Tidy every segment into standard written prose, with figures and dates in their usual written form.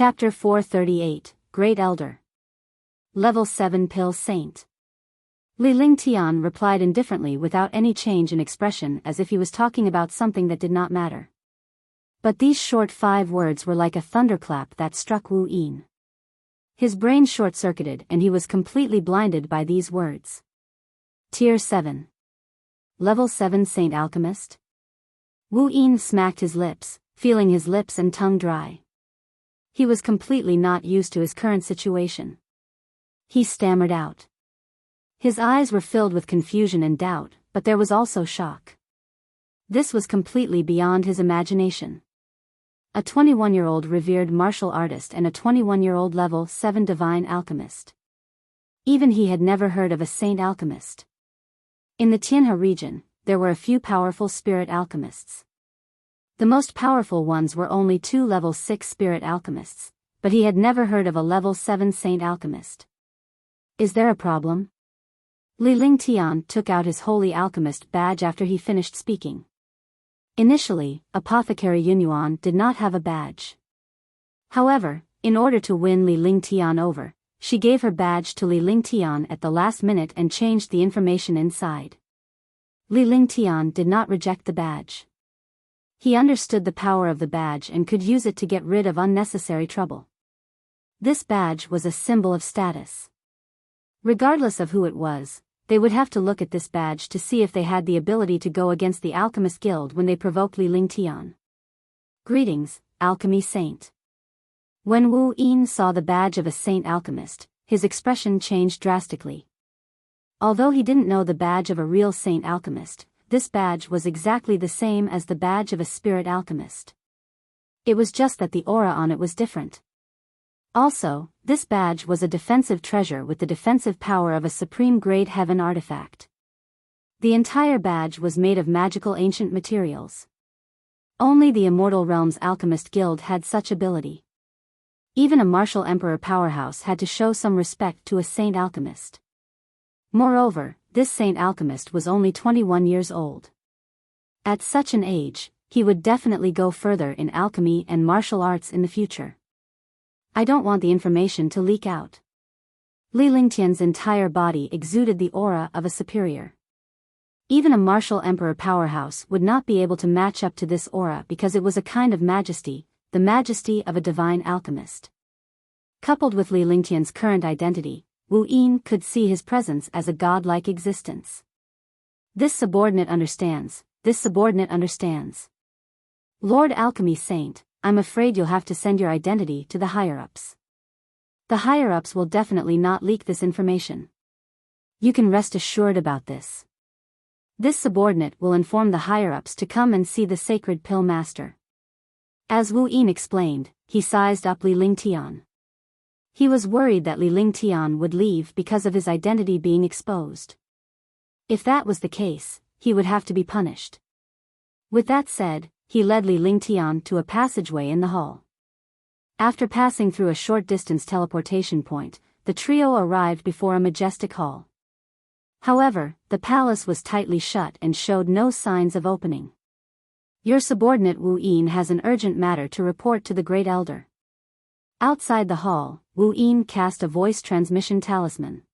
Chapter 438, Great Elder. Level 7 Pill Saint. Li Lingtian replied indifferently without any change in expression, as if he was talking about something that did not matter. But these short 5 words were like a thunderclap that struck Wu Yin. His brain short-circuited and he was completely blinded by these words. Tier 7. Level 7 Saint Alchemist. Wu Yin smacked his lips, feeling his lips and tongue dry. He was completely not used to his current situation. He stammered out. His eyes were filled with confusion and doubt, but there was also shock. This was completely beyond his imagination. A 21-year-old revered martial artist and a 21-year-old level 7 divine alchemist. Even he had never heard of a saint alchemist. In the Tianhe region, there were a few powerful spirit alchemists. The most powerful ones were only 2 level 6 spirit alchemists, but he had never heard of a level 7 saint alchemist. Is there a problem? Li Lingtian took out his holy alchemist badge after he finished speaking. Initially, Apothecary Yunyuan did not have a badge. However, in order to win Li Lingtian over, she gave her badge to Li Lingtian at the last minute and changed the information inside. Li Lingtian did not reject the badge. He understood the power of the badge and could use it to get rid of unnecessary trouble. This badge was a symbol of status. Regardless of who it was, they would have to look at this badge to see if they had the ability to go against the Alchemist Guild when they provoked Li Lingtian. Greetings, Alchemy Saint. When Wu Yin saw the badge of a saint alchemist, his expression changed drastically. Although he didn't know the badge of a real saint alchemist, this badge was exactly the same as the badge of a spirit alchemist. It was just that the aura on it was different. Also, this badge was a defensive treasure with the defensive power of a supreme-grade heaven artifact. The entire badge was made of magical ancient materials. Only the Immortal Realms Alchemist Guild had such ability. Even a martial emperor powerhouse had to show some respect to a saint alchemist. Moreover, this saint alchemist was only 21 years old. At such an age, he would definitely go further in alchemy and martial arts in the future. I don't want the information to leak out. Li Lingtian's entire body exuded the aura of a superior. Even a martial emperor powerhouse would not be able to match up to this aura because it was a kind of majesty, the majesty of a divine alchemist. Coupled with Li Lingtian's current identity, Wu Yin could see his presence as a godlike existence. This subordinate understands. Lord Alchemy Saint, I'm afraid you'll have to send your identity to the higher-ups. The higher-ups will definitely not leak this information. You can rest assured about this. This subordinate will inform the higher-ups to come and see the sacred pill master. As Wu Yin explained, he sized up Li Lingtian. He was worried that Li Lingtian would leave because of his identity being exposed. If that was the case, he would have to be punished. With that said, he led Li Lingtian to a passageway in the hall. After passing through a short distance teleportation point, the trio arrived before a majestic hall. However, the palace was tightly shut and showed no signs of opening. Your subordinate Wu Yin has an urgent matter to report to the Great Elder. Outside the hall, Wu Yin cast a voice transmission talisman.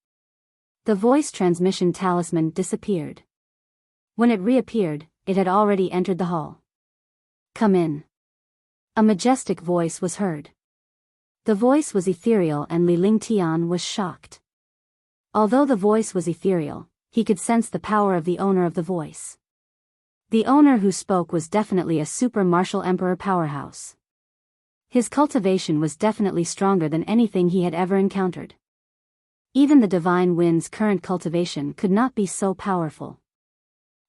The voice transmission talisman disappeared. When it reappeared, it had already entered the hall. Come in. A majestic voice was heard. The voice was ethereal and Li Lingtian was shocked. Although the voice was ethereal, he could sense the power of the owner of the voice. The owner who spoke was definitely a super martial emperor powerhouse. His cultivation was definitely stronger than anything he had ever encountered. Even the divine wind's current cultivation could not be so powerful.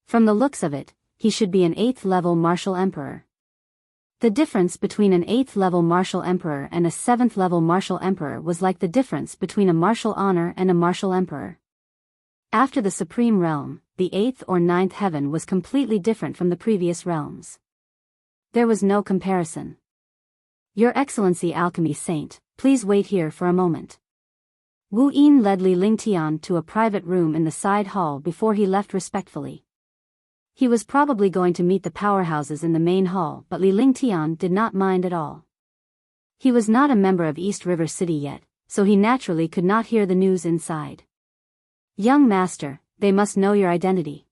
From the looks of it, he should be an 8th level martial emperor. The difference between an 8th level martial emperor and a 7th level martial emperor was like the difference between a martial honor and a martial emperor. After the supreme realm, the 8th or 9th heaven was completely different from the previous realms. There was no comparison. Your Excellency Alchemy Saint, please wait here for a moment. Wu Yin led Li Lingtian to a private room in the side hall before he left respectfully. He was probably going to meet the powerhouses in the main hall, but Li Lingtian did not mind at all. He was not a member of East River City yet, so he naturally could not hear the news inside. Young master, they must know your identity.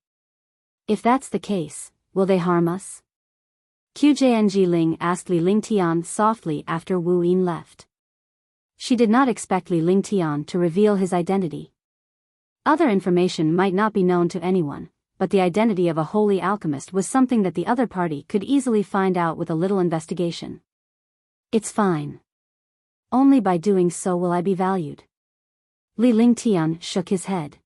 If that's the case, will they harm us? Qjng Ling asked Li Lingtian softly after Wu Yin left. She did not expect Li Lingtian to reveal his identity. Other information might not be known to anyone, but the identity of a holy alchemist was something that the other party could easily find out with a little investigation. It's fine. Only by doing so will I be valued. Li Lingtian shook his head.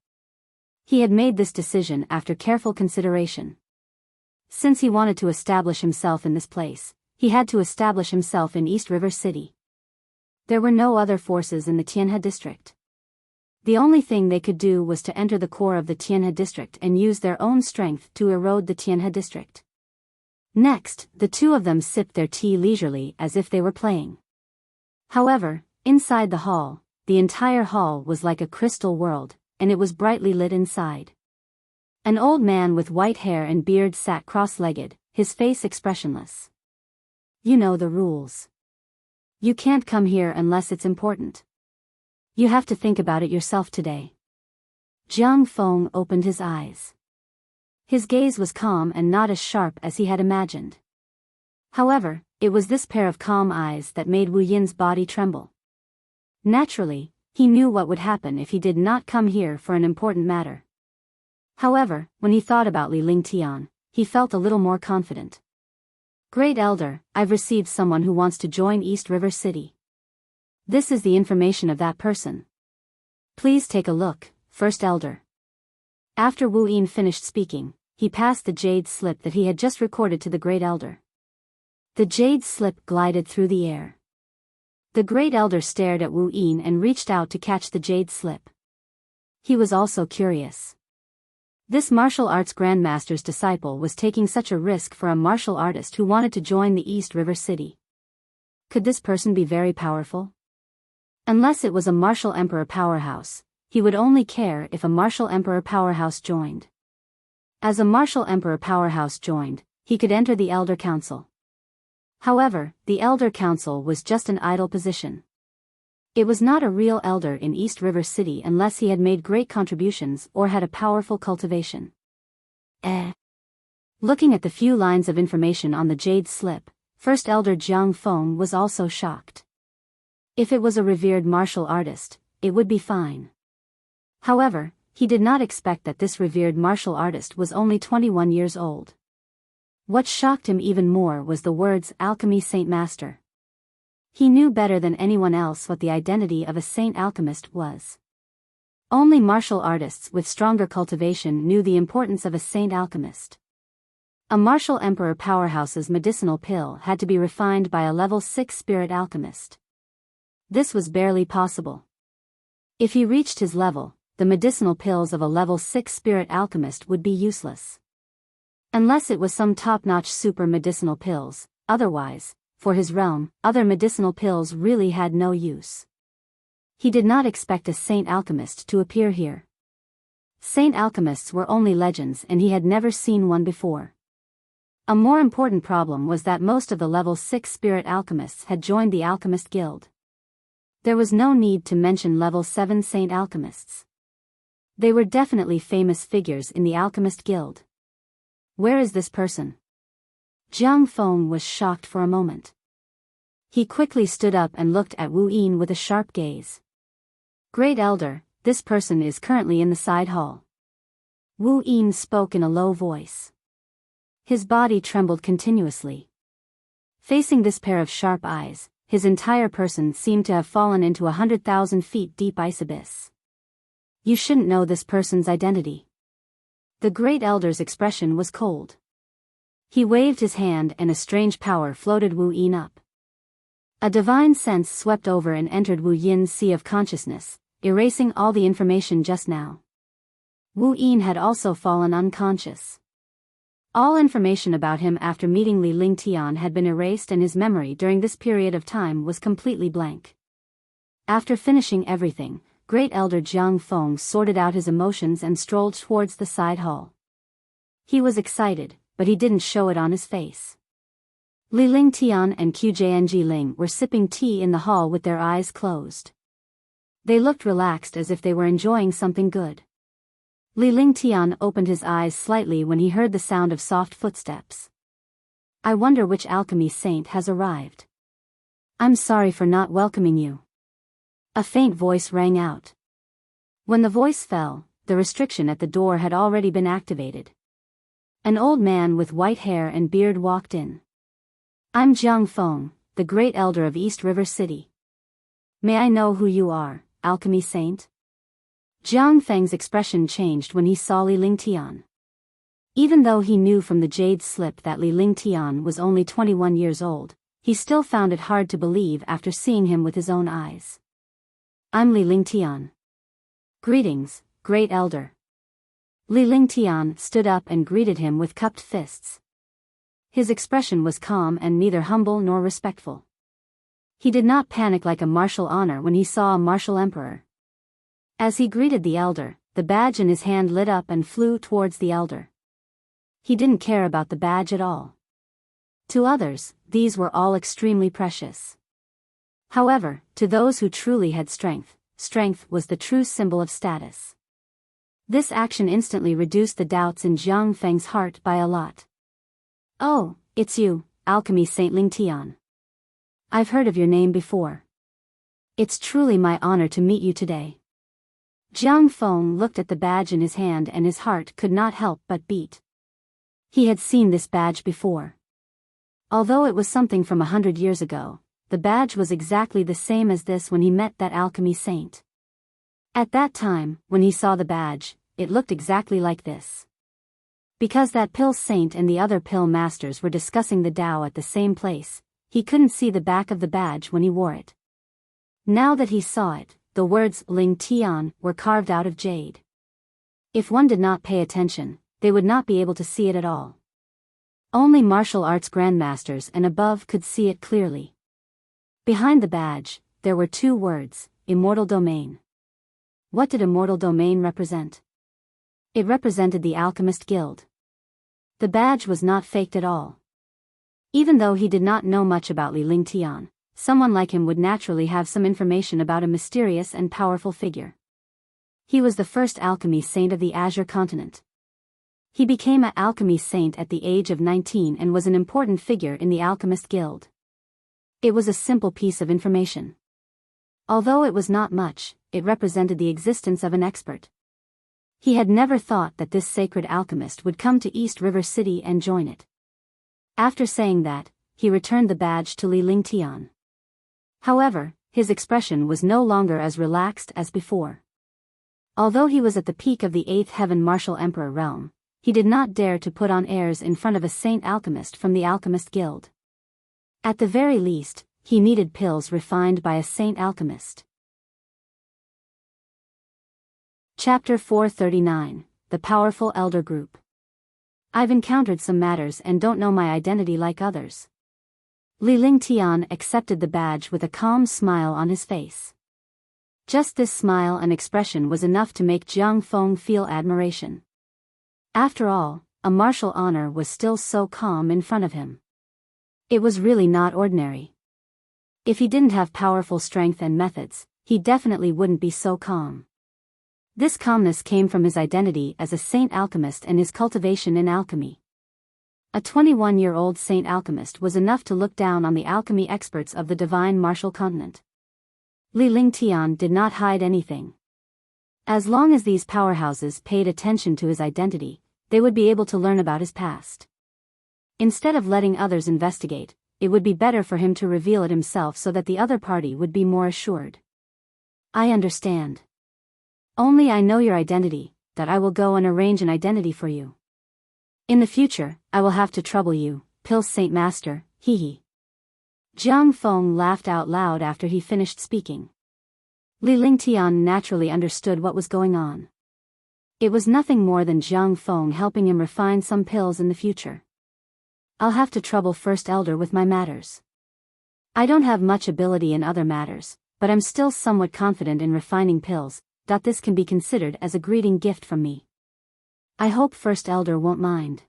He had made this decision after careful consideration. Since he wanted to establish himself in this place, he had to establish himself in East River City. There were no other forces in the Tianhe district. The only thing they could do was to enter the core of the Tianhe district and use their own strength to erode the Tianhe district. Next, the two of them sipped their tea leisurely as if they were playing. However, inside the hall, the entire hall was like a crystal world, and it was brightly lit inside. An old man with white hair and beard sat cross-legged, his face expressionless. You know the rules. You can't come here unless it's important. You have to think about it yourself today. Jiang Feng opened his eyes. His gaze was calm and not as sharp as he had imagined. However, it was this pair of calm eyes that made Wu Yin's body tremble. Naturally, he knew what would happen if he did not come here for an important matter. However, when he thought about Li Lingtian, he felt a little more confident. Great Elder, I've received someone who wants to join East River City. This is the information of that person. Please take a look, First Elder. After Wu Yin finished speaking, he passed the jade slip that he had just recorded to the Great Elder. The jade slip glided through the air. The Great Elder stared at Wu Yin and reached out to catch the jade slip. He was also curious. This martial arts grandmaster's disciple was taking such a risk for a martial artist who wanted to join the East River City. Could this person be very powerful? Unless it was a martial emperor powerhouse, he would only care if a martial emperor powerhouse joined. As a martial emperor powerhouse joined, he could enter the Elder Council. However, the Elder Council was just an idle position. It was not a real elder in East River City unless he had made great contributions or had a powerful cultivation. Looking at the few lines of information on the jade slip, First Elder Jiang Feng was also shocked. If it was a revered martial artist, it would be fine. However, he did not expect that this revered martial artist was only 21 years old. What shocked him even more was the words Alchemy Saint Master. He knew better than anyone else what the identity of a saint alchemist was. Only martial artists with stronger cultivation knew the importance of a saint alchemist. A martial emperor powerhouse's medicinal pill had to be refined by a level 6 spirit alchemist. This was barely possible. If he reached his level, the medicinal pills of a level 6 spirit alchemist would be useless. Unless it was some top-notch super medicinal pills, otherwise, for his realm, other medicinal pills really had no use. He did not expect a saint alchemist to appear here. Saint alchemists were only legends and he had never seen one before. A more important problem was that most of the level 6 spirit alchemists had joined the Alchemist Guild. There was no need to mention level 7 saint alchemists. They were definitely famous figures in the Alchemist Guild. Where is this person? Jiang Feng was shocked for a moment. He quickly stood up and looked at Wu Yin with a sharp gaze. Great Elder, this person is currently in the side hall. Wu Yin spoke in a low voice. His body trembled continuously. Facing this pair of sharp eyes, his entire person seemed to have fallen into 100,000 feet deep ice abyss. You shouldn't know this person's identity. The Great Elder's expression was cold. He waved his hand and a strange power floated Wu Yin up. A divine sense swept over and entered Wu Yin's sea of consciousness, erasing all the information just now. Wu Yin had also fallen unconscious. All information about him after meeting Li Lingtian had been erased and his memory during this period of time was completely blank. After finishing everything, Great Elder Jiang Feng sorted out his emotions and strolled towards the side hall. He was excited, but he didn't show it on his face. Li Lingtian and Qjng Ling were sipping tea in the hall with their eyes closed. They looked relaxed as if they were enjoying something good. Li Lingtian opened his eyes slightly when he heard the sound of soft footsteps. I wonder which alchemy saint has arrived. I'm sorry for not welcoming you. A faint voice rang out. When the voice fell, the restriction at the door had already been activated. An old man with white hair and beard walked in. I'm Jiang Feng, the great elder of East River City. May I know who you are, alchemy saint? Jiang Feng's expression changed when he saw Li Lingtian. Even though he knew from the jade slip that Li Lingtian was only 21 years old, he still found it hard to believe after seeing him with his own eyes. I'm Li Lingtian. Greetings, great elder. Li Lingtian stood up and greeted him with cupped fists. His expression was calm and neither humble nor respectful. He did not panic like a martial honor when he saw a martial emperor. As he greeted the elder, the badge in his hand lit up and flew towards the elder. He didn't care about the badge at all. To others, these were all extremely precious. However, to those who truly had strength, strength was the true symbol of status. This action instantly reduced the doubts in Jiang Feng's heart by a lot. Oh, it's you, alchemy saint Lingtian. I've heard of your name before. It's truly my honor to meet you today. Jiang Feng looked at the badge in his hand and his heart could not help but beat. He had seen this badge before. Although it was something from 100 years ago, the badge was exactly the same as this when he met that alchemy saint. At that time, when he saw the badge, it looked exactly like this. Because that pill saint and the other pill masters were discussing the Tao at the same place, he couldn't see the back of the badge when he wore it. Now that he saw it, the words Ling Tian were carved out of jade. If one did not pay attention, they would not be able to see it at all. Only martial arts grandmasters and above could see it clearly. Behind the badge, there were two words, Immortal Domain. What did Immortal Domain represent? It represented the Alchemist Guild. The badge was not faked at all. Even though he did not know much about Li Lingtian, someone like him would naturally have some information about a mysterious and powerful figure. He was the first alchemy saint of the Azure continent. He became an alchemy saint at the age of 19 and was an important figure in the Alchemist Guild. It was a simple piece of information. Although it was not much, it represented the existence of an expert. He had never thought that this sacred alchemist would come to East River City and join it. After saying that, he returned the badge to Li Lingtian. However, his expression was no longer as relaxed as before. Although he was at the peak of the 8th Heaven Martial Emperor realm, he did not dare to put on airs in front of a saint alchemist from the Alchemist Guild. At the very least, he needed pills refined by a saint alchemist. Chapter 439, The Powerful Elder Group. I've encountered some matters and don't know my identity like others. Li Lingtian accepted the badge with a calm smile on his face. Just this smile and expression was enough to make Jiang Feng feel admiration. After all, a martial honor was still so calm in front of him. It was really not ordinary. If he didn't have powerful strength and methods, he definitely wouldn't be so calm. This calmness came from his identity as a saint alchemist and his cultivation in alchemy. A 21-year-old saint alchemist was enough to look down on the alchemy experts of the divine martial continent. Li Lingtian did not hide anything. As long as these powerhouses paid attention to his identity, they would be able to learn about his past. Instead of letting others investigate, it would be better for him to reveal it himself so that the other party would be more assured. I understand. Only I know your identity, that I will go and arrange an identity for you. In the future, I will have to trouble you, Pill Saint Master, hee. Jiang Feng laughed out loud after he finished speaking. Li Lingtian naturally understood what was going on. It was nothing more than Jiang Feng helping him refine some pills in the future. I'll have to trouble First Elder with my matters. I don't have much ability in other matters, but I'm still somewhat confident in refining pills, that this can be considered as a greeting gift from me. I hope First Elder won't mind.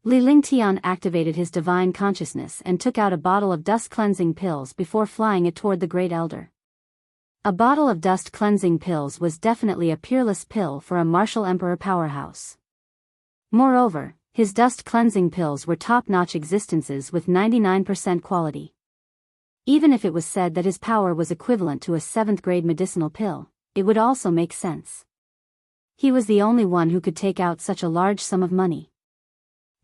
Li Lingtian activated his divine consciousness and took out a bottle of dust-cleansing pills before flying it toward the Great Elder. A bottle of dust-cleansing pills was definitely a peerless pill for a martial emperor powerhouse. Moreover, his dust-cleansing pills were top-notch existences with 99% quality. Even if it was said that his power was equivalent to a 7th-grade medicinal pill, it would also make sense. He was the only one who could take out such a large sum of money.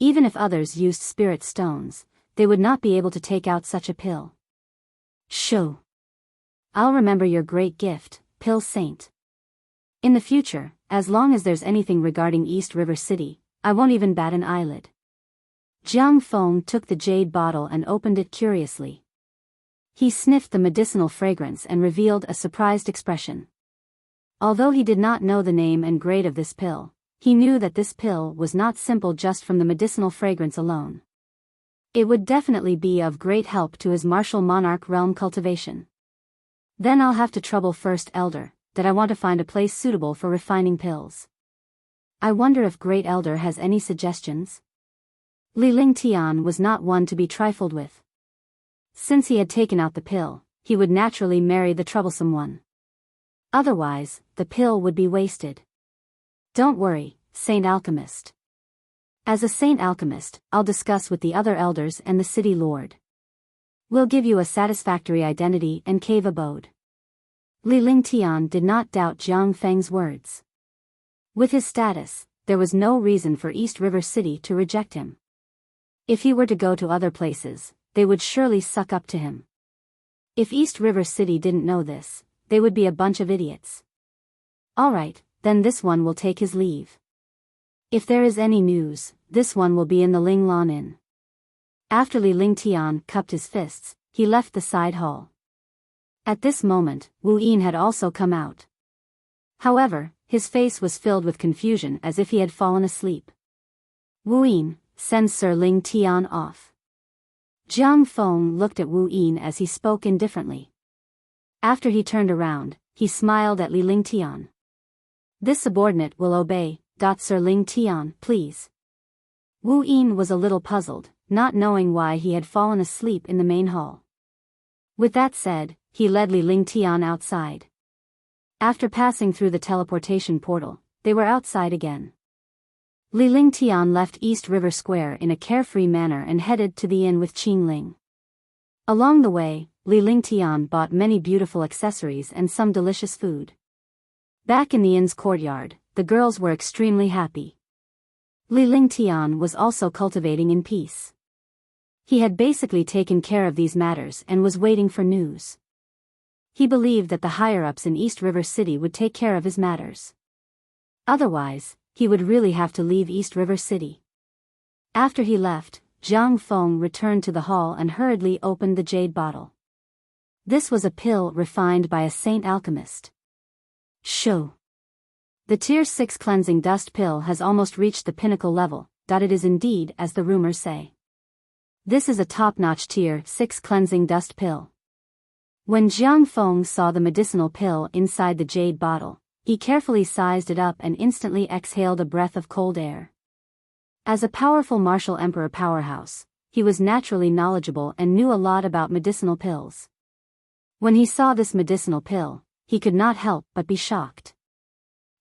Even if others used spirit stones, they would not be able to take out such a pill. Shoo. I'll remember your great gift, Pill Saint. In the future, as long as there's anything regarding East River City, I won't even bat an eyelid. Jiang Feng took the jade bottle and opened it curiously. He sniffed the medicinal fragrance and revealed a surprised expression. Although he did not know the name and grade of this pill, he knew that this pill was not simple just from the medicinal fragrance alone. It would definitely be of great help to his martial monarch realm cultivation. Then I'll have to trouble First Elder, that I want to find a place suitable for refining pills. I wonder if Great Elder has any suggestions? Li Lingtian was not one to be trifled with. Since he had taken out the pill, he would naturally marry the troublesome one. Otherwise, the pill would be wasted. Don't worry, Saint Alchemist. As a Saint Alchemist, I'll discuss with the other elders and the city lord. We'll give you a satisfactory identity and cave abode. Li Lingtian did not doubt Jiang Feng's words. With his status, there was no reason for East River City to reject him. If he were to go to other places, they would surely suck up to him. If East River City didn't know this, they would be a bunch of idiots. Alright, then this one will take his leave. If there is any news, this one will be in the Ling Lan Inn. After Li Lingtian cupped his fists, he left the side hall. At this moment, Wu Yin had also come out. However, his face was filled with confusion as if he had fallen asleep. Wu Yin, send Sir Lingtian off. Jiang Feng looked at Wu Yin as he spoke indifferently. After he turned around, he smiled at Li Lingtian. This subordinate will obey, Sir Lingtian, please. Wu Yin was a little puzzled, not knowing why he had fallen asleep in the main hall. With that said, he led Li Lingtian outside. After passing through the teleportation portal, they were outside again. Li Lingtian left East River Square in a carefree manner and headed to the inn with Qing Ling. Along the way, Li Lingtian bought many beautiful accessories and some delicious food. Back in the inn's courtyard, the girls were extremely happy. Li Lingtian was also cultivating in peace. He had basically taken care of these matters and was waiting for news. He believed that the higher-ups in East River City would take care of his matters. Otherwise, he would really have to leave East River City. After he left, Jiang Feng returned to the hall and hurriedly opened the jade bottle. This was a pill refined by a saint alchemist. Shoo. The Tier 6 cleansing dust pill has almost reached the pinnacle level, it is indeed as the rumors say. This is a top-notch Tier 6 cleansing dust pill. When Jiang Feng saw the medicinal pill inside the jade bottle, he carefully sized it up and instantly exhaled a breath of cold air. As a powerful martial emperor powerhouse, he was naturally knowledgeable and knew a lot about medicinal pills. When he saw this medicinal pill, he could not help but be shocked.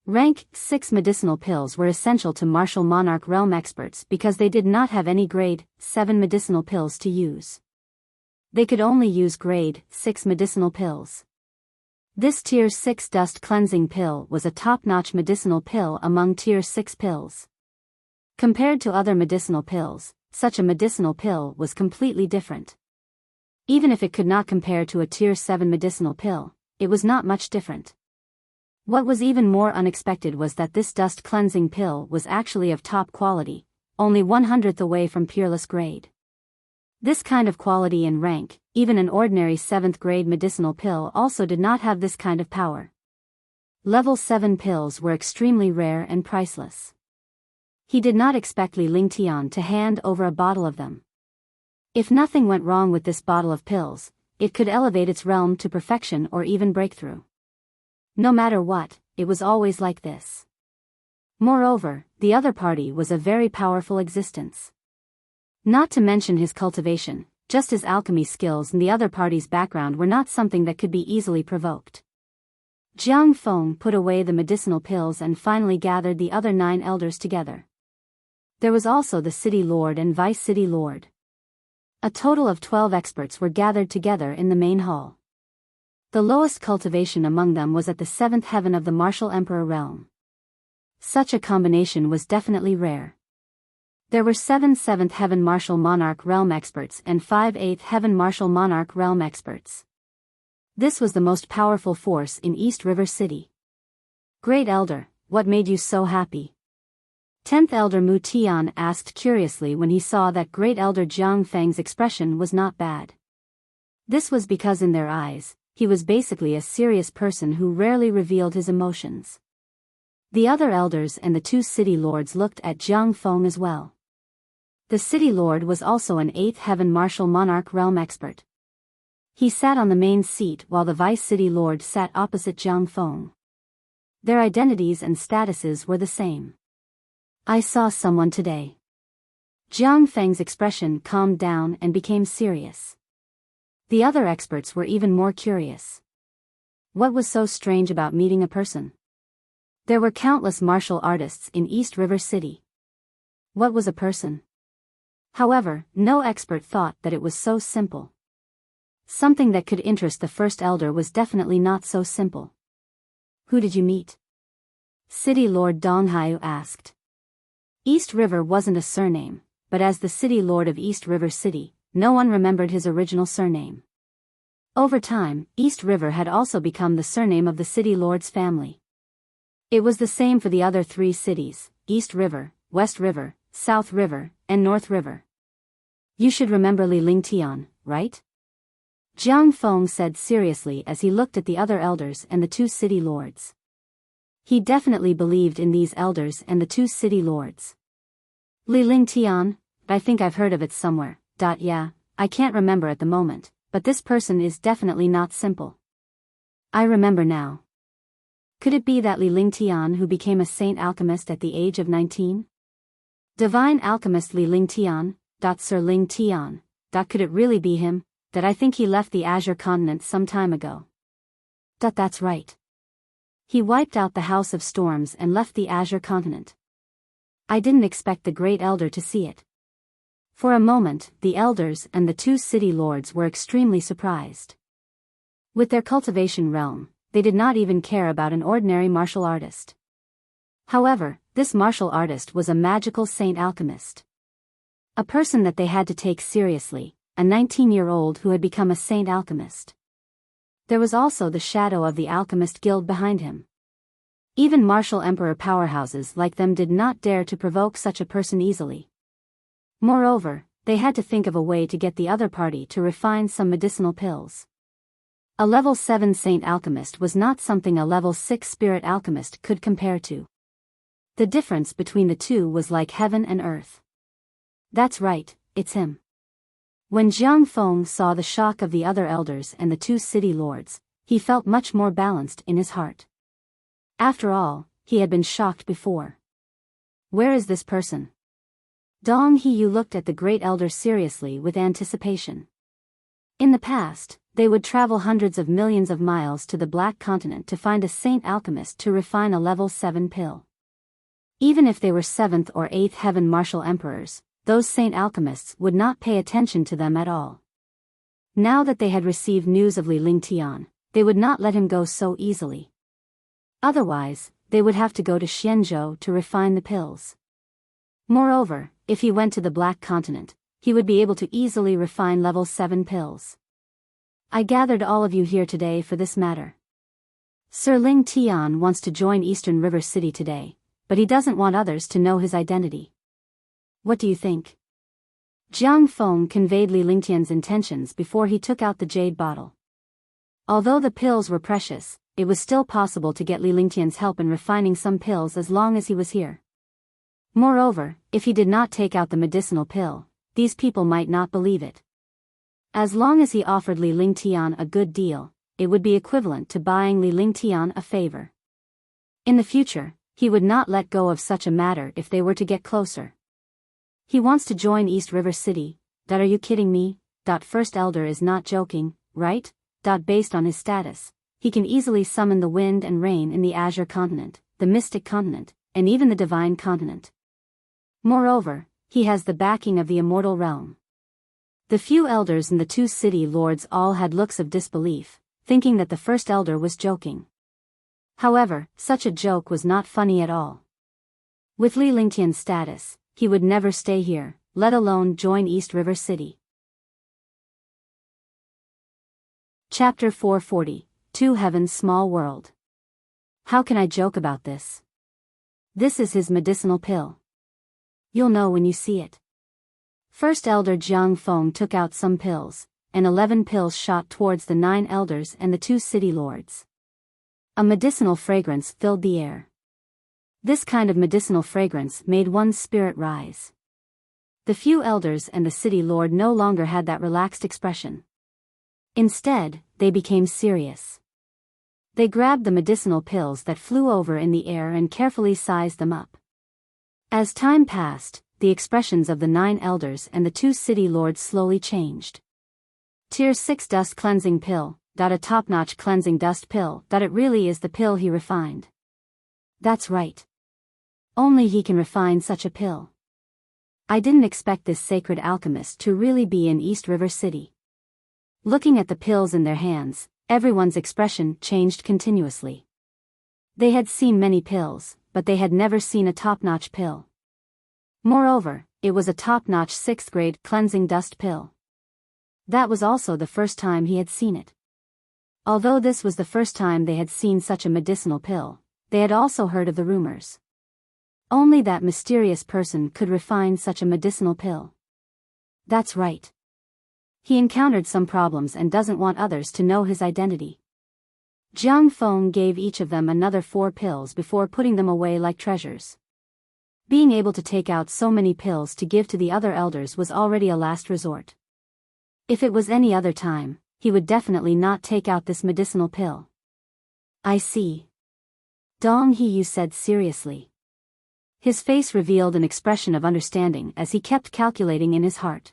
Rank 6 medicinal pills were essential to martial monarch realm experts because they did not have any grade 7 medicinal pills to use. They could only use grade 6 medicinal pills. This Tier 6 dust cleansing pill was a top-notch medicinal pill among Tier 6 pills. Compared to other medicinal pills, such a medicinal pill was completely different. Even if it could not compare to a Tier 7 medicinal pill, it was not much different. What was even more unexpected was that this dust cleansing pill was actually of top quality, only 1/100th away from peerless grade. This kind of quality and rank, even an ordinary 7th grade medicinal pill also did not have this kind of power. Level 7 pills were extremely rare and priceless. He did not expect Li Lingtian to hand over a bottle of them. If nothing went wrong with this bottle of pills, it could elevate its realm to perfection or even breakthrough. No matter what, it was always like this. Moreover, the other party was a very powerful existence. Not to mention his cultivation, just his alchemy skills and the other party's background were not something that could be easily provoked. Jiang Feng put away the medicinal pills and finally gathered the other 9 elders together. There was also the city lord and vice city lord. A total of 12 experts were gathered together in the main hall. The lowest cultivation among them was at the 7th heaven of the martial emperor realm. Such a combination was definitely rare. There were 7 7th heaven martial monarch realm experts and 5 8th heaven martial monarch realm experts. This was the most powerful force in East River City. Great Elder, what made you so happy? 10th Elder Mu Tian asked curiously when he saw that Great Elder Jiang Feng's expression was not bad. This was because in their eyes, he was basically a serious person who rarely revealed his emotions. The other elders and the 2 city lords looked at Jiang Feng as well. The city lord was also an 8th heaven martial monarch realm expert. He sat on the main seat while the vice city lord sat opposite Jiang Feng. Their identities and statuses were the same. I saw someone today. Jiang Feng's expression calmed down and became serious. The other experts were even more curious. What was so strange about meeting a person? There were countless martial artists in East River City. What was a person? However, no expert thought that it was so simple. Something that could interest the first elder was definitely not so simple. Who did you meet? City Lord Dong Haiyu asked. East River wasn't a surname, but as the city lord of East River City, no one remembered his original surname. Over time, East River had also become the surname of the city lord's family. It was the same for the other 3 cities, East River, West River, South River, and North River. You should remember Li Lingtian, right? Jiang Feng said seriously as he looked at the other elders and the 2 city lords. He definitely believed in these elders and the 2 city lords. Li Lingtian, I think I've heard of it somewhere. Yeah, I can't remember at the moment, but this person is definitely not simple. I remember now. Could it be that Li Lingtian who became a saint alchemist at the age of 19? Divine alchemist Li Lingtian, Sir Lingtian, could it really be him? That I think he left the Azure continent some time ago. That's right. He wiped out the House of Storms and left the Azure continent. I didn't expect the Great Elder to see it. For a moment, the elders and the 2 city lords were extremely surprised. With their cultivation realm, they did not even care about an ordinary martial artist. However, this martial artist was a magical saint alchemist. A person that they had to take seriously, a 19-year-old who had become a saint alchemist. There was also the shadow of the alchemist guild behind him. Even martial emperor powerhouses like them did not dare to provoke such a person easily. Moreover, they had to think of a way to get the other party to refine some medicinal pills. A level 7 saint alchemist was not something a level 6 spirit alchemist could compare to. The difference between the 2 was like heaven and earth. That's right, it's him. When Jiang Feng saw the shock of the other elders and the 2 city lords, he felt much more balanced in his heart. After all, he had been shocked before. Where is this person? Dong Haiyu looked at the Great Elder seriously with anticipation. In the past, they would travel hundreds of millions of miles to the Black Continent to find a saint alchemist to refine a level 7 pill. Even if they were 7th or 8th heaven martial emperors, those saint alchemists would not pay attention to them at all. Now that they had received news of Li Lingtian, they would not let him go so easily. Otherwise, they would have to go to Xianzhou to refine the pills. Moreover, if he went to the Black Continent, he would be able to easily refine level 7 pills. I gathered all of you here today for this matter. Sir Lingtian wants to join Eastern River City today, but he doesn't want others to know his identity. What do you think? Jiang Feng conveyed Li Lingtian's intentions before he took out the jade bottle. Although the pills were precious, it was still possible to get Li Lingtian's help in refining some pills as long as he was here. Moreover, if he did not take out the medicinal pill, these people might not believe it. As long as he offered Li Lingtian a good deal, it would be equivalent to buying Li Lingtian a favor. In the future, he would not let go of such a matter if they were to get closer. He wants to join East River City. Are you kidding me? First elder is not joking, right? Based on his status, he can easily summon the wind and rain in the Azure Continent, the Mystic Continent, and even the Divine Continent. Moreover, he has the backing of the Immortal Realm. The few elders and the 2 city lords all had looks of disbelief, thinking that the first elder was joking. However, such a joke was not funny at all. With Li Lingtian's status, he would never stay here, let alone join East River City. Chapter 440, 2 Heaven's Small World. How can I joke about this? This is his medicinal pill. You'll know when you see it. First Elder Jiang Feng took out some pills, and 11 pills shot towards the 9 elders and the 2 city lords. A medicinal fragrance filled the air. This kind of medicinal fragrance made one's spirit rise. The few elders and the city lord no longer had that relaxed expression. Instead, they became serious. They grabbed the medicinal pills that flew over in the air and carefully sized them up. As time passed, the expressions of the 9 elders and the 2 city lords slowly changed. Tier 6 dust cleansing pill, a top-notch cleansing dust pill, it really is the pill he refined. That's right. Only he can refine such a pill. I didn't expect this sacred alchemist to really be in East River City. Looking at the pills in their hands, everyone's expression changed continuously. They had seen many pills, but they had never seen a top-notch pill. Moreover, it was a top-notch 6th-grade cleansing dust pill. That was also the first time he had seen it. Although this was the first time they had seen such a medicinal pill, they had also heard of the rumors. Only that mysterious person could refine such a medicinal pill. That's right. He encountered some problems and doesn't want others to know his identity. Jiang Feng gave each of them another 4 pills before putting them away like treasures. Being able to take out so many pills to give to the other elders was already a last resort. If it was any other time, he would definitely not take out this medicinal pill. I see. Dong He said seriously. His face revealed an expression of understanding as he kept calculating in his heart.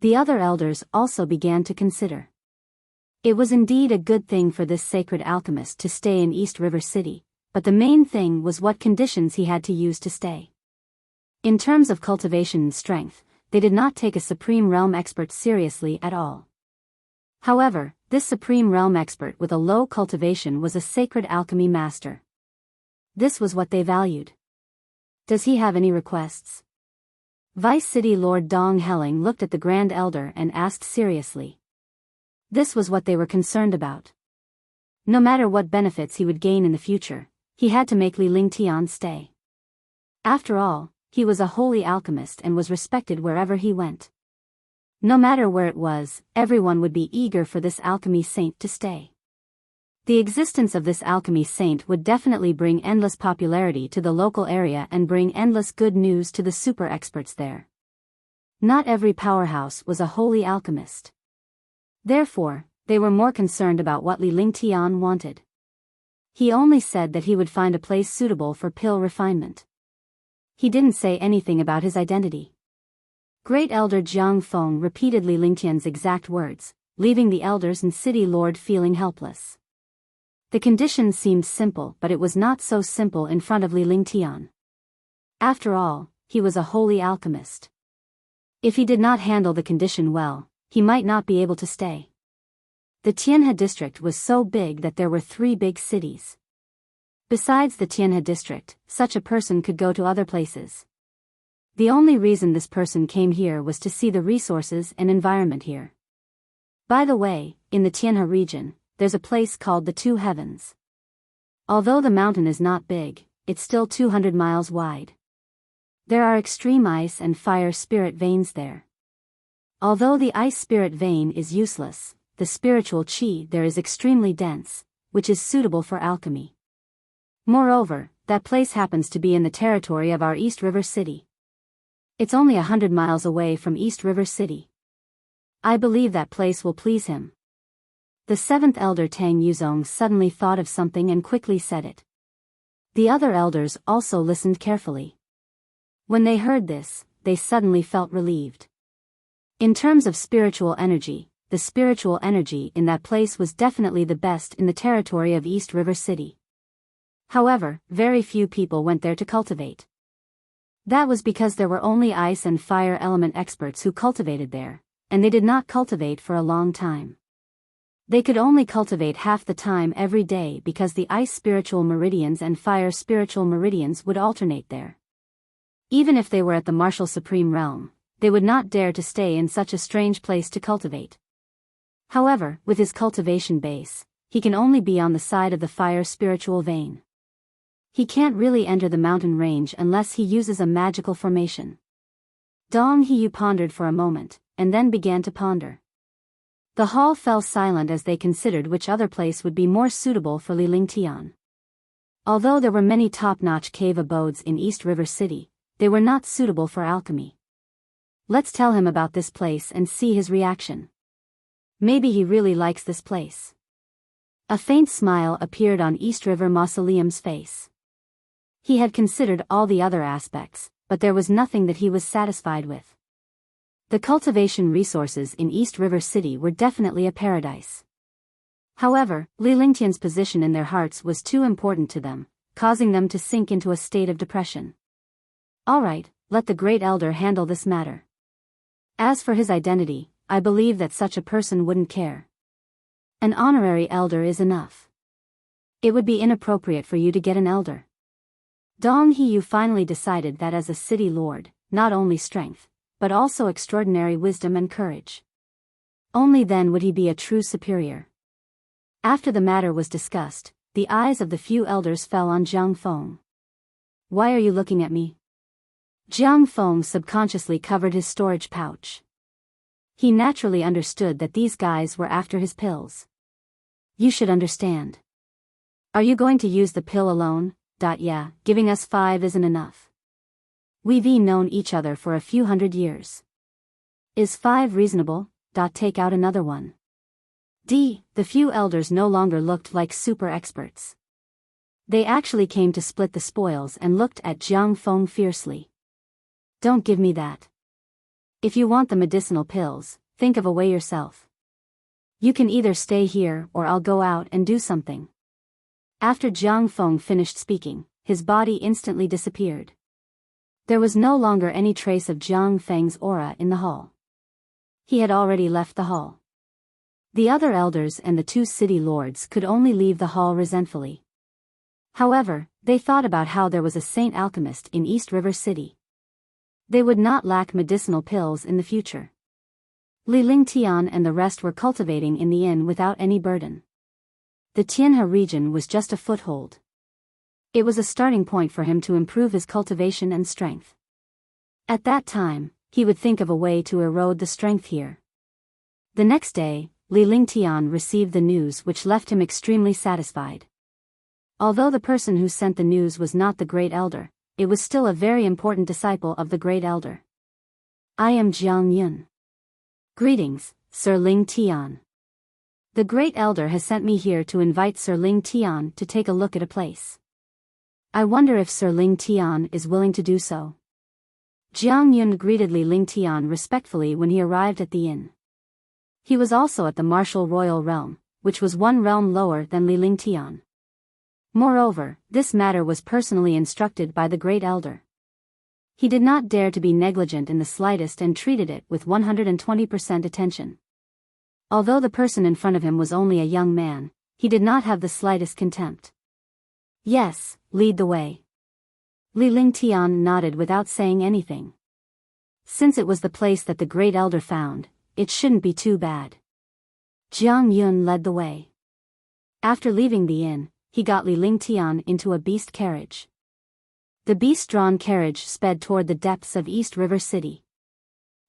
The other elders also began to consider. It was indeed a good thing for this sacred alchemist to stay in East River City, but the main thing was what conditions he had to use to stay. In terms of cultivation and strength, they did not take a Supreme Realm expert seriously at all. However, this Supreme Realm expert with a low cultivation was a sacred alchemy master. This was what they valued. Does he have any requests? Vice City Lord Dong Helling looked at the Grand Elder and asked seriously. This was what they were concerned about. No matter what benefits he would gain in the future, he had to make Li Lingtian stay. After all, he was a holy alchemist and was respected wherever he went. No matter where it was, everyone would be eager for this alchemy saint to stay. The existence of this alchemy saint would definitely bring endless popularity to the local area and bring endless good news to the super experts there. Not every powerhouse was a holy alchemist. Therefore, they were more concerned about what Li Lingtian wanted. He only said that he would find a place suitable for pill refinement. He didn't say anything about his identity. Great Elder Jiang Feng repeated Li Lingtian's exact words, leaving the elders and city lord feeling helpless. The condition seemed simple, but it was not so simple in front of Li Lingtian. After all, he was a holy alchemist. If he did not handle the condition well, he might not be able to stay. The Tianhe district was so big that there were 3 big cities. Besides the Tianhe district, such a person could go to other places. The only reason this person came here was to see the resources and environment here. By the way, in the Tianhe region, there's a place called the 2 Heavens. Although the mountain is not big, it's still 200 miles wide. There are extreme ice and fire spirit veins there. Although the ice spirit vein is useless, the spiritual qi there is extremely dense, which is suitable for alchemy. Moreover, that place happens to be in the territory of our East River City. It's only 100 miles away from East River City. I believe that place will please him. The 7th elder Tang Yuzong suddenly thought of something and quickly said it. The other elders also listened carefully. When they heard this, they suddenly felt relieved. In terms of spiritual energy, the spiritual energy in that place was definitely the best in the territory of East River City. However, very few people went there to cultivate. That was because there were only ice and fire element experts who cultivated there, and they did not cultivate for a long time. They could only cultivate half the time every day because the ice spiritual meridians and fire spiritual meridians would alternate there. Even if they were at the martial supreme realm, they would not dare to stay in such a strange place to cultivate. However, with his cultivation base, he can only be on the side of the fire spiritual vein. He can't really enter the mountain range unless he uses a magical formation. Dong Hiyu pondered for a moment, and then began to ponder. The hall fell silent as they considered which other place would be more suitable for Li Lingtian. Although there were many top-notch cave abodes in East River City, they were not suitable for alchemy. Let's tell him about this place and see his reaction. Maybe he really likes this place. A faint smile appeared on East River Mausoleum's face. He had considered all the other aspects, but there was nothing that he was satisfied with. The cultivation resources in East River City were definitely a paradise. However, Li Lingtian's position in their hearts was too important to them, causing them to sink into a state of depression. Alright, let the Great Elder handle this matter. As for his identity, I believe that such a person wouldn't care. An honorary elder is enough. It would be inappropriate for you to get an elder. Dong Hiyu finally decided that as a city lord, not only strength, but also extraordinary wisdom and courage. Only then would he be a true superior. After the matter was discussed, the eyes of the few elders fell on Jiang Feng. Why are you looking at me? Jiang Feng subconsciously covered his storage pouch. He naturally understood that these guys were after his pills. You should understand. Are you going to use the pill alone? Yeah, giving us 5 isn't enough. We've known each other for a few hundred years. Is 5 reasonable? Take out another one. The few elders no longer looked like super experts. They actually came to split the spoils and looked at Jiang Feng fiercely. Don't give me that. If you want the medicinal pills, think of a way yourself. You can either stay here or I'll go out and do something. After Jiang Feng finished speaking, his body instantly disappeared. There was no longer any trace of Jiang Feng's aura in the hall. He had already left the hall. The other elders and the 2 city lords could only leave the hall resentfully. However, they thought about how there was a saint alchemist in East River City. They would not lack medicinal pills in the future. Li Lingtian and the rest were cultivating in the inn without any burden. The Tianhe region was just a foothold. It was a starting point for him to improve his cultivation and strength. At that time, he would think of a way to erode the strength here. The next day, Li Lingtian received the news which left him extremely satisfied. Although the person who sent the news was not the Great Elder, it was still a very important disciple of the Great Elder. I am Jiang Yun. Greetings, Sir Lingtian. The Great Elder has sent me here to invite Sir Lingtian to take a look at a place. I wonder if Sir Lingtian is willing to do so. Jiang Yun greeted Li Lingtian respectfully when he arrived at the inn. He was also at the martial royal realm, which was 1 realm lower than Li Lingtian. Moreover, this matter was personally instructed by the Great Elder. He did not dare to be negligent in the slightest and treated it with 120% attention. Although the person in front of him was only a young man, he did not have the slightest contempt. Yes, lead the way. Li Lingtian nodded without saying anything. Since it was the place that the Great Elder found, it shouldn't be too bad. Jiang Yun led the way. After leaving the inn, he got Li Lingtian into a beast carriage. The beast-drawn carriage sped toward the depths of East River City.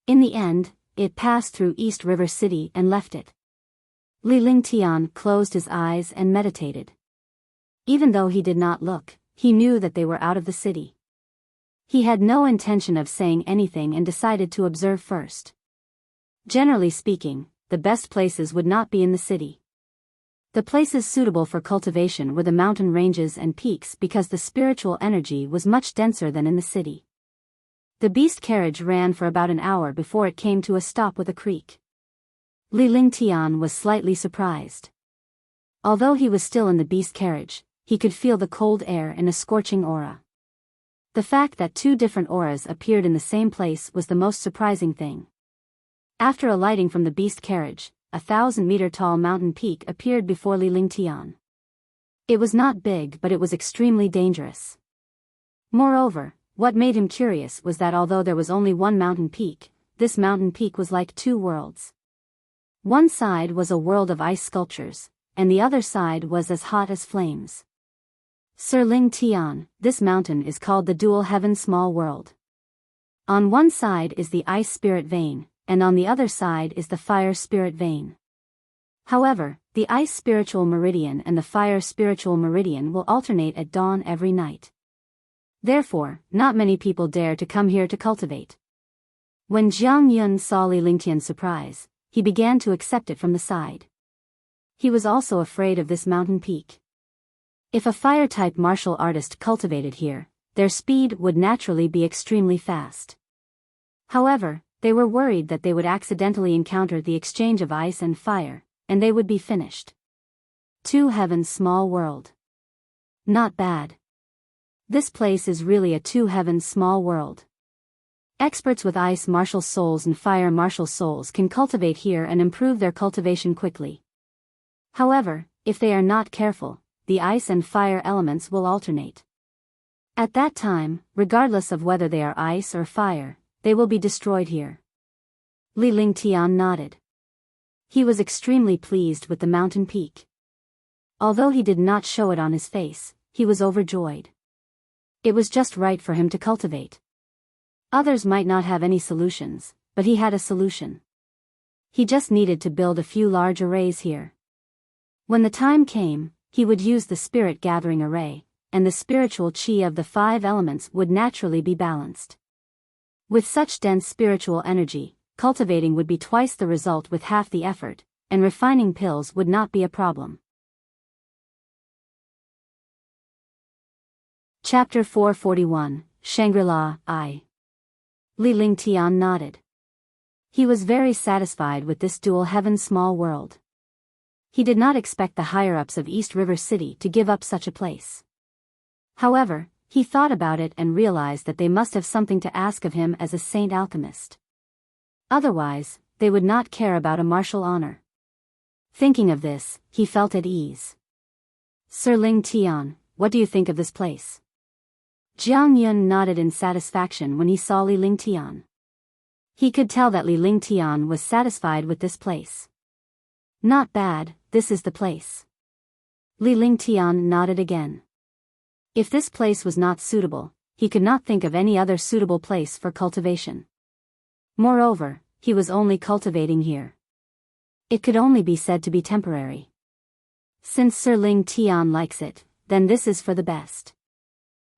In the end, it passed through East River City and left it. Li Lingtian closed his eyes and meditated. Even though he did not look, he knew that they were out of the city. He had no intention of saying anything and decided to observe first. Generally speaking, the best places would not be in the city. The places suitable for cultivation were the mountain ranges and peaks because the spiritual energy was much denser than in the city. The beast carriage ran for about an hour before it came to a stop with a creak. Li Lingtian was slightly surprised. Although he was still in the beast carriage, he could feel the cold air and a scorching aura. The fact that two different auras appeared in the same place was the most surprising thing. After alighting from the beast carriage, a 1,000-meter-tall mountain peak appeared before Li Lingtian. It was not big, but it was extremely dangerous. Moreover, what made him curious was that although there was only one mountain peak, this mountain peak was like two worlds. One side was a world of ice sculptures, and the other side was as hot as flames. Sir Lingtian, this mountain is called the Dual Heaven Small World. On one side is the ice spirit vein, and on the other side is the fire spirit vein. However, the ice spiritual meridian and the fire spiritual meridian will alternate at dawn every night. Therefore, not many people dare to come here to cultivate. When Jiang Yun saw Li Lingtian's surprise, he began to accept it from the side. He was also afraid of this mountain peak. If a fire-type martial artist cultivated here, their speed would naturally be extremely fast. However, they were worried that they would accidentally encounter the exchange of ice and fire, and they would be finished. Two Heavens Small World. Not bad. This place is really a Two Heavens Small World. Experts with ice martial souls and fire martial souls can cultivate here and improve their cultivation quickly. However, if they are not careful, the ice and fire elements will alternate. At that time, regardless of whether they are ice or fire, they will be destroyed here. Li Lingtian nodded. He was extremely pleased with the mountain peak. Although he did not show it on his face, he was overjoyed. It was just right for him to cultivate. Others might not have any solutions, but he had a solution. He just needed to build a few large arrays here. When the time came, he would use the spirit gathering array, and the spiritual chi of the 5 elements would naturally be balanced. With such dense spiritual energy, cultivating would be twice the result with half the effort, and refining pills would not be a problem. Chapter 441, Shangri-La, I. Li Lingtian nodded. He was very satisfied with this Dual Heaven Small World. He did not expect the higher-ups of East River City to give up such a place. However, he thought about it and realized that they must have something to ask of him as a saint alchemist. Otherwise, they would not care about a martial honor. Thinking of this, he felt at ease. Sir Lingtian, what do you think of this place? Jiang Yun nodded in satisfaction when he saw Li Lingtian. He could tell that Li Lingtian was satisfied with this place. Not bad, this is the place. Li Lingtian nodded again. If this place was not suitable, he could not think of any other suitable place for cultivation. Moreover, he was only cultivating here. It could only be said to be temporary. Since Sir Lingtian likes it, then this is for the best.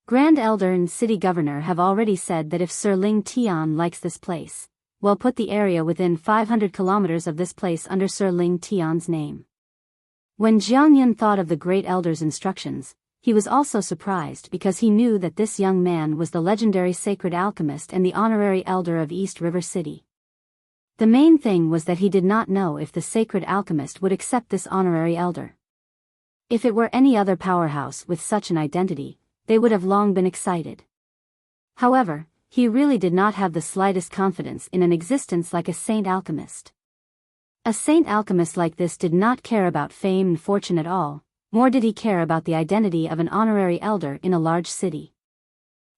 Grand Elder and City Governor have already said that if Sir Lingtian likes this place, we'll put the area within 500 kilometers of this place under Sir Lingtian's name. When Jiang Yun thought of the Great Elder's instructions, he was also surprised because he knew that this young man was the legendary sacred alchemist and the honorary elder of East River City. The main thing was that he did not know if the sacred alchemist would accept this honorary elder. If it were any other powerhouse with such an identity, they would have long been excited. However, he really did not have the slightest confidence in an existence like a saint alchemist. A saint alchemist like this did not care about fame and fortune at all, nor did he care about the identity of an honorary elder in a large city.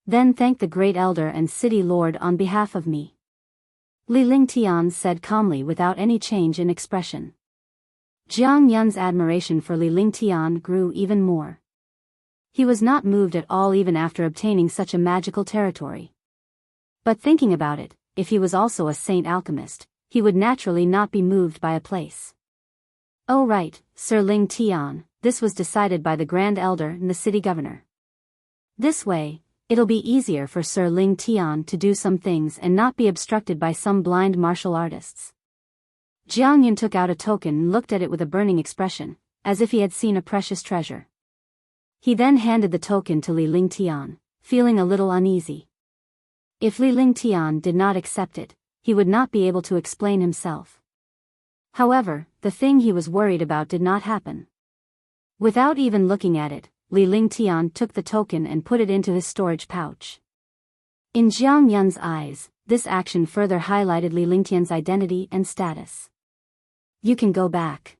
Then thank the great elder and city lord on behalf of me. Li Lingtian said calmly without any change in expression. Jiang Yun's admiration for Li Lingtian grew even more. He was not moved at all even after obtaining such a magical territory. But thinking about it, if he was also a saint alchemist, he would naturally not be moved by a place. Oh right, Sir Lingtian, this was decided by the Grand Elder and the City Governor. This way, it'll be easier for Sir Lingtian to do some things and not be obstructed by some blind martial artists. Jiang Yun took out a token and looked at it with a burning expression, as if he had seen a precious treasure. He then handed the token to Li Lingtian, feeling a little uneasy. If Li Lingtian did not accept it, he would not be able to explain himself. However, the thing he was worried about did not happen. Without even looking at it, Li Lingtian took the token and put it into his storage pouch. In Jiang Yun's eyes, this action further highlighted Li Lingtian's identity and status. You can go back.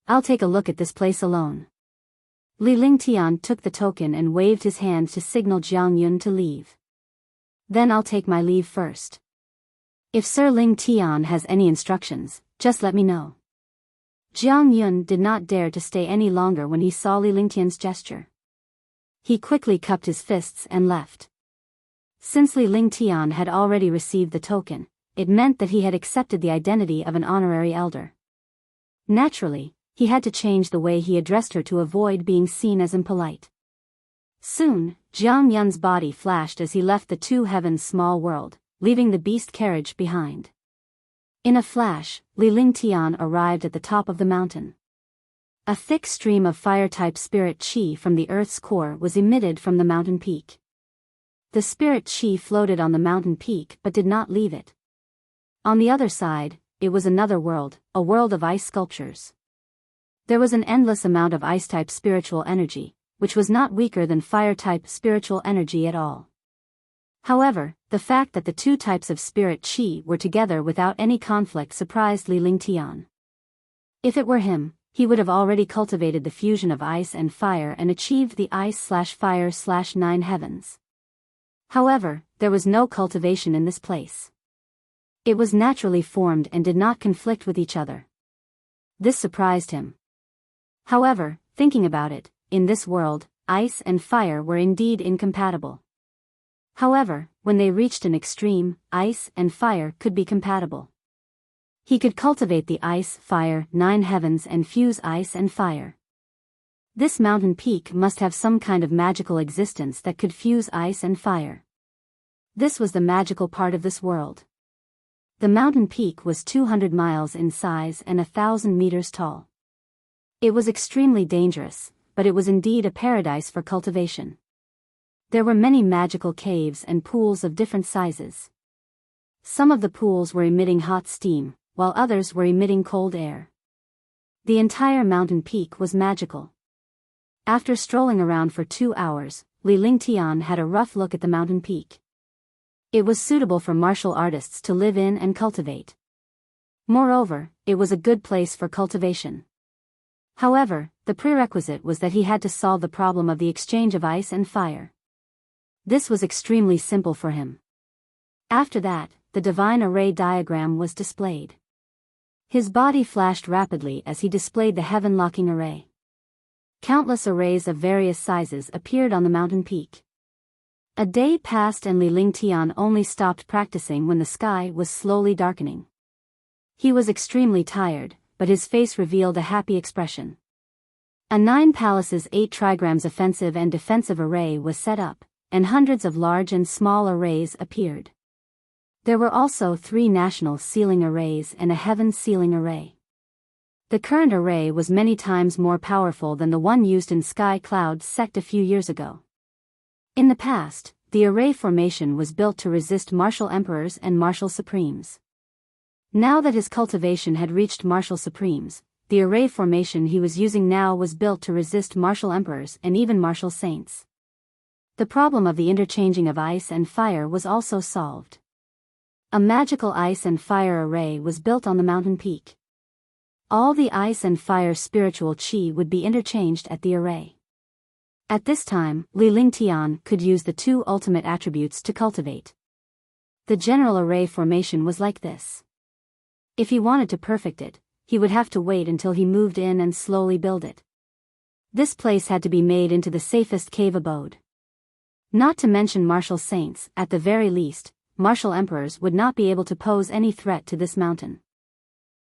I'll take a look at this place alone. Li Lingtian took the token and waved his hand to signal Jiang Yun to leave. Then I'll take my leave first. If Sir Lingtian has any instructions, just let me know. Jiang Yun did not dare to stay any longer when he saw Li Lingtian's gesture. He quickly cupped his fists and left. Since Li Lingtian had already received the token, it meant that he had accepted the identity of an honorary elder. Naturally, he had to change the way he addressed her to avoid being seen as impolite. Soon, Jiang Yun's body flashed as he left the Two Heavens small world, leaving the beast carriage behind. In a flash, Li Lingtian arrived at the top of the mountain. A thick stream of fire-type spirit qi from the earth's core was emitted from the mountain peak. The spirit qi floated on the mountain peak but did not leave it. On the other side, it was another world, a world of ice sculptures. There was an endless amount of ice-type spiritual energy, which was not weaker than fire-type spiritual energy at all. However, the fact that the two types of spirit qi were together without any conflict surprised Li Lingtian. If it were him, he would have already cultivated the fusion of ice and fire and achieved the ice/fire/9 heavens. However, there was no cultivation in this place. It was naturally formed and did not conflict with each other. This surprised him. However, thinking about it, in this world, ice and fire were indeed incompatible. However, when they reached an extreme, ice and fire could be compatible. He could cultivate the ice/fire/9 heavens and fuse ice and fire. This mountain peak must have some kind of magical existence that could fuse ice and fire. This was the magical part of this world. The mountain peak was 200 miles in size and 1,000 meters tall. It was extremely dangerous, but it was indeed a paradise for cultivation. There were many magical caves and pools of different sizes. Some of the pools were emitting hot steam, while others were emitting cold air. The entire mountain peak was magical. After strolling around for 2 hours, Li Lingtian had a rough look at the mountain peak. It was suitable for martial artists to live in and cultivate. Moreover, it was a good place for cultivation. However, the prerequisite was that he had to solve the problem of the exchange of ice and fire. This was extremely simple for him. After that, the divine array diagram was displayed. His body flashed rapidly as he displayed the heaven-locking array. Countless arrays of various sizes appeared on the mountain peak. A day passed and Li Lingtian only stopped practicing when the sky was slowly darkening. He was extremely tired, but his face revealed a happy expression. A 9 palaces 8 trigrams offensive and defensive array was set up, and hundreds of large and small arrays appeared. There were also 3 national sealing arrays and a heaven sealing array. The current array was many times more powerful than the one used in Sky Cloud sect a few years ago. In the past, the array formation was built to resist martial emperors and martial supremes. Now that his cultivation had reached martial supremes, the array formation he was using now was built to resist martial emperors and even martial saints. The problem of the interchanging of ice and fire was also solved. A magical ice and fire array was built on the mountain peak. All the ice and fire spiritual qi would be interchanged at the array. At this time, Li Lingtian could use the 2 ultimate attributes to cultivate. The general array formation was like this. If he wanted to perfect it, he would have to wait until he moved in and slowly build it. This place had to be made into the safest cave abode. Not to mention martial saints, at the very least, martial emperors would not be able to pose any threat to this mountain.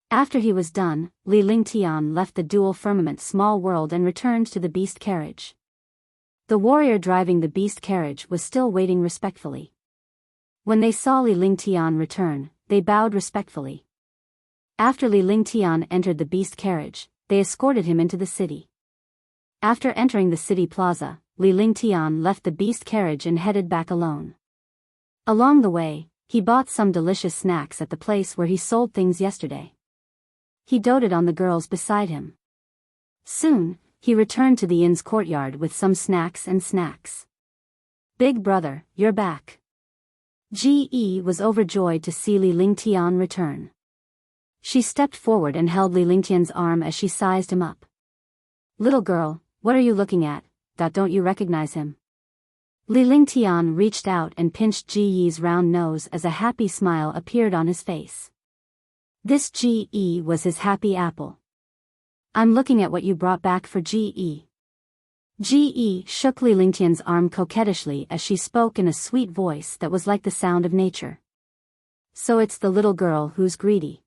After he was done, Li Lingtian left the dual firmament small world and returned to the beast carriage. The warrior driving the beast carriage was still waiting respectfully. When they saw Li Lingtian return, they bowed respectfully. After Li Lingtian entered the beast carriage, they escorted him into the city. After entering the city plaza, Li Lingtian left the beast carriage and headed back alone. Along the way, he bought some delicious snacks at the place where he sold things yesterday. He doted on the girls beside him. Soon, he returned to the inn's courtyard with some snacks. Big brother, you're back. Ge was overjoyed to see Li Lingtian return. She stepped forward and held Li Lingtian's arm as she sized him up. Little girl, what are you looking at? Don't you recognize him? Li Lingtian reached out and pinched Ge's round nose as a happy smile appeared on his face. This Ge was his happy apple. I'm looking at what you brought back for Ge. Ge shook Li Lingtian's arm coquettishly as she spoke in a sweet voice that was like the sound of nature. So it's the little girl who's greedy.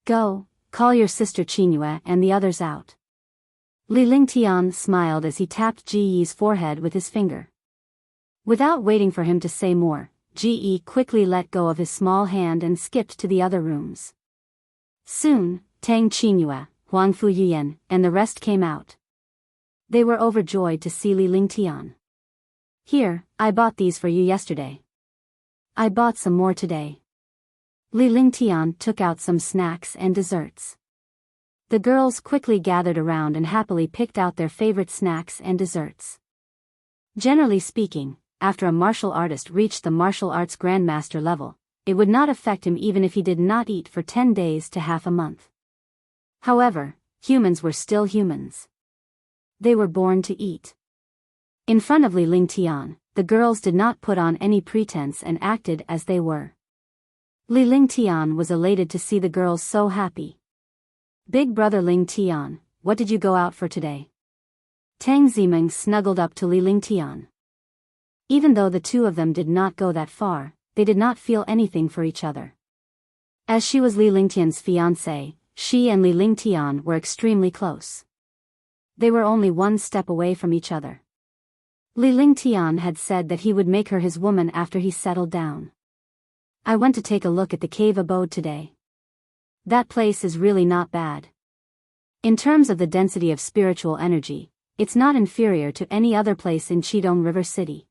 Go, call your sister Qingyue and the others out. Li Lingtian smiled as he tapped Ge's forehead with his finger. Without waiting for him to say more, Ge quickly let go of his small hand and skipped to the other rooms. Soon, Tang Qingyue, Huang Fuyuyan, and the rest came out. They were overjoyed to see Li Lingtian. Here, I bought these for you yesterday. I bought some more today. Li Lingtian took out some snacks and desserts. The girls quickly gathered around and happily picked out their favorite snacks and desserts. Generally speaking, after a martial artist reached the martial arts grandmaster level, it would not affect him even if he did not eat for 10 days to half a month. However, humans were still humans. They were born to eat. In front of Li Lingtian, the girls did not put on any pretense and acted as they were. Li Lingtian was elated to see the girls so happy. Big brother Lingtian, what did you go out for today? Tang Zimeng snuggled up to Li Lingtian. Even though the two of them did not go that far, they did not feel anything for each other. As she was Li Lingtian's fiancée, she and Li Lingtian were extremely close. They were only one step away from each other. Li Lingtian had said that he would make her his woman after he settled down. I went to take a look at the cave abode today. That place is really not bad. In terms of the density of spiritual energy, it's not inferior to any other place in Qidong River City.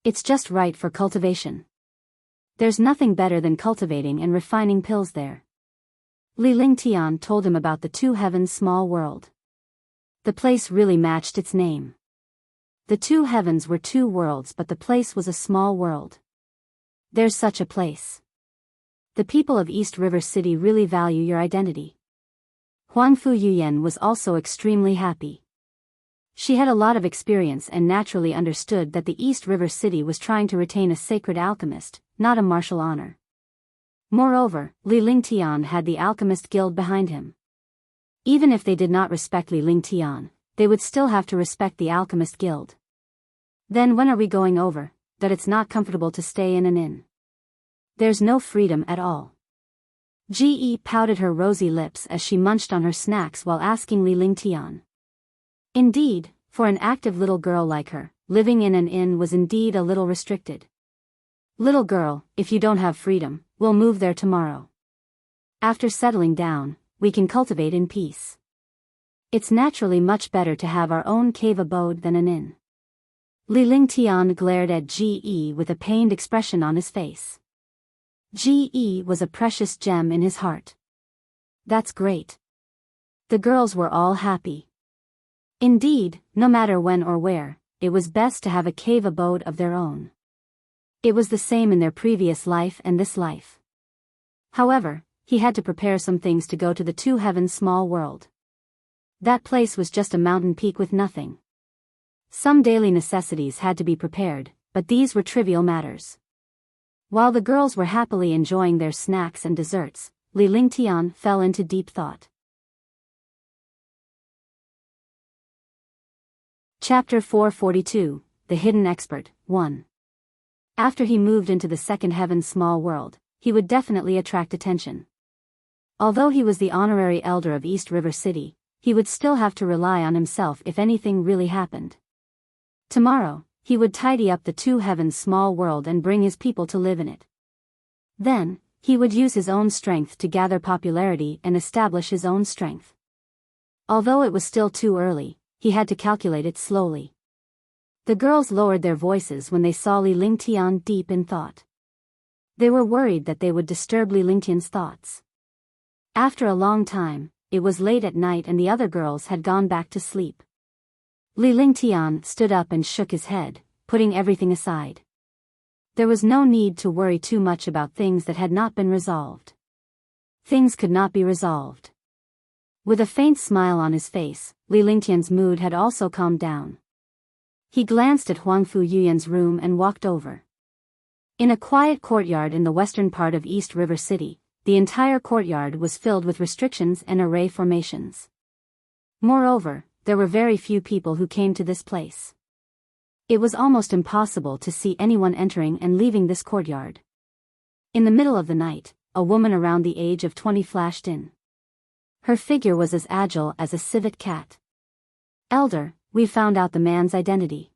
It's just right for cultivation. There's nothing better than cultivating and refining pills there. Li Lingtian told him about the Two Heavens small world. The place really matched its name. The two heavens were two worlds, but the place was a small world. There's such a place. The people of East River City really value your identity. Huang Fuyuyan was also extremely happy. She had a lot of experience and naturally understood that the East River City was trying to retain a sacred alchemist, not a martial honor. Moreover, Li Lingtian had the Alchemist Guild behind him. Even if they did not respect Li Lingtian, they would still have to respect the Alchemist Guild. Then when are we going over, that it's not comfortable to stay in an inn? There's no freedom at all. Ge pouted her rosy lips as she munched on her snacks while asking Li Lingtian. Indeed, for an active little girl like her, living in an inn was indeed a little restricted. Little girl, if you don't have freedom, we'll move there tomorrow. After settling down, we can cultivate in peace. It's naturally much better to have our own cave abode than an inn. Li Lingtian glared at Ge with a pained expression on his face. Ge was a precious gem in his heart. That's great. The girls were all happy. Indeed, no matter when or where, it was best to have a cave abode of their own. It was the same in their previous life and this life. However, he had to prepare some things to go to the Two Heavens small world. That place was just a mountain peak with nothing. Some daily necessities had to be prepared, but these were trivial matters. While the girls were happily enjoying their snacks and desserts, Li Lingtian fell into deep thought. Chapter 442, The Hidden Expert, 1. After he moved into the Second Heaven small world, he would definitely attract attention. Although he was the honorary elder of East River City, he would still have to rely on himself if anything really happened. Tomorrow, he would tidy up the Two Heavens small world and bring his people to live in it. Then, he would use his own strength to gather popularity and establish his own strength. Although it was still too early, he had to calculate it slowly. The girls lowered their voices when they saw Li Lingtian deep in thought. They were worried that they would disturb Li Lingtian's thoughts. After a long time, it was late at night and the other girls had gone back to sleep. Li Lingtian stood up and shook his head, putting everything aside. There was no need to worry too much about things that had not been resolved. Things could not be resolved. With a faint smile on his face, Li Lingtian's mood had also calmed down. He glanced at Huangfu Yuyan's room and walked over. In a quiet courtyard in the western part of East River City, the entire courtyard was filled with restrictions and array formations. Moreover, there were very few people who came to this place. It was almost impossible to see anyone entering and leaving this courtyard. In the middle of the night, a woman around the age of 20 flashed in. Her figure was as agile as a civet cat. "Elder, we found out the man's identity.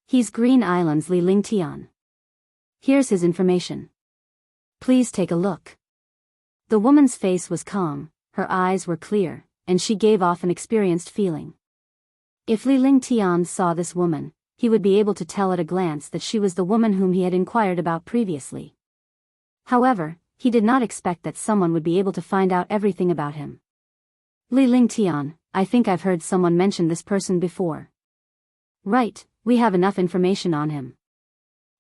He's Green Island's Li Lingtian. Here's his information. Please take a look." The woman's face was calm, her eyes were clear, and she gave off an experienced feeling. If Li Lingtian saw this woman, he would be able to tell at a glance that she was the woman whom he had inquired about previously. However, he did not expect that someone would be able to find out everything about him. "Li Lingtian, I think I've heard someone mention this person before." "Right, we have enough information on him.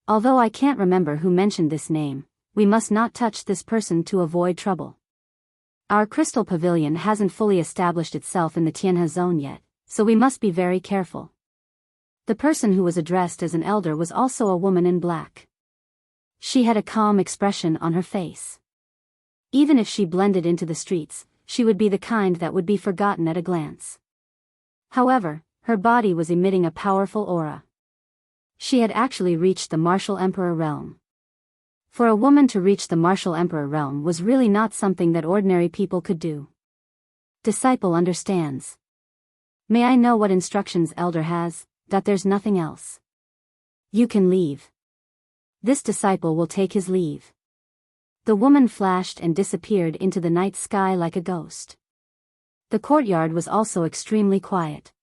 Although I can't remember who mentioned this name, we must not touch this person to avoid trouble. Our crystal pavilion hasn't fully established itself in the Tianhe zone yet, so we must be very careful." The person who was addressed as an elder was also a woman in black. She had a calm expression on her face. Even if she blended into the streets, she would be the kind that would be forgotten at a glance. However, her body was emitting a powerful aura. She had actually reached the Martial Emperor realm. For a woman to reach the Martial Emperor realm was really not something that ordinary people could do. Disciple understands. "May I know what instructions Elder has, that there's nothing else? You can leave." This disciple will take his leave. The woman flashed and disappeared into the night sky like a ghost. The courtyard was also extremely quiet.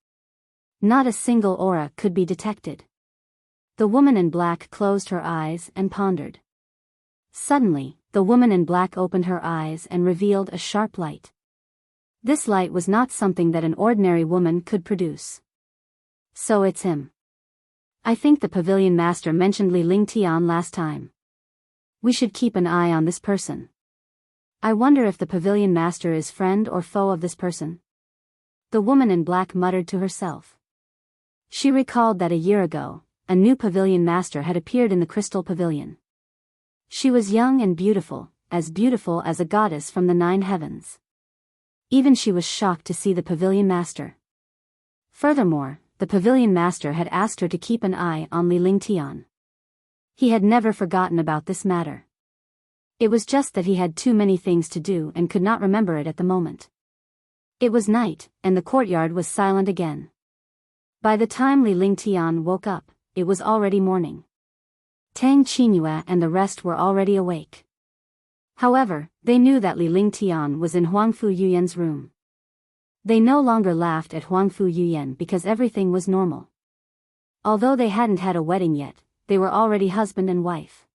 Not a single aura could be detected. The woman in black closed her eyes and pondered. Suddenly, the woman in black opened her eyes and revealed a sharp light. This light was not something that an ordinary woman could produce. "So it's him. I think the pavilion master mentioned Li Lingtian last time. We should keep an eye on this person. I wonder if the pavilion master is friend or foe of this person." The woman in black muttered to herself. She recalled that a year ago, a new pavilion master had appeared in the crystal pavilion. She was young and beautiful as a goddess from the 9 heavens. Even she was shocked to see the pavilion master. Furthermore, the pavilion master had asked her to keep an eye on Li Lingtian. He had never forgotten about this matter. It was just that he had too many things to do and could not remember it at the moment. It was night, and the courtyard was silent again. By the time Li Lingtian woke up, it was already morning. Tang Qingyue and the rest were already awake. However, they knew that Li Lingtian was in Huangfu Yuyan's room. They no longer laughed at Huangfu Yuyan because everything was normal. Although they hadn't had a wedding yet, they were already husband and wife.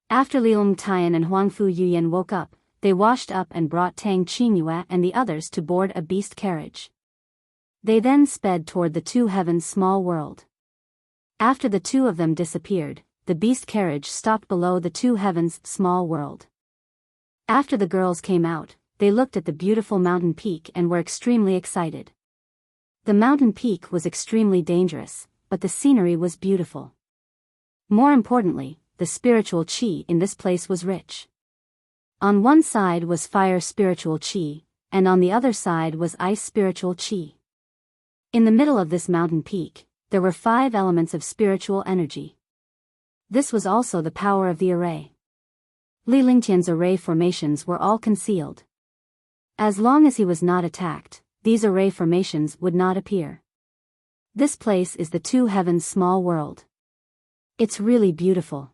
After Li Lingtian and Huangfu Yuyan woke up, they washed up and brought Tang Qingyue and the others to board a beast carriage. They then sped toward the 2 heavens small world. After the two of them disappeared, the beast carriage stopped below the 2 heavens small world. After the girls came out, they looked at the beautiful mountain peak and were extremely excited. The mountain peak was extremely dangerous, but the scenery was beautiful. More importantly, the spiritual qi in this place was rich. On one side was fire spiritual qi, and on the other side was ice spiritual qi. In the middle of this mountain peak, there were 5 elements of spiritual energy. This was also the power of the array. Li Lingtian's array formations were all concealed. As long as he was not attacked, these array formations would not appear. This place is the 2 heavens small world. It's really beautiful.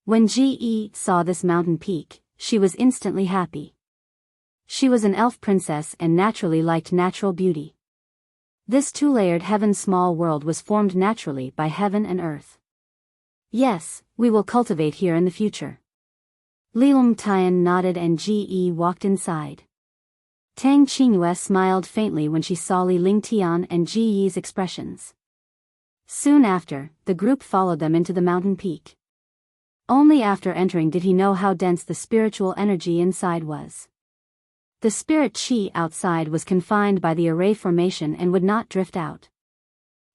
When Ji saw this mountain peak, she was instantly happy. She was an elf princess and naturally liked natural beauty. This two-layered heaven-small world was formed naturally by heaven and earth. Yes, we will cultivate here in the future. Li Lingtian nodded and Ge walked inside. Tang Qingyue smiled faintly when she saw Li Lingtian and Ge's expressions. Soon after, the group followed them into the mountain peak. Only after entering did he know how dense the spiritual energy inside was. The spirit qi outside was confined by the array formation and would not drift out.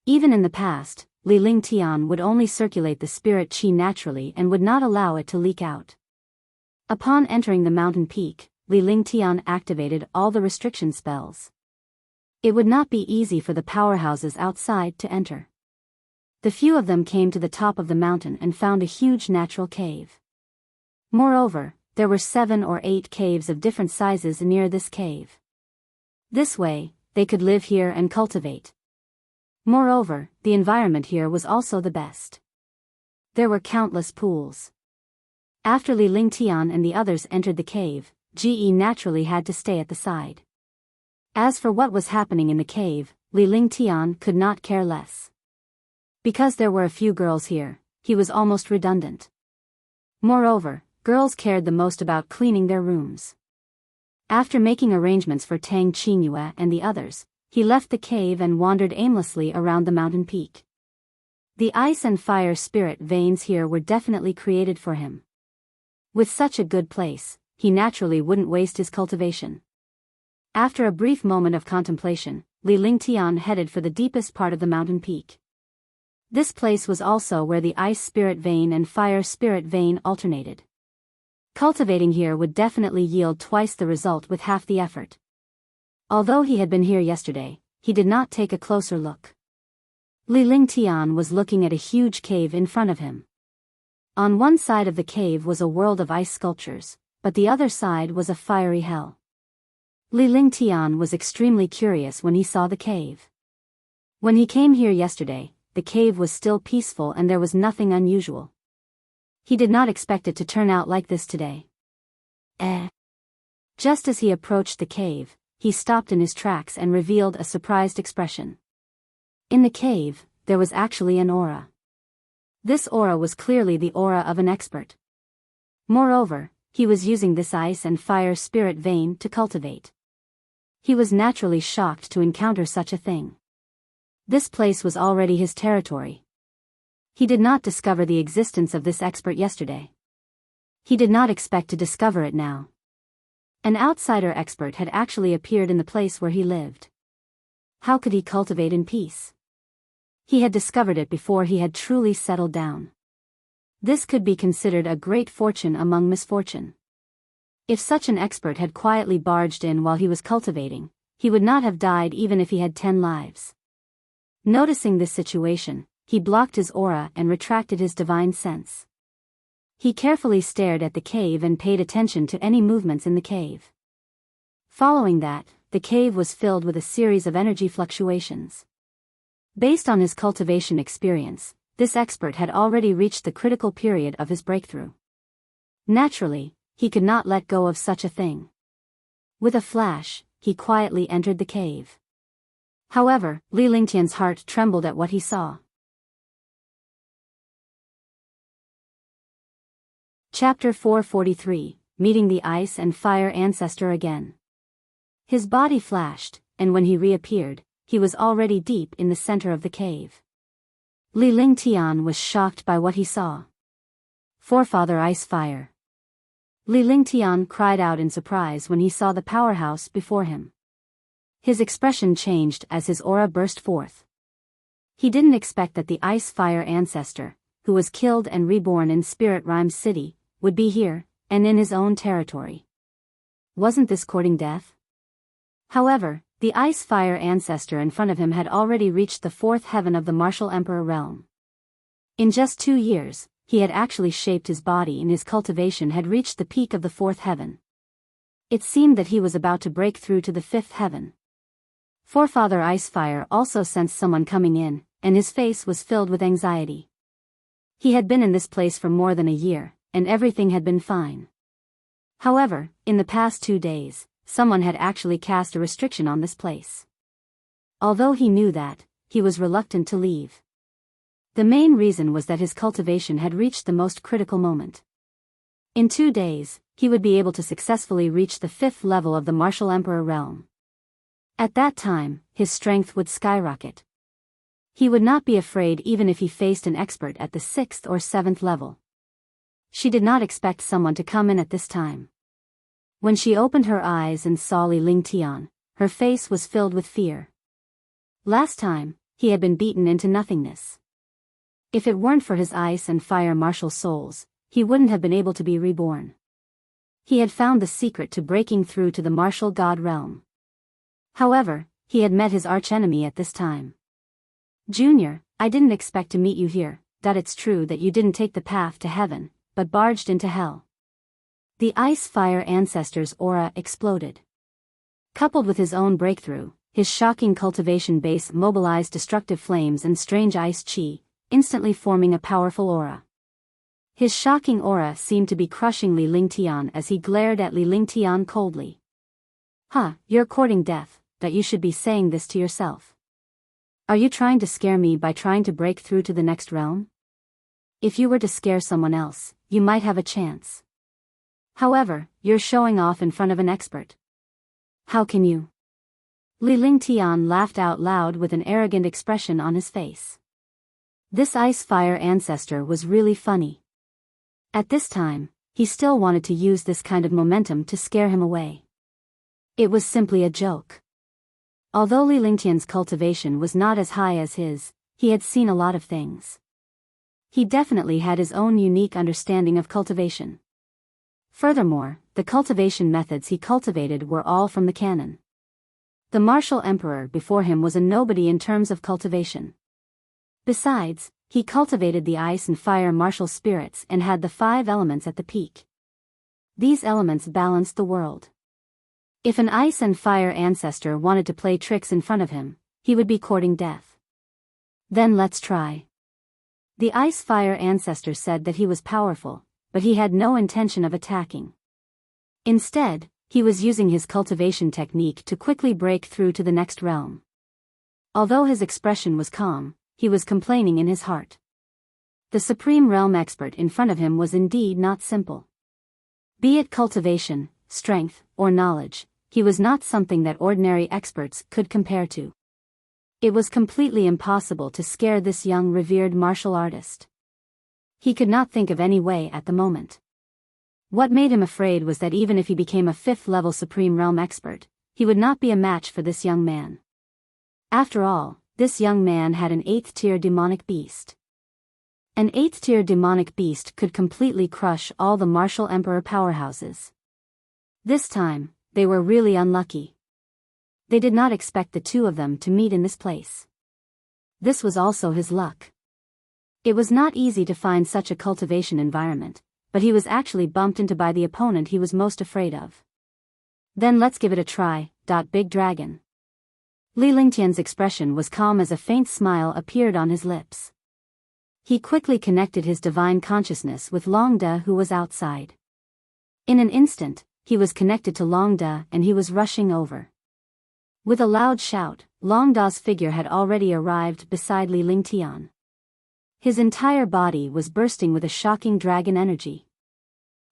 Even in the past, Li Lingtian would only circulate the spirit qi naturally and would not allow it to leak out. Upon entering the mountain peak, Li Lingtian activated all the restriction spells. It would not be easy for the powerhouses outside to enter. The few of them came to the top of the mountain and found a huge natural cave. Moreover, there were 7 or 8 caves of different sizes near this cave. This way, they could live here and cultivate. Moreover, the environment here was also the best. There were countless pools. After Li Lingtian and the others entered the cave, Ge naturally had to stay at the side. As for what was happening in the cave, Li Lingtian could not care less. Because there were a few girls here, he was almost redundant. Moreover, girls cared the most about cleaning their rooms. After making arrangements for Tang Qingyue and the others, he left the cave and wandered aimlessly around the mountain peak. The ice and fire spirit veins here were definitely created for him. With such a good place, he naturally wouldn't waste his cultivation. After a brief moment of contemplation, Li Lingtian headed for the deepest part of the mountain peak. This place was also where the ice spirit vein and fire spirit vein alternated. Cultivating here would definitely yield twice the result with half the effort. Although he had been here yesterday, he did not take a closer look. Li Lingtian was looking at a huge cave in front of him. On one side of the cave was a world of ice sculptures, but the other side was a fiery hell. Li Lingtian was extremely curious when he saw the cave. When he came here yesterday, the cave was still peaceful and there was nothing unusual. He did not expect it to turn out like this today. Just as he approached the cave, he stopped in his tracks and revealed a surprised expression. In the cave, there was actually an aura. This aura was clearly the aura of an expert. Moreover, he was using this ice and fire spirit vein to cultivate. He was naturally shocked to encounter such a thing. This place was already his territory. He did not discover the existence of this expert yesterday. He did not expect to discover it now. An outsider expert had actually appeared in the place where he lived. How could he cultivate in peace? He had discovered it before he had truly settled down. This could be considered a great fortune among misfortune. If such an expert had quietly barged in while he was cultivating, he would not have died even if he had 10 lives. Noticing this situation, he blocked his aura and retracted his divine sense. He carefully stared at the cave and paid attention to any movements in the cave. Following that, the cave was filled with a series of energy fluctuations. Based on his cultivation experience, this expert had already reached the critical period of his breakthrough. Naturally, he could not let go of such a thing. With a flash, he quietly entered the cave. However, Li Lingtian's heart trembled at what he saw. Chapter 443, Meeting the Ice and Fire Ancestor Again. His body flashed, and when he reappeared, he was already deep in the center of the cave. Li Lingtian was shocked by what he saw. Forefather Ice Fire. Li Lingtian cried out in surprise when he saw the powerhouse before him. His expression changed as his aura burst forth. He didn't expect that the Ice Fire Ancestor, who was killed and reborn in Spirit Rhyme City, would be here, and in his own territory. Wasn't this courting death? However, the Ice Fire Ancestor in front of him had already reached the 4th heaven of the Martial Emperor realm. In just 2 years, he had actually shaped his body and his cultivation had reached the peak of the 4th heaven. It seemed that he was about to break through to the 5th heaven. Forefather Icefire also sensed someone coming in, and his face was filled with anxiety. He had been in this place for more than a year, and everything had been fine. However, in the past 2 days, someone had actually cast a restriction on this place. Although he knew that, he was reluctant to leave. The main reason was that his cultivation had reached the most critical moment. In 2 days, he would be able to successfully reach the 5th level of the Martial Emperor realm. At that time, his strength would skyrocket. He would not be afraid even if he faced an expert at the 6th or 7th level. She did not expect someone to come in at this time. When she opened her eyes and saw Li Lingtian, her face was filled with fear. Last time, he had been beaten into nothingness. If it weren't for his ice and fire martial souls, he wouldn't have been able to be reborn. He had found the secret to breaking through to the martial god realm. However, he had met his archenemy at this time. Junior, I didn't expect to meet you here, that it's true that you didn't take the path to heaven, but barged into hell. The ice-fire ancestor's aura exploded. Coupled with his own breakthrough, his shocking cultivation base mobilized destructive flames and strange ice chi, instantly forming a powerful aura. His shocking aura seemed to be crushing Li Lingtian as he glared at Li Lingtian coldly. You're courting death, that you should be saying this to yourself. Are you trying to scare me by trying to break through to the next realm? If you were to scare someone else, you might have a chance. However, you're showing off in front of an expert. How can you? Li Lingtian laughed out loud with an arrogant expression on his face. This ice-fire ancestor was really funny. At this time, he still wanted to use this kind of momentum to scare him away. It was simply a joke. Although Li Lingtian's cultivation was not as high as his, he had seen a lot of things. He definitely had his own unique understanding of cultivation. Furthermore, the cultivation methods he cultivated were all from the canon. The martial emperor before him was a nobody in terms of cultivation. Besides, he cultivated the ice and fire martial spirits and had the 5 elements at the peak. These elements balanced the world. If an ice and fire ancestor wanted to play tricks in front of him, he would be courting death. Then let's try. The ice-fire ancestor said that he was powerful, but he had no intention of attacking. Instead, he was using his cultivation technique to quickly break through to the next realm. Although his expression was calm, he was complaining in his heart. The Supreme Realm expert in front of him was indeed not simple. Be it cultivation, strength, or knowledge, he was not something that ordinary experts could compare to. It was completely impossible to scare this young revered martial artist. He could not think of any way at the moment. What made him afraid was that even if he became a 5th-level Supreme Realm expert, he would not be a match for this young man. After all, this young man had an 8th-tier demonic beast. An 8th-tier demonic beast could completely crush all the martial emperor powerhouses. This time, they were really unlucky. They did not expect the two of them to meet in this place. This was also his luck. It was not easy to find such a cultivation environment, but he was actually bumped into by the opponent he was most afraid of. Then let's give it a try, Big Dragon. Li Lingtian's expression was calm as a faint smile appeared on his lips. He quickly connected his divine consciousness with Long Da, who was outside. In an instant, he was connected to Long Da and he was rushing over. With a loud shout, Long Da's figure had already arrived beside Li Lingtian. His entire body was bursting with a shocking dragon energy.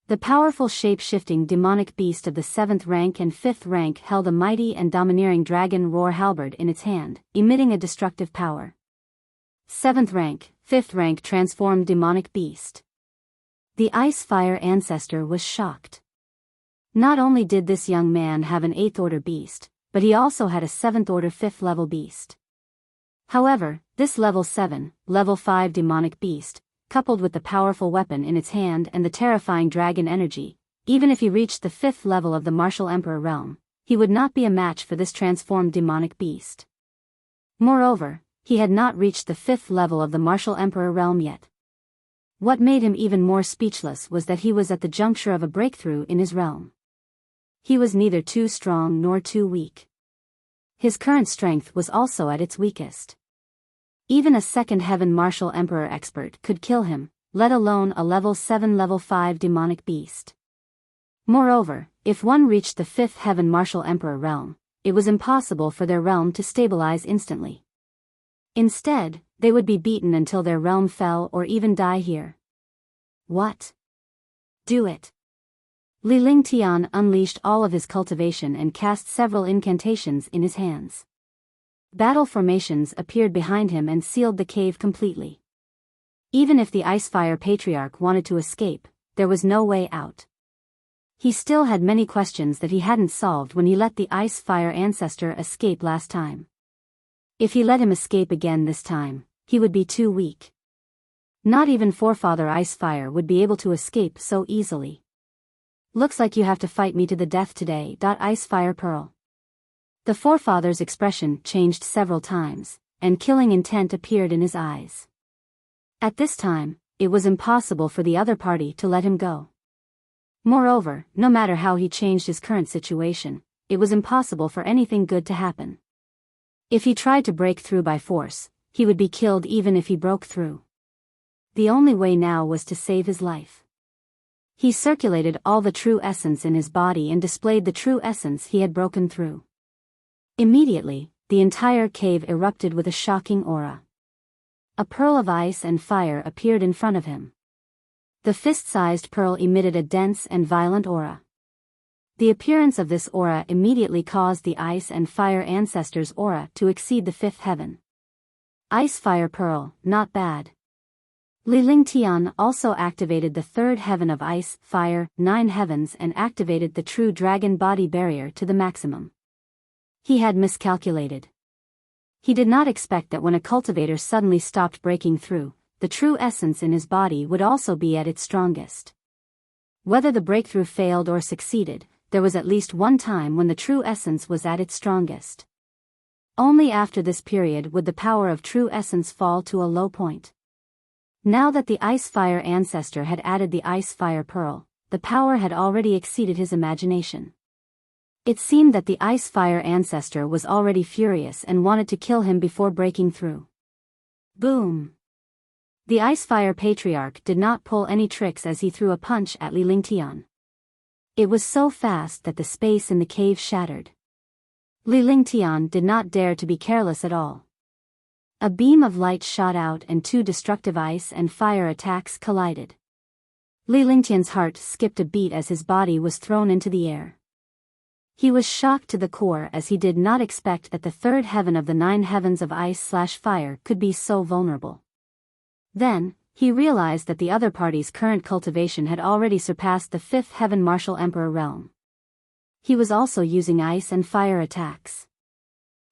The powerful shape-shifting demonic beast of the 7th rank and 5th rank held a mighty and domineering dragon roar halberd in its hand, emitting a destructive power. 7th rank, 5th rank transformed demonic beast. The ice-fire ancestor was shocked. Not only did this young man have an 8th-order beast, but he also had a 7th-order 5th-level beast. However, this level 7, level 5 demonic beast, coupled with the powerful weapon in its hand and the terrifying dragon energy, even if he reached the 5th level of the martial emperor realm, he would not be a match for this transformed demonic beast. Moreover, he had not reached the 5th level of the martial emperor realm yet. What made him even more speechless was that he was at the juncture of a breakthrough in his realm. He was neither too strong nor too weak. His current strength was also at its weakest. Even a 2nd heaven martial emperor expert could kill him, let alone a level 7 level 5 demonic beast. Moreover, if one reached the 5th heaven martial emperor realm, it was impossible for their realm to stabilize instantly. Instead, they would be beaten until their realm fell or even die here. What? Do it. Li Lingtian unleashed all of his cultivation and cast several incantations in his hands. Battle formations appeared behind him and sealed the cave completely. Even if the Icefire Patriarch wanted to escape, there was no way out. He still had many questions that he hadn't solved when he let the Icefire Ancestor escape last time. If he let him escape again this time, he would be too weak. Not even Forefather Icefire would be able to escape so easily. Looks like you have to fight me to the death today. Icefire Pearl. The Forefather's expression changed several times, and killing intent appeared in his eyes. At this time, it was impossible for the other party to let him go. Moreover, no matter how he changed his current situation, it was impossible for anything good to happen. If he tried to break through by force, he would be killed even if he broke through. The only way now was to save his life. He circulated all the true essence in his body and displayed the true essence he had broken through. Immediately, the entire cave erupted with a shocking aura. A pearl of ice and fire appeared in front of him. The fist-sized pearl emitted a dense and violent aura. The appearance of this aura immediately caused the ice and fire ancestors' aura to exceed the fifth heaven. Ice-fire pearl, not bad. Li Lingtian also activated the third heaven of ice, fire, 9 heavens and activated the true dragon body barrier to the maximum. He had miscalculated. He did not expect that when a cultivator suddenly stopped breaking through, the true essence in his body would also be at its strongest. Whether the breakthrough failed or succeeded, there was at least one time when the true essence was at its strongest. Only after this period would the power of true essence fall to a low point. Now that the Ice-Fire Ancestor had added the Ice-Fire Pearl, the power had already exceeded his imagination. It seemed that the Ice-Fire Ancestor was already furious and wanted to kill him before breaking through. Boom! The Icefire Patriarch did not pull any tricks as he threw a punch at Li Lingtian. It was so fast that the space in the cave shattered. Li Lingtian did not dare to be careless at all. A beam of light shot out and 2 destructive ice and fire attacks collided. Li Lingtian's heart skipped a beat as his body was thrown into the air. He was shocked to the core as he did not expect that the third heaven of the 9 heavens of ice/fire could be so vulnerable. Then, he realized that the other party's current cultivation had already surpassed the 5th heaven martial emperor realm. He was also using ice and fire attacks.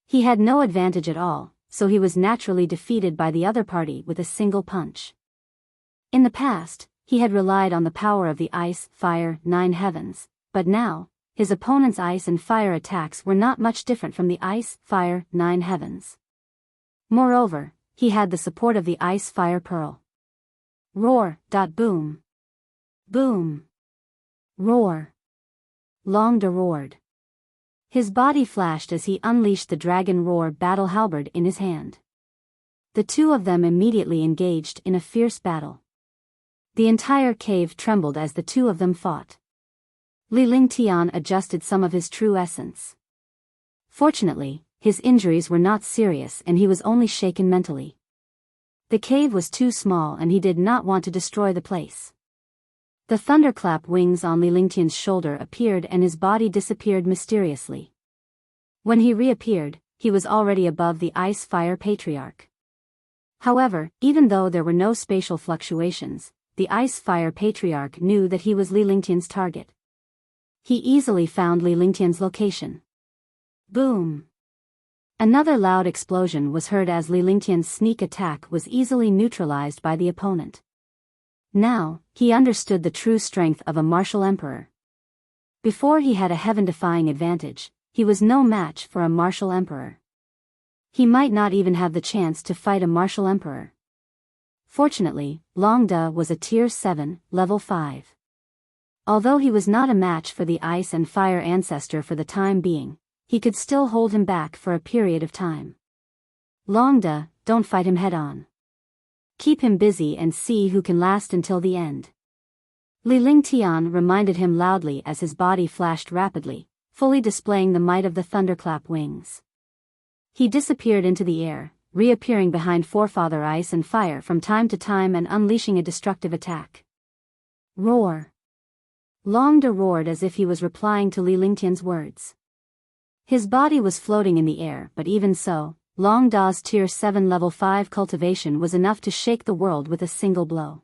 He had no advantage at all, so he was naturally defeated by the other party with a single punch. In the past, he had relied on the power of the ice, fire, 9 heavens, but now, his opponent's ice and fire attacks were not much different from the ice, fire, 9 heavens. Moreover, he had the support of the Ice-Fire Pearl. Roar! Boom! Boom! Roar! Longda roared. His body flashed as he unleashed the Dragon Roar battle halberd in his hand. The two of them immediately engaged in a fierce battle. The entire cave trembled as the two of them fought. Li Lingtian adjusted some of his true essence. Fortunately, his injuries were not serious and he was only shaken mentally. The cave was too small and he did not want to destroy the place. The thunderclap wings on Li Lingtian's shoulder appeared and his body disappeared mysteriously. When he reappeared, he was already above the Ice-Fire Patriarch. However, even though there were no spatial fluctuations, the Ice-Fire Patriarch knew that he was Li Lingtian's target. He easily found Li Lingtian's location. Boom! Another loud explosion was heard as Li Lingtian's sneak attack was easily neutralized by the opponent. Now, he understood the true strength of a martial emperor. Before he had a heaven-defying advantage, he was no match for a martial emperor. He might not even have the chance to fight a martial emperor. Fortunately, Longda was a Tier 7, Level 5. Although he was not a match for the Ice and Fire Ancestor for the time being, he could still hold him back for a period of time. Longda, don't fight him head-on. Keep him busy and see who can last until the end. Li Lingtian reminded him loudly as his body flashed rapidly, fully displaying the might of the thunderclap wings. He disappeared into the air, reappearing behind Forefather Ice and Fire from time to time and unleashing a destructive attack. Roar! Long Da roared as if he was replying to Li Lingtian's words. His body was floating in the air, but even so, Long Da's Tier 7 Level 5 cultivation was enough to shake the world with a single blow.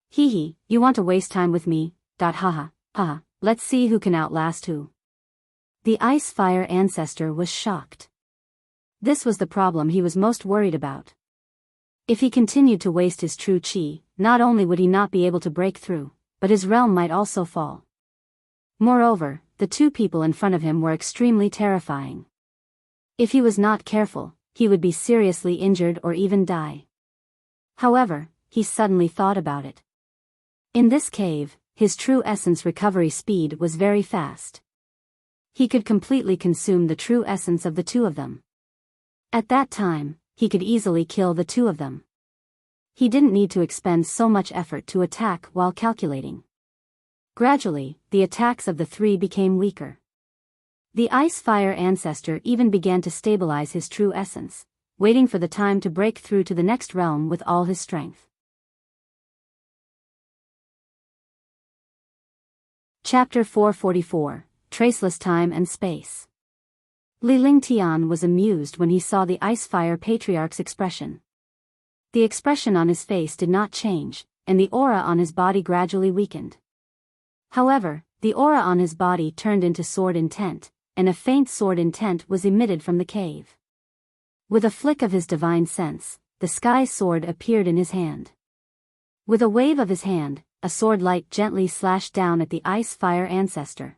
Hee, you want to waste time with me? Haha, haha, let's see who can outlast who. The Ice-Fire ancestor was shocked. This was the problem he was most worried about. If he continued to waste his true chi, not only would he not be able to break through, but his realm might also fall. Moreover, the two people in front of him were extremely terrifying. If he was not careful, he would be seriously injured or even die. However, he suddenly thought about it. In this cave, his true essence recovery speed was very fast. He could completely consume the true essence of the two of them. At that time, he could easily kill the two of them. He didn't need to expend so much effort to attack while calculating. Gradually, the attacks of the three became weaker. The Ice-Fire ancestor even began to stabilize his true essence, waiting for the time to break through to the next realm with all his strength. Chapter 444, Traceless Time and Space. Li Lingtian was amused when he saw the Ice-Fire Patriarch's expression. The expression on his face did not change, and the aura on his body gradually weakened. However, the aura on his body turned into sword intent, and a faint sword intent was emitted from the cave. With a flick of his divine sense, the sky sword appeared in his hand. With a wave of his hand, a sword light gently slashed down at the Ice-Fire ancestor.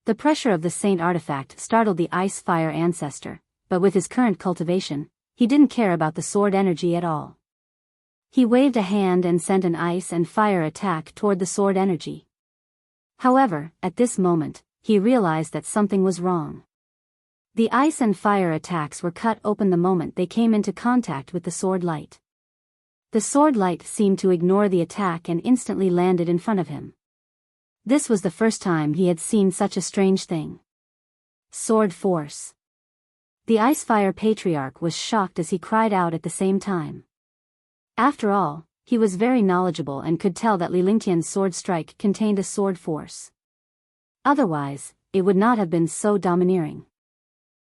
The pressure of the Saint artifact startled the Ice-Fire ancestor, but with his current cultivation, he didn't care about the sword energy at all. He waved a hand and sent an ice and fire attack toward the sword energy. However, at this moment, he realized that something was wrong. The ice and fire attacks were cut open the moment they came into contact with the sword light. The sword light seemed to ignore the attack and instantly landed in front of him. This was the first time he had seen such a strange thing. Sword force. The Ice-Fire Patriarch was shocked as he cried out at the same time. After all, he was very knowledgeable and could tell that Li Lingtian's sword strike contained a sword force. Otherwise, it would not have been so domineering.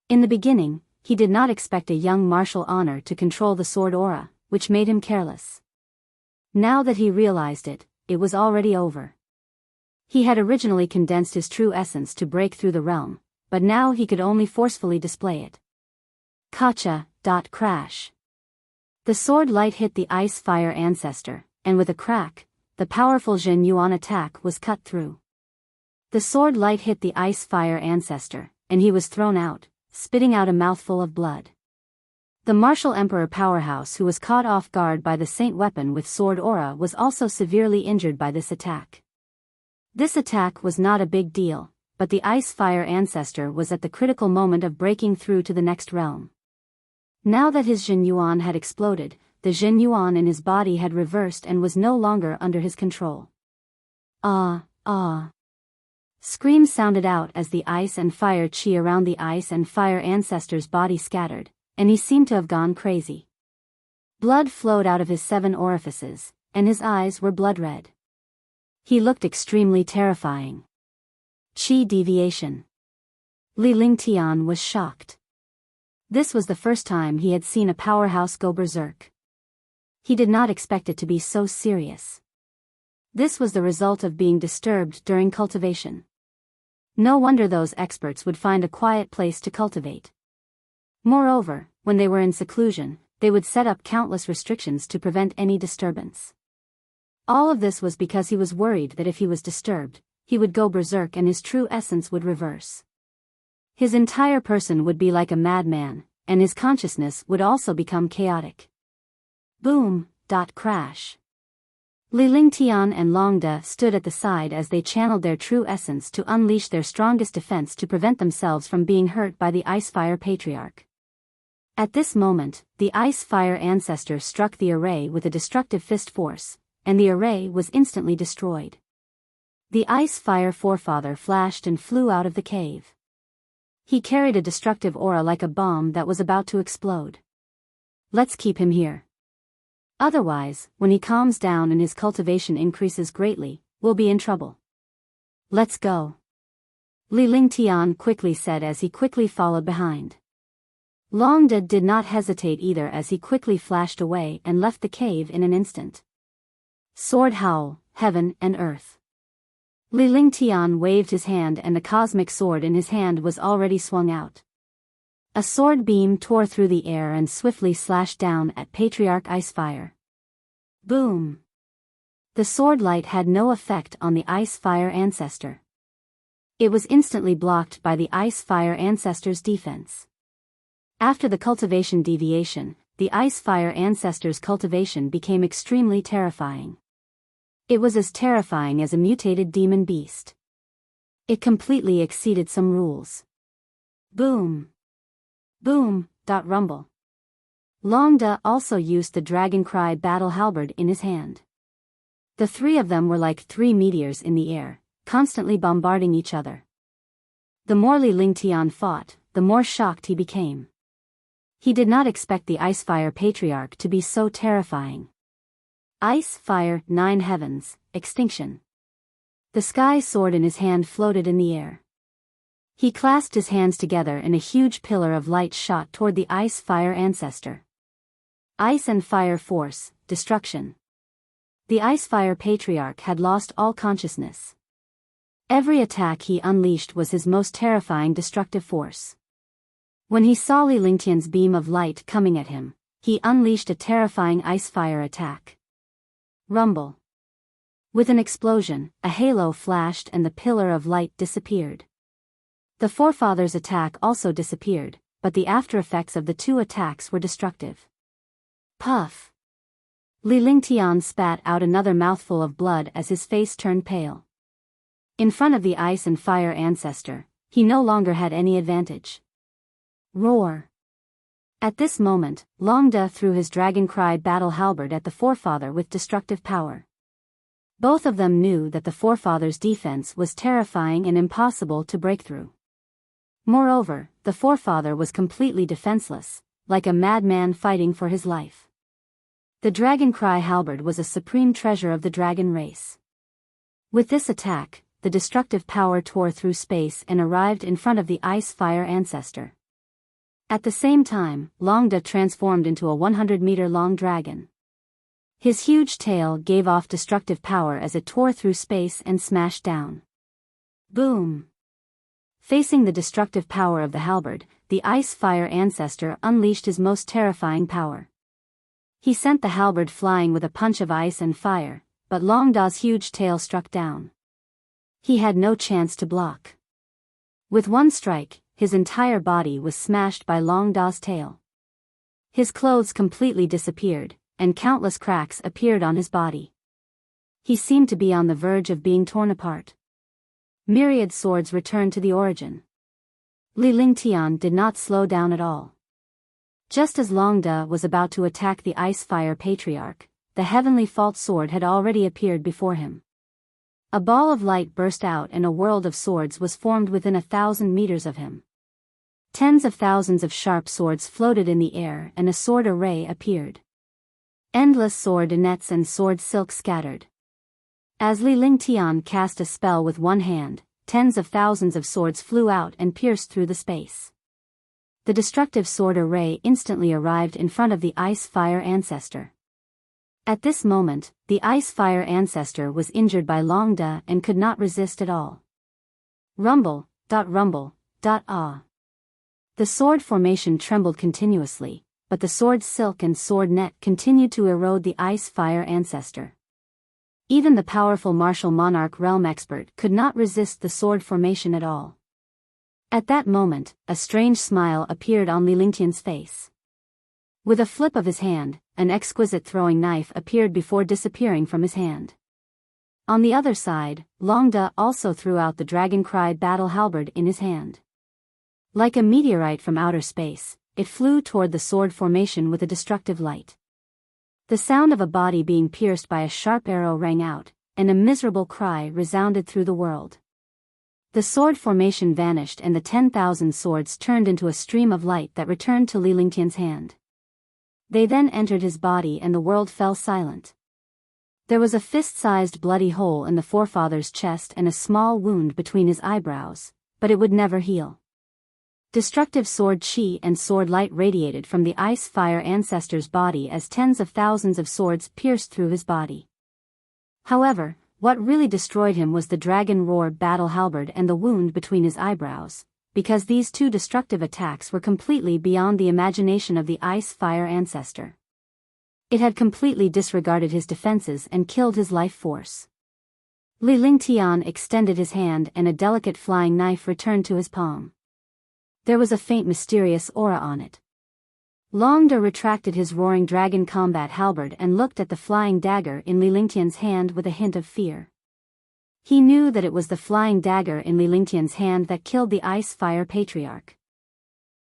In the beginning, he did not expect a young martial honor to control the sword aura, which made him careless. Now that he realized it, it was already over. He had originally condensed his true essence to break through the realm, but now he could only forcefully display it. Kacha, crash. The sword light hit the Ice-Fire ancestor, and with a crack, the powerful Zhen Yuan attack was cut through. The sword light hit the Ice-Fire ancestor, and he was thrown out, spitting out a mouthful of blood. The martial emperor powerhouse who was caught off guard by the saint weapon with sword aura was also severely injured by this attack. This attack was not a big deal, but the Ice-Fire ancestor was at the critical moment of breaking through to the next realm. Now that his Zhen Yuan had exploded, the Zhen Yuan in his body had reversed and was no longer under his control. Ah! Screams sounded out as the ice and fire chi around the ice and fire ancestor's body scattered, and he seemed to have gone crazy. Blood flowed out of his 7 orifices, and his eyes were blood red. He looked extremely terrifying. Chi deviation. Li Lingtian was shocked. This was the first time he had seen a powerhouse go berserk. He did not expect it to be so serious. This was the result of being disturbed during cultivation. No wonder those experts would find a quiet place to cultivate. Moreover, when they were in seclusion, they would set up countless restrictions to prevent any disturbance. All of this was because he was worried that if he was disturbed, he would go berserk and his true essence would reverse. His entire person would be like a madman, and his consciousness would also become chaotic. Boom! Crash. Li Lingtian and Long Da stood at the side as they channeled their true essence to unleash their strongest defense to prevent themselves from being hurt by the Ice-Fire Patriarch. At this moment, the Ice-Fire ancestor struck the array with a destructive fist force, and the array was instantly destroyed. The ice-fire forefather flashed and flew out of the cave. He carried a destructive aura like a bomb that was about to explode. Let's keep him here. Otherwise, when he calms down and his cultivation increases greatly, we'll be in trouble. Let's go. Li Lingtian quickly said as he quickly followed behind. Longda did not hesitate either as he quickly flashed away and left the cave in an instant. Sword howl, heaven and earth. Li Lingtian waved his hand and the cosmic sword in his hand was already swung out. A sword beam tore through the air and swiftly slashed down at Patriarch Icefire. Boom! The sword light had no effect on the Icefire ancestor. It was instantly blocked by the Icefire ancestor's defense. After the cultivation deviation, the Icefire ancestor's cultivation became extremely terrifying. It was as terrifying as a mutated demon beast. It completely exceeded some rules. Boom! Boom! Rumble. Longda also used the Dragon Cry battle halberd in his hand. The three of them were like three meteors in the air, constantly bombarding each other. The more Li Lingtian fought, the more shocked he became. He did not expect the Icefire Patriarch to be so terrifying. Ice, fire, 9 heavens, extinction. The sky sword in his hand floated in the air. He clasped his hands together and a huge pillar of light shot toward the Ice-Fire ancestor. Ice and fire force, destruction. The Ice-Fire Patriarch had lost all consciousness. Every attack he unleashed was his most terrifying destructive force. When he saw Li Lingtian's beam of light coming at him, he unleashed a terrifying ice-fire attack. Rumble. With an explosion, a halo flashed and the pillar of light disappeared. The forefather's attack also disappeared, but the after-effects of the two attacks were destructive. Puff! Li Lingtian spat out another mouthful of blood as his face turned pale. In front of the ice and fire ancestor, he no longer had any advantage. Roar! At this moment, Longda threw his Dragon Cry battle halberd at the forefather with destructive power. Both of them knew that the forefather's defense was terrifying and impossible to break through. Moreover, the forefather was completely defenseless, like a madman fighting for his life. The Dragon Cry halberd was a supreme treasure of the dragon race. With this attack, the destructive power tore through space and arrived in front of the ice-fire ancestor. At the same time, Longda transformed into a 100-meter-long dragon. His huge tail gave off destructive power as it tore through space and smashed down. Boom! Facing the destructive power of the halberd, the ice-fire ancestor unleashed his most terrifying power. He sent the halberd flying with a punch of ice and fire, but Longda's huge tail struck down. He had no chance to block. With one strike, his entire body was smashed by Longda's tail. His clothes completely disappeared, and countless cracks appeared on his body. He seemed to be on the verge of being torn apart. Myriad swords returned to the origin. Li Lingtian did not slow down at all. Just as Longda was about to attack the Ice-Fire Patriarch, the heavenly fault sword had already appeared before him. A ball of light burst out and a world of swords was formed within 1,000 meters of him. Tens of thousands of sharp swords floated in the air and a sword array appeared. Endless sword nets and sword silk scattered. As Li Lingtian cast a spell with one hand, tens of thousands of swords flew out and pierced through the space. The destructive sword array instantly arrived in front of the Ice-Fire ancestor. At this moment, the Ice-Fire ancestor was injured by Longda and could not resist at all. Rumble, ah. The sword formation trembled continuously, but the sword silk and sword net continued to erode the Ice-Fire ancestor. Even the powerful martial monarch realm expert could not resist the sword formation at all. At that moment, a strange smile appeared on Li Lingtian's face. With a flip of his hand, an exquisite throwing knife appeared before disappearing from his hand. On the other side, Longda also threw out the Dragon Cry battle halberd in his hand. Like a meteorite from outer space, it flew toward the sword formation with a destructive light. The sound of a body being pierced by a sharp arrow rang out, and a miserable cry resounded through the world. The sword formation vanished and the 10,000 swords turned into a stream of light that returned to Li Lingtian's hand. They then entered his body and the world fell silent. There was a fist-sized bloody hole in the forefather's chest and a small wound between his eyebrows, but it would never heal. Destructive sword chi and sword light radiated from the ice-fire ancestor's body as tens of thousands of swords pierced through his body. However, what really destroyed him was the dragon roar battle halberd and the wound between his eyebrows, because these two destructive attacks were completely beyond the imagination of the ice-fire ancestor. It had completely disregarded his defenses and killed his life force. Li Lingtian extended his hand and a delicate flying knife returned to his palm. There was a faint mysterious aura on it. Longda retracted his roaring dragon combat halberd and looked at the flying dagger in Li Lingtian's hand with a hint of fear. He knew that it was the flying dagger in Li Lingtian's hand that killed the ice-fire patriarch.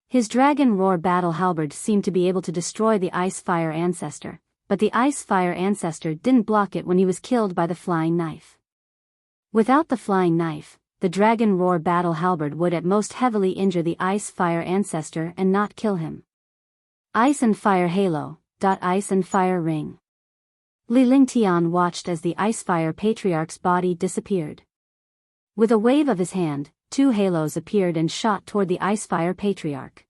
His dragon roar battle halberd seemed to be able to destroy the ice-fire ancestor, but the ice-fire ancestor didn't block it when he was killed by the flying knife. Without the flying knife, the dragon roar battle halberd would at most heavily injure the ice-fire ancestor and not kill him. Ice and fire halo. Ice and fire ring. Li Lingtian watched as the ice-fire patriarch's body disappeared. With a wave of his hand, 2 halos appeared and shot toward the ice-fire patriarch.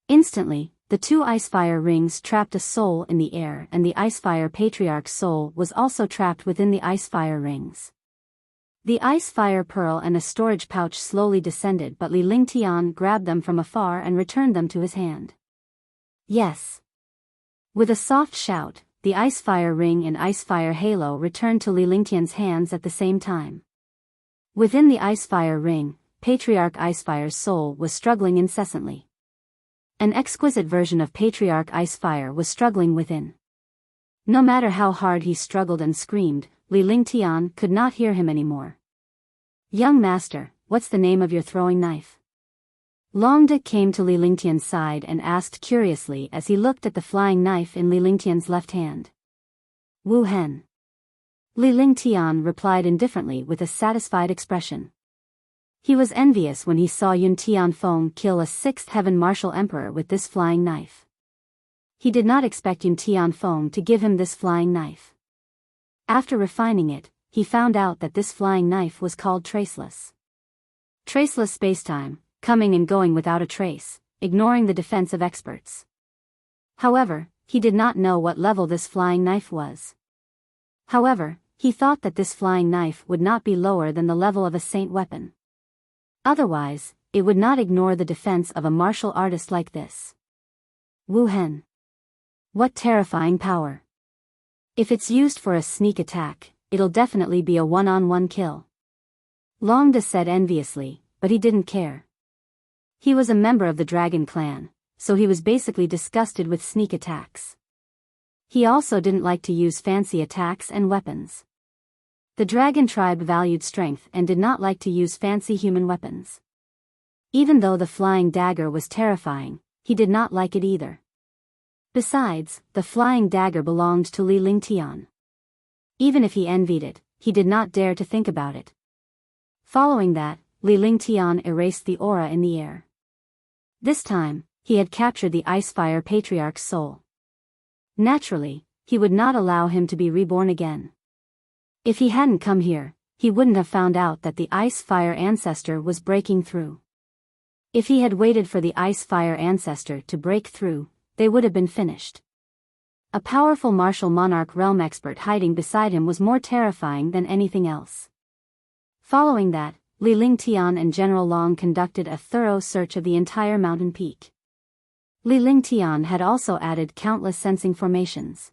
Instantly, the 2 ice-fire rings trapped a soul in the air and the ice-fire patriarch's soul was also trapped within the ice-fire rings. The ice-fire pearl and a storage pouch slowly descended but Li Lingtian grabbed them from afar and returned them to his hand. Yes. With a soft shout, the ice-fire ring and ice-fire halo returned to Li Lingtian's hands at the same time. Within the ice-fire ring, Patriarch Icefire's soul was struggling incessantly. An exquisite version of Patriarch Icefire was struggling within. No matter how hard he struggled and screamed, Li Lingtian could not hear him anymore. "Young master, what's the name of your throwing knife?" Longda came to Li Lingtian's side and asked curiously as he looked at the flying knife in Li Lingtian's left hand. "Wu Hen." Li Lingtian replied indifferently with a satisfied expression. He was envious when he saw Yun Tianfeng kill a 6th heaven martial emperor with this flying knife. He did not expect Yun Tianfeng to give him this flying knife. After refining it, he found out that this flying knife was called traceless. Traceless spacetime, coming and going without a trace, ignoring the defense of experts. However, he did not know what level this flying knife was. However, he thought that this flying knife would not be lower than the level of a saint weapon. Otherwise, it would not ignore the defense of a martial artist like this. Wu Hen. What terrifying power. If it's used for a sneak attack, it'll definitely be a one-on-one kill. Longda said enviously, but he didn't care. He was a member of the Dragon Clan, so he was basically disgusted with sneak attacks. He also didn't like to use fancy attacks and weapons. The dragon tribe valued strength and did not like to use fancy human weapons. Even though the flying dagger was terrifying, he did not like it either. Besides, the flying dagger belonged to Li Lingtian. Even if he envied it, he did not dare to think about it. Following that, Li Lingtian erased the aura in the air. This time, he had captured the Icefire Patriarch's soul. Naturally, he would not allow him to be reborn again. If he hadn't come here, he wouldn't have found out that the Ice-Fire Ancestor was breaking through. If he had waited for the Ice-Fire Ancestor to break through, they would have been finished. A powerful martial monarch realm expert hiding beside him was more terrifying than anything else. Following that, Li Lingtian and General Long conducted a thorough search of the entire mountain peak. Li Lingtian had also added countless sensing formations.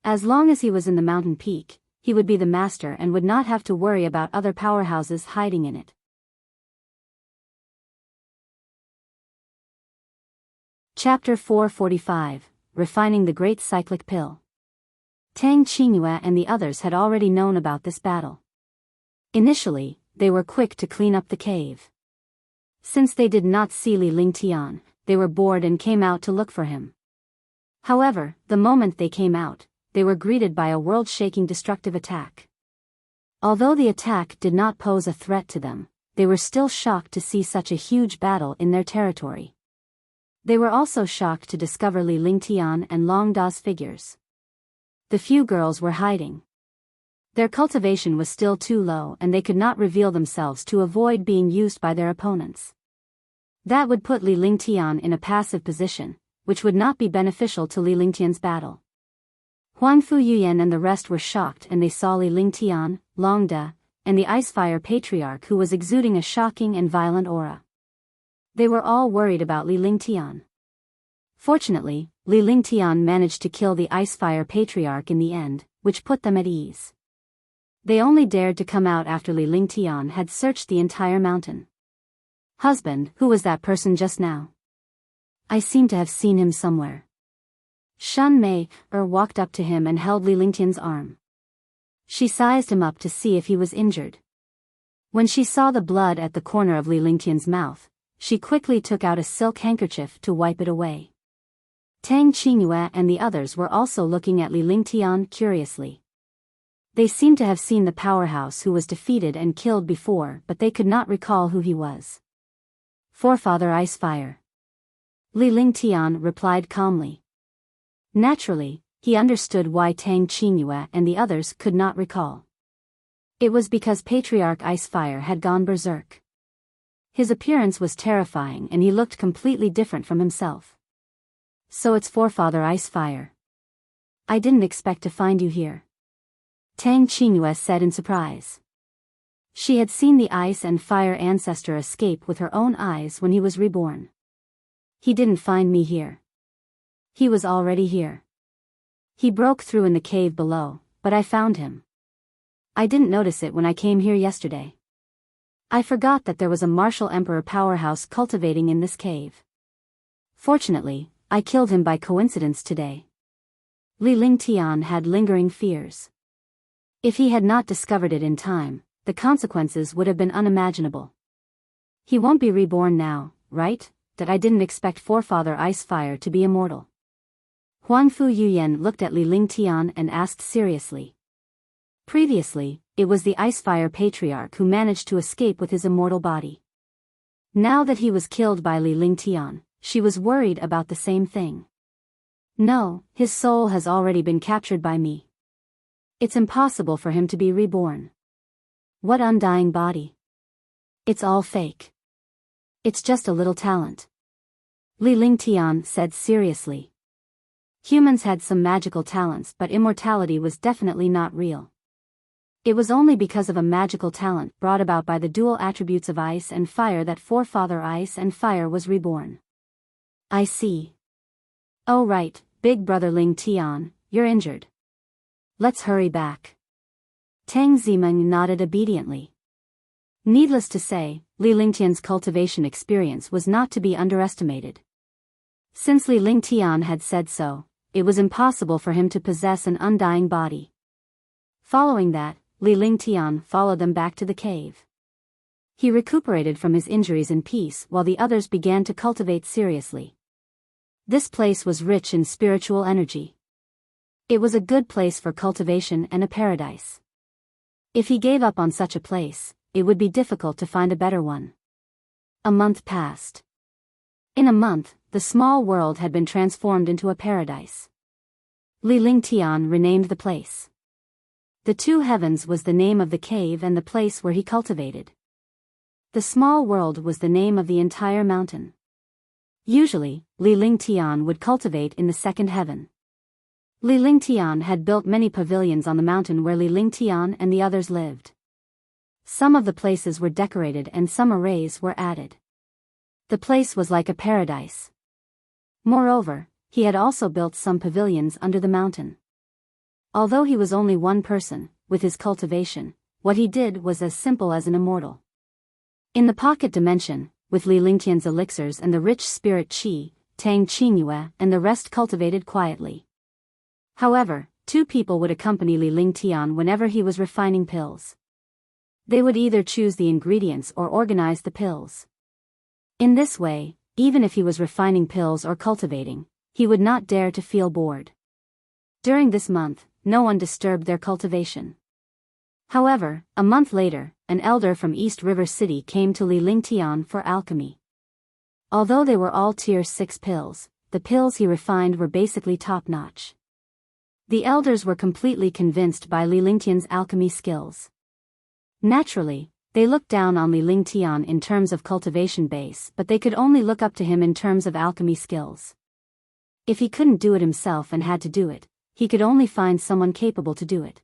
As long as he was in the mountain peak, he would be the master and would not have to worry about other powerhouses hiding in it. Chapter 445, Refining the Great Cyclic Pill. Tang Qingyue and the others had already known about this battle. Initially, they were quick to clean up the cave. Since they did not see Li Lingtian, they were bored and came out to look for him. However, the moment they came out, they were greeted by a world-shaking destructive attack. Although the attack did not pose a threat to them, they were still shocked to see such a huge battle in their territory. They were also shocked to discover Li Lingtian and Long Da's figures. The few girls were hiding. Their cultivation was still too low and they could not reveal themselves to avoid being used by their opponents. That would put Li Lingtian in a passive position, which would not be beneficial to Li Lingtian's battle. Huang Fuyuyan and the rest were shocked and they saw Li Lingtian, Long Da, and the Icefire Patriarch who was exuding a shocking and violent aura. They were all worried about Li Lingtian. Fortunately, Li Lingtian managed to kill the Icefire Patriarch in the end, which put them at ease. They only dared to come out after Li Lingtian had searched the entire mountain. Husband, who was that person just now? I seem to have seen him somewhere. Shun Mei walked up to him and held Li Lingtian's arm. She sized him up to see if he was injured. When she saw the blood at the corner of Li Lingtian's mouth, she quickly took out a silk handkerchief to wipe it away. Tang Qingyue and the others were also looking at Li Lingtian curiously. They seemed to have seen the powerhouse who was defeated and killed before, but they could not recall who he was. Forefather Icefire. Li Lingtian replied calmly. Naturally, he understood why Tang Qingyue and the others could not recall. It was because Patriarch Icefire had gone berserk. His appearance was terrifying and he looked completely different from himself. So it's Forefather Icefire. I didn't expect to find you here. Tang Qingyue said in surprise. She had seen the ice and fire ancestor escape with her own eyes when he was reborn. He didn't find me here. He was already here. He broke through in the cave below, but I found him. I didn't notice it when I came here yesterday. I forgot that there was a martial emperor powerhouse cultivating in this cave. Fortunately, I killed him by coincidence today. Li Lingtian had lingering fears. If he had not discovered it in time, the consequences would have been unimaginable. He won't be reborn now, right? That I didn't expect Forefather Icefire to be immortal. Huang Fuyuyan looked at Li Lingtian and asked seriously. Previously, it was the Icefire Patriarch who managed to escape with his immortal body. Now that he was killed by Li Lingtian, she was worried about the same thing. No, his soul has already been captured by me. It's impossible for him to be reborn. What undying body? It's all fake. It's just a little talent. Li Lingtian said seriously. Humans had some magical talents, but immortality was definitely not real. It was only because of a magical talent brought about by the dual attributes of ice and fire that Forefather Ice and Fire was reborn. I see. Oh right, Big Brother Lingtian, you're injured. Let's hurry back. Tang Zimeng nodded obediently. Needless to say, Li Lingtian's cultivation experience was not to be underestimated. Since Li Lingtian had said so, it was impossible for him to possess an undying body. Following that, Li Lingtian followed them back to the cave. He recuperated from his injuries in peace while the others began to cultivate seriously. This place was rich in spiritual energy. It was a good place for cultivation and a paradise. If he gave up on such a place, it would be difficult to find a better one. A month passed. In a month, the small world had been transformed into a paradise. Li Lingtian renamed the place. The Two Heavens was the name of the cave and the place where he cultivated. The small world was the name of the entire mountain. Usually, Li Lingtian would cultivate in the second heaven. Li Lingtian had built many pavilions on the mountain where Li Lingtian and the others lived. Some of the places were decorated and some arrays were added. The place was like a paradise. Moreover, he had also built some pavilions under the mountain. Although he was only one person, with his cultivation, what he did was as simple as an immortal. In the pocket dimension, with Li Lingtian's elixirs and the rich spirit qi, Tang Qingyue and the rest cultivated quietly. However, two people would accompany Li Lingtian whenever he was refining pills. They would either choose the ingredients or organize the pills. In this way, even if he was refining pills or cultivating, he would not dare to feel bored. During this month, no one disturbed their cultivation. However, a month later, an elder from East River City came to Li Lingtian for alchemy. Although they were all tier 6 pills, the pills he refined were basically top-notch. The elders were completely convinced by Li Lingtian's alchemy skills. Naturally, they looked down on Li Lingtian in terms of cultivation base, but they could only look up to him in terms of alchemy skills. If he couldn't do it himself and had to do it, he could only find someone capable to do it.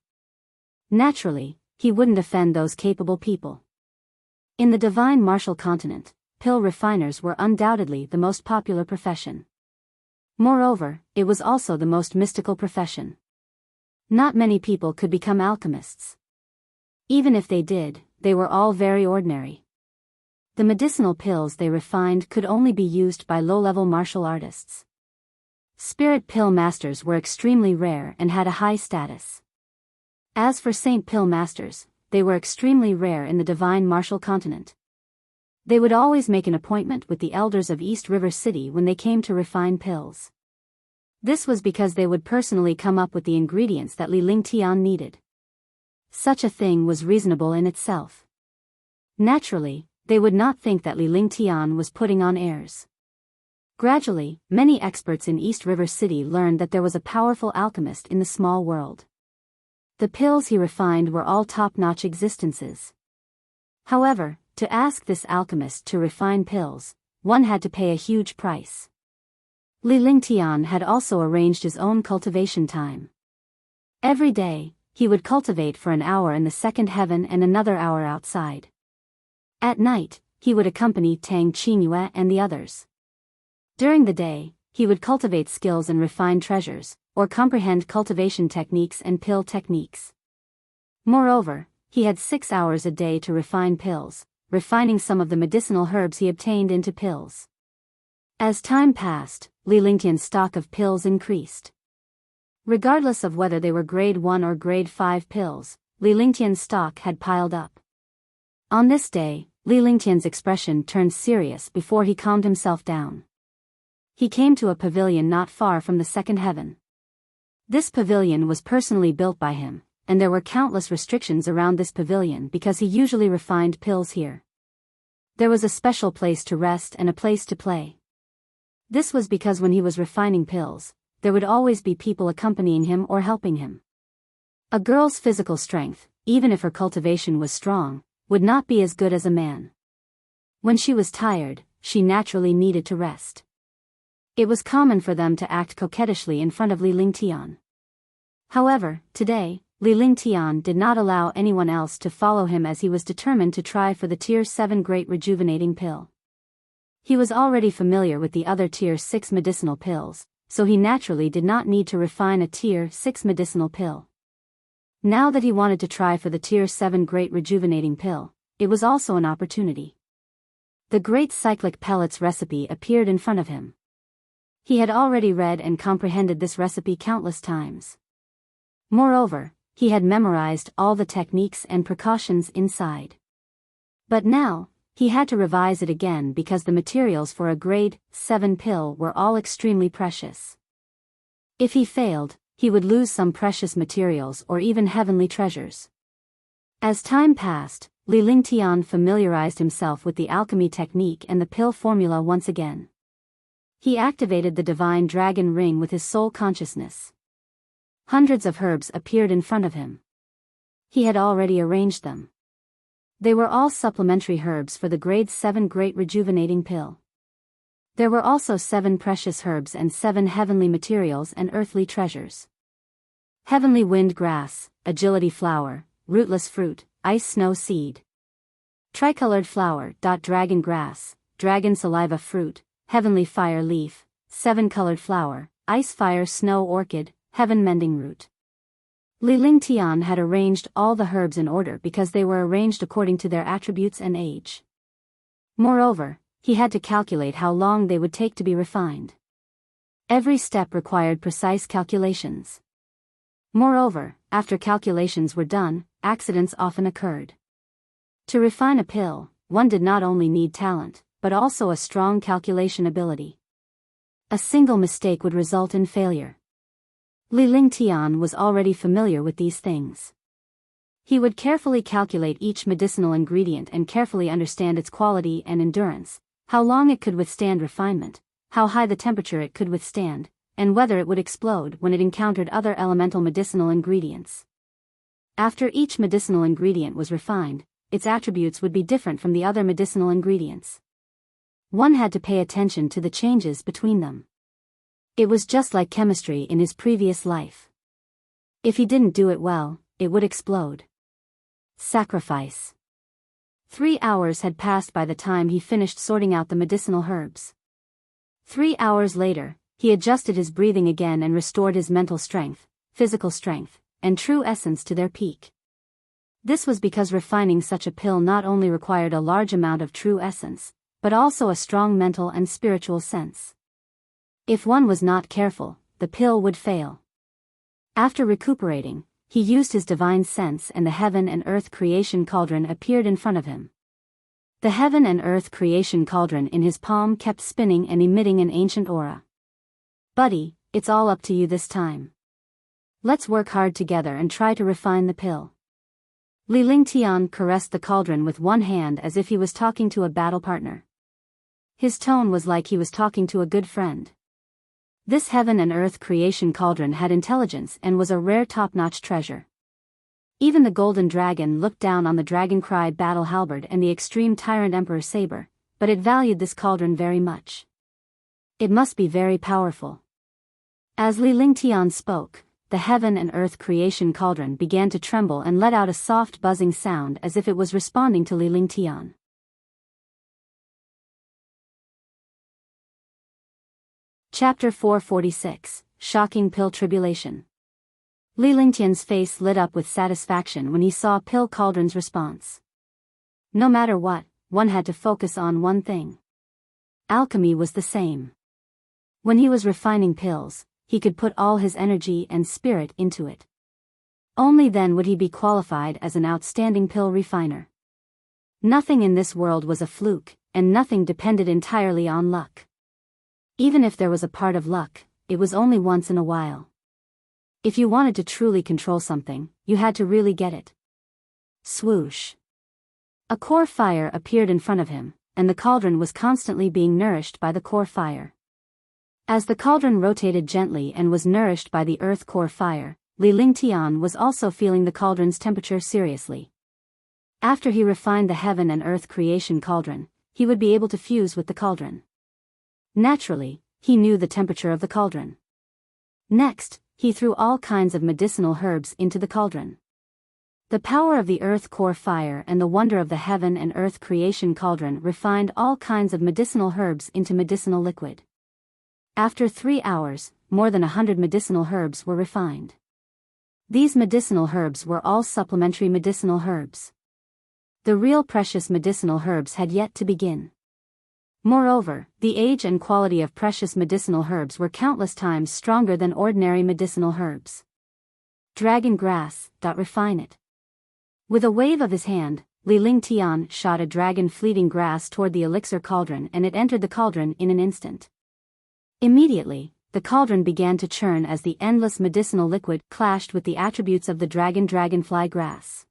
Naturally, he wouldn't offend those capable people. In the divine martial continent, pill refiners were undoubtedly the most popular profession. Moreover, it was also the most mystical profession. Not many people could become alchemists. Even if they did, they were all very ordinary. The medicinal pills they refined could only be used by low-level martial artists. Spirit pill masters were extremely rare and had a high status. As for saint pill masters, they were extremely rare in the divine martial continent. They would always make an appointment with the elders of East River City when they came to refine pills. This was because they would personally come up with the ingredients that Li Lingtian needed. Such a thing was reasonable in itself. Naturally, they would not think that Li Lingtian was putting on airs. Gradually, many experts in East River City learned that there was a powerful alchemist in the small world. The pills he refined were all top-notch existences. However, to ask this alchemist to refine pills, one had to pay a huge price. Li Lingtian had also arranged his own cultivation time. Every day, he would cultivate for an hour in the second heaven and another hour outside. At night, he would accompany Tang Qingyue and the others. During the day, he would cultivate skills and refine treasures, or comprehend cultivation techniques and pill techniques. Moreover, he had 6 hours a day to refine pills, refining some of the medicinal herbs he obtained into pills. As time passed, Li Lingtian's stock of pills increased. Regardless of whether they were grade 1 or grade 5 pills, Li Lingtian's stock had piled up. On this day, Li Lingtian's expression turned serious before he calmed himself down. He came to a pavilion not far from the second heaven. This pavilion was personally built by him, and there were countless restrictions around this pavilion because he usually refined pills here. There was a special place to rest and a place to play. This was because when he was refining pills, there would always be people accompanying him or helping him. A girl's physical strength, even if her cultivation was strong, would not be as good as a man. When she was tired, she naturally needed to rest. It was common for them to act coquettishly in front of Li Lingtian. However, today, Li Lingtian did not allow anyone else to follow him as he was determined to try for the Tier 7 Great Rejuvenating Pill. He was already familiar with the other Tier 6 medicinal pills, so he naturally did not need to refine a Tier 6 medicinal pill. Now that he wanted to try for the Tier 7 Great Rejuvenating Pill, it was also an opportunity. The Great Cyclic Pellets recipe appeared in front of him. He had already read and comprehended this recipe countless times. Moreover, he had memorized all the techniques and precautions inside. But now, he had to revise it again because the materials for a grade 7 pill were all extremely precious. If he failed, he would lose some precious materials or even heavenly treasures. As time passed, Li Lingtian familiarized himself with the alchemy technique and the pill formula once again. He activated the divine dragon ring with his soul consciousness. Hundreds of herbs appeared in front of him. He had already arranged them. They were all supplementary herbs for the grade 7 Great Rejuvenating Pill. There were also 7 precious herbs and 7 heavenly materials and earthly treasures. Heavenly wind grass, agility flower, rootless fruit, ice snow seed. Tricolored flower. Dragon grass, dragon saliva fruit, heavenly fire leaf, 7-colored flower, ice fire snow orchid, heaven mending root. Li Lingtian had arranged all the herbs in order because they were arranged according to their attributes and age. Moreover, he had to calculate how long they would take to be refined. Every step required precise calculations. Moreover, after calculations were done, accidents often occurred. To refine a pill, one did not only need talent, but also a strong calculation ability. A single mistake would result in failure. Li Lingtian was already familiar with these things. He would carefully calculate each medicinal ingredient and carefully understand its quality and endurance, how long it could withstand refinement, how high the temperature it could withstand, and whether it would explode when it encountered other elemental medicinal ingredients. After each medicinal ingredient was refined, its attributes would be different from the other medicinal ingredients. One had to pay attention to the changes between them. It was just like chemistry in his previous life. If he didn't do it well, it would explode. Sacrifice. 3 hours had passed by the time he finished sorting out the medicinal herbs. 3 hours later, he adjusted his breathing again and restored his mental strength, physical strength, and true essence to their peak. This was because refining such a pill not only required a large amount of true essence, but also a strong mental and spiritual sense. If one was not careful, the pill would fail. After recuperating, he used his divine sense and the heaven and earth creation cauldron appeared in front of him. The heaven and earth creation cauldron in his palm kept spinning and emitting an ancient aura. "Buddy, it's all up to you this time. Let's work hard together and try to refine the pill." Li Lingtian caressed the cauldron with one hand as if he was talking to a battle partner. His tone was like he was talking to a good friend. This heaven and earth creation cauldron had intelligence and was a rare top-notch treasure. Even the golden dragon looked down on the dragon cry battle halberd and the extreme tyrant emperor saber, but it valued this cauldron very much. It must be very powerful. As Li Lingtian spoke, the heaven and earth creation cauldron began to tremble and let out a soft buzzing sound as if it was responding to Li Lingtian. Chapter 446, Shocking Pill Tribulation. Li Lingtian's face lit up with satisfaction when he saw Pill Cauldron's response. No matter what, one had to focus on one thing. Alchemy was the same. When he was refining pills, he could put all his energy and spirit into it. Only then would he be qualified as an outstanding pill refiner. Nothing in this world was a fluke, and nothing depended entirely on luck. Even if there was a part of luck, it was only once in a while. If you wanted to truly control something, you had to really get it. Swoosh. A core fire appeared in front of him, and the cauldron was constantly being nourished by the core fire. As the cauldron rotated gently and was nourished by the earth core fire, Li Lingtian was also feeling the cauldron's temperature seriously. After he refined the heaven and earth creation cauldron, he would be able to fuse with the cauldron. Naturally, he knew the temperature of the cauldron. Next, he threw all kinds of medicinal herbs into the cauldron. The power of the earth core fire and the wonder of the heaven and earth creation cauldron refined all kinds of medicinal herbs into medicinal liquid. After 3 hours, more than 100 medicinal herbs were refined. These medicinal herbs were all supplementary medicinal herbs. The real precious medicinal herbs had yet to begin. Moreover, the age and quality of precious medicinal herbs were countless times stronger than ordinary medicinal herbs. Dragon grass, refine it. With a wave of his hand, Li Lingtian shot a dragon fleeting grass toward the elixir cauldron and it entered the cauldron in an instant. Immediately, the cauldron began to churn as the endless medicinal liquid clashed with the attributes of the dragonfly grass.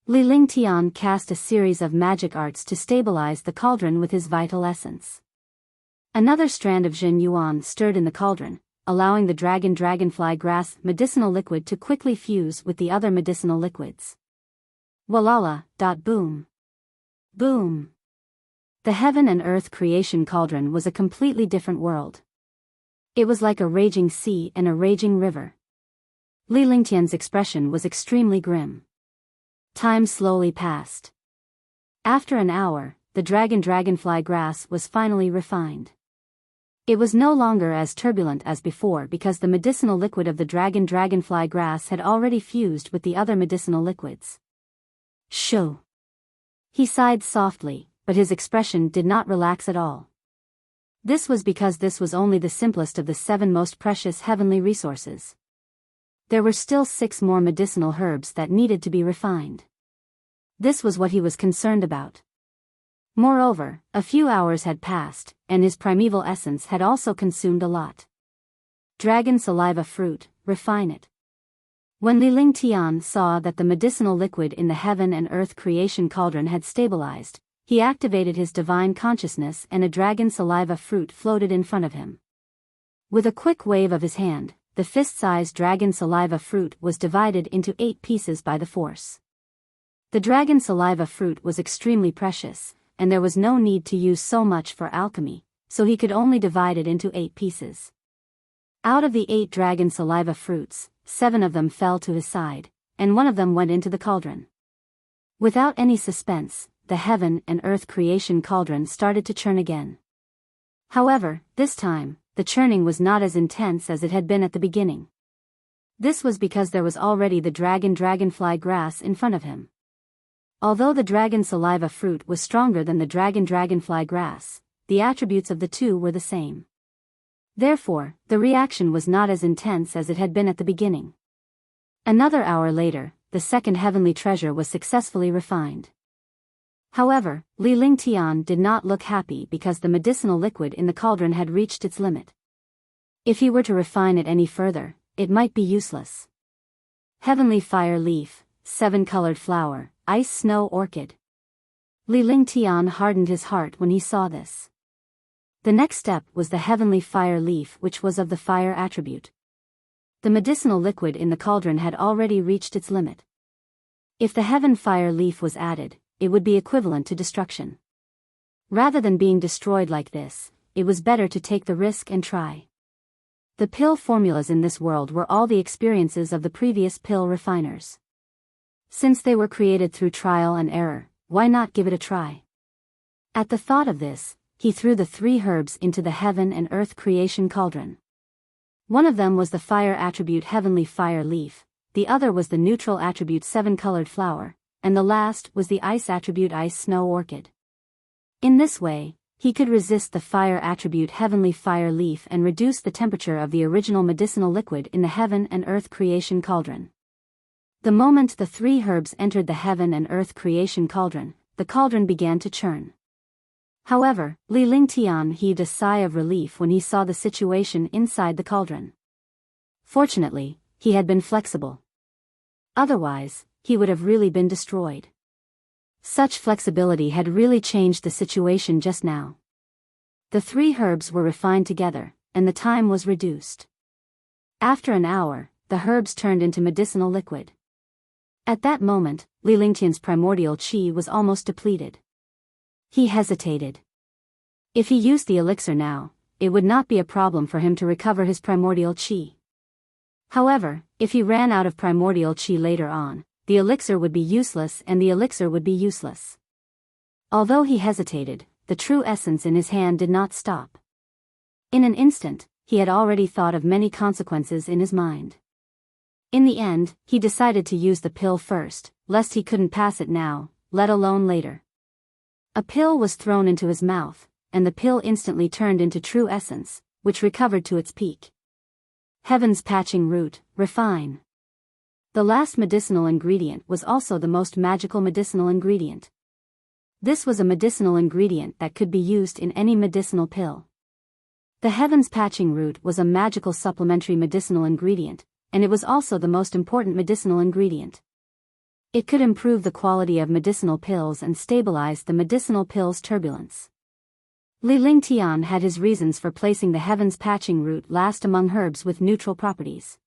Li Lingtian cast a series of magic arts to stabilize the cauldron with his vital essence. Another strand of Jin Yuan stirred in the cauldron, allowing the dragonfly grass medicinal liquid to quickly fuse with the other medicinal liquids. Walala, boom. Boom. The heaven and earth creation cauldron was a completely different world. It was like a raging sea and a raging river. Li Lingtian's expression was extremely grim. Time slowly passed. After an hour, the dragonfly grass was finally refined. It was no longer as turbulent as before because the medicinal liquid of the dragonfly grass had already fused with the other medicinal liquids. Shoo! He sighed softly, but his expression did not relax at all. This was because this was only the simplest of the 7 most precious heavenly resources. There were still 6 more medicinal herbs that needed to be refined. This was what he was concerned about. Moreover, a few hours had passed, and his primeval essence had also consumed a lot. Dragon saliva fruit, refine it. When Li Lingtian saw that the medicinal liquid in the heaven and earth creation cauldron had stabilized, he activated his divine consciousness and a dragon saliva fruit floated in front of him. With a quick wave of his hand, the fist-sized dragon saliva fruit was divided into 8 pieces by the force. The dragon saliva fruit was extremely precious, and there was no need to use so much for alchemy, so he could only divide it into 8 pieces. Out of the 8 dragon saliva fruits, 7 of them fell to his side, and 1 of them went into the cauldron. Without any suspense, the heaven and earth creation cauldron started to churn again. However, this time, the churning was not as intense as it had been at the beginning. This was because there was already the dragonfly grass in front of him. Although the dragon saliva fruit was stronger than the dragonfly grass, the attributes of the two were the same. Therefore, the reaction was not as intense as it had been at the beginning. Another hour later, the second heavenly treasure was successfully refined. However, Li Lingtian did not look happy because the medicinal liquid in the cauldron had reached its limit. If he were to refine it any further, it might be useless. Heavenly fire leaf, 7-colored flower, ice snow orchid. Li Lingtian hardened his heart when he saw this. The next step was the heavenly fire leaf, which was of the fire attribute. The medicinal liquid in the cauldron had already reached its limit. If the heaven fire leaf was added, it would be equivalent to destruction. Rather than being destroyed like this, it was better to take the risk and try. The pill formulas in this world were all the experiences of the previous pill refiners. Since they were created through trial and error, why not give it a try? At the thought of this, he threw the 3 herbs into the heaven and earth creation cauldron. One of them was the fire attribute heavenly fire leaf, the other was the neutral attribute 7-colored flower, and the last was the ice attribute ice snow orchid. In this way, he could resist the fire attribute heavenly fire leaf and reduce the temperature of the original medicinal liquid in the heaven and earth creation cauldron. The moment the 3 herbs entered the heaven and earth creation cauldron, the cauldron began to churn. However, Li Lingtian heaved a sigh of relief when he saw the situation inside the cauldron. Fortunately, he had been flexible. Otherwise, he would have really been destroyed. Such flexibility had really changed the situation just now. The 3 herbs were refined together, and the time was reduced. After an hour, the herbs turned into medicinal liquid. At that moment, Li Lingtian's primordial qi was almost depleted. He hesitated. If he used the elixir now, it would not be a problem for him to recover his primordial qi. However, if he ran out of primordial qi later on, the elixir would be useless and the elixir would be useless. Although he hesitated, the true essence in his hand did not stop. In an instant, he had already thought of many consequences in his mind. In the end, he decided to use the pill first, lest he couldn't pass it now, let alone later. A pill was thrown into his mouth, and the pill instantly turned into true essence, which recovered to its peak. Heaven's patching root, refine. The last medicinal ingredient was also the most magical medicinal ingredient. This was a medicinal ingredient that could be used in any medicinal pill. The heaven's patching root was a magical supplementary medicinal ingredient, and it was also the most important medicinal ingredient. It could improve the quality of medicinal pills and stabilize the medicinal pill's turbulence. Li Lingtian had his reasons for placing the heaven's patching root last among herbs with neutral properties.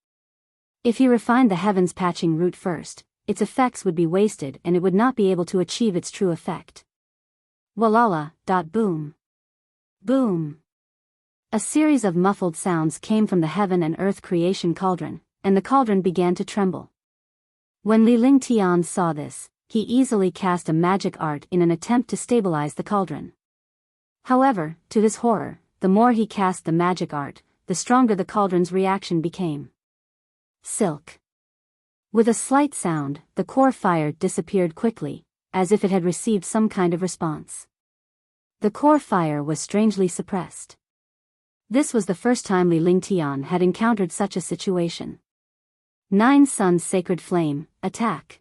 If he refined the heaven's patching root first, its effects would be wasted and it would not be able to achieve its true effect. Walala. Boom. Boom. A series of muffled sounds came from the heaven and earth creation cauldron, and the cauldron began to tremble. When Li Lingtian saw this, he easily cast a magic art in an attempt to stabilize the cauldron. However, to his horror, the more he cast the magic art, the stronger the cauldron's reaction became. Silk. With a slight sound, the core fire disappeared quickly, as if it had received some kind of response. The core fire was strangely suppressed. This was the first time Li Lingtian had encountered such a situation. 9 Sun's sacred flame, attack.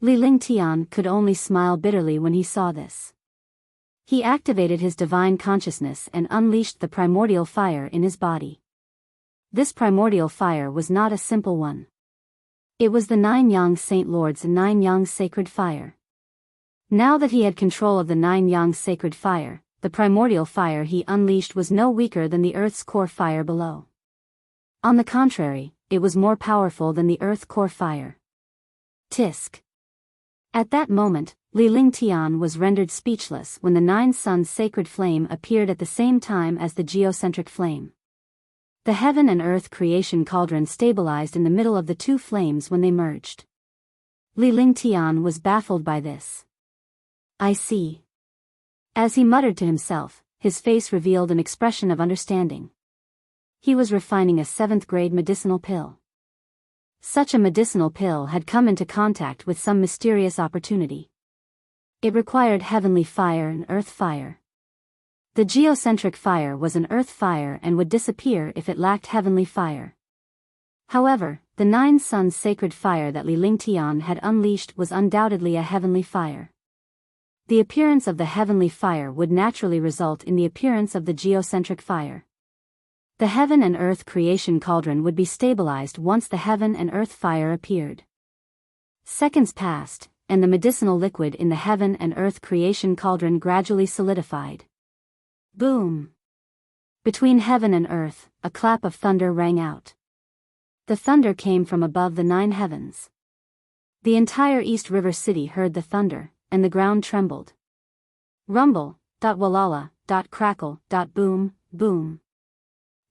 Li Lingtian could only smile bitterly when he saw this. He activated his divine consciousness and unleashed the primordial fire in his body. This primordial fire was not a simple one. It was the 9 Yang Saint Lord's 9 Yang sacred fire. Now that he had control of the 9 Yang sacred fire, the primordial fire he unleashed was no weaker than the earth's core fire below. On the contrary, it was more powerful than the earth core fire. Tisk. At that moment, Li Lingtian was rendered speechless when the 9 Suns sacred flame appeared at the same time as the geocentric flame. The heaven and earth creation cauldron stabilized in the middle of the 2 flames when they merged. Li Lingtian was baffled by this. I see. As he muttered to himself, his face revealed an expression of understanding. He was refining a 7th grade medicinal pill. Such a medicinal pill had come into contact with some mysterious opportunity. It required heavenly fire and earth fire. The geocentric fire was an earth fire and would disappear if it lacked heavenly fire. However, the 9 Suns sacred fire that Li Lingtian had unleashed was undoubtedly a heavenly fire. The appearance of the heavenly fire would naturally result in the appearance of the geocentric fire. The heaven and earth creation cauldron would be stabilized once the heaven and earth fire appeared. Seconds passed, and the medicinal liquid in the heaven and earth creation cauldron gradually solidified. Boom! Between heaven and earth, a clap of thunder rang out. The thunder came from above the 9 heavens. The entire East River City heard the thunder, and the ground trembled. Rumble, walala, crackle, boom, boom.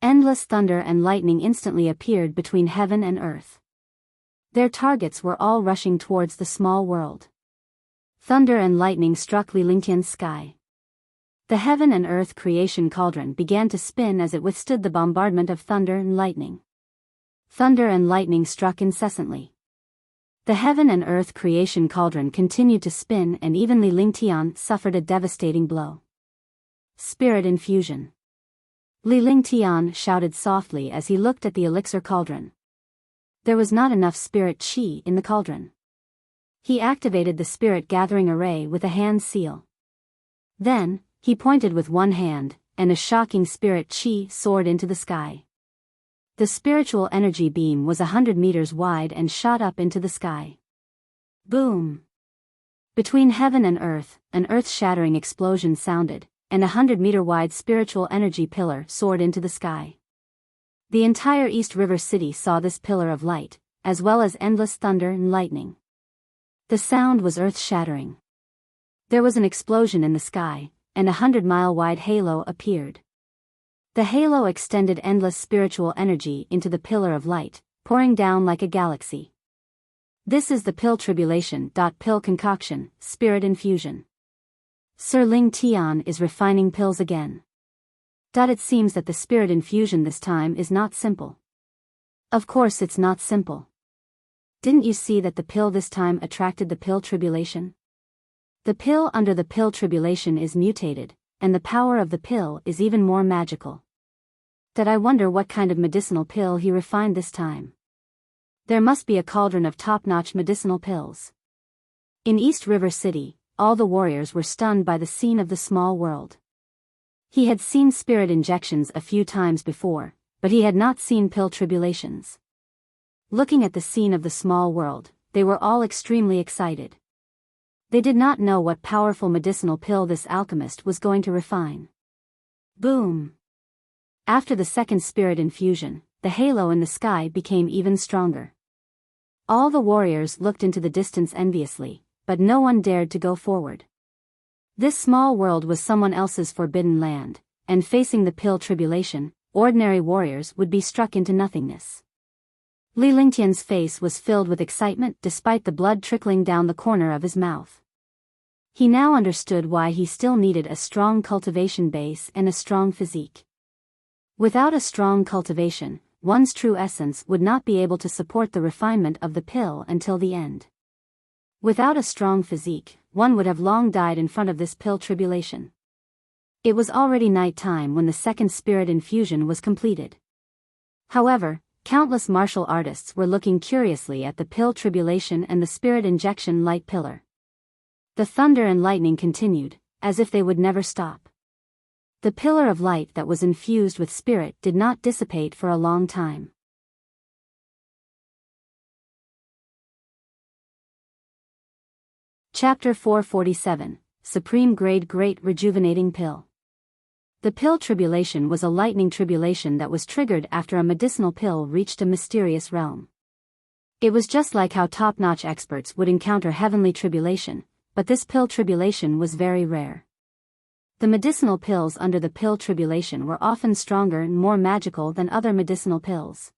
Endless thunder and lightning instantly appeared between heaven and earth. Their targets were all rushing towards the small world. Thunder and lightning struck Li Lingtian's sky. The heaven and earth creation cauldron began to spin as it withstood the bombardment of thunder and lightning. Thunder and lightning struck incessantly. The heaven and earth creation cauldron continued to spin, and even Li Lingtian suffered a devastating blow. Spirit infusion. Li Lingtian shouted softly as he looked at the elixir cauldron. There was not enough spirit qi in the cauldron. He activated the spirit gathering array with a hand seal. Then, he pointed with one hand, and a shocking spirit qi soared into the sky. The spiritual energy beam was 100 meters wide and shot up into the sky. Boom! Between heaven and earth, an earth-shattering explosion sounded, and a 100-meter-wide spiritual energy pillar soared into the sky. The entire East River City saw this pillar of light, as well as endless thunder and lightning. The sound was earth-shattering. There was an explosion in the sky, and a 100-mile-wide halo appeared. The halo extended endless spiritual energy into the pillar of light, pouring down like a galaxy. This is the pill tribulation. Pill concoction, spirit infusion. Sir Ling Tian is refining pills again. It seems that the spirit infusion this time is not simple. Of course it's not simple. Didn't you see that the pill this time attracted the pill tribulation? The pill under the pill tribulation is mutated, and the power of the pill is even more magical. I wonder what kind of medicinal pill he refined this time. There must be a cauldron of top-notch medicinal pills. In East River City, all the warriors were stunned by the scene of the small world. He had seen spirit injections a few times before, but he had not seen pill tribulations. Looking at the scene of the small world, they were all extremely excited. They did not know what powerful medicinal pill this alchemist was going to refine. Boom! After the second spirit infusion, the halo in the sky became even stronger. All the warriors looked into the distance enviously, but no one dared to go forward. This small world was someone else's forbidden land, and facing the pill tribulation, ordinary warriors would be struck into nothingness. Li Lingtian's face was filled with excitement despite the blood trickling down the corner of his mouth. He now understood why he still needed a strong cultivation base and a strong physique. Without a strong cultivation, one's true essence would not be able to support the refinement of the pill until the end. Without a strong physique, one would have long died in front of this pill tribulation. It was already night time when the second spirit infusion was completed. However, countless martial artists were looking curiously at the pill tribulation and the spirit injection light pillar. The thunder and lightning continued, as if they would never stop. The pillar of light that was infused with spirit did not dissipate for a long time. Chapter 447, Supreme Grade Great Rejuvenating Pill. The pill tribulation was a lightning tribulation that was triggered after a medicinal pill reached a mysterious realm. It was just like how top-notch experts would encounter heavenly tribulation, but this pill tribulation was very rare. The medicinal pills under the pill tribulation were often stronger and more magical than other medicinal pills.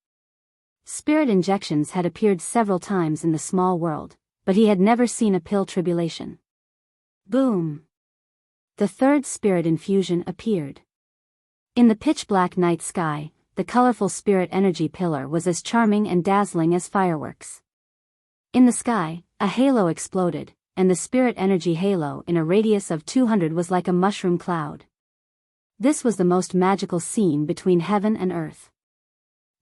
Spirit injections had appeared several times in the small world, but he had never seen a pill tribulation. Boom! The third spirit infusion appeared. In the pitch-black night sky, the colorful spirit energy pillar was as charming and dazzling as fireworks. In the sky, a halo exploded, and the spirit energy halo in a radius of 200 was like a mushroom cloud. This was the most magical scene between heaven and earth.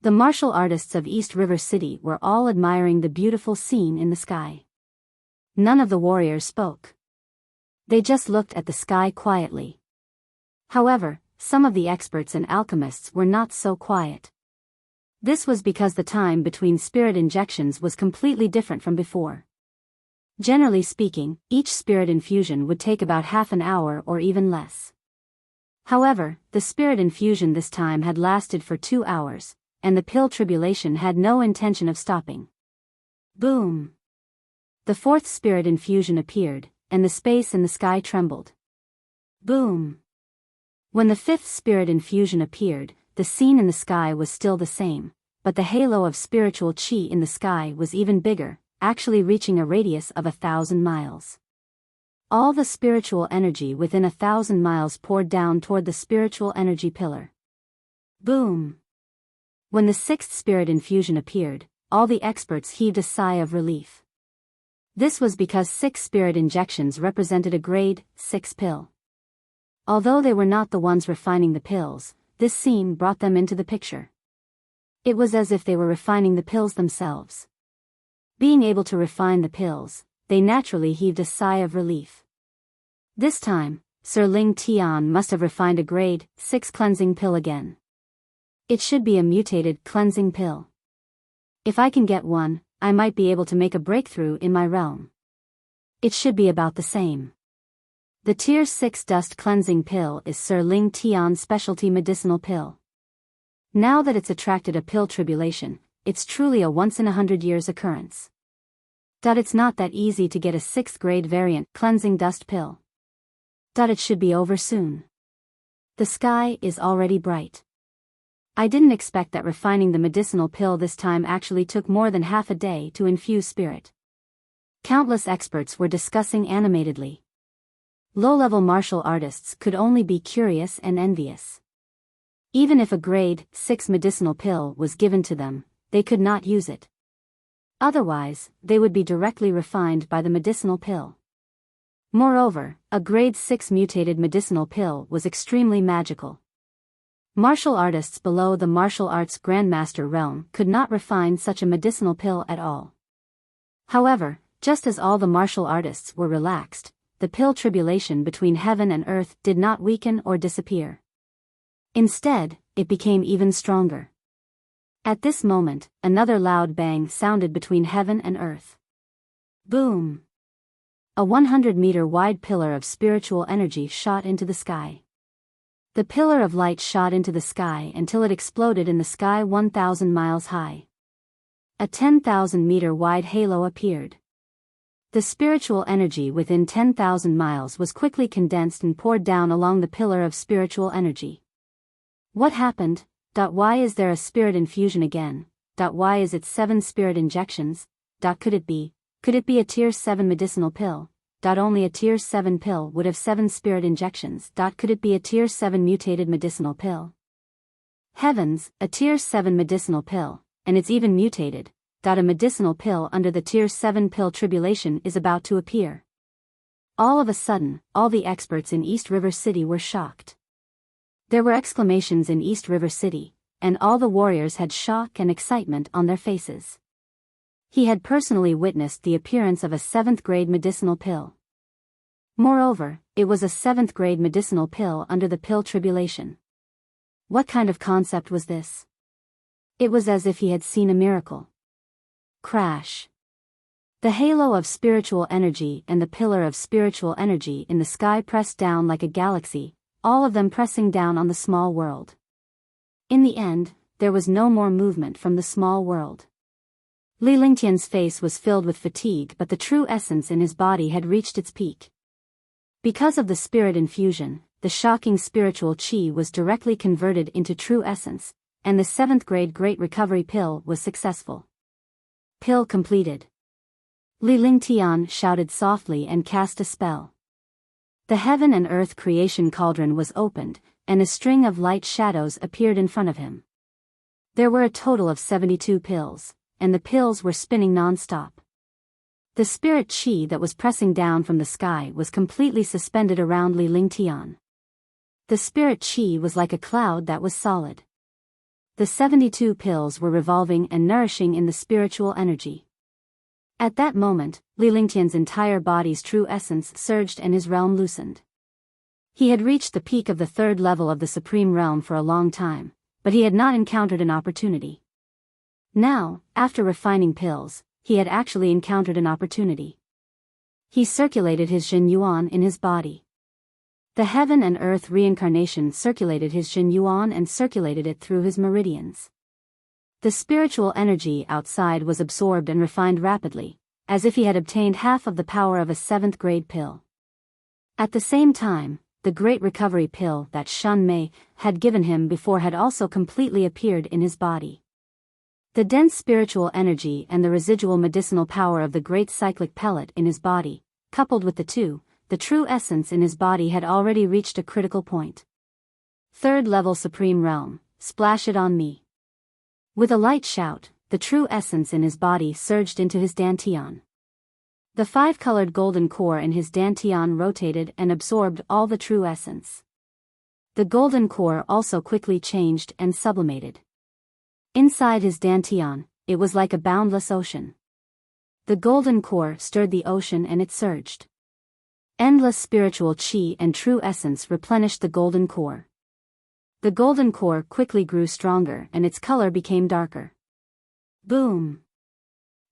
The martial artists of East River City were all admiring the beautiful scene in the sky. None of the warriors spoke. They just looked at the sky quietly. However, some of the experts and alchemists were not so quiet. This was because the time between spirit injections was completely different from before. Generally speaking, each spirit infusion would take about half an hour or even less. However, the spirit infusion this time had lasted for 2 hours, and the pill tribulation had no intention of stopping. Boom! The fourth spirit infusion appeared, and the space in the sky trembled. Boom! When the fifth spirit infusion appeared, the scene in the sky was still the same, but the halo of spiritual chi in the sky was even bigger, actually reaching a radius of 1,000 miles. All the spiritual energy within 1,000 miles poured down toward the spiritual energy pillar. Boom! When the sixth spirit infusion appeared, all the experts heaved a sigh of relief. This was because 6 spirit injections represented a grade 6 pill. Although they were not the ones refining the pills, this scene brought them into the picture. It was as if they were refining the pills themselves. Being able to refine the pills, they naturally heaved a sigh of relief. This time, Sir Ling Tian must have refined a grade 6 cleansing pill again. It should be a mutated cleansing pill. If I can get one, I might be able to make a breakthrough in my realm. It should be about the same. The Tier 6 Dust Cleansing Pill is Sir Ling Tian's specialty medicinal pill. Now that it's attracted a pill tribulation, it's truly a once-in-100 years occurrence. It's not that easy to get a 6th grade variant cleansing dust pill. It should be over soon. The sky is already bright. I didn't expect that refining the medicinal pill this time actually took more than half a day to infuse spirit. Countless experts were discussing animatedly. Low-level martial artists could only be curious and envious. Even if a grade 6 medicinal pill was given to them, they could not use it. Otherwise, they would be directly refined by the medicinal pill. Moreover, a grade 6 mutated medicinal pill was extremely magical. Martial artists below the martial arts grandmaster realm could not refine such a medicinal pill at all. However, just as all the martial artists were relaxed, the pill tribulation between heaven and earth did not weaken or disappear. Instead, it became even stronger. At this moment, another loud bang sounded between heaven and earth. Boom! A 100-meter wide pillar of spiritual energy shot into the sky. The pillar of light shot into the sky until it exploded in the sky 1,000 miles high. A 10,000-meter wide halo appeared. The spiritual energy within 10,000 miles was quickly condensed and poured down along the pillar of spiritual energy. What happened? Why is there a spirit infusion again? Why is it 7 spirit injections? Could it be a Tier 7 medicinal pill? Only a Tier 7 pill would have 7 spirit injections. Could it be a Tier 7 mutated medicinal pill? Heavens, a Tier 7 medicinal pill, and it's even mutated. A medicinal pill under the Tier 7 pill tribulation is about to appear. All of a sudden, all the experts in East River City were shocked. There were exclamations in East River City, and all the warriors had shock and excitement on their faces. He had personally witnessed the appearance of a 7th grade medicinal pill. Moreover, it was a 7th grade medicinal pill under the pill tribulation. What kind of concept was this? It was as if he had seen a miracle. Crash. The halo of spiritual energy and the pillar of spiritual energy in the sky pressed down like a galaxy, all of them pressing down on the small world. In the end, there was no more movement from the small world. Li Lingtian's face was filled with fatigue, but the true essence in his body had reached its peak. Because of the spirit infusion, the shocking spiritual qi was directly converted into true essence, and the 7th grade Great Recovery Pill was successful. Pill completed. Li Lingtian shouted softly and cast a spell. The heaven and earth creation cauldron was opened, and a string of light shadows appeared in front of him. There were a total of 72 pills, and the pills were spinning non-stop. The spirit qi that was pressing down from the sky was completely suspended around Li Lingtian. The spirit qi was like a cloud that was solid. The 72 pills were revolving and nourishing in the spiritual energy. At that moment, Li Lingtian's entire body's true essence surged and his realm loosened. He had reached the peak of the 3rd level of the Supreme Realm for a long time, but he had not encountered an opportunity. Now, after refining pills, he had actually encountered an opportunity. He circulated his Jin Yuan in his body. The heaven and earth reincarnation circulated his Jin Yuan and circulated it through his meridians. The spiritual energy outside was absorbed and refined rapidly, as if he had obtained half of the power of a 7th grade pill. At the same time, the Great Recovery Pill that Shun Mei had given him before had also completely appeared in his body. The dense spiritual energy and the residual medicinal power of the Great Cyclic Pellet in his body, coupled with the true essence in his body had already reached a critical point. 3rd level Supreme Realm, splash it on me. With a light shout, the true essence in his body surged into his dantian. The 5-colored golden core in his dantian rotated and absorbed all the true essence. The golden core also quickly changed and sublimated. Inside his dantian, it was like a boundless ocean. The golden core stirred the ocean and it surged. Endless spiritual qi and true essence replenished the golden core. The golden core quickly grew stronger and its color became darker. Boom!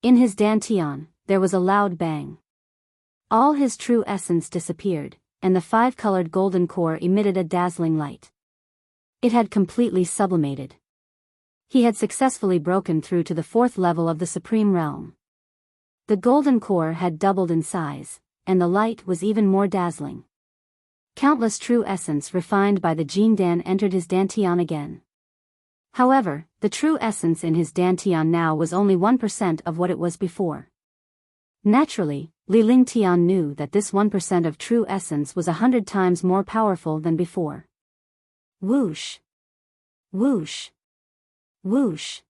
In his dantian, there was a loud bang. All his true essence disappeared, and the 5-colored golden core emitted a dazzling light. It had completely sublimated. He had successfully broken through to the 4th level of the Supreme Realm. The golden core had doubled in size, and the light was even more dazzling. Countless true essence refined by the Jin Dan entered his dantian again. However, the true essence in his dantian now was only 1% of what it was before. Naturally, Li Lingtian knew that this 1% of true essence was 100 times more powerful than before. Whoosh! Whoosh! Whoosh!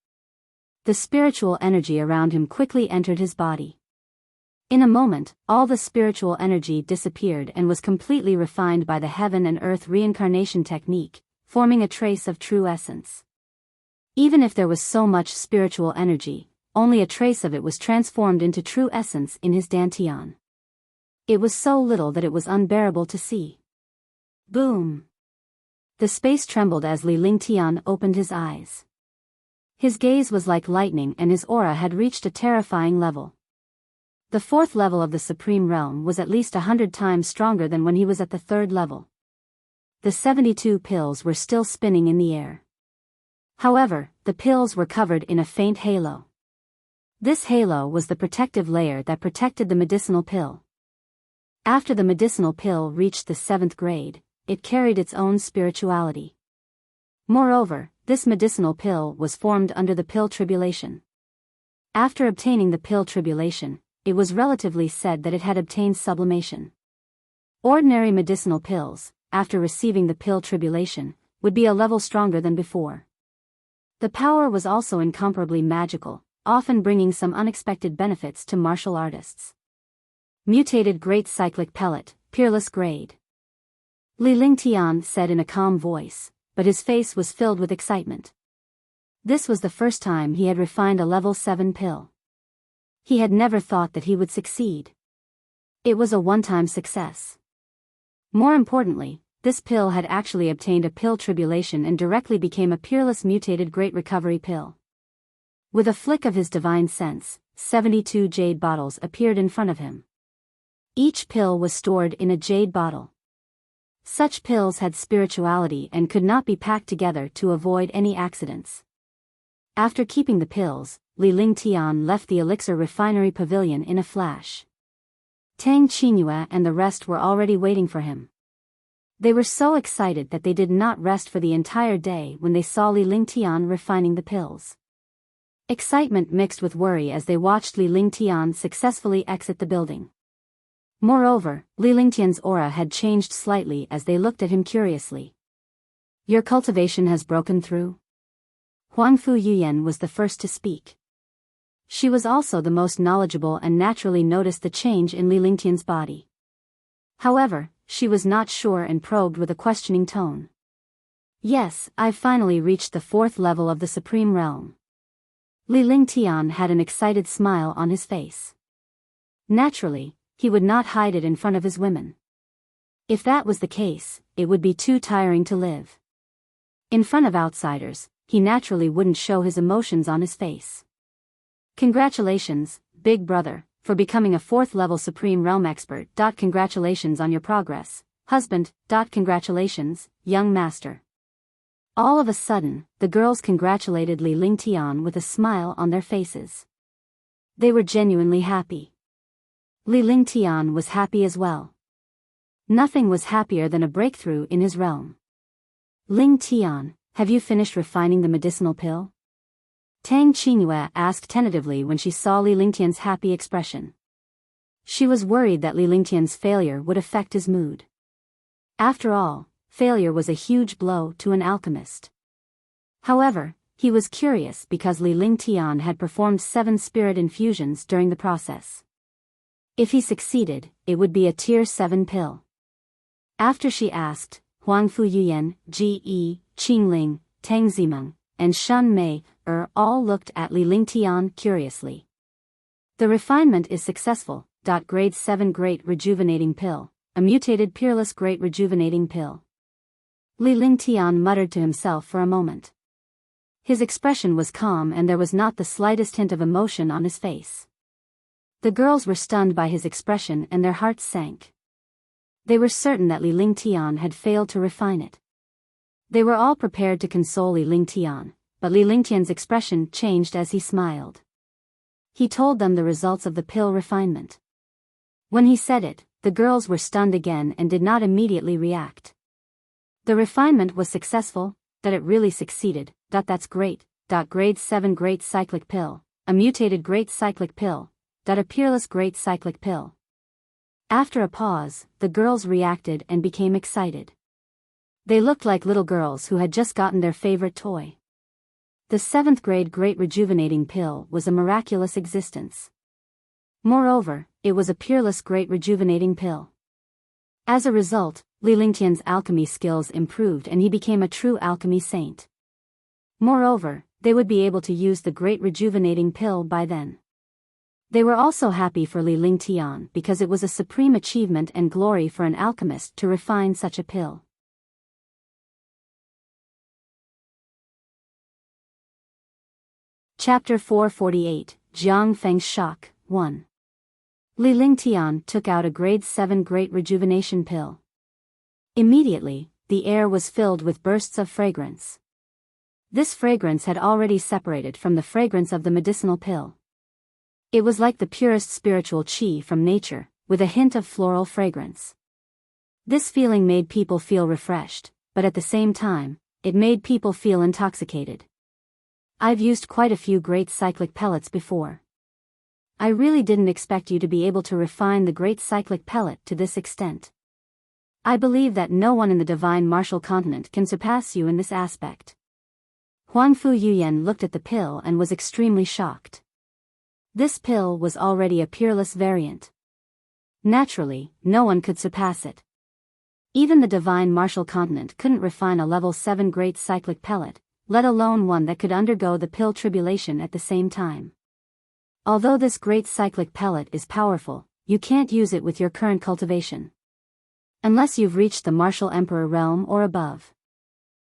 The spiritual energy around him quickly entered his body. In a moment, all the spiritual energy disappeared and was completely refined by the heaven and earth reincarnation technique, forming a trace of true essence. Even if there was so much spiritual energy, only a trace of it was transformed into true essence in his dantian. It was so little that it was unbearable to see. Boom! The space trembled as Li Lingtian opened his eyes. His gaze was like lightning and his aura had reached a terrifying level. The 4th level of the Supreme Realm was at least 100 times stronger than when he was at the 3rd level. The 72 pills were still spinning in the air. However, the pills were covered in a faint halo. This halo was the protective layer that protected the medicinal pill. After the medicinal pill reached the 7th grade, it carried its own spirituality. Moreover, this medicinal pill was formed under the pill tribulation. After obtaining the pill tribulation, it was relatively said that it had obtained sublimation. Ordinary medicinal pills, after receiving the pill tribulation, would be a level stronger than before. The power was also incomparably magical, often bringing some unexpected benefits to martial artists. Mutated Great Cyclic Pellet, Peerless Grade. Li Lingtian said in a calm voice, but his face was filled with excitement. This was the first time he had refined a level 7 pill. He had never thought that he would succeed. It was a one-time success. More importantly, this pill had actually obtained a pill tribulation and directly became a peerless mutated Great Recovery Pill. With a flick of his divine sense, 72 jade bottles appeared in front of him. Each pill was stored in a jade bottle. Such pills had spirituality and could not be packed together to avoid any accidents. After keeping the pills, Li Lingtian left the elixir refinery pavilion in a flash. Tang Qingyue and the rest were already waiting for him. They were so excited that they did not rest for the entire day when they saw Li Lingtian refining the pills. Excitement mixed with worry as they watched Li Lingtian successfully exit the building. Moreover, Li Lingtian's aura had changed slightly as they looked at him curiously. "Your cultivation has broken through?" Huangfu Yuyan was the first to speak. She was also the most knowledgeable and naturally noticed the change in Li Lingtian's body. However, she was not sure and probed with a questioning tone. "Yes, I've finally reached the 4th level of the Supreme Realm." Li Lingtian had an excited smile on his face. Naturally, he would not hide it in front of his women. If that was the case, it would be too tiring to live. In front of outsiders, he naturally wouldn't show his emotions on his face. "Congratulations, big brother, for becoming a 4th level Supreme Realm expert. Congratulations on your progress, husband. Congratulations, young master." All of a sudden, the girls congratulated Li Lingtian with a smile on their faces. They were genuinely happy. Li Lingtian was happy as well. Nothing was happier than a breakthrough in his realm. "Lingtian, have you finished refining the medicinal pill?" Tang Qingyue asked tentatively when she saw Li Lingtian's happy expression. She was worried that Li Lingtian's failure would affect his mood. After all, failure was a huge blow to an alchemist. However, he was curious because Li Lingtian had performed 7 spirit infusions during the process. If he succeeded, it would be a tier 7 pill. After she asked, Huangfu Yuyan, Ge, Qingling, Tang Zimeng, and Shun Mei all looked at Li Lingtian curiously. "The refinement is successful. Grade 7 Great Rejuvenating Pill, a mutated peerless Great Rejuvenating Pill." Li Lingtian muttered to himself for a moment. His expression was calm and there was not the slightest hint of emotion on his face. The girls were stunned by his expression and their hearts sank. They were certain that Li Lingtian had failed to refine it. They were all prepared to console Li Lingtian, but Li Lingtian's expression changed as he smiled. He told them the results of the pill refinement. When he said it, the girls were stunned again and did not immediately react. The refinement was successful, that it really succeeded. That's great. Grade 7 Great Cyclic Pill, a mutated Great Cyclic Pill. A peerless Great Cyclic Pill. After a pause, the girls reacted and became excited. They looked like little girls who had just gotten their favorite toy. The 7th grade Great Rejuvenating Pill was a miraculous existence. Moreover, it was a peerless Great Rejuvenating Pill. As a result, Li Lingtian's alchemy skills improved and he became a true alchemy saint. Moreover, they would be able to use the Great Rejuvenating Pill by then. They were also happy for Li Lingtian because it was a supreme achievement and glory for an alchemist to refine such a pill. Chapter 448, Jiang Feng's Shock, 1. Li Lingtian took out a grade 7 Great Rejuvenation Pill. Immediately, the air was filled with bursts of fragrance. This fragrance had already separated from the fragrance of the medicinal pill. It was like the purest spiritual qi from nature, with a hint of floral fragrance. This feeling made people feel refreshed, but at the same time, it made people feel intoxicated. I've used quite a few Great Cyclic Pellets before. I really didn't expect you to be able to refine the Great Cyclic Pellet to this extent. I believe that no one in the Divine Martial Continent can surpass you in this aspect. Huangfu Yuyan looked at the pill and was extremely shocked. This pill was already a peerless variant. Naturally, no one could surpass it. Even the Divine Martial Continent couldn't refine a level 7 Great Cyclic Pellet, let alone one that could undergo the pill tribulation at the same time. Although this Great Cyclic Pellet is powerful, you can't use it with your current cultivation. Unless you've reached the Martial Emperor realm or above.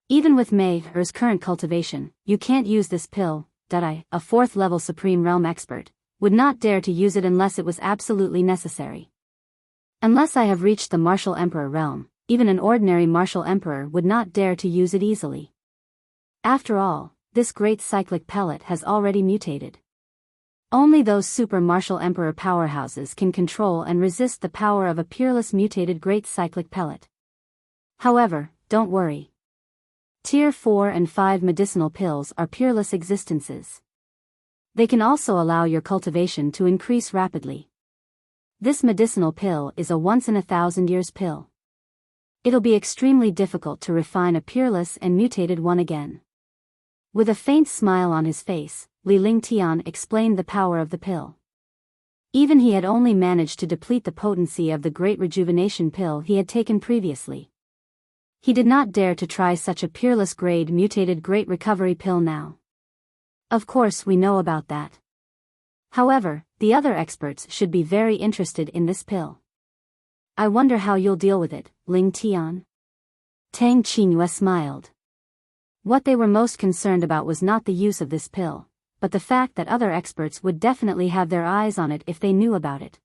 Even with Mei Er's current cultivation, you can't use this pill. A 4th level Supreme Realm expert, would not dare to use it unless it was absolutely necessary. Unless I have reached the martial emperor realm, even an ordinary martial emperor would not dare to use it easily. After all, this great cyclic pellet has already mutated. Only those super martial emperor powerhouses can control and resist the power of a peerless mutated great cyclic pellet. However, don't worry. Tier 4 and 5 medicinal pills are peerless existences. They can also allow your cultivation to increase rapidly. This medicinal pill is a once-in-a-thousand-years pill. It'll be extremely difficult to refine a peerless and mutated one again. With a faint smile on his face, Li Lingtian explained the power of the pill. Even he had only managed to deplete the potency of the great rejuvenation pill he had taken previously. He did not dare to try such a peerless grade mutated great recovery pill now. Of course we know about that. However, the other experts should be very interested in this pill. I wonder how you'll deal with it, Ling Tian. Tang Qingyue smiled. What they were most concerned about was not the use of this pill, but the fact that other experts would definitely have their eyes on it if they knew about it.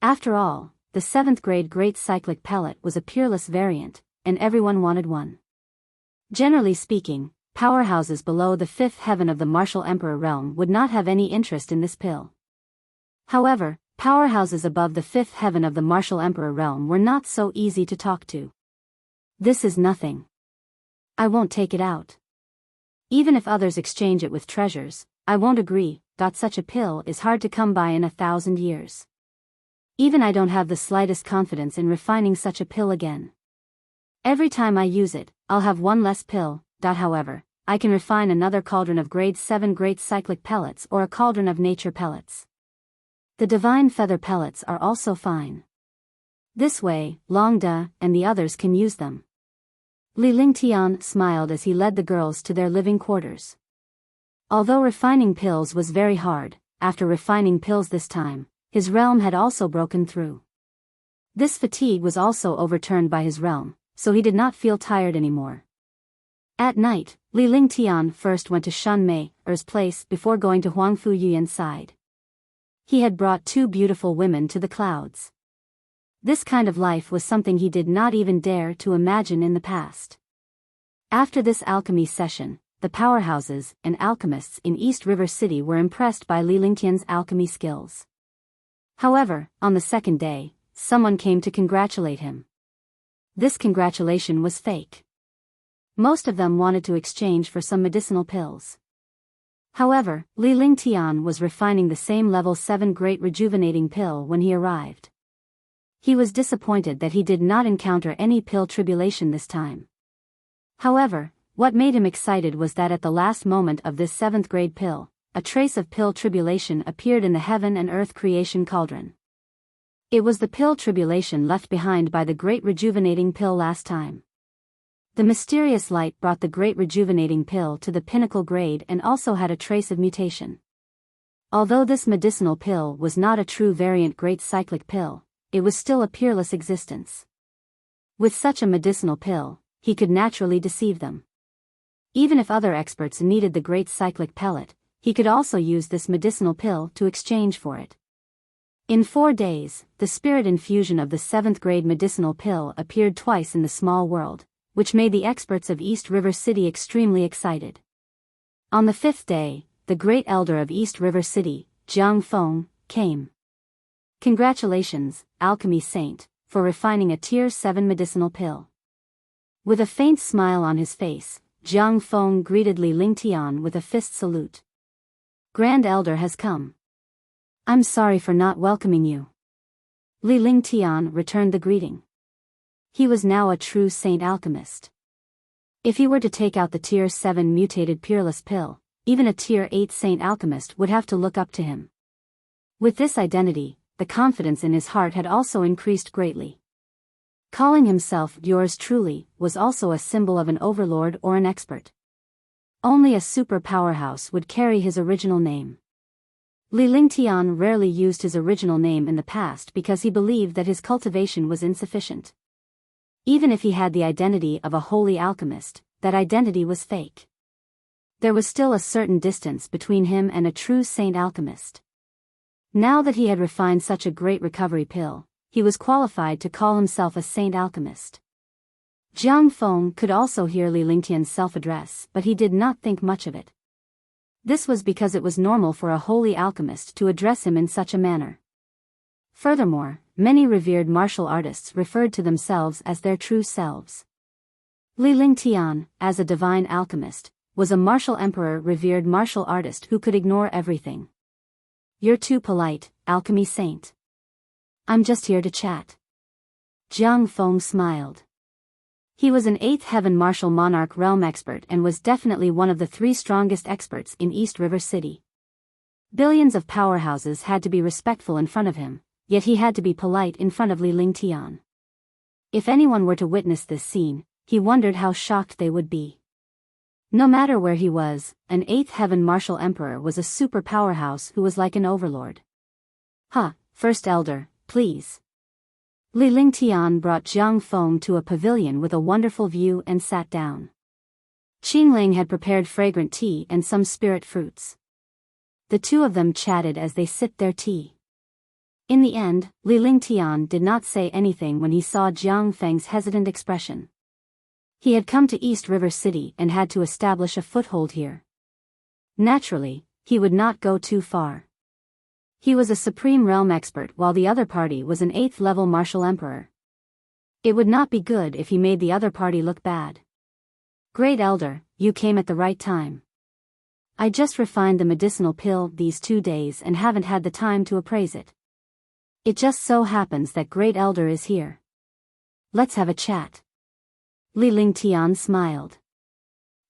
After all, the 7th grade great cyclic pellet was a peerless variant, and everyone wanted one. Generally speaking, powerhouses below the 5th heaven of the martial emperor realm would not have any interest in this pill. However, powerhouses above the 5th heaven of the martial emperor realm were not so easy to talk to. This is nothing. I won't take it out. Even if others exchange it with treasures, I won't agree. Such a pill is hard to come by in 1,000 years. Even I don't have the slightest confidence in refining such a pill again. Every time I use it, I'll have one less pill. However, I can refine another cauldron of grade 7 great cyclic pellets or a cauldron of nature pellets. The divine feather pellets are also fine. This way, Long Da and the others can use them. Li Lingtian smiled as he led the girls to their living quarters. Although refining pills was very hard, after refining pills this time, his realm had also broken through. This fatigue was also overturned by his realm, so he did not feel tired anymore. At night, Li Lingtian first went to Shan Mei's place before going to Huangfu Yuyan's side. He had brought 2 beautiful women to the clouds. This kind of life was something he did not even dare to imagine in the past. After this alchemy session, the powerhouses and alchemists in East River City were impressed by Li Lingtian's alchemy skills. However, on the second day, someone came to congratulate him. This congratulation was fake. Most of them wanted to exchange for some medicinal pills. However, Li Lingtian was refining the same level 7 great rejuvenating pill when he arrived. He was disappointed that he did not encounter any pill tribulation this time. However, what made him excited was that at the last moment of this 7th grade pill, a trace of pill tribulation appeared in the heaven and earth creation cauldron. It was the pill tribulation left behind by the great rejuvenating pill last time. The mysterious light brought the great rejuvenating pill to the pinnacle grade and also had a trace of mutation. Although this medicinal pill was not a true variant great cyclic pill, it was still a peerless existence. With such a medicinal pill, he could naturally deceive them. Even if other experts needed the great cyclic pellet, he could also use this medicinal pill to exchange for it. In 4 days, the spirit infusion of the 7th grade medicinal pill appeared twice in the small world, which made the experts of East River City extremely excited. On the 5th day, the great elder of East River City, Jiang Feng, came. Congratulations, alchemy saint, for refining a tier 7 medicinal pill. With a faint smile on his face, Jiang Feng greeted Li Lingtian with a fist salute. Grand elder has come. I'm sorry for not welcoming you. Li Lingtian returned the greeting. He was now a true saint alchemist. If he were to take out the tier 7 mutated peerless pill, even a tier 8 saint alchemist would have to look up to him. With this identity, the confidence in his heart had also increased greatly. Calling himself yours truly was also a symbol of an overlord or an expert. Only a super powerhouse would carry his original name. Li Lingtian rarely used his original name in the past because he believed that his cultivation was insufficient. Even if he had the identity of a holy alchemist, that identity was fake. There was still a certain distance between him and a true saint alchemist. Now that he had refined such a great recovery pill, he was qualified to call himself a saint alchemist. Jiang Feng could also hear Li Lingtian's self-address, but he did not think much of it. This was because it was normal for a holy alchemist to address him in such a manner. Furthermore, many revered martial artists referred to themselves as their true selves. Li Lingtian, as a divine alchemist, was a martial emperor, revered martial artist who could ignore everything. "You're too polite, alchemy saint. I'm just here to chat." Jiang Feng smiled. He was an 8th heaven martial monarch realm expert and was definitely one of the 3 strongest experts in East River City. Billions of powerhouses had to be respectful in front of him, yet he had to be polite in front of Li Lingtian. If anyone were to witness this scene, he wondered how shocked they would be. No matter where he was, an 8th heaven martial emperor was a super powerhouse who was like an overlord. First elder, please." Li Lingtian brought Jiang Feng to a pavilion with a wonderful view and sat down. Qingling had prepared fragrant tea and some spirit fruits. The two of them chatted as they sipped their tea. In the end, Li Lingtian did not say anything when he saw Jiang Feng's hesitant expression. He had come to East River City and had to establish a foothold here. Naturally, he would not go too far. He was a supreme realm expert while the other party was an 8th level martial emperor. It would not be good if he made the other party look bad. "Great elder, you came at the right time. I just refined the medicinal pill these 2 days and haven't had the time to appraise it. It just so happens that Great Elder is here. Let's have a chat." Li Lingtian smiled.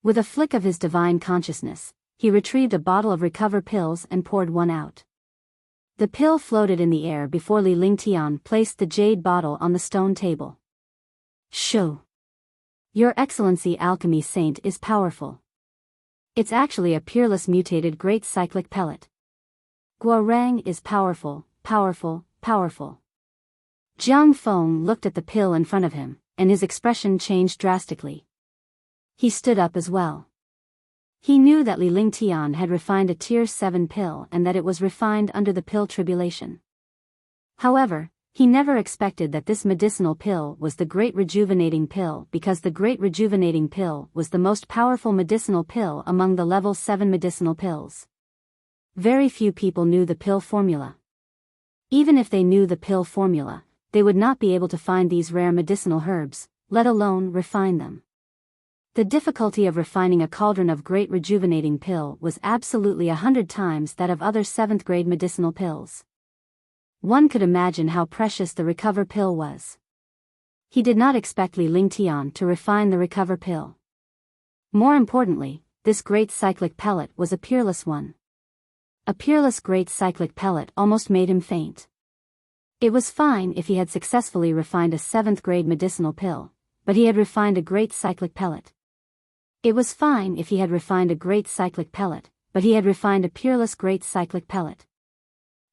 With a flick of his divine consciousness, he retrieved a bottle of recover pills and poured one out. The pill floated in the air before Li Lingtian placed the jade bottle on the stone table. "Shoo! Your Excellency Alchemy Saint is powerful. It's actually a peerless mutated great cyclic pellet. Guarang is powerful, powerful, powerful." Jiang Feng looked at the pill in front of him, and his expression changed drastically. He stood up as well. He knew that Li Lingtian had refined a Tier 7 pill and that it was refined under the pill tribulation. However, he never expected that this medicinal pill was the Great Rejuvenating Pill, because the Great Rejuvenating Pill was the most powerful medicinal pill among the Level 7 medicinal pills. Very few people knew the pill formula. Even if they knew the pill formula, they would not be able to find these rare medicinal herbs, let alone refine them. The difficulty of refining a cauldron of Great Rejuvenating Pill was absolutely 100 times that of other 7th grade medicinal pills. One could imagine how precious the recover pill was. He did not expect Li Lingtian to refine the recover pill. More importantly, this great cyclic pellet was a peerless one. A peerless great cyclic pellet almost made him faint. It was fine if he had successfully refined a 7th grade medicinal pill, but he had refined a great cyclic pellet. It was fine if he had refined a great cyclic pellet, but he had refined a peerless great cyclic pellet.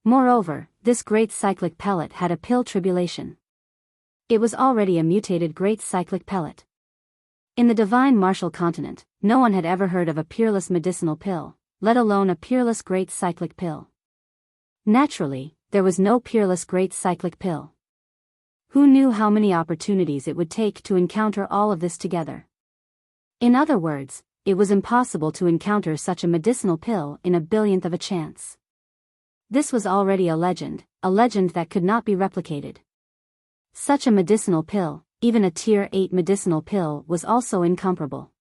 Moreover, this great cyclic pellet had a pill tribulation. It was already a mutated great cyclic pellet. In the divine martial continent, no one had ever heard of a peerless medicinal pill, let alone a peerless great cyclic pill. Naturally, there was no peerless great cyclic pill. Who knew how many opportunities it would take to encounter all of this together? In other words, it was impossible to encounter such a medicinal pill in a billionth of a chance. This was already a legend that could not be replicated. Such a medicinal pill, even a Tier 8 medicinal pill, was also incomparable.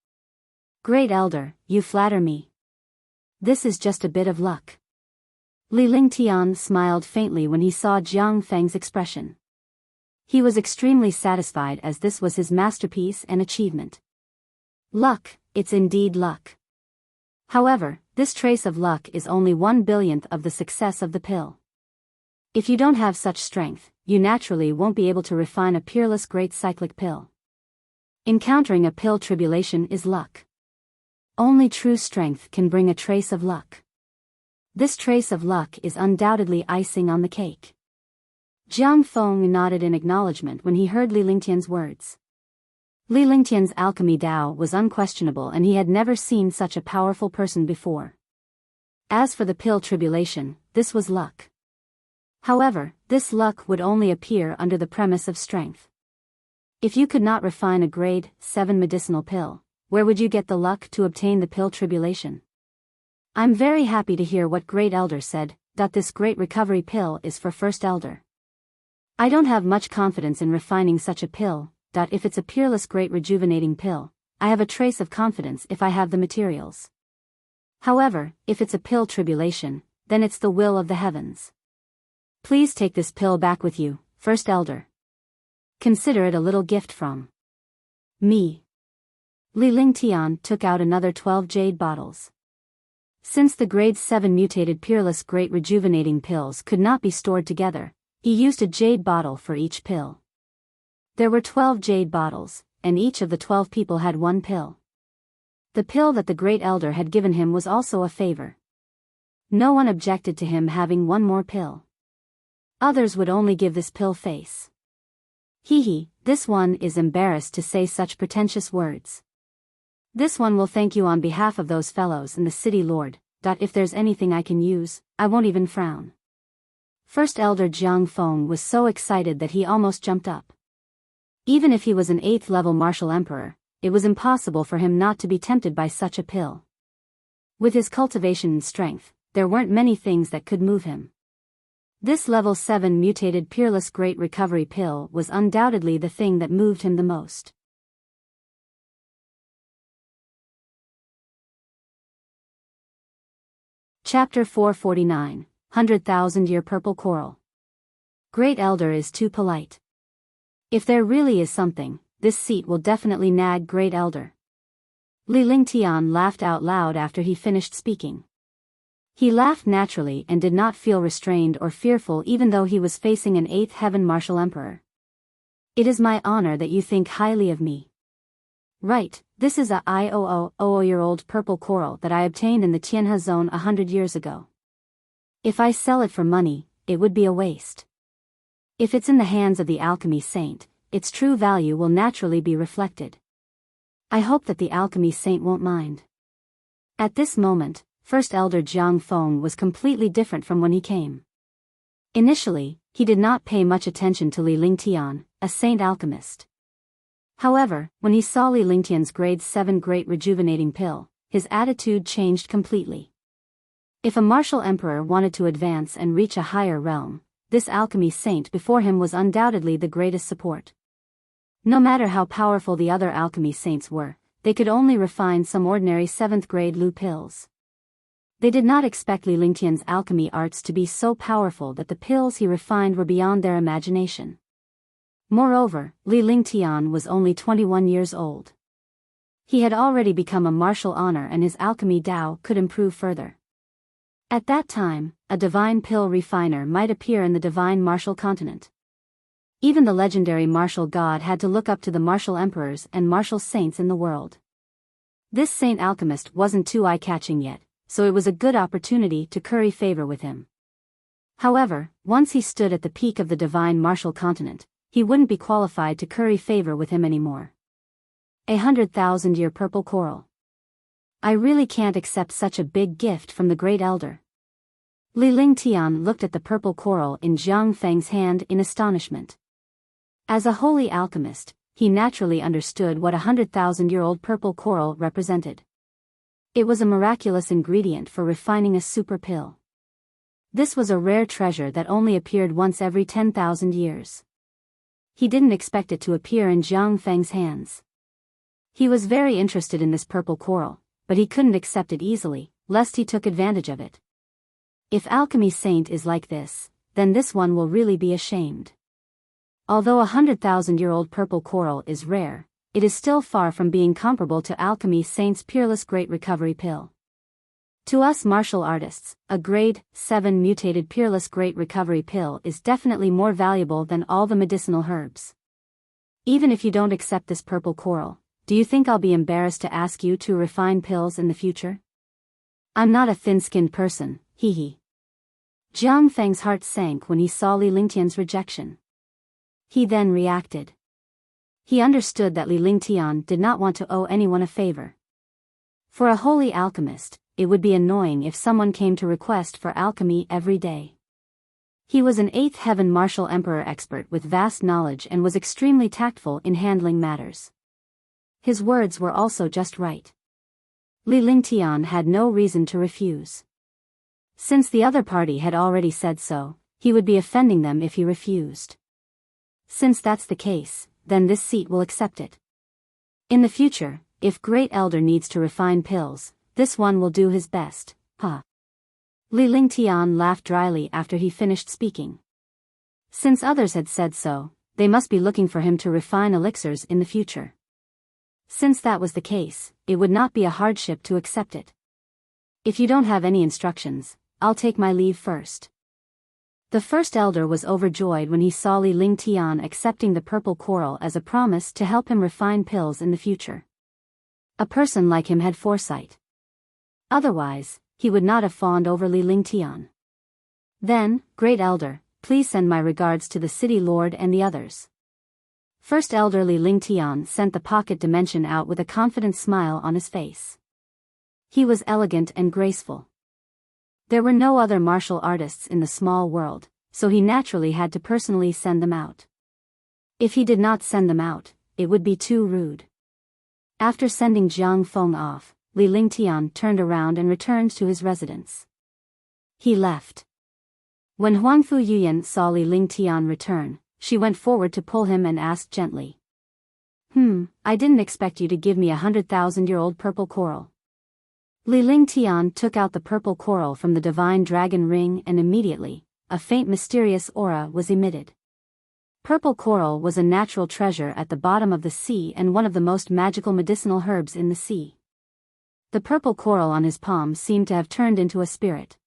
"Great Elder, you flatter me. This is just a bit of luck." Li Lingtian smiled faintly when he saw Jiang Feng's expression. He was extremely satisfied as this was his masterpiece and achievement. Luck, it's indeed luck. However, this trace of luck is only 1/100000th of the success of the pill. If you don't have such strength, you naturally won't be able to refine a peerless great cyclic pill. Encountering a pill tribulation is luck. Only true strength can bring a trace of luck. This trace of luck is undoubtedly icing on the cake. Jiang Feng nodded in acknowledgement when he heard Li Lingtian's words. Li Lingtian's alchemy Dao was unquestionable and he had never seen such a powerful person before. As for the pill tribulation, this was luck. However, this luck would only appear under the premise of strength. If you could not refine a grade 7 medicinal pill, where would you get the luck to obtain the pill tribulation? I'm very happy to hear what Great Elder said, that this great recovery pill is for First Elder. I don't have much confidence in refining such a pill, if it's a peerless great rejuvenating pill, I have a trace of confidence if I have the materials. However, if it's a pill tribulation, then it's the will of the heavens. Please take this pill back with you, First Elder. Consider it a little gift from me. Li Lingtian took out another 12 jade bottles. Since the grade 7 mutated peerless great rejuvenating pills could not be stored together, he used a jade bottle for each pill. There were 12 jade bottles, and each of the 12 people had one pill. The pill that the Great Elder had given him was also a favor. No one objected to him having one more pill. Others would only give this pill face. This one is embarrassed to say such pretentious words. This one will thank you on behalf of those fellows in the city, Lord. If there's anything I can use, I won't even frown. First Elder Jiang Feng was so excited that he almost jumped up. Even if he was an 8th level martial emperor, it was impossible for him not to be tempted by such a pill. With his cultivation and strength, there weren't many things that could move him. This level 7 mutated peerless great recovery pill was undoubtedly the thing that moved him the most. Chapter 449, 100,000-Year Purple Coral. Great Elder is too polite. If there really is something, this seat will definitely nag Great Elder. Li Lingtian laughed out loud after he finished speaking. He laughed naturally and did not feel restrained or fearful even though he was facing an 8th heaven martial emperor. It is my honor that you think highly of me. Right, this is a 100-year-old purple coral that I obtained in the Tianhe zone 100 years ago. If I sell it for money, it would be a waste. If it's in the hands of the alchemy saint, its true value will naturally be reflected. I hope that the alchemy saint won't mind. At this moment, First Elder Jiang Feng was completely different from when he came. Initially, he did not pay much attention to Li Lingtian, a saint alchemist. However, when he saw Li Lingtian's grade 7 great rejuvenating pill, his attitude changed completely. If a martial emperor wanted to advance and reach a higher realm, this alchemy saint before him was undoubtedly the greatest support. No matter how powerful the other alchemy saints were, they could only refine some ordinary 7th grade Lu pills. They did not expect Li Lingtian's alchemy arts to be so powerful that the pills he refined were beyond their imagination. Moreover, Li Lingtian was only 21 years old. He had already become a martial honor and his alchemy Dao could improve further. At that time, a divine pill refiner might appear in the divine martial continent. Even the legendary martial god had to look up to the martial emperors and martial saints in the world. This saint alchemist wasn't too eye-catching yet, so it was a good opportunity to curry favor with him. However, once he stood at the peak of the divine martial continent, he wouldn't be qualified to curry favor with him anymore. 100,000-year purple coral. I really can't accept such a big gift from the Great Elder. Li Lingtian looked at the purple coral in Jiang Feng's hand in astonishment. As a holy alchemist, he naturally understood what 100,000-year-old purple coral represented. It was a miraculous ingredient for refining a super pill. This was a rare treasure that only appeared once every 10,000 years. He didn't expect it to appear in Jiang Feng's hands. He was very interested in this purple coral, but he couldn't accept it easily, lest he took advantage of it. If alchemy saint is like this, then this one will really be ashamed. Although 100,000-year-old purple coral is rare, it is still far from being comparable to alchemy saint's peerless great recovery pill. To us martial artists, a grade 7 mutated peerless great recovery pill is definitely more valuable than all the medicinal herbs. Even if you don't accept this purple coral, do you think I'll be embarrassed to ask you to refine pills in the future? I'm not a thin-skinned person, Jiang Feng's heart sank when he saw Li Lingtian's rejection. He then reacted. He understood that Li Lingtian did not want to owe anyone a favor. For a holy alchemist, it would be annoying if someone came to request for alchemy every day. He was an eighth heaven martial emperor expert with vast knowledge and was extremely tactful in handling matters. His words were also just right. Li Lingtian had no reason to refuse. Since the other party had already said so, he would be offending them if he refused. Since that's the case, then this seat will accept it. In the future, if Great Elder needs to refine pills, this one will do his best, huh? Li Lingtian laughed dryly after he finished speaking. Since others had said so, they must be looking for him to refine elixirs in the future. Since that was the case, it would not be a hardship to accept it. If you don't have any instructions, I'll take my leave first. The first elder was overjoyed when he saw Li Lingtian accepting the purple coral as a promise to help him refine pills in the future. A person like him had foresight. Otherwise, he would not have fawned over Li Lingtian. Then, Great Elder, please send my regards to the city lord and the others. First Elder Li Lingtian sent the pocket dimension out with a confident smile on his face. He was elegant and graceful. There were no other martial artists in the small world, so he naturally had to personally send them out. If he did not send them out, it would be too rude. After sending Jiang Feng off, Li Lingtian turned around and returned to his residence. He left. When Huangfu Yuyan saw Li Lingtian return, she went forward to pull him and asked gently. I didn't expect you to give me 100,000-year-old purple coral. Li Lingtian took out the purple coral from the divine dragon ring and immediately, a faint mysterious aura was emitted. Purple coral was a natural treasure at the bottom of the sea and one of the most magical medicinal herbs in the sea. The purple coral on his palm seemed to have turned into a spirit.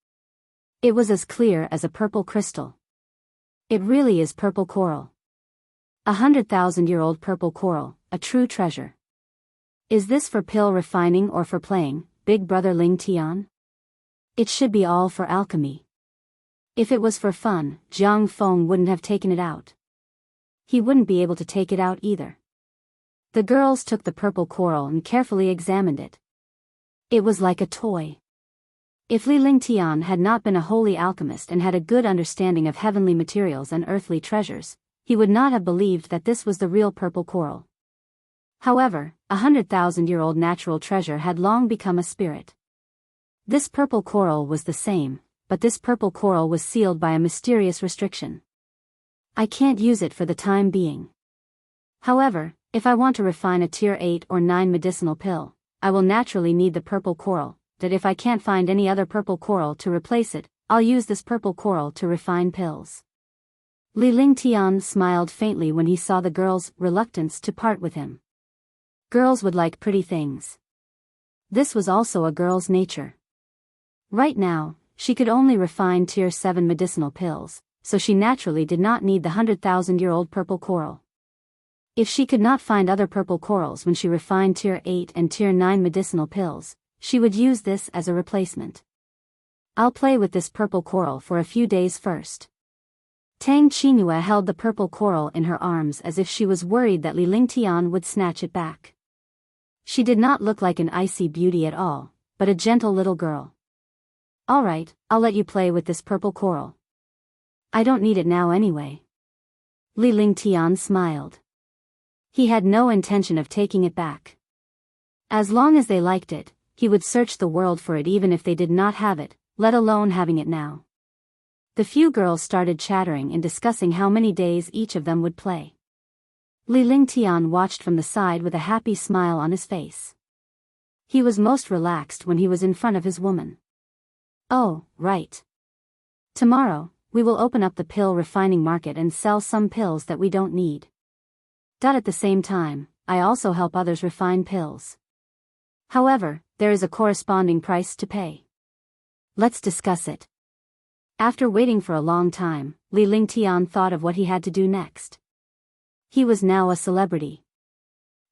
It was as clear as a purple crystal. It really is purple coral. 100,000-year-old purple coral, a true treasure. Is this for pill refining or for playing, Big Brother Lingtian? It should be all for alchemy. If it was for fun, Jiang Feng wouldn't have taken it out. He wouldn't be able to take it out either. The girls took the purple coral and carefully examined it. It was like a toy. If Li Lingtian had not been a holy alchemist and had a good understanding of heavenly materials and earthly treasures, he would not have believed that this was the real purple coral. However, 100,000-year-old natural treasure had long become a spirit. This purple coral was the same, but this purple coral was sealed by a mysterious restriction. I can't use it for the time being. However, if I want to refine a tier 8 or 9 medicinal pill, I will naturally need the purple coral, that if I can't find any other purple coral to replace it, I'll use this purple coral to refine pills. Li Lingtian smiled faintly when he saw the girl's reluctance to part with him. Girls would like pretty things. This was also a girl's nature. Right now, she could only refine tier 7 medicinal pills, so she naturally did not need the 100,000-year-old purple coral. If she could not find other purple corals when she refined tier 8 and tier 9 medicinal pills, she would use this as a replacement. I'll play with this purple coral for a few days first. Tang Qinhua held the purple coral in her arms as if she was worried that Li Lingtian would snatch it back. She did not look like an icy beauty at all, but a gentle little girl. All right, I'll let you play with this purple coral. I don't need it now anyway. Li Lingtian smiled. He had no intention of taking it back. As long as they liked it, he would search the world for it even if they did not have it, let alone having it now. The few girls started chattering and discussing how many days each of them would play. Li Lingtian watched from the side with a happy smile on his face. He was most relaxed when he was in front of his woman. Oh, right. Tomorrow, we will open up the pill refining market and sell some pills that we don't need. At the same time, I also help others refine pills. However, there is a corresponding price to pay. Let's discuss it. After waiting for a long time, Li Lingtian thought of what he had to do next. He was now a celebrity.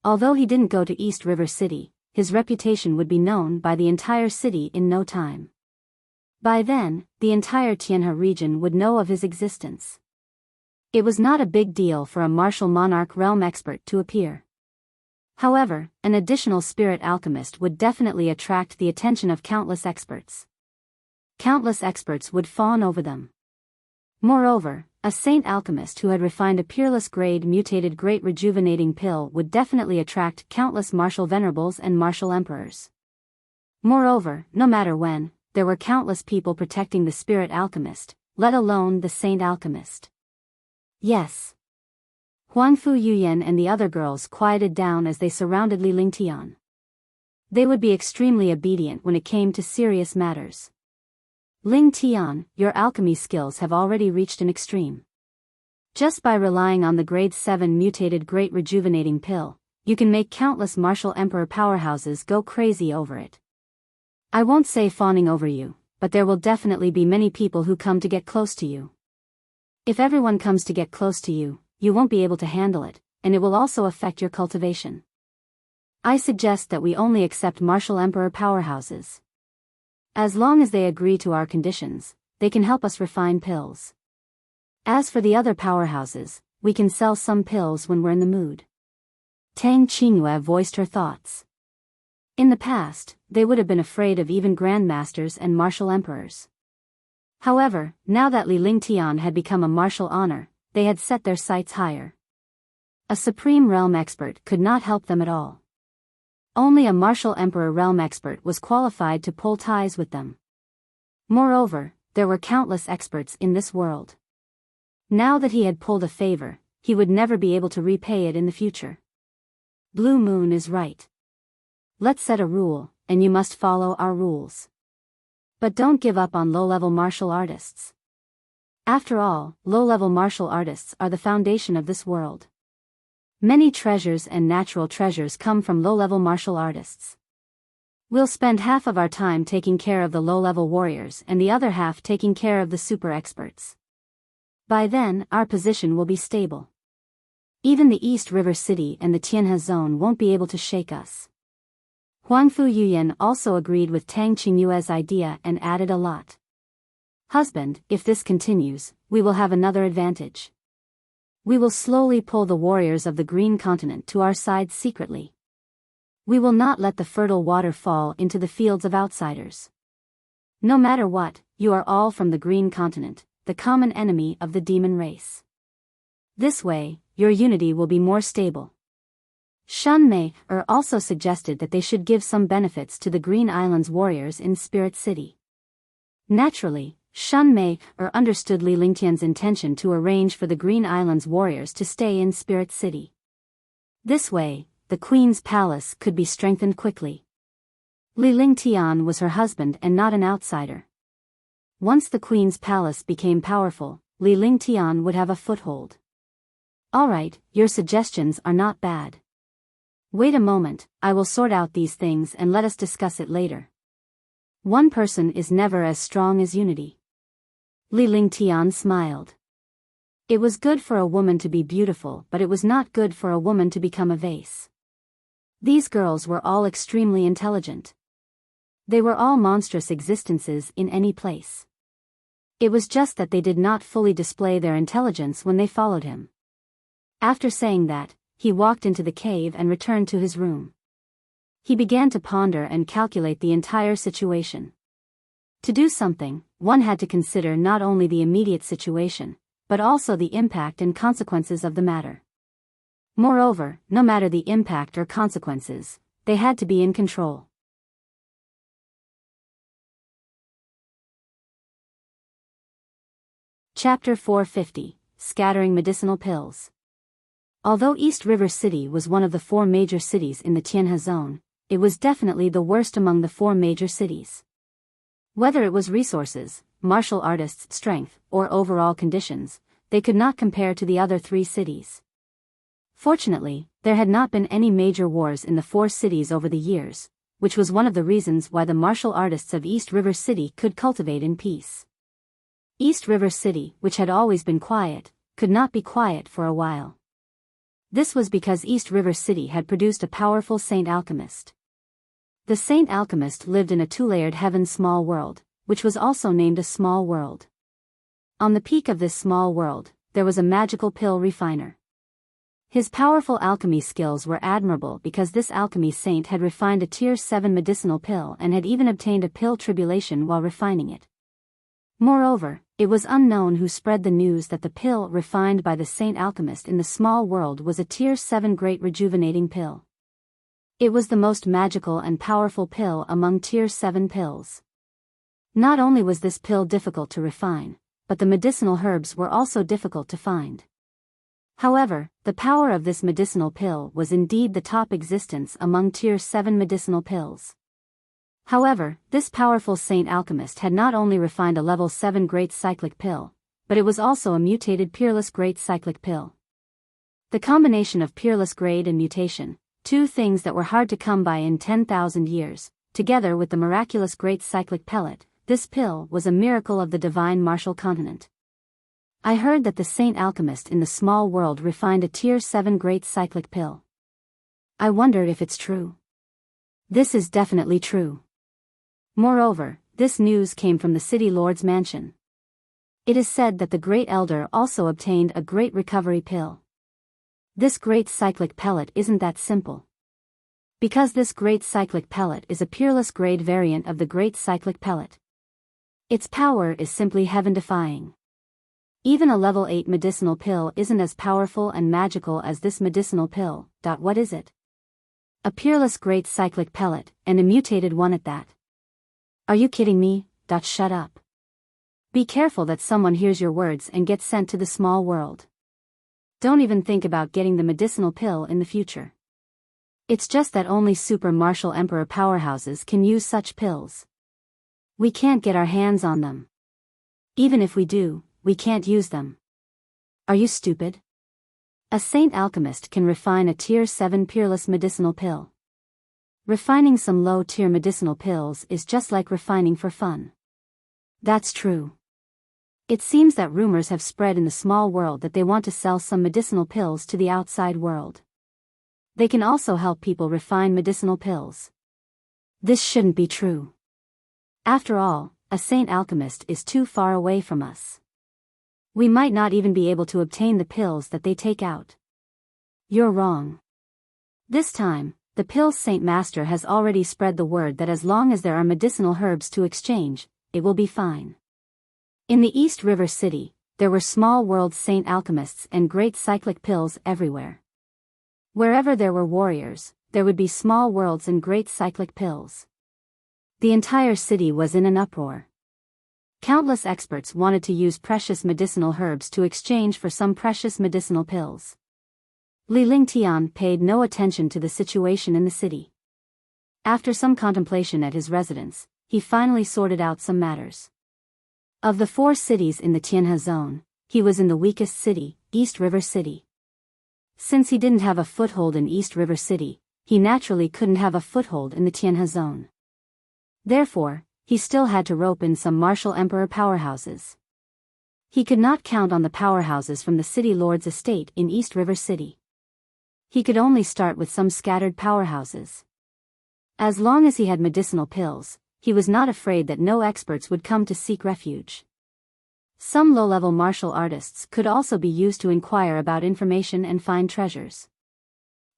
Although he didn't go to East River City, his reputation would be known by the entire city in no time. By then, the entire Tianhe region would know of his existence. It was not a big deal for a martial monarch realm expert to appear. However, an additional spirit alchemist would definitely attract the attention of countless experts. Countless experts would fawn over them. Moreover, a saint alchemist who had refined a peerless grade mutated great rejuvenating pill would definitely attract countless martial venerables and martial emperors. Moreover, no matter when, there were countless people protecting the spirit alchemist, let alone the saint alchemist. Yes. Huangfu Yuyan and the other girls quieted down as they surrounded Li Lingtian. They would be extremely obedient when it came to serious matters. Ling Tian, your alchemy skills have already reached an extreme. Just by relying on the grade 7 mutated great rejuvenating pill, you can make countless martial emperor powerhouses go crazy over it. I won't say fawning over you, but there will definitely be many people who come to get close to you. If everyone comes to get close to you, you won't be able to handle it, and it will also affect your cultivation. I suggest that we only accept martial emperor powerhouses. As long as they agree to our conditions, they can help us refine pills. As for the other powerhouses, we can sell some pills when we're in the mood. Tang Qingyue voiced her thoughts. In the past, they would have been afraid of even grandmasters and martial emperors. However, now that Li Lingtian had become a martial honor, they had set their sights higher. A supreme realm expert could not help them at all. Only a martial emperor realm expert was qualified to pull ties with them. Moreover, there were countless experts in this world. Now that he had pulled a favor, he would never be able to repay it in the future. Blue Moon is right. Let's set a rule, and you must follow our rules. But don't give up on low-level martial artists. After all, low-level martial artists are the foundation of this world. Many treasures and natural treasures come from low-level martial artists. We'll spend half of our time taking care of the low-level warriors and the other half taking care of the super experts. By then, our position will be stable. Even the East River City and the Tianhe Zone won't be able to shake us. Huangfu Yuyan also agreed with Tang Qingyue's idea and added a lot. Husband, if this continues, we will have another advantage. We will slowly pull the warriors of the Green Continent to our side secretly. We will not let the fertile water fall into the fields of outsiders. No matter what, you are all from the Green Continent, the common enemy of the demon race. This way, your unity will be more stable. Shan Mei also suggested that they should give some benefits to the Green Islands warriors in Spirit City. Naturally, Shan Mei understood Li Lingtian's intention to arrange for the Green Islands warriors to stay in Spirit City. This way, the Queen's palace could be strengthened quickly. Li Lingtian was her husband and not an outsider. Once the Queen's palace became powerful, Li Lingtian would have a foothold. Alright, your suggestions are not bad. Wait a moment, I will sort out these things and let us discuss it later. One person is never as strong as unity. Li Lingtian smiled. It was good for a woman to be beautiful, but it was not good for a woman to become a vase. These girls were all extremely intelligent. They were all monstrous existences in any place. It was just that they did not fully display their intelligence when they followed him. After saying that, he walked into the cave and returned to his room. He began to ponder and calculate the entire situation. To do something, one had to consider not only the immediate situation, but also the impact and consequences of the matter. Moreover, no matter the impact or consequences, they had to be in control. Chapter 450, Scattering Medicinal Pills. Although East River City was one of the 4 major cities in the Tianhe Zone, it was definitely the worst among the 4 major cities. Whether it was resources, martial artists' strength, or overall conditions, they could not compare to the other 3 cities. Fortunately, there had not been any major wars in the 4 cities over the years, which was one of the reasons why the martial artists of East River City could cultivate in peace. East River City, which had always been quiet, could not be quiet for a while. This was because East River City had produced a powerful saint alchemist. The saint alchemist lived in a 2-layered heaven small world, which was also named a small world. On the peak of this small world, there was a magical pill refiner. His powerful alchemy skills were admirable because this alchemy saint had refined a tier 7 medicinal pill and had even obtained a pill tribulation while refining it. Moreover, it was unknown who spread the news that the pill refined by the saint alchemist in the small world was a tier 7 great rejuvenating pill. It was the most magical and powerful pill among tier 7 pills. Not only was this pill difficult to refine, but the medicinal herbs were also difficult to find. However, the power of this medicinal pill was indeed the top existence among tier 7 medicinal pills. However, this powerful saint alchemist had not only refined a level 7 great cyclic pill, but it was also a mutated peerless great cyclic pill. The combination of peerless grade and mutation, two things that were hard to come by in 10,000 years, together with the miraculous great cyclic pellet, this pill was a miracle of the divine martial continent. I heard that the saint alchemist in the small world refined a tier 7 great cyclic pill. I wondered if it's true. This is definitely true. Moreover, this news came from the city lord's mansion. It is said that the great elder also obtained a great recovery pill. This great cyclic pellet isn't that simple. Because this great cyclic pellet is a peerless grade variant of the great cyclic pellet. Its power is simply heaven-defying. Even a level 8 medicinal pill isn't as powerful and magical as this medicinal pill. What is it? A peerless great cyclic pellet, and a mutated one at that. Are you kidding me? Shut up. Be careful that someone hears your words and gets sent to the small world. Don't even think about getting the medicinal pill in the future. It's just that only super martial emperor powerhouses can use such pills. We can't get our hands on them. Even if we do, we can't use them. Are you stupid? A saint alchemist can refine a tier 7 peerless medicinal pill. Refining some low-tier medicinal pills is just like refining for fun. That's true. It seems that rumors have spread in the small world that they want to sell some medicinal pills to the outside world. They can also help people refine medicinal pills. This shouldn't be true. After all, a saint alchemist is too far away from us. We might not even be able to obtain the pills that they take out. You're wrong. This time, the Pill's Saint Master has already spread the word that as long as there are medicinal herbs to exchange, it will be fine. In the East River City, there were small world saint alchemists and great cyclic pills everywhere. Wherever there were warriors, there would be small worlds and great cyclic pills. The entire city was in an uproar. Countless experts wanted to use precious medicinal herbs to exchange for some precious medicinal pills. Li Lingtian paid no attention to the situation in the city. After some contemplation at his residence, he finally sorted out some matters. Of the 4 cities in the Tianhe zone, he was in the weakest city, East River City. Since he didn't have a foothold in East River City, he naturally couldn't have a foothold in the Tianhe zone. Therefore, he still had to rope in some martial emperor powerhouses. He could not count on the powerhouses from the city lord's estate in East River City. He could only start with some scattered powerhouses. As long as he had medicinal pills, he was not afraid that no experts would come to seek refuge. Some low-level martial artists could also be used to inquire about information and find treasures.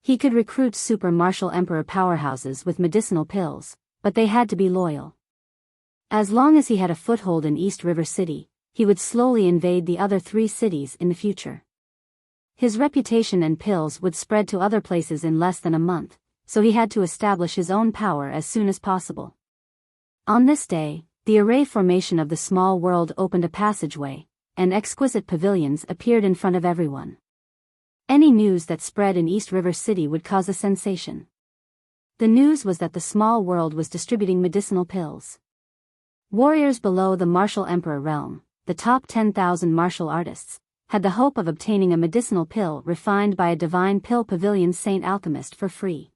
He could recruit super martial emperor powerhouses with medicinal pills, but they had to be loyal. As long as he had a foothold in East River City, he would slowly invade the other 3 cities in the future. His reputation and pills would spread to other places in less than a month, so he had to establish his own power as soon as possible. On this day, the array formation of the small world opened a passageway, and exquisite pavilions appeared in front of everyone. Any news that spread in East River City would cause a sensation. The news was that the small world was distributing medicinal pills. Warriors below the martial emperor realm, the top 10,000 martial artists, had the hope of obtaining a medicinal pill refined by a divine pill pavilion saint alchemist for free.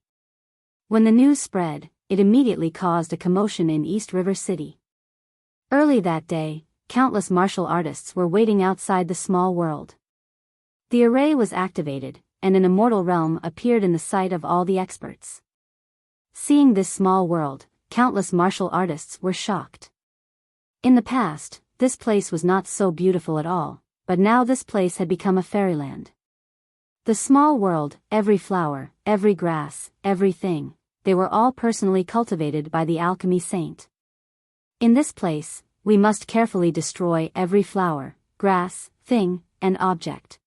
When the news spread, it immediately caused a commotion in East River City. Early that day, countless martial artists were waiting outside the small world. The array was activated, and an immortal realm appeared in the sight of all the experts. Seeing this small world, countless martial artists were shocked. In the past, this place was not so beautiful at all, but now this place had become a fairyland. The small world, every flower, every grass, everything, they were all personally cultivated by the alchemy saint. In this place, we must carefully destroy every flower, grass, thing, and object.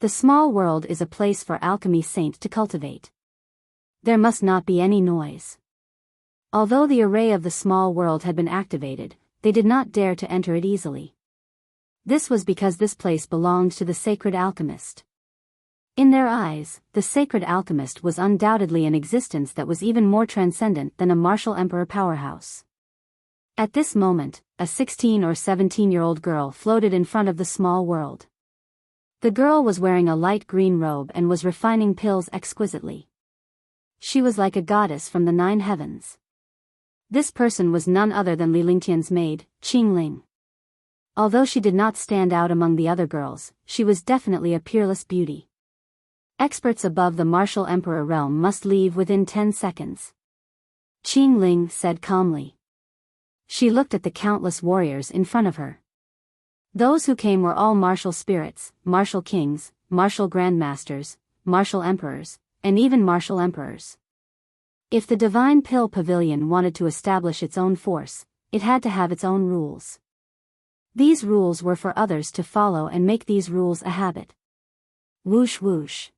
The small world is a place for alchemy saint to cultivate. There must not be any noise. Although the array of the small world had been activated, they did not dare to enter it easily. This was because this place belonged to the sacred alchemist. In their eyes, the sacred alchemist was undoubtedly an existence that was even more transcendent than a martial emperor powerhouse. At this moment, a 16 or 17-year-old girl floated in front of the small world. The girl was wearing a light green robe and was refining pills exquisitely. She was like a goddess from the 9 heavens. This person was none other than Li Lingtian's maid, Qingling. Although she did not stand out among the other girls, she was definitely a peerless beauty. Experts above the martial emperor realm must leave within 10 seconds. Qingling said calmly. She looked at the countless warriors in front of her. Those who came were all martial spirits, martial kings, martial grandmasters, martial emperors, and even martial emperors. If the Divine Pill Pavilion wanted to establish its own force, it had to have its own rules. These rules were for others to follow and make these rules a habit. Whoosh whoosh.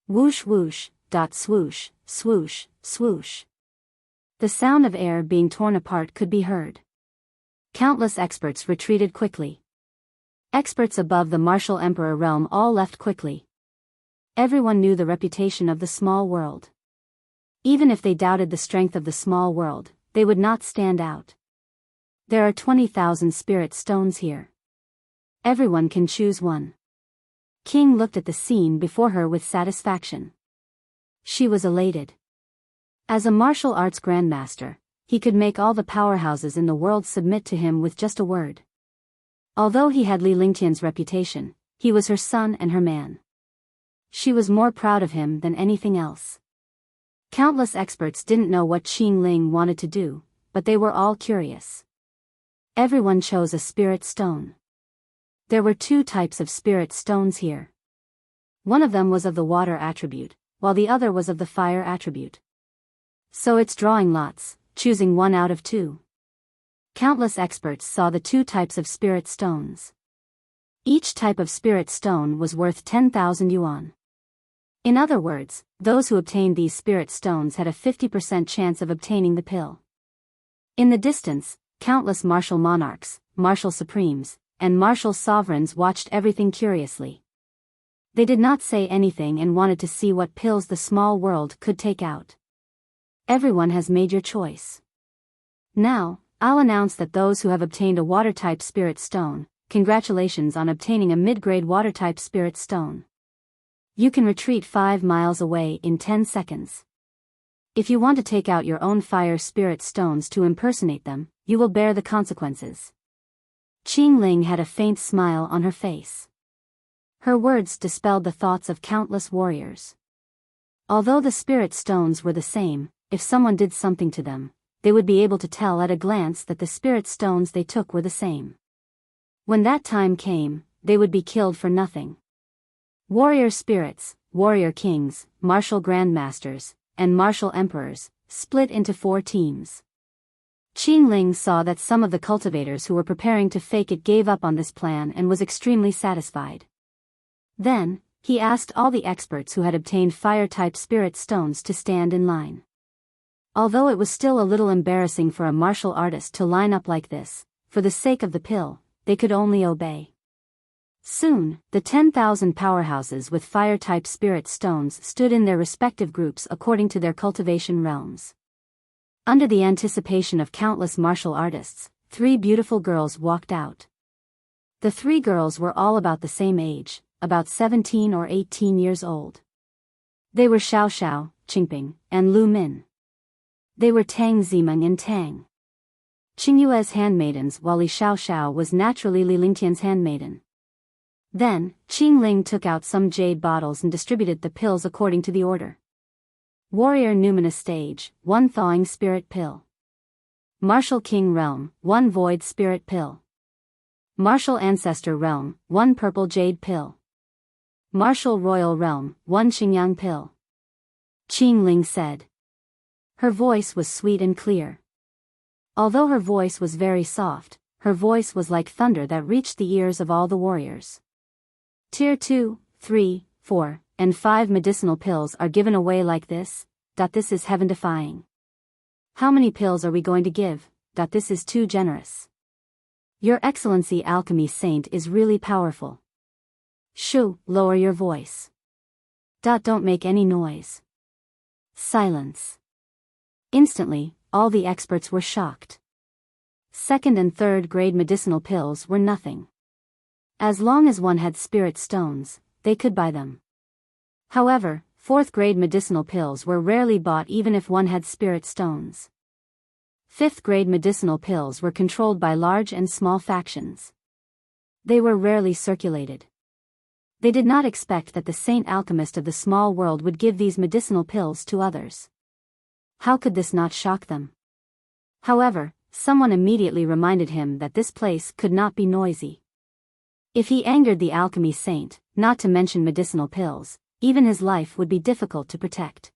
Whoosh whoosh, dot swoosh, swoosh, swoosh. The sound of air being torn apart could be heard. Countless experts retreated quickly. Experts above the martial emperor realm all left quickly. Everyone knew the reputation of the small world. Even if they doubted the strength of the small world, they would not stand out. There are 20,000 spirit stones here. Everyone can choose one. King looked at the scene before her with satisfaction. She was elated. As a martial arts grandmaster, he could make all the powerhouses in the world submit to him with just a word. Although he had Li Lingtian's reputation, he was her son and her man. She was more proud of him than anything else. Countless experts didn't know what Qingling wanted to do, but they were all curious. Everyone chose a spirit stone. There were 2 types of spirit stones here. One of them was of the water attribute, while the other was of the fire attribute. So it's drawing lots, choosing one out of 2. Countless experts saw the 2 types of spirit stones. Each type of spirit stone was worth 10,000 yuan. In other words, those who obtained these spirit stones had a 50% chance of obtaining the pill. In the distance, countless martial monarchs, martial supremes, and martial sovereigns watched everything curiously. They did not say anything and wanted to see what pills the small world could take out. Everyone has made your choice. Now, I'll announce that those who have obtained a water-type spirit stone, congratulations on obtaining a mid-grade water-type spirit stone. You can retreat 5 miles away in 10 seconds. If you want to take out your own fire spirit stones to impersonate them, you will bear the consequences. Qingling had a faint smile on her face. Her words dispelled the thoughts of countless warriors. Although the spirit stones were the same, if someone did something to them, they would be able to tell at a glance that the spirit stones they took were the same. When that time came, they would be killed for nothing. Warrior spirits, warrior kings, martial grandmasters, and martial emperors, split into 4 teams. Qingling saw that some of the cultivators who were preparing to fake it gave up on this plan and was extremely satisfied. Then, he asked all the experts who had obtained fire-type spirit stones to stand in line. Although it was still a little embarrassing for a martial artist to line up like this, for the sake of the pill, they could only obey. Soon, the 10,000 powerhouses with fire-type spirit stones stood in their respective groups according to their cultivation realms. Under the anticipation of countless martial artists, 3 beautiful girls walked out. The 3 girls were all about the same age, about 17 or 18 years old. They were Xiao Xiao, Qingping, and Lu Min. They were Tang Zimeng and Tang Qingyue's handmaidens, while Li Xiao Xiao was naturally Li Lingtian's handmaiden. Then, Qingling took out some jade bottles and distributed the pills according to the order. Warrior Numinous Stage, 1 Thawing Spirit Pill. Martial King Realm, 1 Void Spirit Pill. Martial Ancestor Realm, 1 Purple Jade Pill. Martial Royal Realm, 1 Xingyang Pill. Qingling said. Her voice was sweet and clear. Although her voice was very soft, her voice was like thunder that reached the ears of all the warriors. Tier 2, 3, 4, and 5 medicinal pills are given away like this. This is heaven-defying. How many pills are we going to give? This is too generous. Your Excellency Alchemy Saint is really powerful. Shoo, lower your voice. Don't make any noise. Silence. Instantly, all the experts were shocked. Second and third grade medicinal pills were nothing. As long as one had spirit stones, they could buy them. However, fourth grade medicinal pills were rarely bought even if one had spirit stones. Fifth grade medicinal pills were controlled by large and small factions. They were rarely circulated. They did not expect that the saint alchemist of the small world would give these medicinal pills to others. How could this not shock them? However, someone immediately reminded him that this place could not be noisy. If he angered the alchemy saint, not to mention medicinal pills, even his life would be difficult to protect.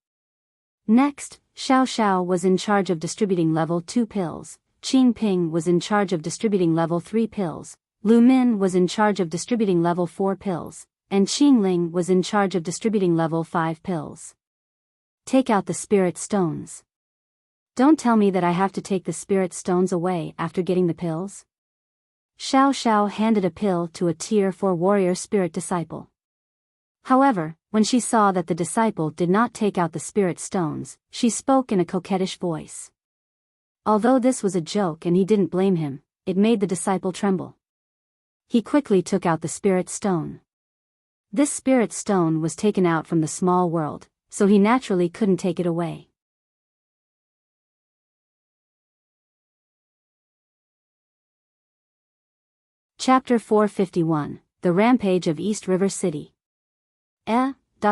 Next, Xiao Xiao was in charge of distributing level 2 pills, Qing Ping was in charge of distributing level 3 pills, Lu Min was in charge of distributing level 4 pills, and Qing Ling was in charge of distributing level 5 pills. Take out the spirit stones. Don't tell me that I have to take the spirit stones away after getting the pills. Xiao Xiao handed a pill to a tier 4 warrior spirit disciple. However, when she saw that the disciple did not take out the spirit stones, she spoke in a coquettish voice. Although this was a joke and he didn't blame him, it made the disciple tremble. He quickly took out the spirit stone. This spirit stone was taken out from the small world, so he naturally couldn't take it away. Chapter 451, The Rampage of East River City.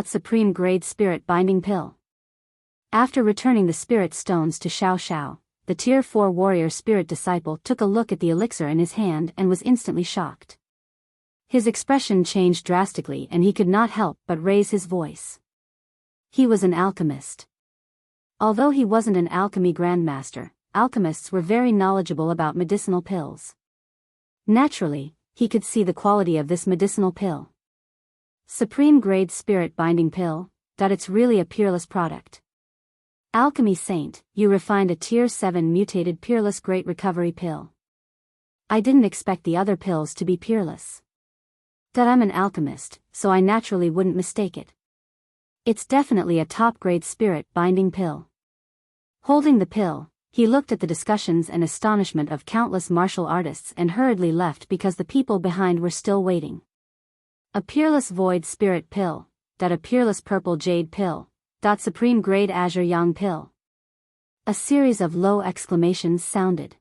Supreme Grade Spirit Binding Pill. After returning the spirit stones to Xiao Xiao, the Tier 4 warrior spirit disciple took a look at the elixir in his hand and was instantly shocked. His expression changed drastically and he could not help but raise his voice. He was an alchemist. Although he wasn't an alchemy grandmaster, alchemists were very knowledgeable about medicinal pills. Naturally, he could see the quality of this medicinal pill. Supreme Grade Spirit Binding Pill, it's really a peerless product. Alchemy Saint, you refined a Tier 7 mutated peerless Great Recovery Pill. I didn't expect the other pills to be peerless. I'm an alchemist, so I naturally wouldn't mistake it. It's definitely a top-grade spirit binding pill. Holding the pill, he looked at the discussions and astonishment of countless martial artists and hurriedly left because the people behind were still waiting. A peerless void spirit pill, a peerless purple jade pill, supreme grade azure yang pill. A series of low exclamations sounded.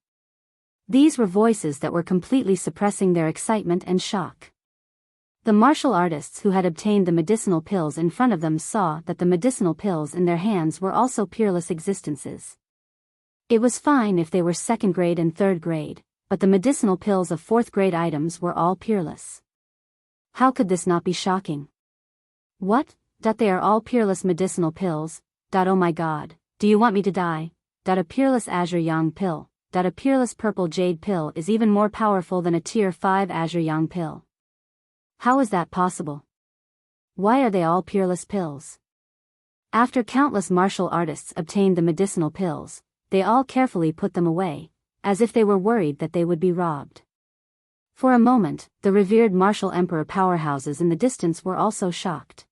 These were voices that were completely suppressing their excitement and shock. The martial artists who had obtained the medicinal pills in front of them saw that the medicinal pills in their hands were also peerless existences. It was fine if they were second grade and third grade, but the medicinal pills of fourth grade items were all peerless. How could this not be shocking? What? They are all peerless medicinal pills? Oh my god, do you want me to die? A peerless azure yang pill, a peerless purple jade pill is even more powerful than a tier 5 azure yang pill. How is that possible? Why are they all peerless pills? After countless martial artists obtained the medicinal pills, they all carefully put them away, as if they were worried that they would be robbed. For a moment, the revered martial emperor powerhouses in the distance were also shocked.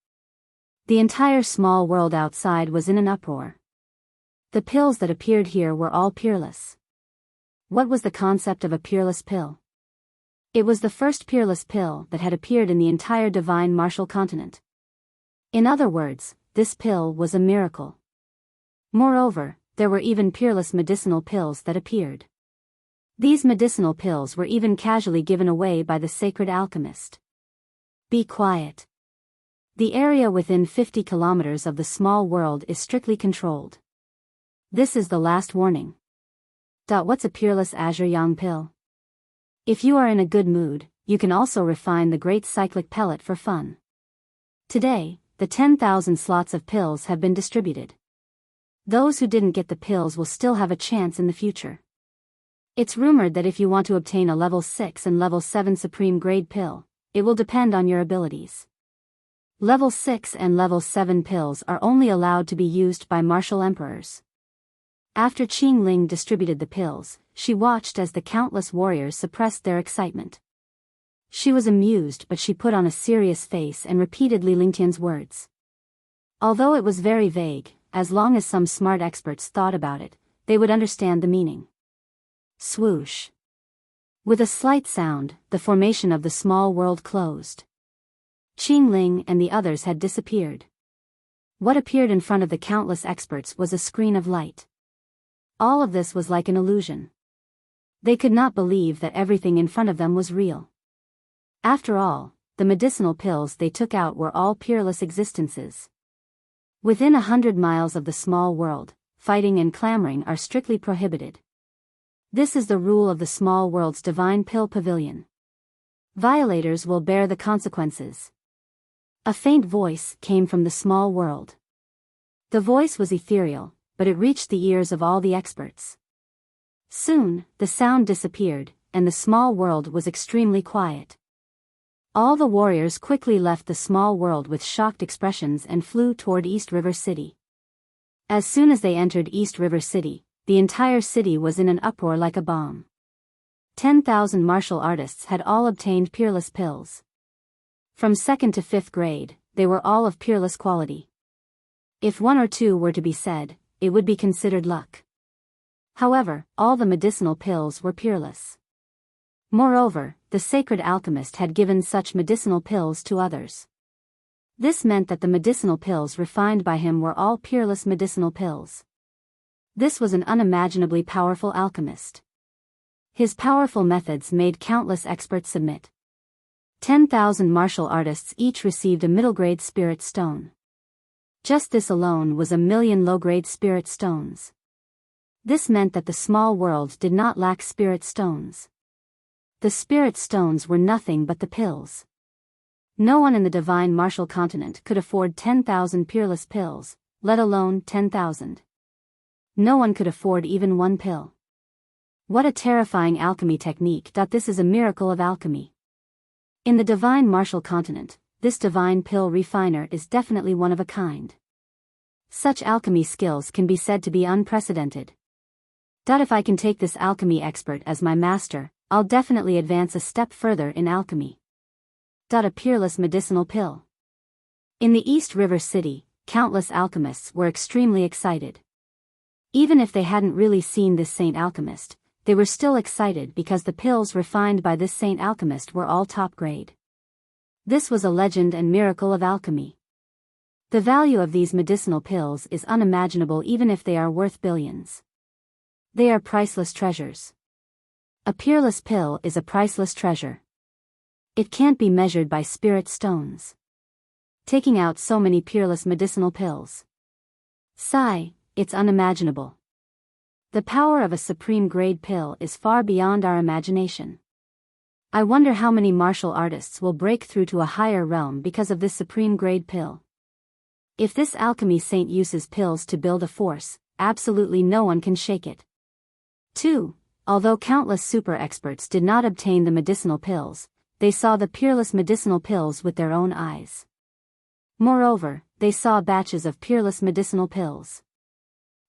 The entire small world outside was in an uproar. The pills that appeared here were all peerless. What was the concept of a peerless pill? It was the first peerless pill that had appeared in the entire divine martial continent. In other words, this pill was a miracle. Moreover, there were even peerless medicinal pills that appeared. These medicinal pills were even casually given away by the sacred alchemist. Be quiet. The area within 50 kilometers of the small world is strictly controlled. This is the last warning. What's a peerless azure yang pill? If you are in a good mood, you can also refine the great cyclic pellet for fun. Today, the 10,000 slots of pills have been distributed. Those who didn't get the pills will still have a chance in the future. It's rumored that if you want to obtain a level 6 and level 7 supreme grade pill, it will depend on your abilities. Level 6 and level 7 pills are only allowed to be used by martial emperors. After Qing Ling distributed the pills, she watched as the countless warriors suppressed their excitement. She was amused, but she put on a serious face and repeated Li Lingtian's words. Although it was very vague, as long as some smart experts thought about it, they would understand the meaning. Swoosh. With a slight sound, the formation of the small world closed. Qing Ling and the others had disappeared. What appeared in front of the countless experts was a screen of light. All of this was like an illusion. They could not believe that everything in front of them was real. After all, the medicinal pills they took out were all peerless existences. Within 100 miles of the small world, fighting and clamoring are strictly prohibited. This is the rule of the small world's divine pill pavilion. Violators will bear the consequences. A faint voice came from the small world. The voice was ethereal, but it reached the ears of all the experts. Soon, the sound disappeared, and the small world was extremely quiet. All the warriors quickly left the small world with shocked expressions and flew toward East River City. As soon as they entered East River City, the entire city was in an uproar like a bomb. 10,000 martial artists had all obtained peerless pills. From 2nd to 5th grade, they were all of peerless quality. If one or two were to be said, it would be considered luck. However, all the medicinal pills were peerless. Moreover, the sacred alchemist had given such medicinal pills to others. This meant that the medicinal pills refined by him were all peerless medicinal pills. This was an unimaginably powerful alchemist. His powerful methods made countless experts submit. 10,000 martial artists each received a middle-grade spirit stone. Just this alone was 1,000,000 low-grade spirit stones. This meant that the small world did not lack spirit stones. The spirit stones were nothing but the pills. No one in the divine martial continent could afford 10,000 peerless pills, let alone 10,000. No one could afford even one pill. What a terrifying alchemy technique! This is a miracle of alchemy. In the divine martial continent, this divine pill refiner is definitely one of a kind. Such alchemy skills can be said to be unprecedented. If I can take this alchemy expert as my master, I'll definitely advance a step further in alchemy. A peerless medicinal pill. In the East River City, countless alchemists were extremely excited. Even if they hadn't really seen this saint alchemist, they were still excited because the pills refined by this saint alchemist were all top grade. This was a legend and miracle of alchemy. The value of these medicinal pills is unimaginable even if they are worth billions. They are priceless treasures. A peerless pill is a priceless treasure. It can't be measured by spirit stones. Taking out so many peerless medicinal pills. Sigh, it's unimaginable. The power of a supreme grade pill is far beyond our imagination. I wonder how many martial artists will break through to a higher realm because of this supreme grade pill. If this alchemy saint uses pills to build a force, absolutely no one can shake it. 2. Although countless super experts did not obtain the medicinal pills, they saw the peerless medicinal pills with their own eyes. Moreover, they saw batches of peerless medicinal pills.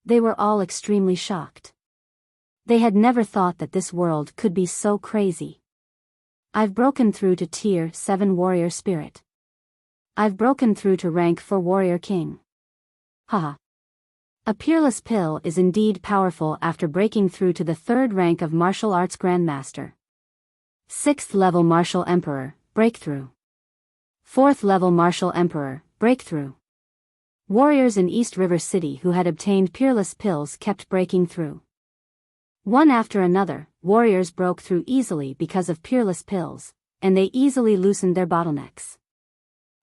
They were all extremely shocked. They had never thought that this world could be so crazy. I've broken through to Tier 7 Warrior Spirit. I've broken through to rank 4 Warrior King. Haha. A peerless pill is indeed powerful after breaking through to the 3rd rank of Martial Arts Grandmaster. 6th level Martial Emperor, Breakthrough. 4th level Martial Emperor, Breakthrough. Warriors in East River City who had obtained peerless pills kept breaking through. One after another, warriors broke through easily because of peerless pills, and they easily loosened their bottlenecks.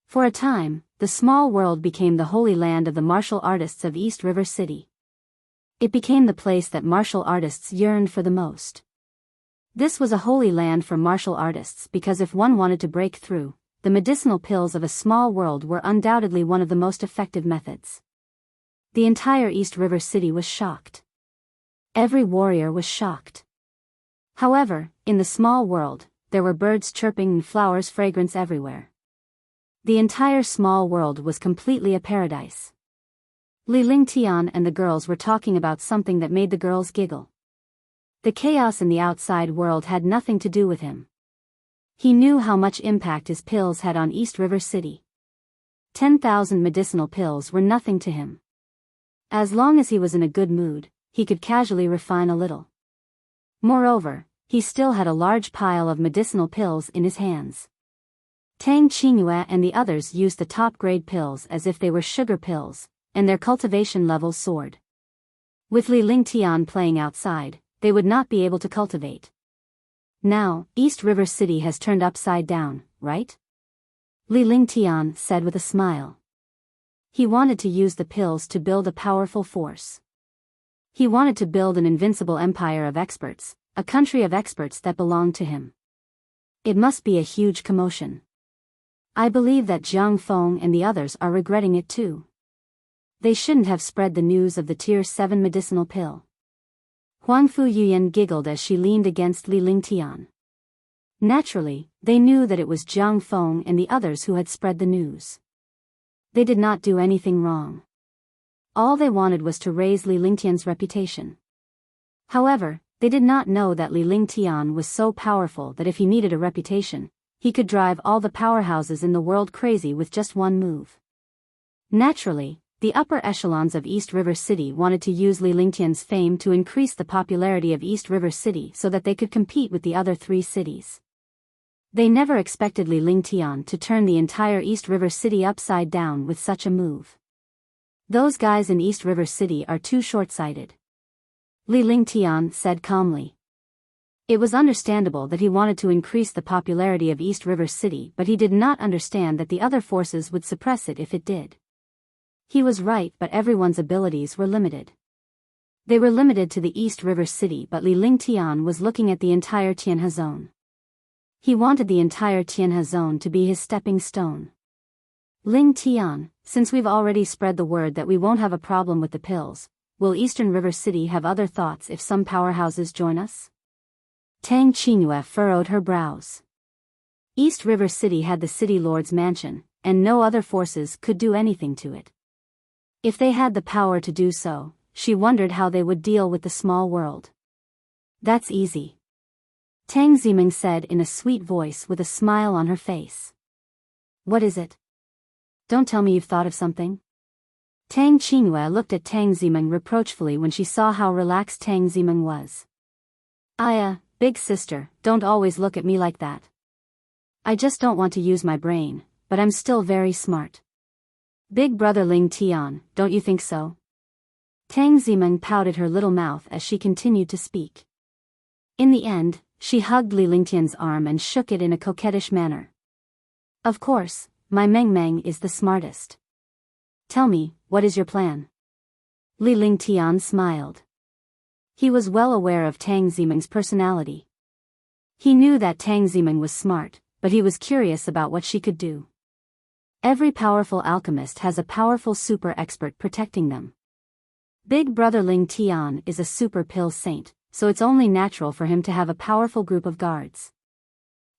For a time, the small world became the holy land of the martial artists of East River City. It became the place that martial artists yearned for the most. This was a holy land for martial artists because if one wanted to break through, the medicinal pills of a small world were undoubtedly one of the most effective methods. The entire East River City was shocked. Every warrior was shocked. However, in the small world, there were birds chirping and flowers fragrance everywhere. The entire small world was completely a paradise. Li Lingtian and the girls were talking about something that made the girls giggle. The chaos in the outside world had nothing to do with him. He knew how much impact his pills had on East River City. 10,000 medicinal pills were nothing to him. As long as he was in a good mood, he could casually refine a little. Moreover, he still had a large pile of medicinal pills in his hands. Tang Qingyue and the others used the top-grade pills as if they were sugar pills, and their cultivation levels soared. With Li Lingtian playing outside, they would not be able to cultivate. Now, East River City has turned upside down, right? Li Lingtian said with a smile. He wanted to use the pills to build a powerful force. He wanted to build an invincible empire of experts, a country of experts that belonged to him. It must be a huge commotion. I believe that Jiang Feng and the others are regretting it too. They shouldn't have spread the news of the Tier 7 medicinal pill. Huang Fu Yuyan giggled as she leaned against Li Lingtian. Naturally, they knew that it was Jiang Feng and the others who had spread the news. They did not do anything wrong. All they wanted was to raise Li Lingtian's reputation. However, they did not know that Li Lingtian was so powerful that if he needed a reputation, he could drive all the powerhouses in the world crazy with just one move. Naturally, the upper echelons of East River City wanted to use Li Lingtian's fame to increase the popularity of East River City so that they could compete with the other three cities. They never expected Li Lingtian to turn the entire East River City upside down with such a move. Those guys in East River City are too short-sighted. Li Lingtian said calmly. It was understandable that he wanted to increase the popularity of East River City, but he did not understand that the other forces would suppress it if it did. He was right, but everyone's abilities were limited. They were limited to the East River City, but Li Lingtian was looking at the entire Tianhe zone. He wanted the entire Tianhe zone to be his stepping stone. Lingtian, since we've already spread the word that we won't have a problem with the pills, will Eastern River City have other thoughts if some powerhouses join us? Tang Qingyue furrowed her brows. East River City had the city lord's mansion, and no other forces could do anything to it. If they had the power to do so, she wondered how they would deal with the small world. That's easy. Tang Ziming said in a sweet voice with a smile on her face. What is it? Don't tell me you've thought of something. Tang Qingyue looked at Tang Ziming reproachfully when she saw how relaxed Tang Ziming was. Big sister, don't always look at me like that. I just don't want to use my brain, but I'm still very smart. Big brother Ling Tian, don't you think so? Tang Ziming pouted her little mouth as she continued to speak. In the end, she hugged Li Lingtian's arm and shook it in a coquettish manner. Of course, my Meng Meng is the smartest. Tell me, what is your plan? Li Lingtian smiled. He was well aware of Tang Ziming's personality. He knew that Tang Ziming was smart, but he was curious about what she could do. Every powerful alchemist has a powerful super expert protecting them. Big brother Ling Tian is a super pill saint, so it's only natural for him to have a powerful group of guards.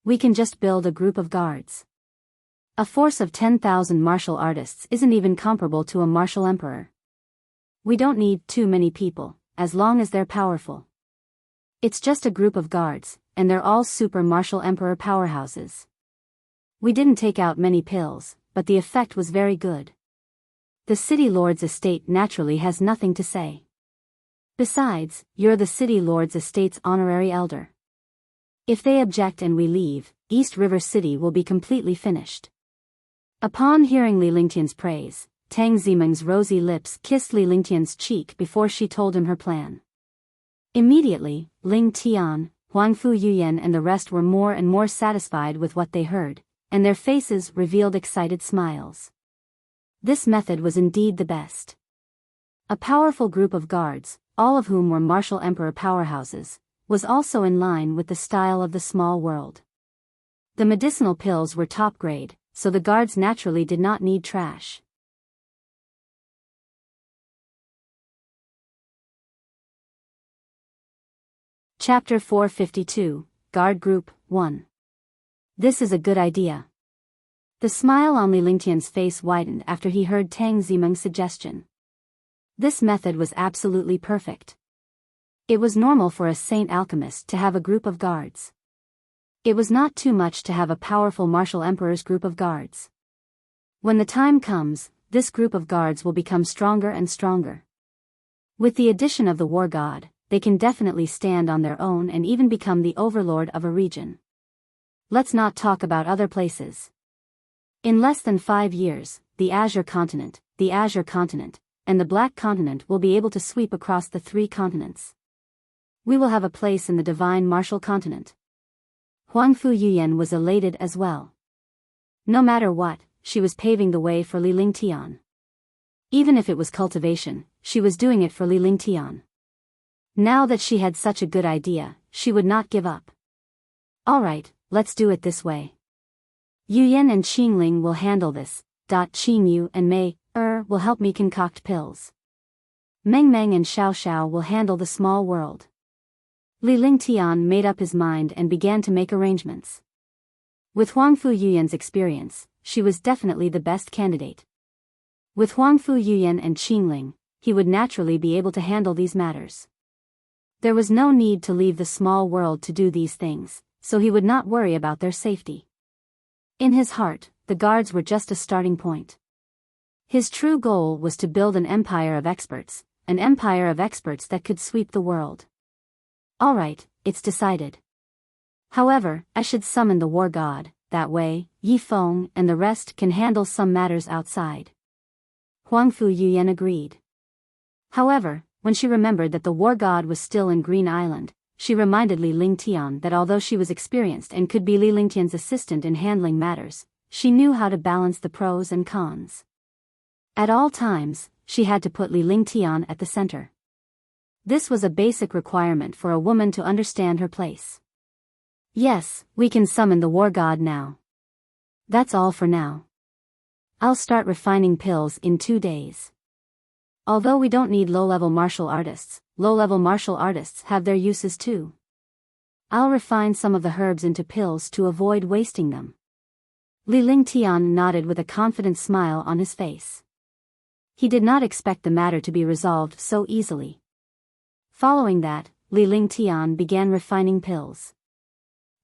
We can just build a group of guards. A force of 10,000 martial artists isn't even comparable to a martial emperor. We don't need too many people, as long as they're powerful. It's just a group of guards, and they're all super martial emperor powerhouses. We didn't take out many pills, but the effect was very good. The city lord's estate naturally has nothing to say. Besides, you're the city lord's estate's honorary elder. If they object and we leave, East River City will be completely finished. Upon hearing Li Lingtian's praise, Tang Ziming's rosy lips kissed Li Lingtian's cheek before she told him her plan. Immediately, Ling Tian, Huang Fu Yuyan and the rest were more and more satisfied with what they heard, and their faces revealed excited smiles. This method was indeed the best. A powerful group of guards, all of whom were martial emperor powerhouses, was also in line with the style of the small world. The medicinal pills were top grade, so the guards naturally did not need trash. Chapter 452, Guard Group 1. This is a good idea. The smile on Li Lingtian's face widened after he heard Tang Zimeng's suggestion. This method was absolutely perfect. It was normal for a saint alchemist to have a group of guards. It was not too much to have a powerful martial emperor's group of guards. When the time comes, this group of guards will become stronger and stronger. With the addition of the war god, they can definitely stand on their own and even become the overlord of a region. Let's not talk about other places. In less than 5 years, the Azure Continent, and the Black Continent will be able to sweep across the 3 continents. We will have a place in the Divine Martial Continent. Huangfu Yuyan was elated as well. No matter what, she was paving the way for Li Lingtian. Even if it was cultivation, she was doing it for Li Lingtian. Now that she had such a good idea, she would not give up. Alright, let's do it this way. Yuyan and Qingling will handle this. Qingyu and Mei will help me concoct pills. Meng Meng and Xiao Xiao will handle the small world. Li Lingtian made up his mind and began to make arrangements. With Huangfu Yuyan's experience, she was definitely the best candidate. With Huangfu Yuyan and Qingling, he would naturally be able to handle these matters. There was no need to leave the small world to do these things, so he would not worry about their safety. In his heart, the guards were just a starting point. His true goal was to build an empire of experts that could sweep the world. Alright, it's decided. However, I should summon the war god, that way, Yi Feng and the rest can handle some matters outside. Huangfu Yuyan agreed. However, when she remembered that the war god was still in Green Island, she reminded Li Lingtian that although she was experienced and could be Li Lingtian's assistant in handling matters, she knew how to balance the pros and cons. At all times, she had to put Li Lingtian at the center. This was a basic requirement for a woman to understand her place. Yes, we can summon the war god now. That's all for now. I'll start refining pills in 2 days. Although we don't need low-level martial artists have their uses too. I'll refine some of the herbs into pills to avoid wasting them. Li Lingtian nodded with a confident smile on his face. He did not expect the matter to be resolved so easily. Following that, Li Lingtian began refining pills.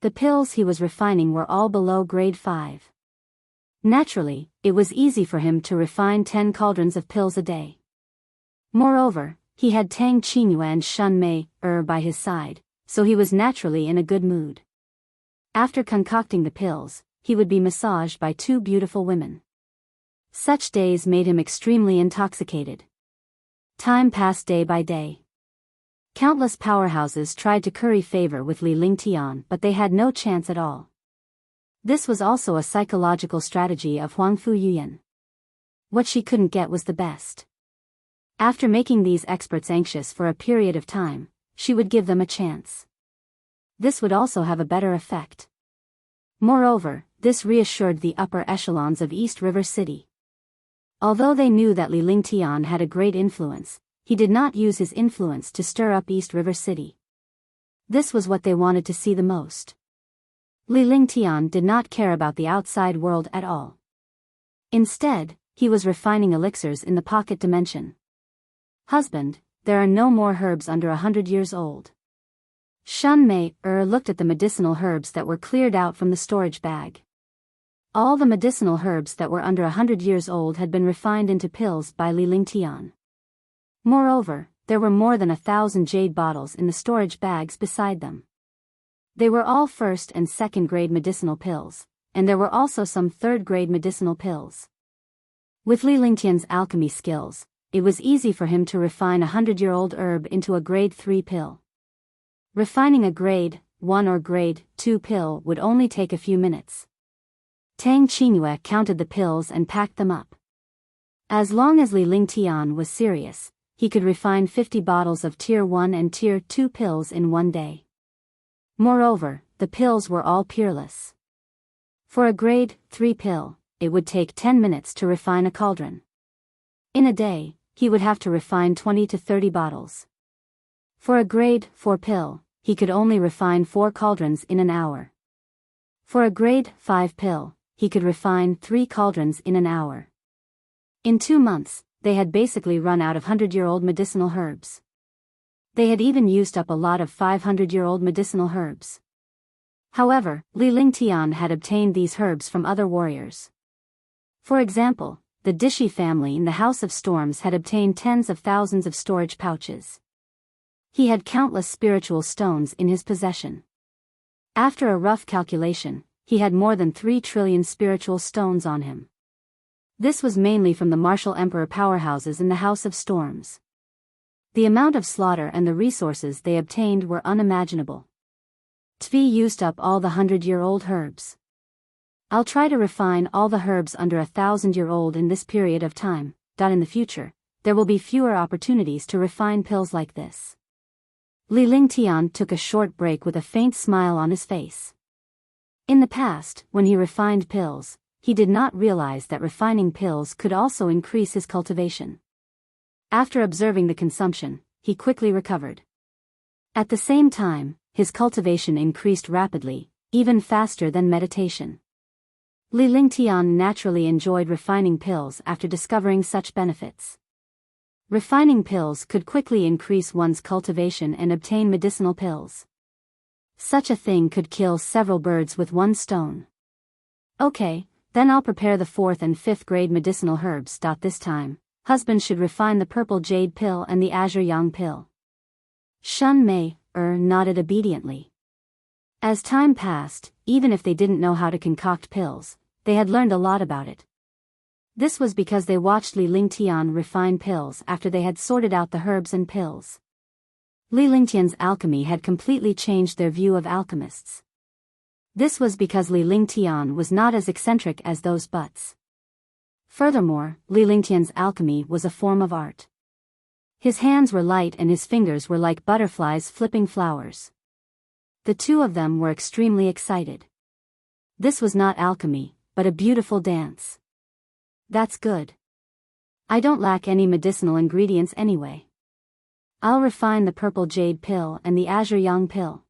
The pills he was refining were all below grade 5. Naturally, it was easy for him to refine 10 cauldrons of pills a day. Moreover, he had Tang Qingyue and Shun Mei by his side, so he was naturally in a good mood. After concocting the pills, he would be massaged by 2 beautiful women. Such days made him extremely intoxicated. Time passed day by day. Countless powerhouses tried to curry favor with Li Lingtian, but they had no chance at all. This was also a psychological strategy of Huangfu Yuyan. What she couldn't get was the best. After making these experts anxious for a period of time, she would give them a chance. This would also have a better effect. Moreover, this reassured the upper echelons of East River City. Although they knew that Li Lingtian had a great influence, he did not use his influence to stir up East River City. This was what they wanted to see the most. Li Lingtian did not care about the outside world at all. Instead, he was refining elixirs in the pocket dimension. Husband, there are no more herbs under 100 years old. Shun Mei looked at the medicinal herbs that were cleared out from the storage bag. All the medicinal herbs that were under 100 years old had been refined into pills by Li Lingtian. Moreover, there were more than 1,000 jade bottles in the storage bags beside them. They were all first and second grade medicinal pills, and there were also some third grade medicinal pills. With Li Lingtian's alchemy skills, it was easy for him to refine a 100-year-old herb into a grade 3 pill. Refining a grade 1 or grade 2 pill would only take a few minutes. Tang Qingyue counted the pills and packed them up. As long as Li Lingtian was serious, he could refine 50 bottles of Tier 1 and Tier 2 pills in 1 day. Moreover, the pills were all peerless. For a grade 3 pill, it would take 10 minutes to refine a cauldron. In a day, he would have to refine 20 to 30 bottles. For a grade 4 pill, he could only refine 4 cauldrons in an hour. For a grade 5 pill, he could refine 3 cauldrons in an hour. In 2 months, they had basically run out of 100-year-old medicinal herbs. They had even used up a lot of 500-year-old medicinal herbs. However, Li Lingtian had obtained these herbs from other warriors. For example, the Dishi family in the House of Storms had obtained tens of thousands of storage pouches. He had countless spiritual stones in his possession. After a rough calculation, he had more than 3 trillion spiritual stones on him. This was mainly from the martial emperor powerhouses in the House of Storms. The amount of slaughter and the resources they obtained were unimaginable. Tvi used up all the 100-year-old herbs. I'll try to refine all the herbs under 1,000-year-old in this period of time. In the future, there will be fewer opportunities to refine pills like this. Li Lingtian took a short break with a faint smile on his face. In the past, when he refined pills, he did not realize that refining pills could also increase his cultivation. After observing the consumption, he quickly recovered. At the same time, his cultivation increased rapidly, even faster than meditation. Li Lingtian naturally enjoyed refining pills after discovering such benefits. Refining pills could quickly increase one's cultivation and obtain medicinal pills. Such a thing could kill several birds with one stone. Okay, then I'll prepare the 4th and 5th grade medicinal herbs. This time, husband should refine the purple jade pill and the azure yang pill. Shun Mei nodded obediently. As time passed, even if they didn't know how to concoct pills, they had learned a lot about it. This was because they watched Li Lingtian refine pills after they had sorted out the herbs and pills. Li Lingtian's alchemy had completely changed their view of alchemists. This was because Li Lingtian was not as eccentric as those butts. Furthermore, Li Lingtian's alchemy was a form of art. His hands were light and his fingers were like butterflies flipping flowers. The two of them were extremely excited. This was not alchemy, but a beautiful dance. That's good. I don't lack any medicinal ingredients anyway. I'll refine the purple jade pill and the azure yang pill.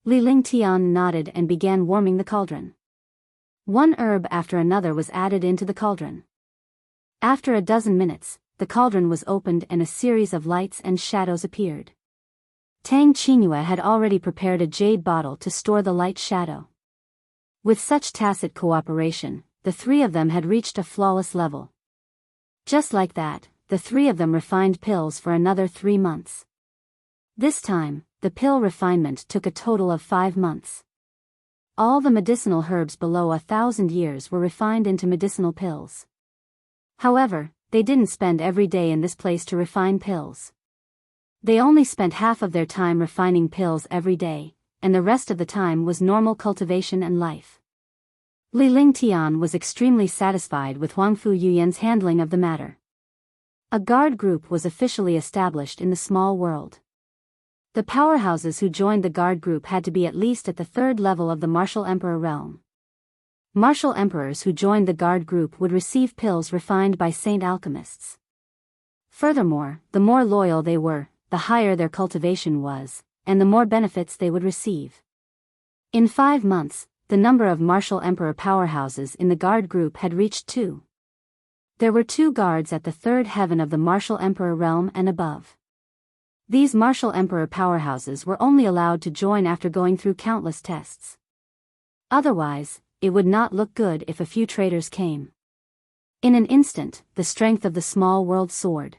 Li Lingtian nodded and began warming the cauldron. One herb after another was added into the cauldron. After a dozen minutes, the cauldron was opened and a series of lights and shadows appeared. Tang Qinghua had already prepared a jade bottle to store the light shadow. With such tacit cooperation, the 3 of them had reached a flawless level. Just like that, the 3 of them refined pills for another 3 months. This time, the pill refinement took a total of 5 months. All the medicinal herbs below 1,000 years were refined into medicinal pills. However, they didn't spend every day in this place to refine pills. They only spent half of their time refining pills every day, and the rest of the time was normal cultivation and life. Li Lingtian was extremely satisfied with Huangfu Yuyan's handling of the matter. A guard group was officially established in the small world. The powerhouses who joined the guard group had to be at least at the 3rd level of the martial emperor realm. Martial emperors who joined the guard group would receive pills refined by saint alchemists. Furthermore, the more loyal they were, the higher their cultivation was, and the more benefits they would receive. In 5 months, the number of martial emperor powerhouses in the guard group had reached 2. There were 2 guards at the 3rd heaven of the martial emperor realm and above. These martial emperor powerhouses were only allowed to join after going through countless tests. Otherwise, it would not look good if a few traitors came. In an instant, the strength of the small world soared.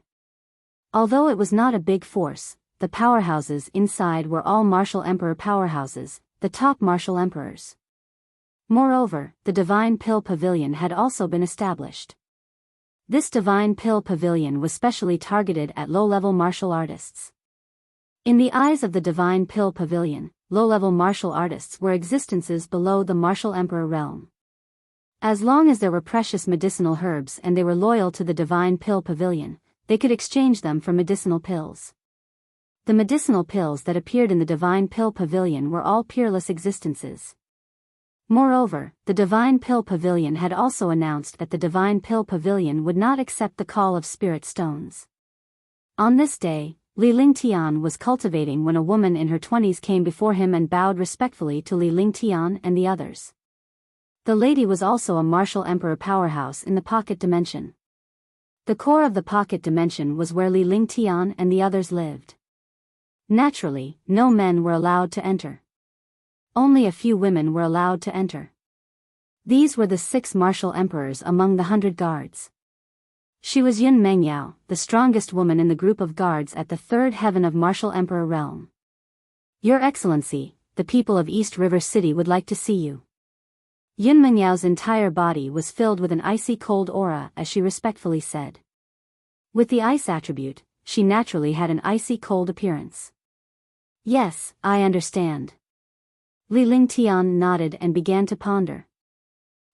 Although it was not a big force, the powerhouses inside were all martial emperor powerhouses, the top martial emperors. Moreover, the Divine Pill Pavilion had also been established. This Divine Pill Pavilion was specially targeted at low-level martial artists. In the eyes of the Divine Pill Pavilion, low-level martial artists were existences below the martial emperor realm. As long as there were precious medicinal herbs and they were loyal to the Divine Pill Pavilion, they could exchange them for medicinal pills. The medicinal pills that appeared in the Divine Pill Pavilion were all peerless existences. Moreover, the Divine Pill Pavilion had also announced that the Divine Pill Pavilion would not accept the call of spirit stones. On this day, Li Lingtian was cultivating when a woman in her 20s came before him and bowed respectfully to Li Lingtian and the others. The lady was also a martial emperor powerhouse in the pocket dimension. The core of the pocket dimension was where Li Lingtian and the others lived. Naturally, no men were allowed to enter. Only a few women were allowed to enter. These were the 6 martial emperors among the 100 guards. She was Yun Mengyao, the strongest woman in the group of guards at the 3rd heaven of martial emperor realm. Your Excellency, the people of East River City would like to see you. Yun Mengyao's entire body was filled with an icy cold aura as she respectfully said. With the ice attribute, she naturally had an icy cold appearance. Yes, I understand. Li Lingtian nodded and began to ponder.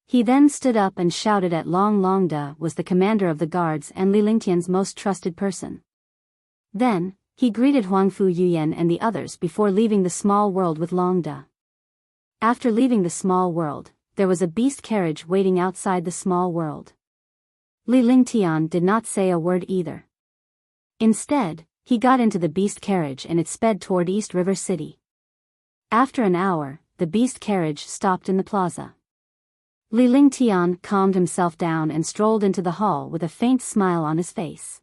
He then stood up and shouted at Long Longda was the commander of the guards and Li Lingtian's most trusted person. Then, he greeted Huangfu Yuyan and the others before leaving the small world with Longda. After leaving the small world, there was a beast carriage waiting outside the small world. Li Lingtian did not say a word either. Instead, he got into the beast carriage and it sped toward East River City. After an hour, the beast carriage stopped in the plaza. Li Lingtian calmed himself down and strolled into the hall with a faint smile on his face.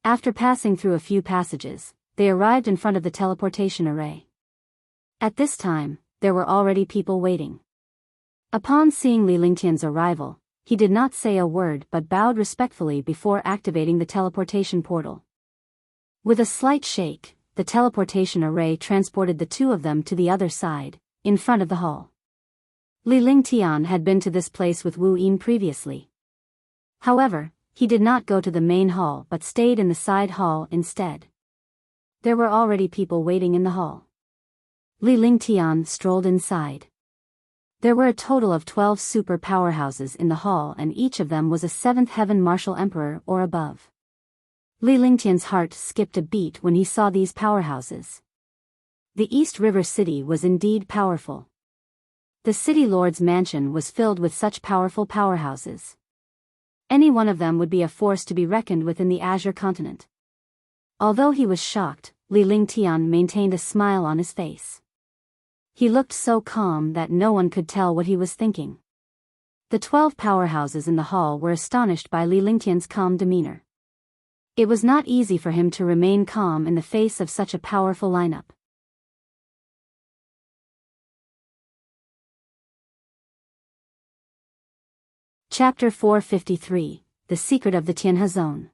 After passing through a few passages, they arrived in front of the teleportation array. At this time, there were already people waiting. Upon seeing Li Lingtian's arrival, he did not say a word but bowed respectfully before activating the teleportation portal. With a slight shake, the teleportation array transported the 2 of them to the other side, in front of the hall. Li Lingtian had been to this place with Wu Yin previously. However, he did not go to the main hall but stayed in the side hall instead. There were already people waiting in the hall. Li Lingtian strolled inside. There were a total of 12 super powerhouses in the hall and each of them was a 7th heaven martial emperor or above. Li Lingtian's heart skipped a beat when he saw these powerhouses. The East River City was indeed powerful. The city lord's mansion was filled with such powerful powerhouses. Any one of them would be a force to be reckoned with in the Azure continent. Although he was shocked, Li Lingtian maintained a smile on his face. He looked so calm that no one could tell what he was thinking. The 12 powerhouses in the hall were astonished by Li Lingtian's calm demeanor. It was not easy for him to remain calm in the face of such a powerful lineup. Chapter 453, The Secret of the Tianhe Zone.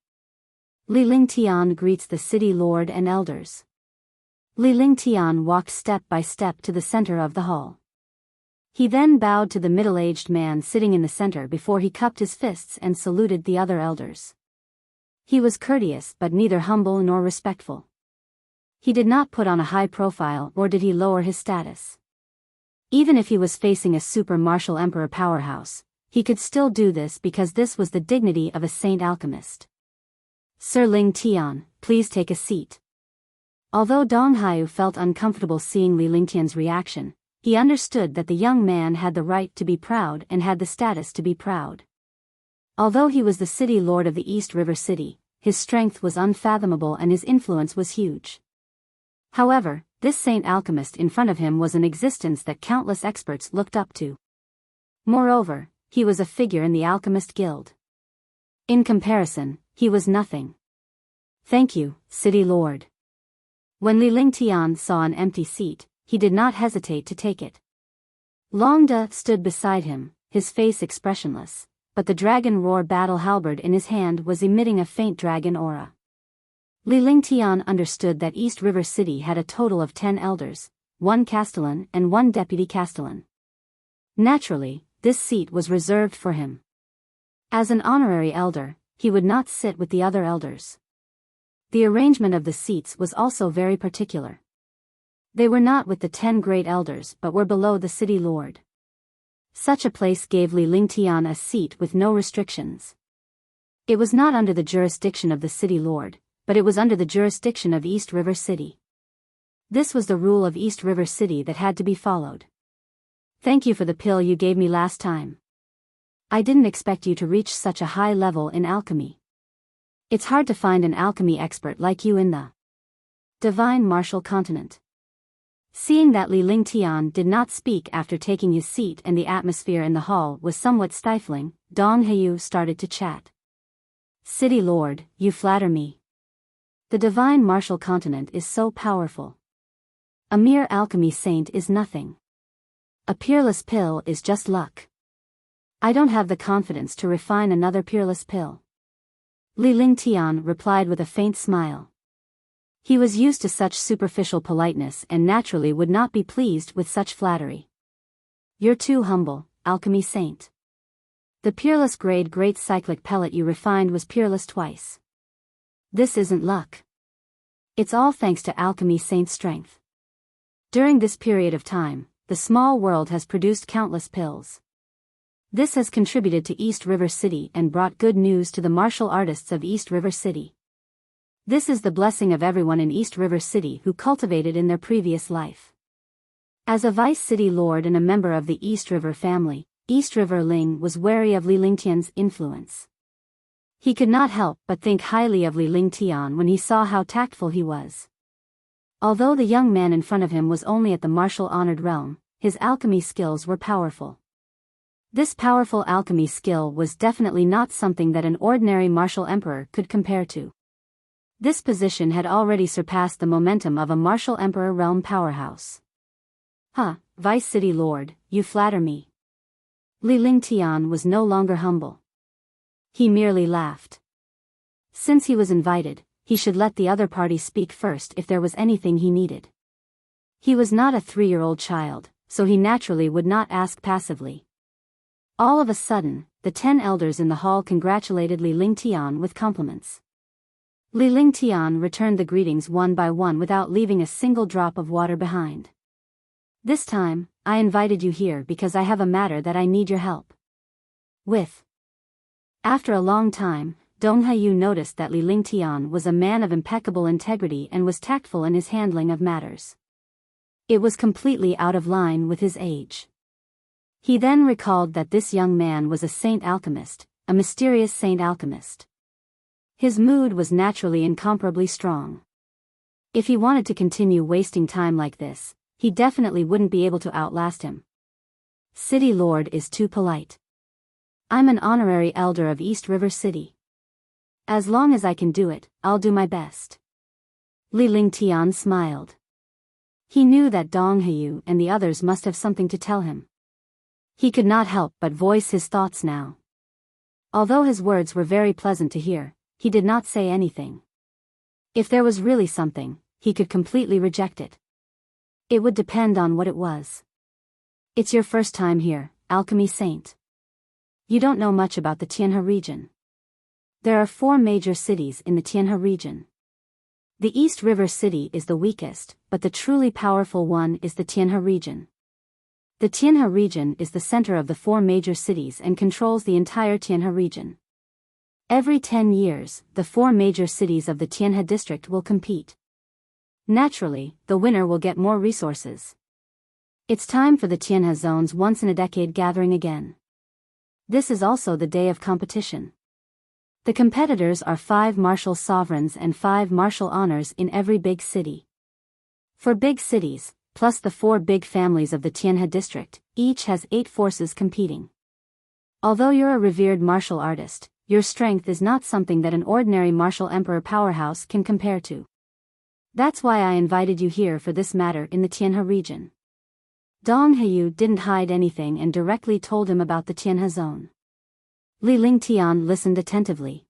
Li Lingtian greets the city lord and elders. Li Lingtian walked step by step to the center of the hall. He then bowed to the middle-aged man sitting in the center before he cupped his fists and saluted the other elders. He was courteous but neither humble nor respectful. He did not put on a high profile or did he lower his status. Even if he was facing a super martial emperor powerhouse, he could still do this because this was the dignity of a saint alchemist. Sir Lingtian, please take a seat. Although Dong Haiyu felt uncomfortable seeing Li Lingtian's reaction, he understood that the young man had the right to be proud and had the status to be proud. Although he was the city lord of the East River City, his strength was unfathomable and his influence was huge. However, this saint alchemist in front of him was an existence that countless experts looked up to. Moreover, he was a figure in the alchemist guild. In comparison, he was nothing. Thank you, city lord. When Li Lingtian saw an empty seat, he did not hesitate to take it. Longda stood beside him, his face expressionless, but the dragon roar battle halberd in his hand was emitting a faint dragon aura. Li Lingtian understood that East River City had a total of 10 elders, 1 castellan and 1 deputy castellan. Naturally, this seat was reserved for him. As an honorary elder, he would not sit with the other elders. The arrangement of the seats was also very particular. They were not with the 10 great elders but were below the city lord. Such a place gave Li Lingtian a seat with no restrictions. It was not under the jurisdiction of the city lord, but it was under the jurisdiction of East River City. This was the rule of East River City that had to be followed. Thank you for the pill you gave me last time. I didn't expect you to reach such a high level in alchemy. It's hard to find an alchemy expert like you in the Divine Martial Continent. Seeing that Li Lingtian did not speak after taking his seat and the atmosphere in the hall was somewhat stifling, Dong Heyu started to chat. City Lord, you flatter me. The Divine Martial Continent is so powerful. A mere alchemy saint is nothing. A peerless pill is just luck. I don't have the confidence to refine another peerless pill. Li Lingtian replied with a faint smile. He was used to such superficial politeness and naturally would not be pleased with such flattery. You're too humble, alchemy saint. The peerless grade great cyclic pellet you refined was peerless twice. This isn't luck. It's all thanks to alchemy saint's strength. During this period of time, the small world has produced countless pills. This has contributed to East River City and brought good news to the martial artists of East River City. This is the blessing of everyone in East River City who cultivated in their previous life. As a vice city lord and a member of the East River family, East River Ling was wary of Li Lingtian's influence. He could not help but think highly of Li Lingtian when he saw how tactful he was. Although the young man in front of him was only at the martial honored realm, his alchemy skills were powerful. This powerful alchemy skill was definitely not something that an ordinary martial emperor could compare to. This position had already surpassed the momentum of a martial emperor realm powerhouse. Vice City Lord, you flatter me. Li Lingtian was no longer humble. He merely laughed. Since he was invited, he should let the other party speak first if there was anything he needed. He was not a 3-year-old child, so he naturally would not ask passively. All of a sudden, the 10 elders in the hall congratulated Li Lingtian with compliments. Li Lingtian returned the greetings one by one without leaving a single drop of water behind. This time, I invited you here because I have a matter that I need your help with. After a long time, Dong Heyu noticed that Li Lingtian was a man of impeccable integrity and was tactful in his handling of matters. It was completely out of line with his age. He then recalled that this young man was a saint alchemist, a mysterious saint alchemist. His mood was naturally incomparably strong. If he wanted to continue wasting time like this, he definitely wouldn't be able to outlast him. City Lord is too polite. I'm an honorary elder of East River City. As long as I can do it, I'll do my best. Li Lingtian smiled. He knew that Dong Heyu and the others must have something to tell him. He could not help but voice his thoughts now. Although his words were very pleasant to hear, he did not say anything. If there was really something, he could completely reject it. It would depend on what it was. It's your first time here, alchemy saint. You don't know much about the Tianhe region. There are 4 major cities in the Tianhe region. The East River City is the weakest, but the truly powerful one is the Tianhe region. The Tianhe region is the center of the 4 major cities and controls the entire Tianhe region. Every 10 years, the 4 major cities of the Tianhe district will compete. Naturally, the winner will get more resources. It's time for the Tianhe zone's once-in-a-decade gathering again. This is also the day of competition. The competitors are 5 martial sovereigns and 5 martial honors in every big city. For big cities, plus the 4 big families of the Tianhe district, each has 8 forces competing. Although you're a revered martial artist, your strength is not something that an ordinary martial emperor powerhouse can compare to. That's why I invited you here for this matter in the Tianhe region. Dong Heyu didn't hide anything and directly told him about the Tianhe zone. Li Lingtian listened attentively.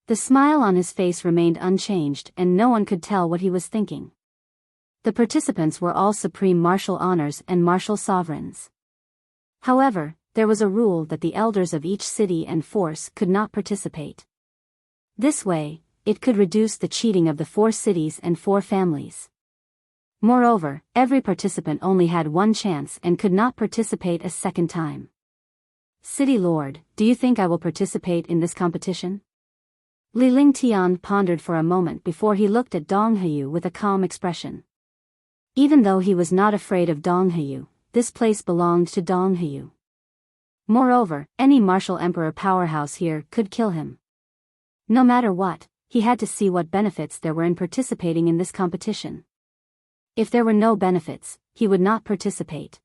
The smile on his face remained unchanged and no one could tell what he was thinking. The participants were all supreme martial honors and martial sovereigns. However, there was a rule that the elders of each city and force could not participate. This way, it could reduce the cheating of the 4 cities and 4 families. Moreover, every participant only had 1 chance and could not participate a second time. City Lord, do you think I will participate in this competition? Li Lingtian pondered for a moment before he looked at Dong Heyu with a calm expression. Even though he was not afraid of Dong Heyu, this place belonged to Dong Heyu. Moreover, any martial emperor powerhouse here could kill him. No matter what, he had to see what benefits there were in participating in this competition. If there were no benefits, he would not participate.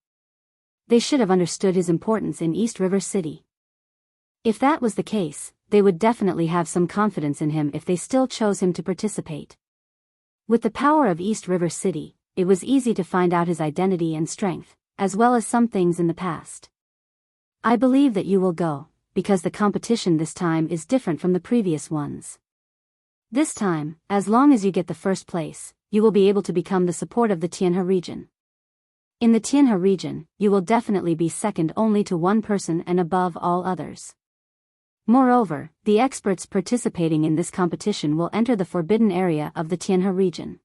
They should have understood his importance in East River City. If that was the case, they would definitely have some confidence in him if they still chose him to participate. With the power of East River City, it was easy to find out his identity and strength, as well as some things in the past. I believe that you will go, because the competition this time is different from the previous ones. This time, as long as you get the first place, you will be able to become the support of the Tianhe region. In the Tianhe region, you will definitely be second only to one person and above all others. Moreover, the experts participating in this competition will enter the forbidden area of the Tianhe region.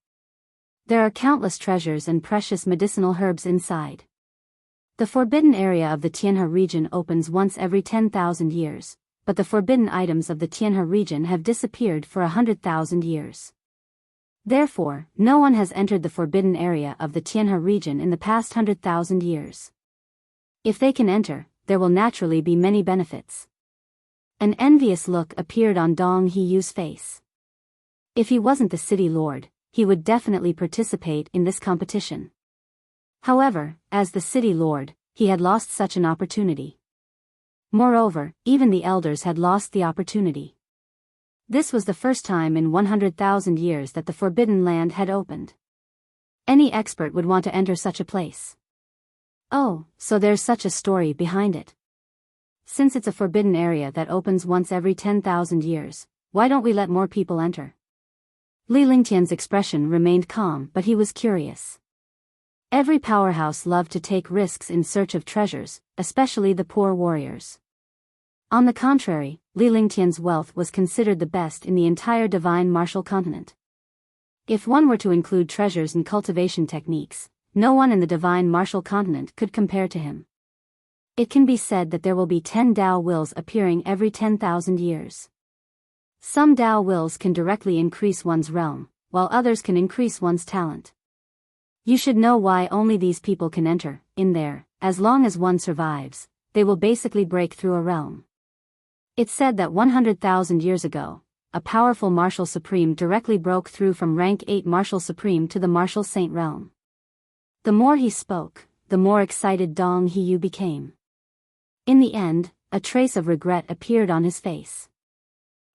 There are countless treasures and precious medicinal herbs inside. The forbidden area of the Tianhe region opens once every 10,000 years, but the forbidden items of the Tianhe region have disappeared for 100,000 years. Therefore, no one has entered the forbidden area of the Tianhe region in the past 100,000 years. If they can enter, there will naturally be many benefits. An envious look appeared on Dong Heyu's face. If he wasn't the city lord, he would definitely participate in this competition. However, as the city lord, he had lost such an opportunity. Moreover, even the elders had lost the opportunity. This was the first time in 100,000 years that the Forbidden Land had opened. Any expert would want to enter such a place. Oh, so there's such a story behind it. Since it's a forbidden area that opens once every 10,000 years, why don't we let more people enter? Li Lingtian's expression remained calm, but he was curious. Every powerhouse loved to take risks in search of treasures, especially the poor warriors. On the contrary, Li Lingtian's wealth was considered the best in the entire divine martial continent. If one were to include treasures and cultivation techniques, no one in the divine martial continent could compare to him. It can be said that there will be 10 Tao wills appearing every 10,000 years. Some Tao wills can directly increase one's realm, while others can increase one's talent. You should know why only these people can enter in there. As long as one survives, they will basically break through a realm. It's said that 100,000 years ago, a powerful Martial Supreme directly broke through from rank 8 Martial Supreme to the Martial Saint realm. The more he spoke, the more excited Dong Heyu became. In the end, a trace of regret appeared on his face.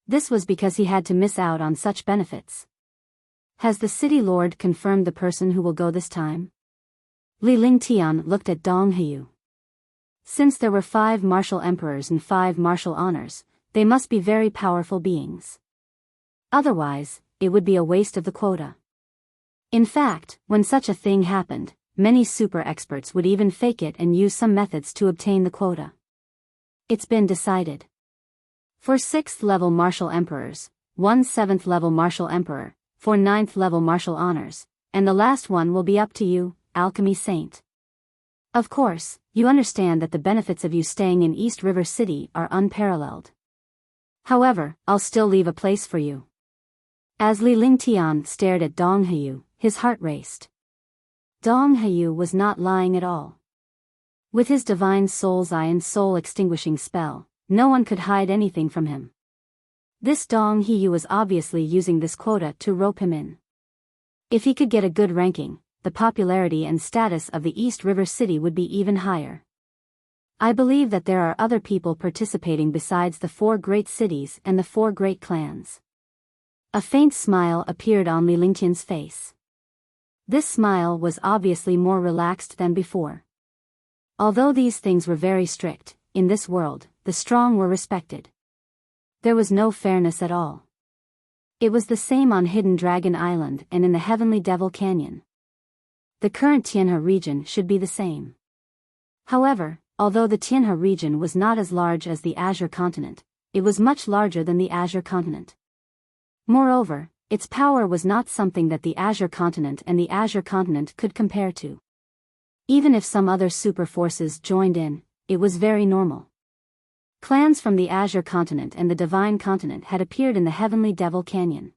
This was because he had to miss out on such benefits. Has the city lord confirmed the person who will go this time? Li Lingtian looked at Dong Heyu. Since there were 5 martial emperors and 5 martial honors, they must be very powerful beings. Otherwise, it would be a waste of the quota. In fact, when such a thing happened, many super experts would even fake it and use some methods to obtain the quota. It's been decided. For 6th level martial emperors, 1 7th level martial emperor, 4 9th level martial honors, and the last one will be up to you, Alchemy Saint. Of course, you understand that the benefits of you staying in East River City are unparalleled. However, I'll still leave a place for you. As Li Lingtian stared at Dong Heyu, his heart raced. Dong Heyu was not lying at all. With his divine soul's eye and soul-extinguishing spell, no one could hide anything from him. This Dong Heyu was obviously using this quota to rope him in. If he could get a good ranking, the popularity and status of the East River City would be even higher. I believe that there are other people participating besides the 4 great cities and the 4 great clans. A faint smile appeared on Li Lingtian's face. This smile was obviously more relaxed than before. Although these things were very strict, in this world, the strong were respected. There was no fairness at all. It was the same on Hidden Dragon Island and in the Heavenly Devil Canyon. The current Tianhe region should be the same. However, although the Tianhe region was not as large as the Azure continent, it was much larger than the Azure continent. Moreover, its power was not something that the Azure continent and the Azure continent could compare to. Even if some other super forces joined in, it was very normal. Clans from the Azure continent and the Divine continent had appeared in the Heavenly Devil Canyon.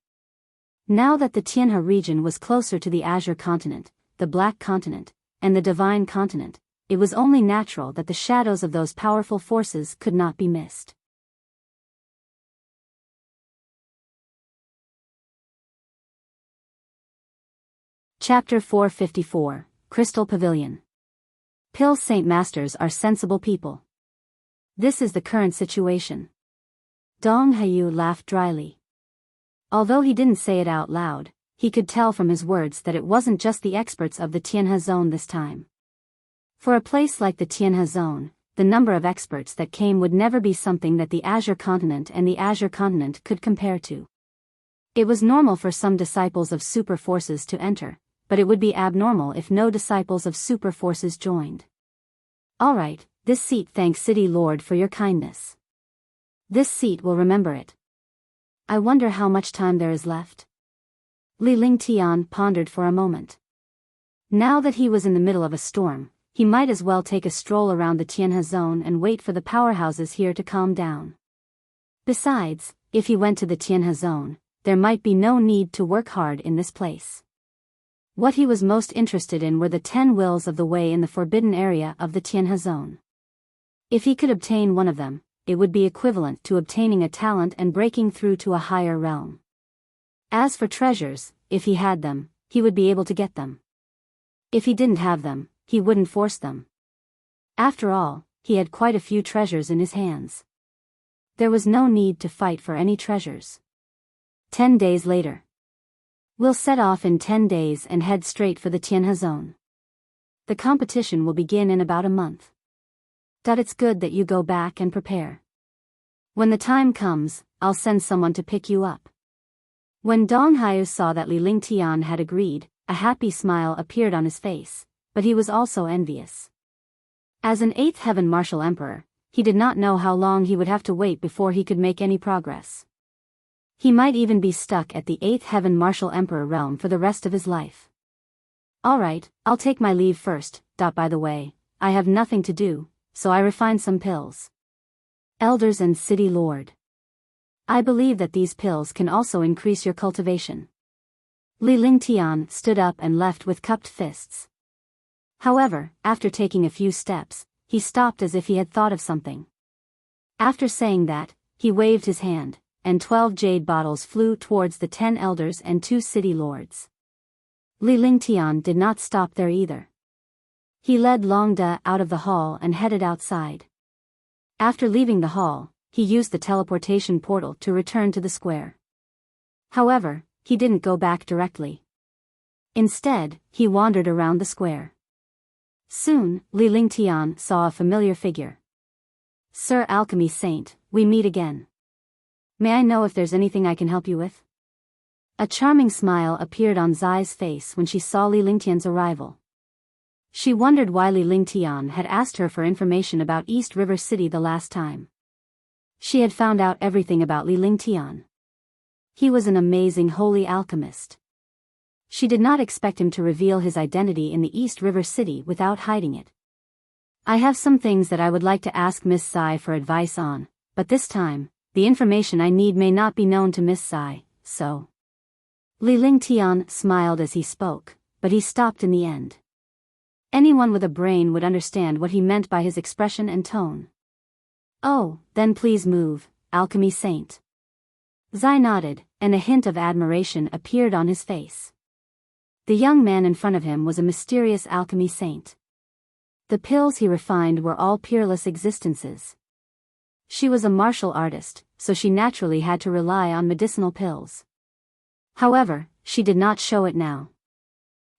Now that the Tianhe region was closer to the Azure continent, the Black continent, and the Divine continent, it was only natural that the shadows of those powerful forces could not be missed. Chapter 454, Crystal Pavilion. Pill Saint Masters are sensible people. This is the current situation. Dong Hayu laughed dryly. Although he didn't say it out loud, he could tell from his words that it wasn't just the experts of the Tianhe Zone this time. For a place like the Tianhe Zone, the number of experts that came would never be something that the Azure Continent and the Azure Continent could compare to. It was normal for some disciples of super forces to enter, but it would be abnormal if no disciples of super forces joined. Alright, this seat thanks City Lord for your kindness. This seat will remember it. I wonder how much time there is left. Li Lingtian pondered for a moment. Now that he was in the middle of a storm, he might as well take a stroll around the Tianhe Zone and wait for the powerhouses here to calm down. Besides, if he went to the Tianhe Zone, there might be no need to work hard in this place. What he was most interested in were the 10 wills of the way in the forbidden area of the Tianhe Zone. If he could obtain one of them, it would be equivalent to obtaining a talent and breaking through to a higher realm. As for treasures, if he had them, he would be able to get them. If he didn't have them, he wouldn't force them. After all, he had quite a few treasures in his hands. There was no need to fight for any treasures. 10 days later. We'll set off in 10 days and head straight for the Tianhe Zone. The competition will begin in about a month. It's good that you go back and prepare. When the time comes, I'll send someone to pick you up. When Dong Hayu saw that Li Lingtian had agreed, a happy smile appeared on his face, but he was also envious. As an 8th Heaven Martial Emperor, he did not know how long he would have to wait before he could make any progress. He might even be stuck at the 8th Heaven Martial Emperor realm for the rest of his life. Alright, I'll take my leave first. By the way, I have nothing to do, so I refined some pills. Elders and City Lord. I believe that these pills can also increase your cultivation. Li Lingtian stood up and left with cupped fists. However, after taking a few steps, he stopped as if he had thought of something. After saying that, he waved his hand, and 12 jade bottles flew towards the 10 elders and 2 city lords. Li Lingtian did not stop there either. He led Long Da out of the hall and headed outside. After leaving the hall, he used the teleportation portal to return to the square. However, he didn't go back directly. Instead, he wandered around the square. Soon, Li Lingtian saw a familiar figure. Sir Alchemy Saint, we meet again. May I know if there's anything I can help you with? A charming smile appeared on Zai's face when she saw Li Lingtian's arrival. She wondered why Li Lingtian had asked her for information about East River City the last time. She had found out everything about Li Lingtian. He was an amazing holy alchemist. She did not expect him to reveal his identity in the East River City without hiding it. I have some things that I would like to ask Miss Zai for advice on, but this time, the information I need may not be known to Miss Zai, so. Li Lingtian smiled as he spoke, but he stopped in the end. Anyone with a brain would understand what he meant by his expression and tone. Oh, then please move, Alchemy Saint. Zai nodded, and a hint of admiration appeared on his face. The young man in front of him was a mysterious alchemy saint. The pills he refined were all peerless existences. She was a martial artist, so she naturally had to rely on medicinal pills. However, she did not show it now.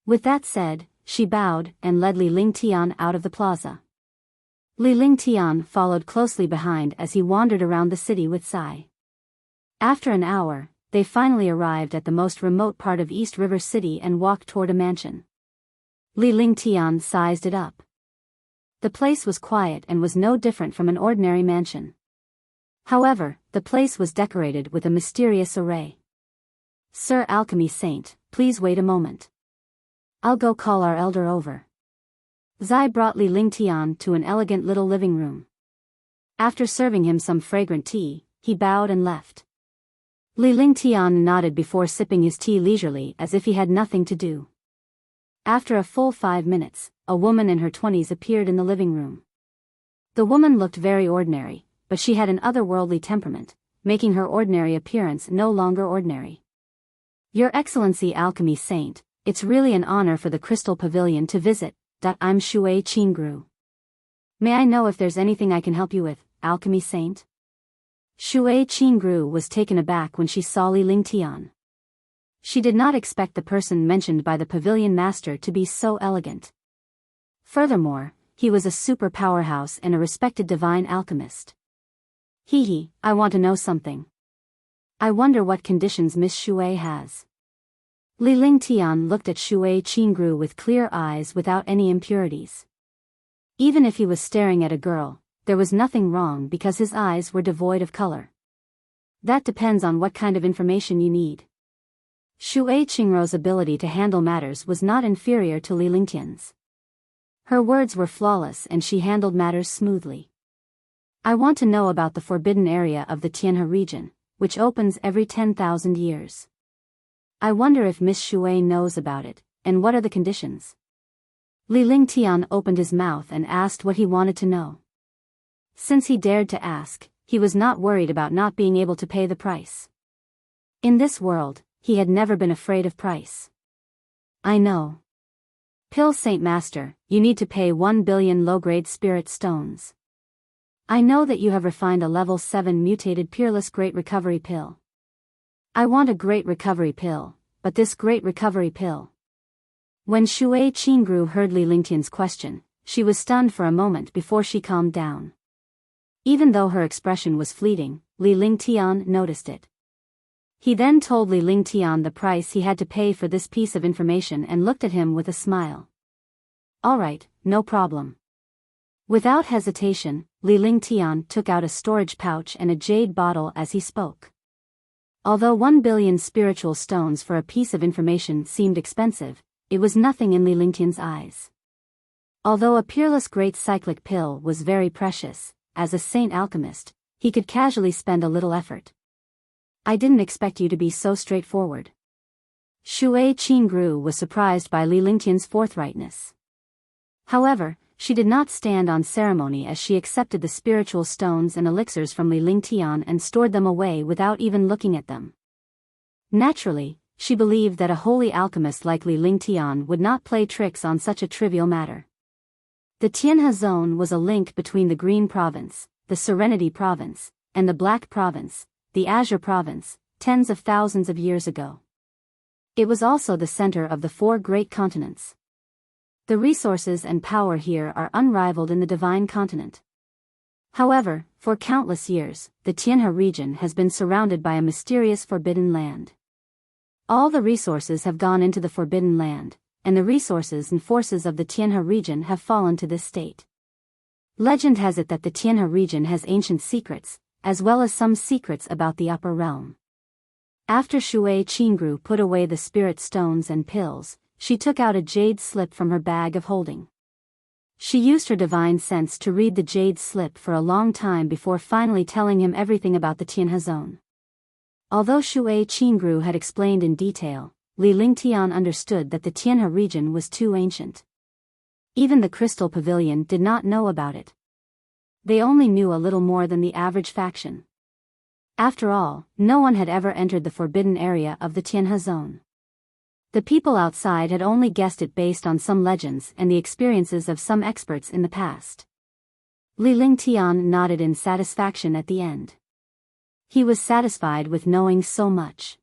With that said, she bowed and led Li Lingtian out of the plaza. Li Lingtian followed closely behind as he wandered around the city with Zai. After an hour, they finally arrived at the most remote part of East River City and walked toward a mansion. Li Lingtian sized it up. The place was quiet and was no different from an ordinary mansion. However, the place was decorated with a mysterious array. Sir Alchemy Saint, please wait a moment. I'll go call our elder over. Zai brought Li Lingtian to an elegant little living room. After serving him some fragrant tea, he bowed and left. Li Lingtian nodded before sipping his tea leisurely as if he had nothing to do. After a full 5 minutes, a woman in her 20s appeared in the living room. The woman looked very ordinary, but she had an otherworldly temperament, making her ordinary appearance no longer ordinary. Your Excellency Alchemy Saint, it's really an honor for the Crystal Pavilion to visit. I'm Shui Qingru. May I know if there's anything I can help you with, alchemy saint? Shui Qingru was taken aback when she saw Li Lingtian. She did not expect the person mentioned by the pavilion master to be so elegant. Furthermore, he was a super powerhouse and a respected divine alchemist. I want to know something. I wonder what conditions Miss Shui has. Li Lingtian looked at Shui Qingru with clear eyes without any impurities. Even if he was staring at a girl, there was nothing wrong because his eyes were devoid of color. That depends on what kind of information you need. Shui Qingru's ability to handle matters was not inferior to Li Lingtian's. Her words were flawless and she handled matters smoothly. I want to know about the forbidden area of the Tianhe region, which opens every 10,000 years. I wonder if Miss Shui knows about it, and what are the conditions? Li Lingtian opened his mouth and asked what he wanted to know. Since he dared to ask, he was not worried about not being able to pay the price. In this world, he had never been afraid of price. I know. Pill Saint Master, you need to pay 1 billion low-grade spirit stones. I know that you have refined a level 7 mutated peerless Great Recovery Pill. I want a Great Recovery Pill, but this Great Recovery Pill. When Shui Qingru heard Li Lingtian's question, she was stunned for a moment before she calmed down. Even though her expression was fleeting, Li Lingtian noticed it. He then told Li Lingtian the price he had to pay for this piece of information and looked at him with a smile. All right, no problem. Without hesitation, Li Lingtian took out a storage pouch and a jade bottle as he spoke. Although 1 billion spiritual stones for a piece of information seemed expensive, it was nothing in Li Lingtian's eyes. Although a peerless great cyclic pill was very precious, as a saint alchemist, he could casually spend a little effort. I didn't expect you to be so straightforward. Shui Qingru was surprised by Li Lingtian's forthrightness. However, she did not stand on ceremony as she accepted the spiritual stones and elixirs from Li Lingtian and stored them away without even looking at them. Naturally, she believed that a holy alchemist like Li Lingtian would not play tricks on such a trivial matter. The Tianhe zone was a link between the Green Province, the Serenity Province, and the Black Province, the Azure Province, tens of thousands of years ago. It was also the center of the 4 great continents. The resources and power here are unrivaled in the divine continent. However, for countless years, the Tianhe region has been surrounded by a mysterious forbidden land. All the resources have gone into the forbidden land, and the resources and forces of the Tianhe region have fallen to this state. Legend has it that the Tianhe region has ancient secrets, as well as some secrets about the upper realm. After Shui Qingru put away the spirit stones and pills, she took out a jade slip from her bag of holding. She used her divine sense to read the jade slip for a long time before finally telling him everything about the Tianhe zone. Although Shui Qingru had explained in detail, Li Lingtian understood that the Tianhe region was too ancient. Even the Crystal Pavilion did not know about it. They only knew a little more than the average faction. After all, no one had ever entered the forbidden area of the Tianhe zone. The people outside had only guessed it based on some legends and the experiences of some experts in the past. Li Lingtian nodded in satisfaction at the end. He was satisfied with knowing so much.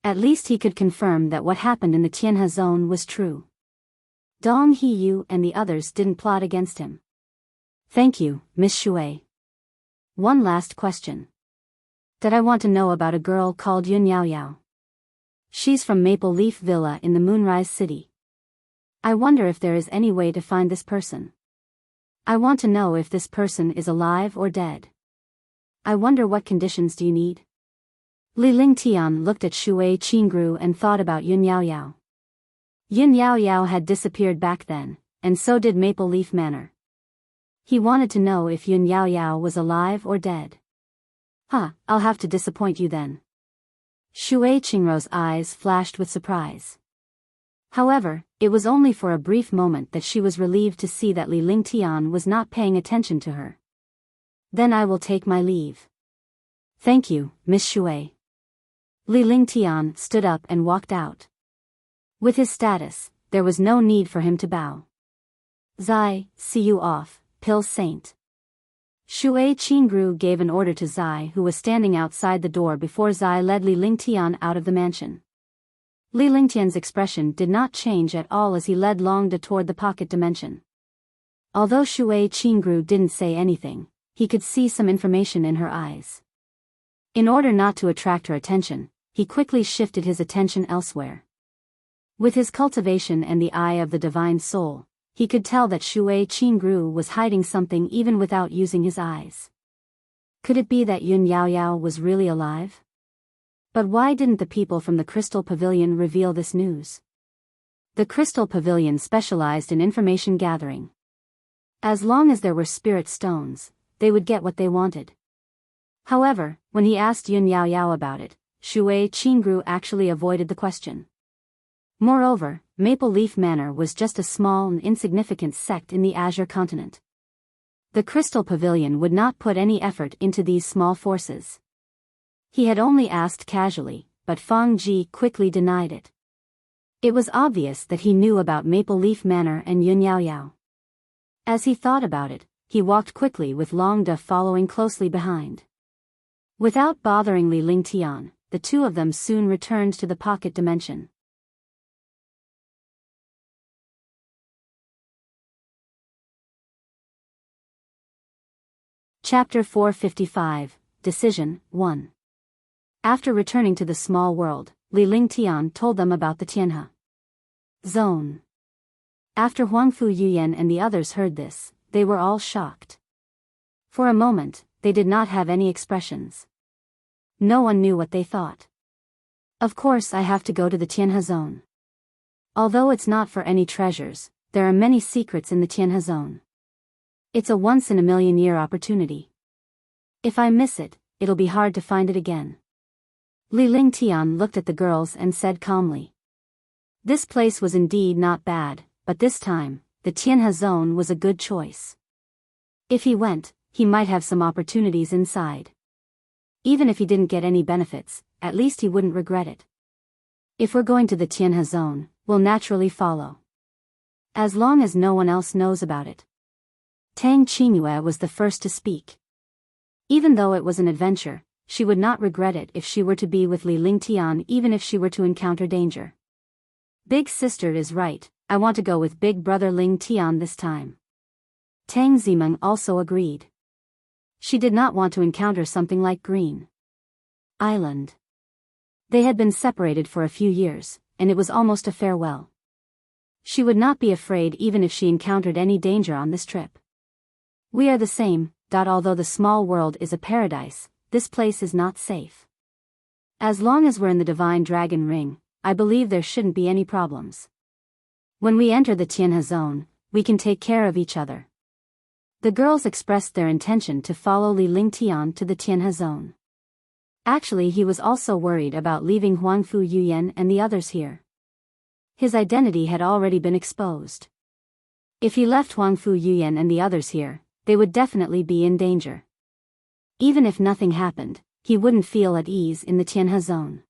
At least he could confirm that what happened in the Tianhe zone was true. Dong Heyu and the others didn't plot against him. Thank you, Miss Shui. One last question. Did I want to know about a girl called Yun Yao Yao? She's from Maple Leaf Villa in the Moonrise City. I wonder if there is any way to find this person. I want to know if this person is alive or dead. I wonder what conditions do you need? Li Lingtian looked at Shui Qingru and thought about Yun Yao Yao. Yun Yao Yao had disappeared back then, and so did Maple Leaf Manor. He wanted to know if Yun Yao Yao was alive or dead. I'll have to disappoint you then. Shui Qingru's eyes flashed with surprise. However, it was only for a brief moment that she was relieved to see that Li Lingtian was not paying attention to her. Then I will take my leave. Thank you, Miss Shui. Li Lingtian stood up and walked out. With his status, there was no need for him to bow. Zai, see you off, Pill Saint. Shui Qingru gave an order to Zai, who was standing outside the door before Zai led Li Lingtian out of the mansion. Li Lingtian's expression did not change at all as he led Long De toward the pocket dimension. Although Shui Qingru didn't say anything, he could see some information in her eyes. In order not to attract her attention, he quickly shifted his attention elsewhere. With his cultivation and the eye of the divine soul, he could tell that Shui Qingru was hiding something even without using his eyes. Could it be that Yun Yaoyao was really alive? But why didn't the people from the Crystal Pavilion reveal this news? The Crystal Pavilion specialized in information gathering. As long as there were spirit stones, they would get what they wanted. However, when he asked Yun Yaoyao about it, Shui Qingru actually avoided the question. Moreover, Maple Leaf Manor was just a small and insignificant sect in the Azure continent. The Crystal Pavilion would not put any effort into these small forces. He had only asked casually, but Fang Ji quickly denied it. It was obvious that he knew about Maple Leaf Manor and Yun Yaoyao. As he thought about it, he walked quickly with Long De following closely behind. Without bothering Li Lingtian, the two of them soon returned to the pocket dimension. Chapter 455, Decision 1. After returning to the small world, Li Lingtian told them about the Tianhe zone. After Huangfu Yuyan and the others heard this, they were all shocked. For a moment, they did not have any expressions. No one knew what they thought. Of course I have to go to the Tianhe zone. Although it's not for any treasures, there are many secrets in the Tianhe zone. It's a once-in-a-million-year opportunity. If I miss it, it'll be hard to find it again. Li Lingtian looked at the girls and said calmly. This place was indeed not bad, but this time, the Tianhe zone was a good choice. If he went, he might have some opportunities inside. Even if he didn't get any benefits, at least he wouldn't regret it. If we're going to the Tianhe zone, we'll naturally follow. As long as no one else knows about it. Tang Qingyue was the first to speak. Even though it was an adventure, she would not regret it if she were to be with Li Lingtian, even if she were to encounter danger. Big sister is right, I want to go with big brother Lingtian this time. Tang Zimeng also agreed. She did not want to encounter something like Green Island. They had been separated for a few years, and it was almost a farewell. She would not be afraid even if she encountered any danger on this trip. We are the same, although the small world is a paradise, this place is not safe. As long as we're in the Divine Dragon Ring, I believe there shouldn't be any problems. When we enter the Tianhe zone, we can take care of each other. The girls expressed their intention to follow Li Lingtian to the Tianhe zone. Actually, he was also worried about leaving Huangfu Yuyan and the others here. His identity had already been exposed. If he left Huangfu Yuyan and the others here, they would definitely be in danger. Even if nothing happened, he wouldn't feel at ease in the Tianhe zone.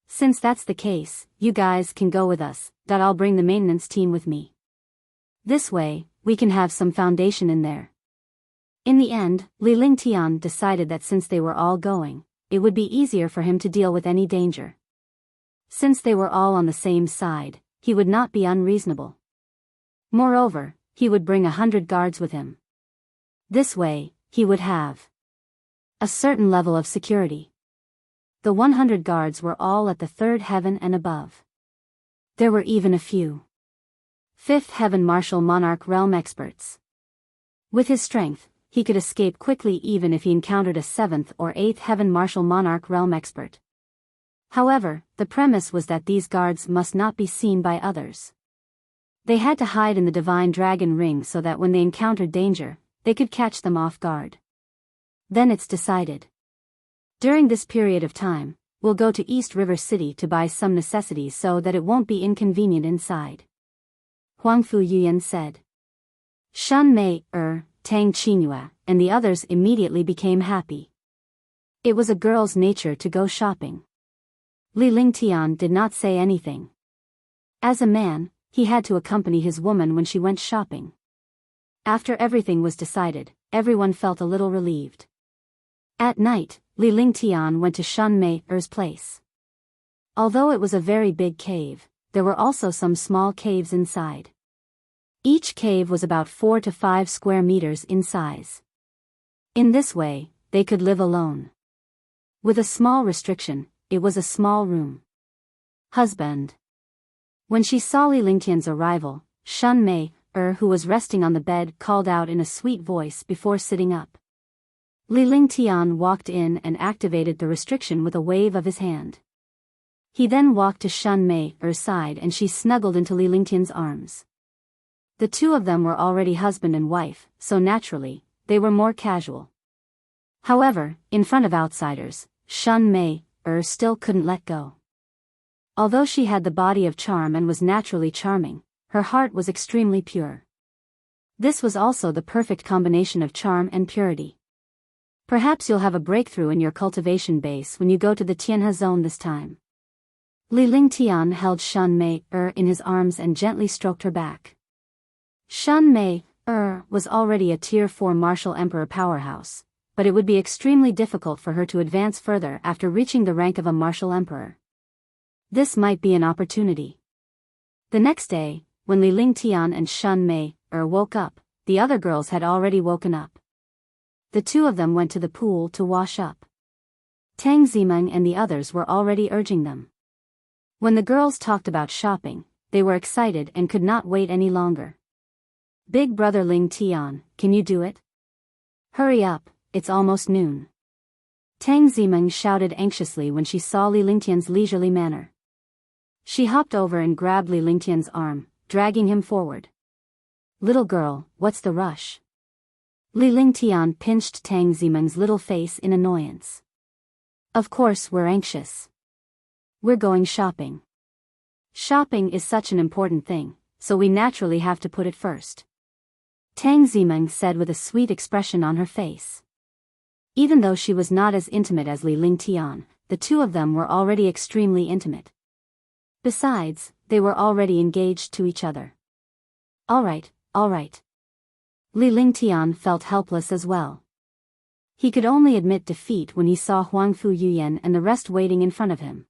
Since that's the case, you guys can go with us, I'll bring the maintenance team with me. This way, we can have some foundation in there. In the end, Li Lingtian decided that since they were all going, it would be easier for him to deal with any danger. Since they were all on the same side, he would not be unreasonable. Moreover, he would bring 100 guards with him. This way, he would have a certain level of security. The 100 guards were all at the 3rd heaven and above. There were even a few 5th heaven martial monarch realm experts. With his strength, he could escape quickly even if he encountered a 7th or 8th heaven martial monarch realm expert. However, the premise was that these guards must not be seen by others. They had to hide in the Divine Dragon Ring so that when they encountered danger, they could catch them off guard. Then it's decided. During this period of time, we'll go to East River City to buy some necessities so that it won't be inconvenient inside. Huangfu Yuyan said. Shan Mei, Tang Qingyue, and the others immediately became happy. It was a girl's nature to go shopping. Li Lingtian did not say anything. As a man, he had to accompany his woman when she went shopping. After everything was decided, everyone felt a little relieved. At night, Li Lingtian went to Shun Mei-er's place. Although it was a very big cave, there were also some small caves inside. Each cave was about 4 to 5 square meters in size. In this way, they could live alone. With a small restriction, it was a small room. Husband. When she saw Li Lingtian's arrival, Shun Mei-er, who was resting on the bed, called out in a sweet voice before sitting up. Li Lingtian walked in and activated the restriction with a wave of his hand. He then walked to Shun Mei-er's side and she snuggled into Li Lingtian's arms. The two of them were already husband and wife, so naturally, they were more casual. However, in front of outsiders, Shun Mei-er still couldn't let go. Although she had the body of charm and was naturally charming, her heart was extremely pure. This was also the perfect combination of charm and purity. Perhaps you'll have a breakthrough in your cultivation base when you go to the Tianhe zone this time. Li Lingtian held Shun Mei-er in his arms and gently stroked her back. Shun Mei-er was already a Tier 4 martial emperor powerhouse, but it would be extremely difficult for her to advance further after reaching the rank of a martial emperor. This might be an opportunity. The next day, when Li Lingtian and Shun Mei-er woke up, the other girls had already woken up. The two of them went to the pool to wash up. Tang Zimeng and the others were already urging them. When the girls talked about shopping, they were excited and could not wait any longer. Big brother Lingtian, can you do it? Hurry up, it's almost noon. Tang Zimeng shouted anxiously when she saw Li Lingtian's leisurely manner. She hopped over and grabbed Li Lingtian's arm, dragging him forward. Little girl, what's the rush? Li Lingtian pinched Tang Zimeng's little face in annoyance. Of course we're anxious. We're going shopping. Shopping is such an important thing, so we naturally have to put it first. Tang Zimeng said with a sweet expression on her face. Even though she was not as intimate as Li Lingtian, the two of them were already extremely intimate. Besides, they were already engaged to each other. All right. Li Lingtian felt helpless as well. He could only admit defeat when he saw Huangfu Yuyan and the rest waiting in front of him.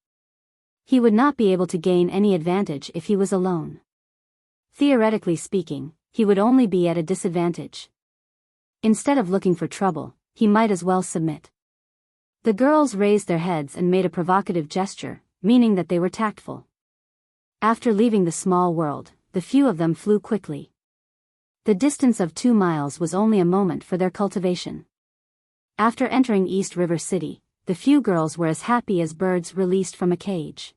He would not be able to gain any advantage if he was alone. Theoretically speaking, he would only be at a disadvantage. Instead of looking for trouble, he might as well submit. The girls raised their heads and made a provocative gesture, meaning that they were tactful. After leaving the small world, the few of them flew quickly. The distance of 2 miles was only a moment for their cultivation. After entering East River City, the few girls were as happy as birds released from a cage.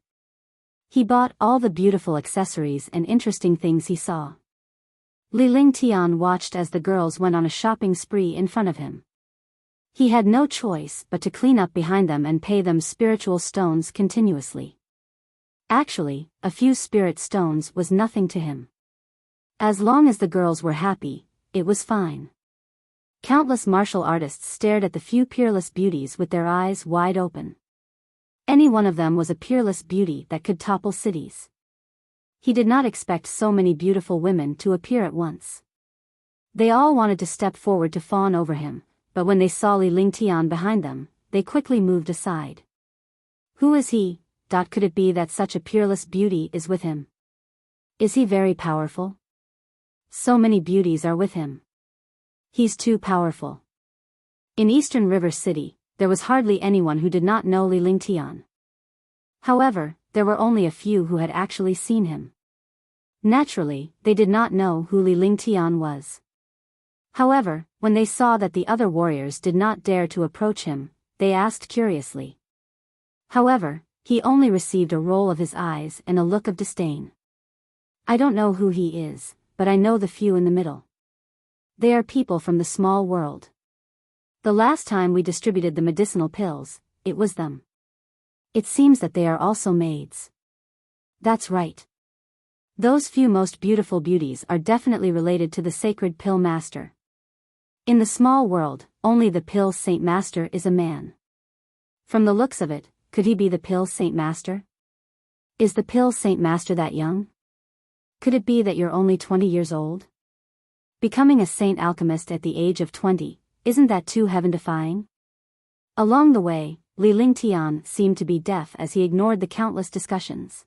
He bought all the beautiful accessories and interesting things he saw. Li Lingtian watched as the girls went on a shopping spree in front of him. He had no choice but to clean up behind them and pay them spiritual stones continuously. Actually, a few spirit stones was nothing to him. As long as the girls were happy, it was fine. Countless martial artists stared at the few peerless beauties with their eyes wide open. Any one of them was a peerless beauty that could topple cities. He did not expect so many beautiful women to appear at once. They all wanted to step forward to fawn over him, but when they saw Li Lingtian behind them, they quickly moved aside. Who is he? Could it be that such a peerless beauty is with him? Is he very powerful? So many beauties are with him. He's too powerful. In Eastern River City, there was hardly anyone who did not know Li Lingtian. However, there were only a few who had actually seen him. Naturally, they did not know who Li Lingtian was. However, when they saw that the other warriors did not dare to approach him, they asked curiously. However, he only received a roll of his eyes and a look of disdain. I don't know who he is, but I know the few in the middle. They are people from the small world. The last time we distributed the medicinal pills, it was them. It seems that they are also maids. That's right. Those few most beautiful beauties are definitely related to the sacred pill master. In the small world, only the pill saint master is a man. From the looks of it, could he be the pill saint master? Is the pill saint master that young? Could it be that you're only 20 years old? Becoming a saint alchemist at the age of 20, isn't that too heaven-defying? Along the way, Li Lingtian seemed to be deaf as he ignored the countless discussions.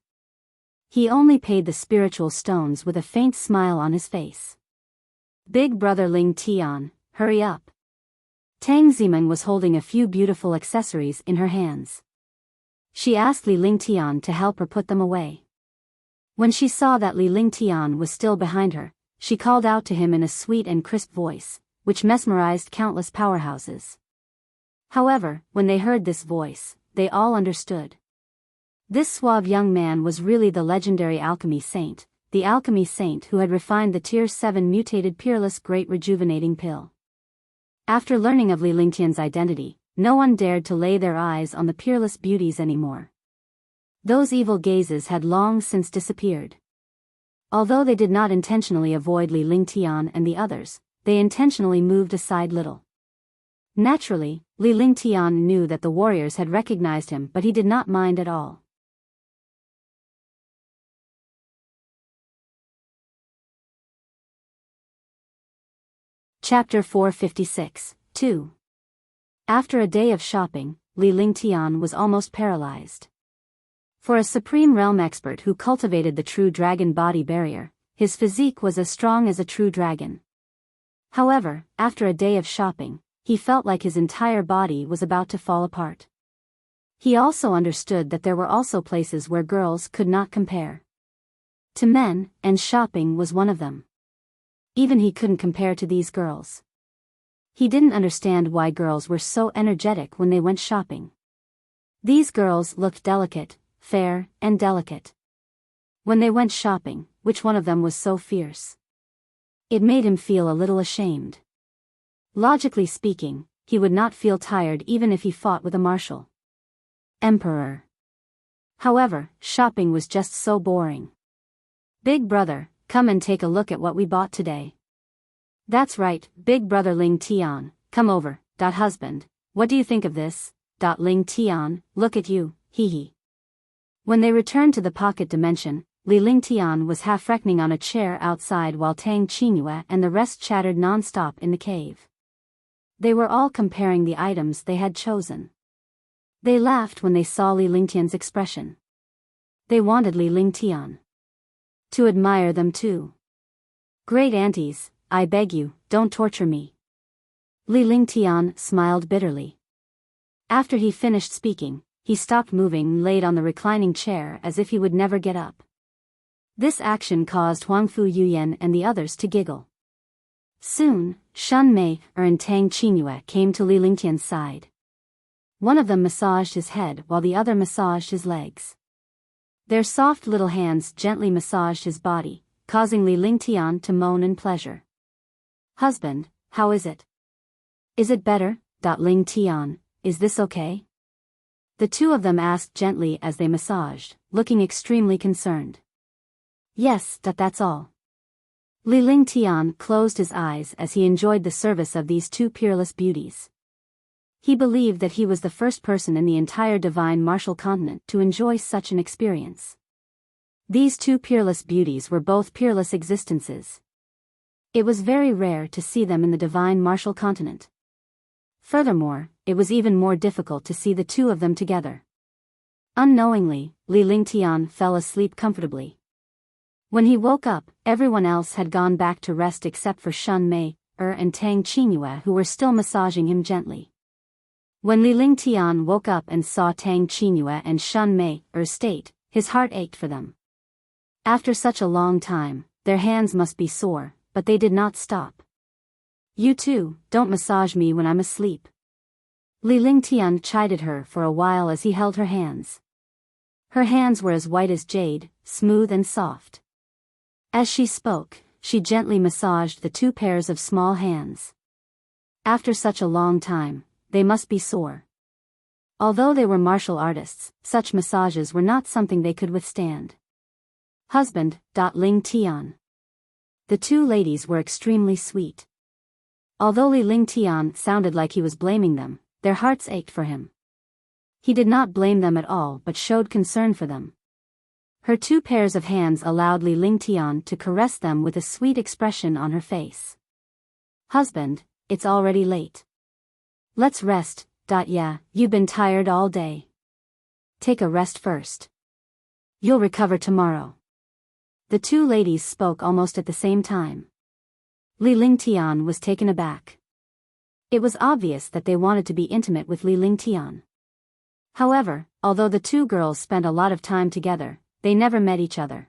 He only paid the spiritual stones with a faint smile on his face. Big brother Ling Tian, hurry up. Tang Zimen was holding a few beautiful accessories in her hands. She asked Li Lingtian to help her put them away. When she saw that Li Lingtian was still behind her, she called out to him in a sweet and crisp voice, which mesmerized countless powerhouses. However, when they heard this voice, they all understood. This suave young man was really the legendary alchemy saint, the alchemy saint who had refined the Tier 7 mutated peerless great rejuvenating pill. After learning of Li Lingtian's identity, no one dared to lay their eyes on the peerless beauties anymore. Those evil gazes had long since disappeared. Although they did not intentionally avoid Li Lingtian and the others, they intentionally moved aside little. Naturally, Li Lingtian knew that the warriors had recognized him, but he did not mind at all. Chapter 456, 2. After a day of shopping, Li Lingtian was almost paralyzed. For a supreme realm expert who cultivated the true dragon body barrier, his physique was as strong as a true dragon. However, after a day of shopping, he felt like his entire body was about to fall apart. He also understood that there were also places where girls could not compare to men, and shopping was one of them. Even he couldn't compare to these girls. He didn't understand why girls were so energetic when they went shopping. These girls looked delicate, fair, and delicate. When they went shopping, which one of them was so fierce? It made him feel a little ashamed. Logically speaking, he would not feel tired even if he fought with a martial emperor. However, shopping was just so boring. Big brother, come and take a look at what we bought today. That's right, big brother Ling Tian, come over. Husband, what do you think of this? Ling Tian, look at you, hee hee. When they returned to the pocket dimension, Li Lingtian was half reclining on a chair outside while Tang Qingyue and the rest chattered non-stop in the cave. They were all comparing the items they had chosen. They laughed when they saw Li Lingtian's expression. They wanted Li Lingtian to admire them too. Great aunties, I beg you, don't torture me. Li Lingtian smiled bitterly. After he finished speaking, he stopped moving and laid on the reclining chair as if he would never get up. This action caused Huangfu Yuyan and the others to giggle. Soon, Shun Mei and Tang Qingyue came to Li Lingtian's side. One of them massaged his head while the other massaged his legs. Their soft little hands gently massaged his body, causing Li Lingtian to moan in pleasure. Husband, how is it? Is it better? Ling Tian, is this okay? The two of them asked gently as they massaged, looking extremely concerned. Yes, that's all. Li Lingtian closed his eyes as he enjoyed the service of these two peerless beauties. He believed that he was the first person in the entire divine martial continent to enjoy such an experience. These two peerless beauties were both peerless existences. It was very rare to see them in the divine martial continent. Furthermore, it was even more difficult to see the two of them together. Unknowingly, Li Lingtian fell asleep comfortably. When he woke up, everyone else had gone back to rest except for Shun Mei, and Tang Qingyue, who were still massaging him gently. When Li Lingtian woke up and saw Tang Qingyue and Shun Mei state, his heart ached for them. After such a long time, their hands must be sore, but they did not stop. You too, don't massage me when I'm asleep. Li Lingtian chided her for a while as he held her hands. Her hands were as white as jade, smooth and soft. As she spoke, she gently massaged the two pairs of small hands. After such a long time, they must be sore. Although they were martial artists, such massages were not something they could withstand. Husband, Ling Tian. The two ladies were extremely sweet. Although Li Lingtian sounded like he was blaming them, their hearts ached for him. He did not blame them at all but showed concern for them. Her two pairs of hands allowed Li Lingtian to caress them with a sweet expression on her face. Husband, it's already late. Let's rest. Yeah, you've been tired all day. Take a rest first. You'll recover tomorrow. The two ladies spoke almost at the same time. Li Lingtian was taken aback. It was obvious that they wanted to be intimate with Li Lingtian. However, although the two girls spent a lot of time together, they never met each other.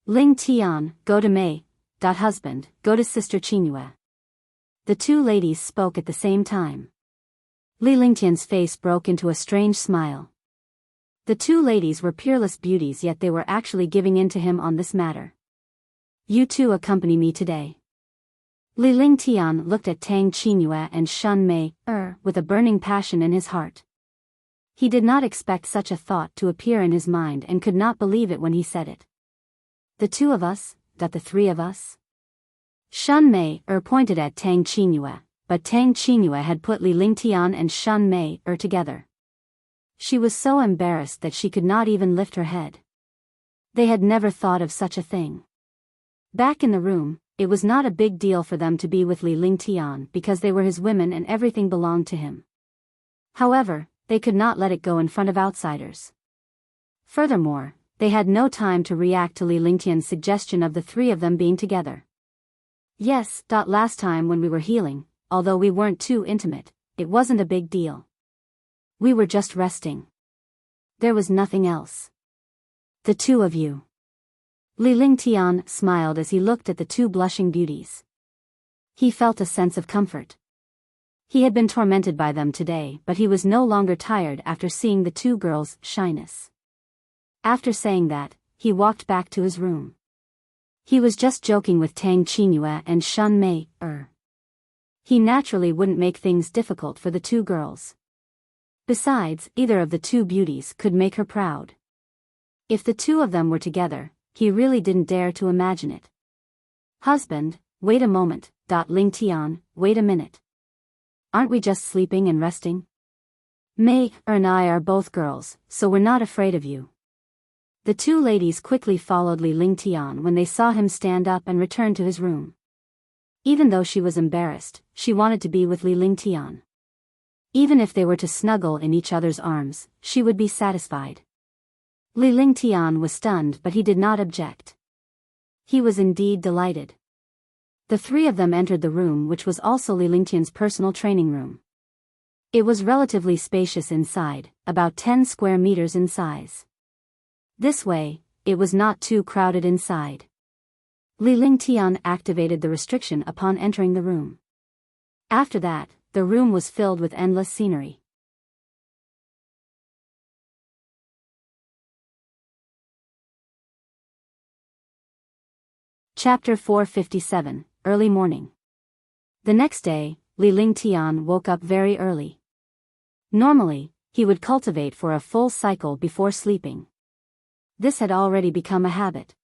Lingtian, go to Mei. Husband, go to Sister Qingyue. The two ladies spoke at the same time. Li Lingtian's face broke into a strange smile. The two ladies were peerless beauties, yet they were actually giving in to him on this matter. You two accompany me today. Li Lingtian looked at Tang Qingyue and Shun Mei, with a burning passion in his heart. He did not expect such a thought to appear in his mind and could not believe it when he said it. The two of us, the three of us? Shun Mei pointed at Tang Qingyue, but Tang Qingyue had put Li Lingtian and Shun Mei together. She was so embarrassed that she could not even lift her head. They had never thought of such a thing. Back in the room, it was not a big deal for them to be with Li Lingtian because they were his women and everything belonged to him. However, they could not let it go in front of outsiders. Furthermore, they had no time to react to Li Lingtian's suggestion of the three of them being together. Yes, last time when we were healing, although we weren't too intimate, it wasn't a big deal. We were just resting. There was nothing else. The two of you. Li Lingtian smiled as he looked at the two blushing beauties. He felt a sense of comfort. He had been tormented by them today, but he was no longer tired after seeing the two girls' shyness. After saying that, he walked back to his room. He was just joking with Tang Qingyue and Shun Mei. He naturally wouldn't make things difficult for the two girls. Besides, either of the two beauties could make her proud. If the two of them were together, he really didn't dare to imagine it. Husband, wait a moment. Lingtian, wait a minute. Aren't we just sleeping and resting? Mei and I are both girls, so we're not afraid of you. The two ladies quickly followed Li Lingtian when they saw him stand up and return to his room. Even though she was embarrassed, she wanted to be with Li Lingtian. Even if they were to snuggle in each other's arms, she would be satisfied. Li Lingtian was stunned, but he did not object. He was indeed delighted. The three of them entered the room, which was also Li Lingtian's personal training room. It was relatively spacious inside, about 10 square meters in size. This way, it was not too crowded inside. Li Lingtian activated the restriction upon entering the room. After that, the room was filled with endless scenery. Chapter 457, Early Morning. The next day, Li Lingtian woke up very early. Normally, he would cultivate for a full cycle before sleeping. This had already become a habit.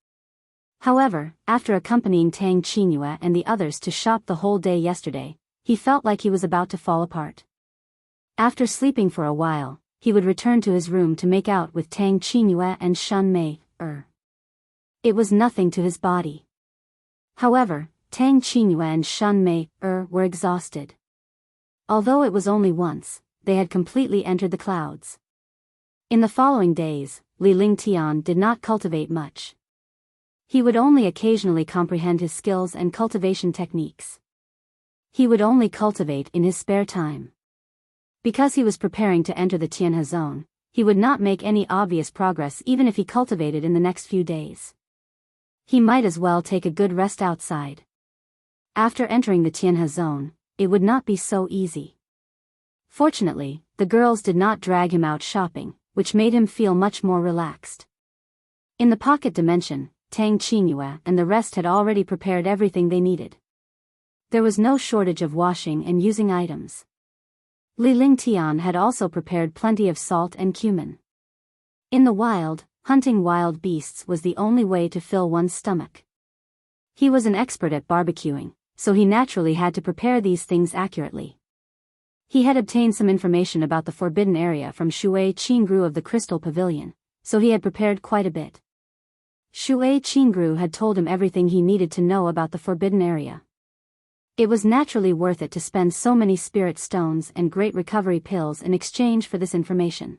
However, after accompanying Tang Qingyue and the others to shop the whole day yesterday, he felt like he was about to fall apart. After sleeping for a while, he would return to his room to make out with Tang Qingyue and Shun Mei. It was nothing to his body. However, Tang Qingyue and Shun Mei were exhausted. Although it was only once, they had completely entered the clouds. In the following days, Li Lingtian did not cultivate much. He would only occasionally comprehend his skills and cultivation techniques. He would only cultivate in his spare time. Because he was preparing to enter the Tianhe zone, he would not make any obvious progress even if he cultivated in the next few days. He might as well take a good rest outside. After entering the Tianhe zone, it would not be so easy. Fortunately, the girls did not drag him out shopping, which made him feel much more relaxed. In the pocket dimension, Tang Qingyue and the rest had already prepared everything they needed. There was no shortage of washing and using items. Li Lingtian had also prepared plenty of salt and cumin. In the wild, hunting wild beasts was the only way to fill one's stomach. He was an expert at barbecuing, so he naturally had to prepare these things accurately. He had obtained some information about the forbidden area from Shui Qingru of the Crystal Pavilion, so he had prepared quite a bit. Shui Qingru had told him everything he needed to know about the forbidden area. It was naturally worth it to spend so many spirit stones and great recovery pills in exchange for this information.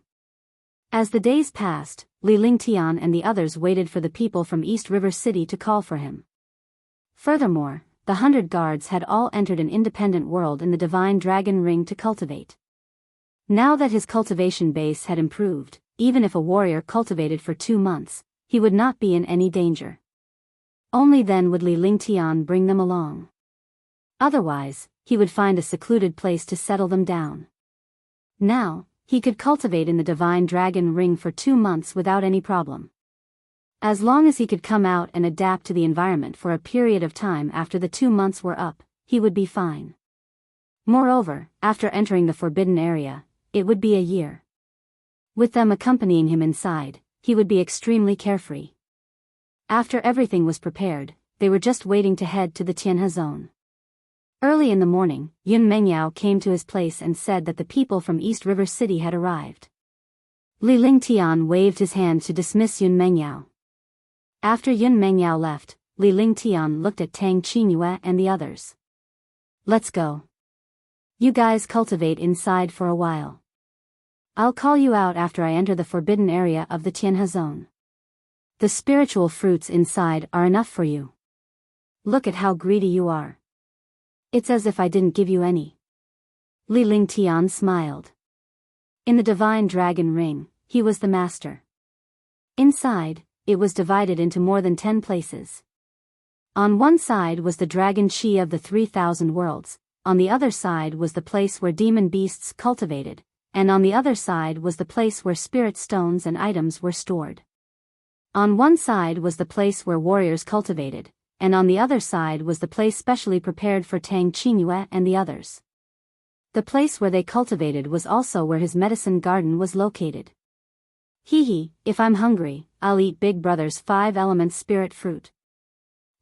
As the days passed, Li Lingtian and the others waited for the people from East River City to call for him. Furthermore, the 100 guards had all entered an independent world in the Divine Dragon Ring to cultivate. Now that his cultivation base had improved, even if a warrior cultivated for 2 months, he would not be in any danger. Only then would Li Lingtian bring them along. Otherwise, he would find a secluded place to settle them down. Now, he could cultivate in the Divine Dragon Ring for 2 months without any problem. As long as he could come out and adapt to the environment for a period of time after the 2 months were up, he would be fine. Moreover, after entering the forbidden area, it would be a year. With them accompanying him inside, he would be extremely carefree. After everything was prepared, they were just waiting to head to the Tianhe zone. Early in the morning, Yun Mengyao came to his place and said that the people from East River City had arrived. Li Lingtian waved his hand to dismiss Yun Mengyao. After Yun Mengyao left, Li Lingtian looked at Tang Qingyue and the others. Let's go. You guys cultivate inside for a while. I'll call you out after I enter the forbidden area of the Tianhe zone. The spiritual fruits inside are enough for you. Look at how greedy you are. It's as if I didn't give you any. Li Lingtian smiled. In the Divine Dragon Ring, he was the master. Inside, it was divided into more than 10 places. On one side was the Dragon Chi of the 3,000 worlds, on the other side was the place where demon beasts cultivated, and on the other side was the place where spirit stones and items were stored. On one side was the place where warriors cultivated, and on the other side was the place specially prepared for Tang Qingyue and the others. The place where they cultivated was also where his medicine garden was located. Hee, if I'm hungry, I'll eat Big Brother's 5 elements spirit fruit.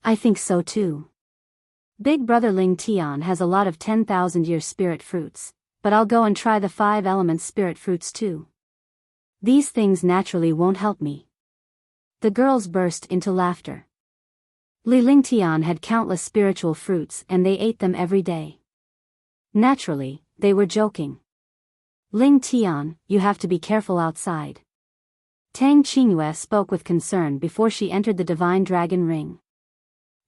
I think so too. Big Brother Ling Tian has a lot of 10,000-year spirit fruits, but I'll go and try the 5 elements spirit fruits too. These things naturally won't help me. The girls burst into laughter. Li Lingtian had countless spiritual fruits and they ate them every day. Naturally, they were joking. Ling Tian, you have to be careful outside. Tang Qingyue spoke with concern before she entered the Divine Dragon Ring.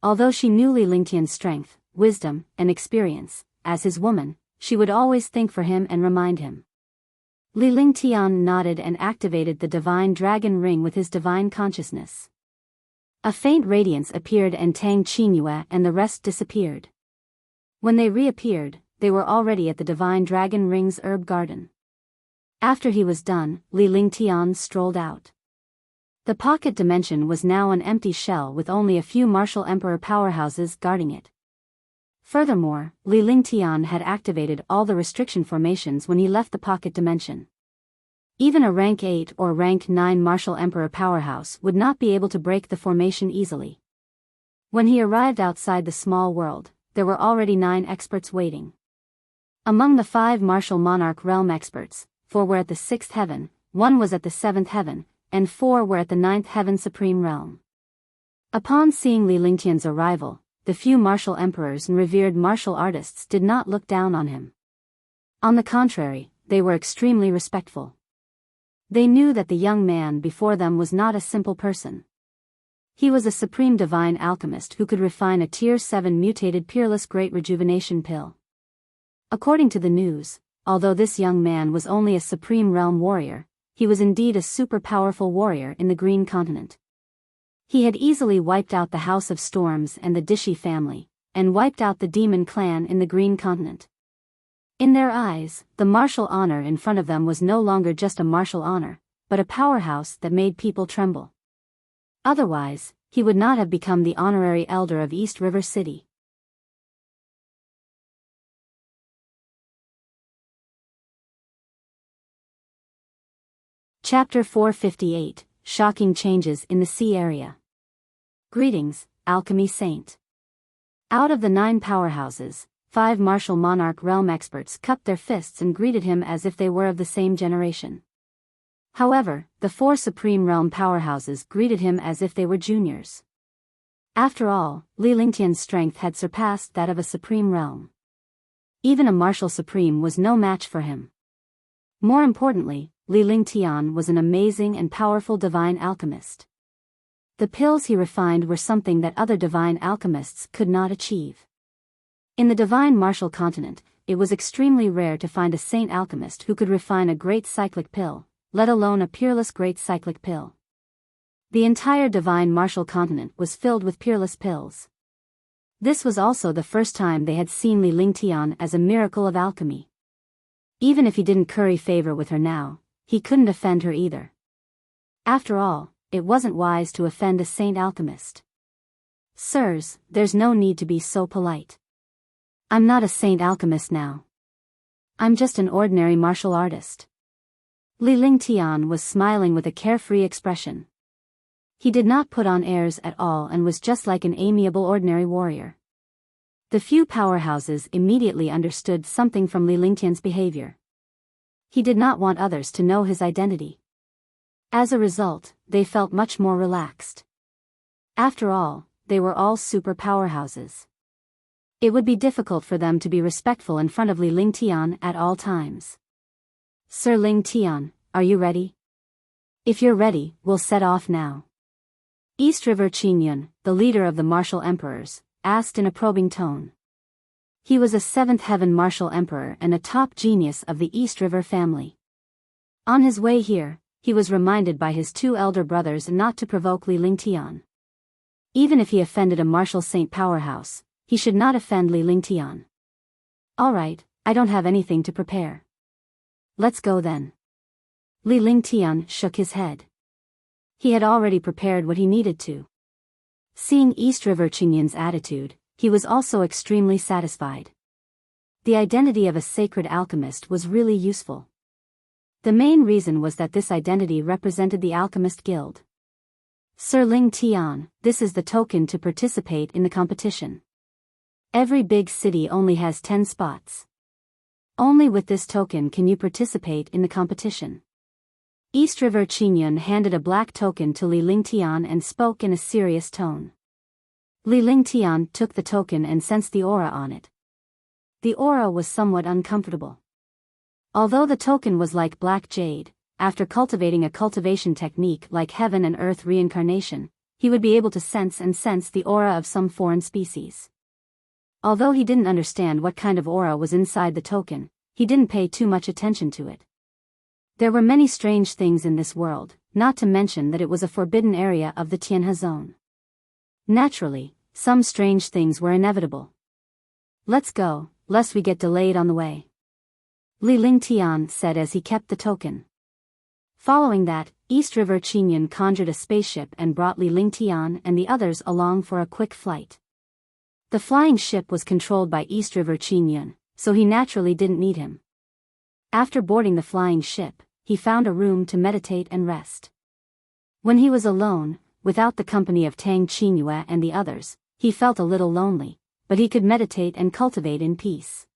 Although she knew Li Lingtian's strength, wisdom, and experience, as his woman, she would always think for him and remind him. Li Lingtian nodded and activated the Divine Dragon Ring with his divine consciousness. A faint radiance appeared and Tang Qingyue and the rest disappeared. When they reappeared, they were already at the Divine Dragon Ring's herb garden. After he was done, Li Lingtian strolled out. The pocket dimension was now an empty shell with only a few martial emperor powerhouses guarding it. Furthermore, Li Lingtian had activated all the restriction formations when he left the pocket dimension. Even a rank 8 or rank 9 martial emperor powerhouse would not be able to break the formation easily. When he arrived outside the small world, there were already 9 experts waiting. Among the 5 martial monarch realm experts, 4 were at the 6th heaven, 1 was at the 7th heaven, and 4 were at the 9th heaven supreme realm. Upon seeing Li Lingtian's arrival, the few martial emperors and revered martial artists did not look down on him. On the contrary, they were extremely respectful. They knew that the young man before them was not a simple person. He was a supreme divine alchemist who could refine a Tier 7 mutated peerless great rejuvenation pill. According to the news, although this young man was only a supreme realm warrior, he was indeed a super powerful warrior in the Green Continent. He had easily wiped out the House of Storms and the Dishi family, and wiped out the Demon Clan in the Green Continent. In their eyes, the martial honor in front of them was no longer just a martial honor, but a powerhouse that made people tremble. Otherwise, he would not have become the honorary elder of East River City. Chapter 458, Shocking Changes in the Sea Area. Greetings, Alchemy Saint. Out of the 9 powerhouses, 5 martial monarch realm experts cupped their fists and greeted him as if they were of the same generation. However, the four Supreme Realm powerhouses greeted him as if they were juniors. After all, Li Lingtian's strength had surpassed that of a Supreme Realm. Even a Martial Supreme was no match for him. More importantly, Li Lingtian was an amazing and powerful divine alchemist. The pills he refined were something that other divine alchemists could not achieve. In the divine martial continent, it was extremely rare to find a saint alchemist who could refine a great cyclic pill, let alone a peerless great cyclic pill. The entire divine martial continent was filled with peerless pills. This was also the first time they had seen Li Lingtian as a miracle of alchemy. Even if he didn't curry favor with her now, he couldn't offend her either. After all, it wasn't wise to offend a saint alchemist. Sirs, there's no need to be so polite. I'm not a saint alchemist now. I'm just an ordinary martial artist. Li Lingtian was smiling with a carefree expression. He did not put on airs at all and was just like an amiable ordinary warrior. The few powerhouses immediately understood something from Li Lingtian's behavior. He did not want others to know his identity. As a result, they felt much more relaxed. After all, they were all super powerhouses. It would be difficult for them to be respectful in front of Li Lingtian at all times. Sir Lingtian, are you ready? If you're ready, we'll set off now. East River Qingyun, the leader of the martial emperors, asked in a probing tone. He was a seventh heaven martial emperor and a top genius of the East River family. On his way here, he was reminded by his two elder brothers not to provoke Li Lingtian. Even if he offended a martial saint powerhouse, he should not offend Li Lingtian. All right, I don't have anything to prepare. Let's go then. Li Lingtian shook his head. He had already prepared what he needed to. Seeing East River Qingyun's attitude, he was also extremely satisfied. The identity of a sacred alchemist was really useful. The main reason was that this identity represented the Alchemist Guild. Sir Lingtian, this is the token to participate in the competition. Every big city only has 10 spots. Only with this token can you participate in the competition. East River Qingyun handed a black token to Li Lingtian and spoke in a serious tone. Li Lingtian took the token and sensed the aura on it. The aura was somewhat uncomfortable. Although the token was like black jade, after cultivating a cultivation technique like heaven and earth reincarnation, he would be able to sense the aura of some foreign species. Although he didn't understand what kind of aura was inside the token, he didn't pay too much attention to it. There were many strange things in this world, not to mention that it was a forbidden area of the Tianhe zone. Naturally, some strange things were inevitable. Let's go, lest we get delayed on the way. Li Lingtian said as he kept the token. Following that, East River Qingyun conjured a spaceship and brought Li Lingtian and the others along for a quick flight. The flying ship was controlled by East River Qingyun, so he naturally didn't need him. After boarding the flying ship, he found a room to meditate and rest. When he was alone, without the company of Tang Qinyue and the others, he felt a little lonely, but he could meditate and cultivate in peace.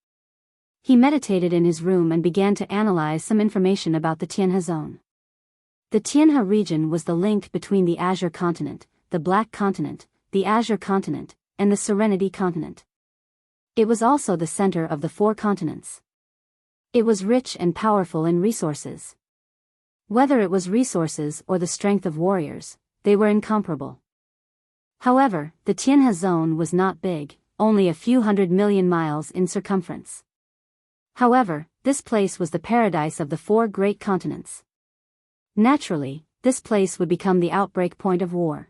He meditated in his room and began to analyze some information about the Tianhe zone. The Tianhe region was the link between the Azure Continent, the Black Continent, the Azure Continent, and the Serenity Continent. It was also the center of the 4 continents. It was rich and powerful in resources. Whether it was resources or the strength of warriors, they were incomparable. However, the Tianhe zone was not big, only a few 100 million miles in circumference. However, this place was the paradise of the 4 great continents. Naturally, this place would become the outbreak point of war.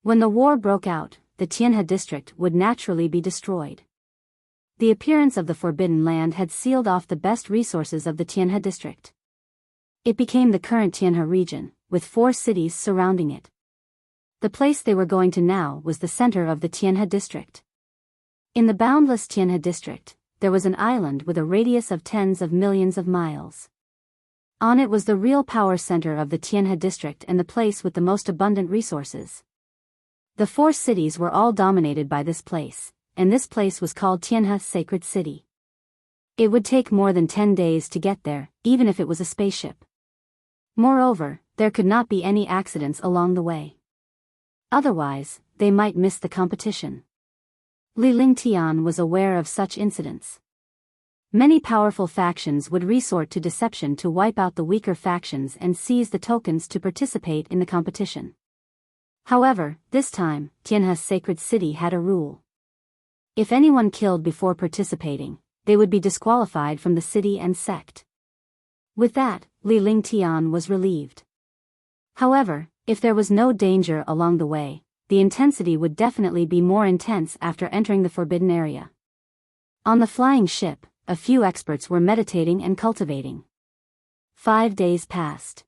When the war broke out, the Tianhe district would naturally be destroyed. The appearance of the Forbidden Land had sealed off the best resources of the Tianhe district. It became the current Tianhe region, with 4 cities surrounding it. The place they were going to now was the center of the Tianhe district. In the boundless Tianhe district, there was an island with a radius of tens of millions of miles. On it was the real power center of the Tianhe district and the place with the most abundant resources. The 4 cities were all dominated by this place, and this place was called Tianhe Sacred City. It would take more than 10 days to get there, even if it was a spaceship. Moreover, there could not be any accidents along the way. Otherwise, they might miss the competition. Li Lingtian was aware of such incidents. Many powerful factions would resort to deception to wipe out the weaker factions and seize the tokens to participate in the competition. However, this time, Tianhe's sacred city had a rule. If anyone killed before participating, they would be disqualified from the city and sect. With that, Li Lingtian was relieved. However, if there was no danger along the way, the intensity would definitely be more intense after entering the forbidden area. On the flying ship, a few experts were meditating and cultivating. 5 days passed.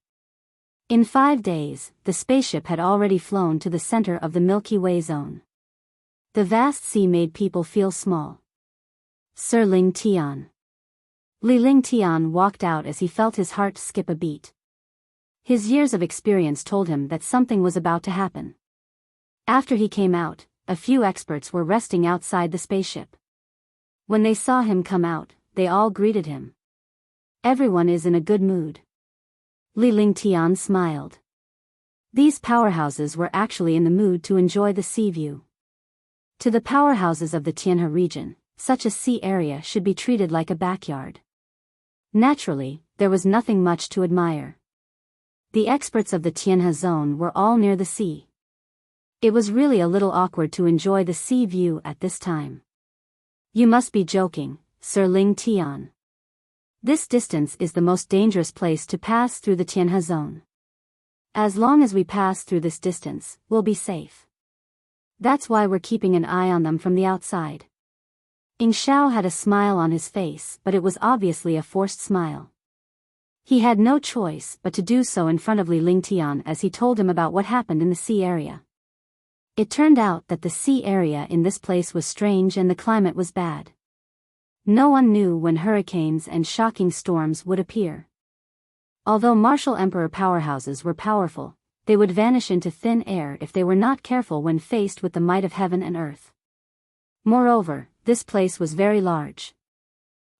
In 5 days, the spaceship had already flown to the center of the Milky Way zone. The vast sea made people feel small. Sir Ling Tian. Li Lingtian walked out as he felt his heart skip a beat. His years of experience told him that something was about to happen. After he came out, a few experts were resting outside the spaceship. When they saw him come out, they all greeted him. Everyone is in a good mood. Li Lingtian smiled. These powerhouses were actually in the mood to enjoy the sea view. To the powerhouses of the Tianhe region, such a sea area should be treated like a backyard. Naturally, there was nothing much to admire. The experts of the Tianhe zone were all near the sea. It was really a little awkward to enjoy the sea view at this time. You must be joking, Sir Ling Tian. This distance is the most dangerous place to pass through the Tianhe zone. As long as we pass through this distance, we'll be safe. That's why we're keeping an eye on them from the outside. Ying Xiao had a smile on his face, but it was obviously a forced smile. He had no choice but to do so in front of Li Lingtian as he told him about what happened in the sea area. It turned out that the sea area in this place was strange and the climate was bad. No one knew when hurricanes and shocking storms would appear. Although martial emperor powerhouses were powerful, they would vanish into thin air if they were not careful when faced with the might of heaven and earth. Moreover, this place was very large.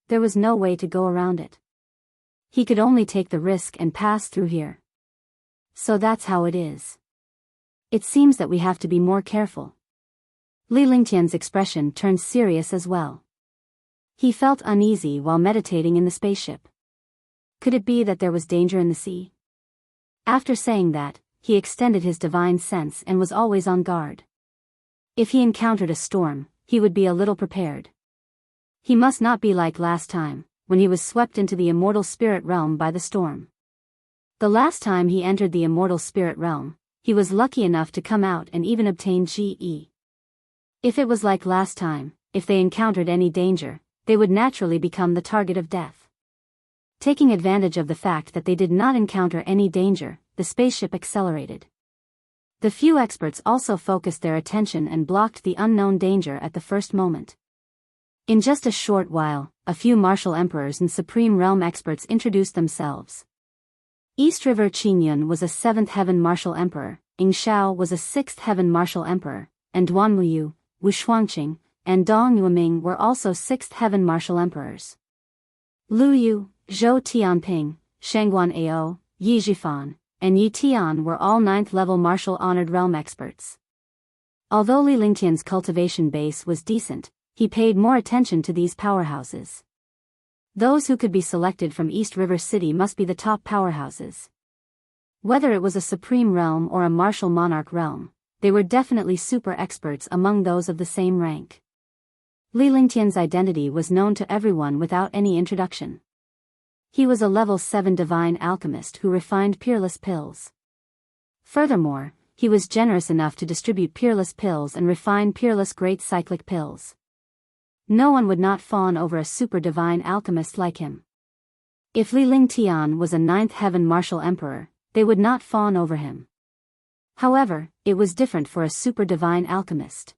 There was no way to go around it. He could only take the risk and pass through here. So that's how it is. It seems that we have to be more careful. Li Lingtian's expression turned serious as well. He felt uneasy while meditating in the spaceship. Could it be that there was danger in the sea? After saying that, he extended his divine sense and was always on guard. If he encountered a storm, he would be a little prepared. He must not be like last time, when he was swept into the immortal spirit realm by the storm. The last time he entered the immortal spirit realm, he was lucky enough to come out and even obtain GE. If it was like last time, if they encountered any danger, they would naturally become the target of death. Taking advantage of the fact that they did not encounter any danger, the spaceship accelerated. The few experts also focused their attention and blocked the unknown danger at the first moment. In just a short while, a few martial emperors and supreme realm experts introduced themselves. East River Qingyun was a 7th heaven martial emperor, Ying Xiao was a 6th heaven martial emperor, and Duan Muyu, Wu Shuangqing, and Dong Yueming were also 6th heaven martial emperors. Lu Yu, Zhou Tianping, Shangguan Ao, Yi Zhifan, and Yi Tian were all 9th level martial honored realm experts. Although Li Lingtian's cultivation base was decent, he paid more attention to these powerhouses. Those who could be selected from East River City must be the top powerhouses. Whether it was a supreme realm or a martial monarch realm, they were definitely super experts among those of the same rank. Li Lingtian's identity was known to everyone without any introduction. He was a level 7 divine alchemist who refined peerless pills. Furthermore, he was generous enough to distribute peerless pills and refine peerless great cyclic pills. No one would not fawn over a super divine alchemist like him. If Li Lingtian was a 9th heaven martial emperor, they would not fawn over him. However, it was different for a super divine alchemist.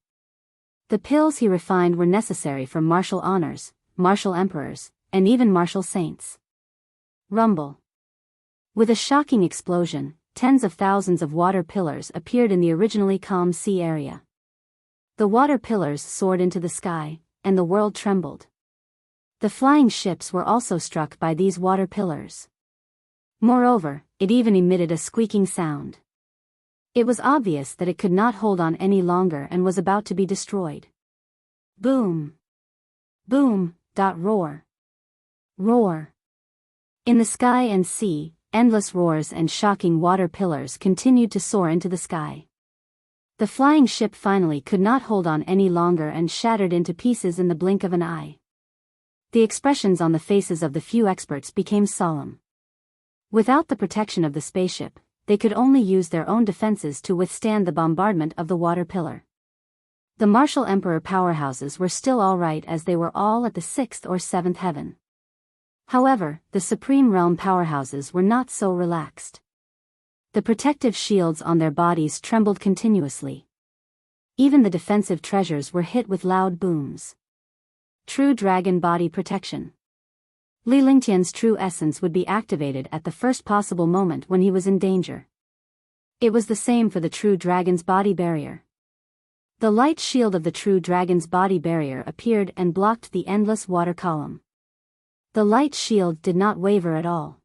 The pills he refined were necessary for martial honors, martial emperors, and even martial saints. Rumble. With a shocking explosion, tens of thousands of water pillars appeared in the originally calm sea area. The water pillars soared into the sky, and the world trembled. The flying ships were also struck by these water pillars. Moreover, it even emitted a squeaking sound. It was obvious that it could not hold on any longer and was about to be destroyed. Boom! Boom! Roar! Roar! In the sky and sea, endless roars and shocking water pillars continued to soar into the sky. The flying ship finally could not hold on any longer and shattered into pieces in the blink of an eye. The expressions on the faces of the few experts became solemn. Without the protection of the spaceship, they could only use their own defenses to withstand the bombardment of the water pillar. The Martial Emperor powerhouses were still all right as they were all at the 6th or 7th heaven. However, the Supreme Realm powerhouses were not so relaxed. The protective shields on their bodies trembled continuously. Even the defensive treasures were hit with loud booms. True dragon body protection. Li Lingtian's true essence would be activated at the first possible moment when he was in danger. It was the same for the true dragon's body barrier. The light shield of the true dragon's body barrier appeared and blocked the endless water column. The light shield did not waver at all.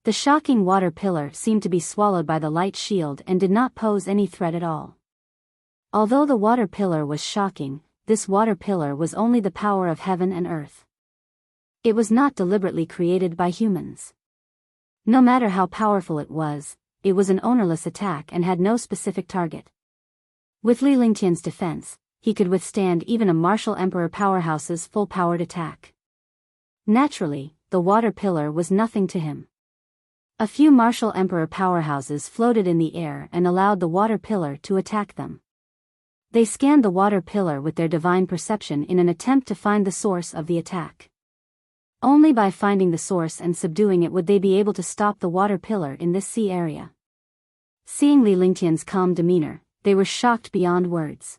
The shocking water pillar seemed to be swallowed by the light shield and did not pose any threat at all. Although the water pillar was shocking, this water pillar was only the power of heaven and earth. It was not deliberately created by humans. No matter how powerful it was an ownerless attack and had no specific target. With Li Lingtian's defense, he could withstand even a Martial Emperor powerhouse's full-powered attack. Naturally, the water pillar was nothing to him. A few Martial Emperor powerhouses floated in the air and allowed the water pillar to attack them. They scanned the water pillar with their divine perception in an attempt to find the source of the attack. Only by finding the source and subduing it would they be able to stop the water pillar in this sea area. Seeing Li Lingtian's calm demeanor, they were shocked beyond words.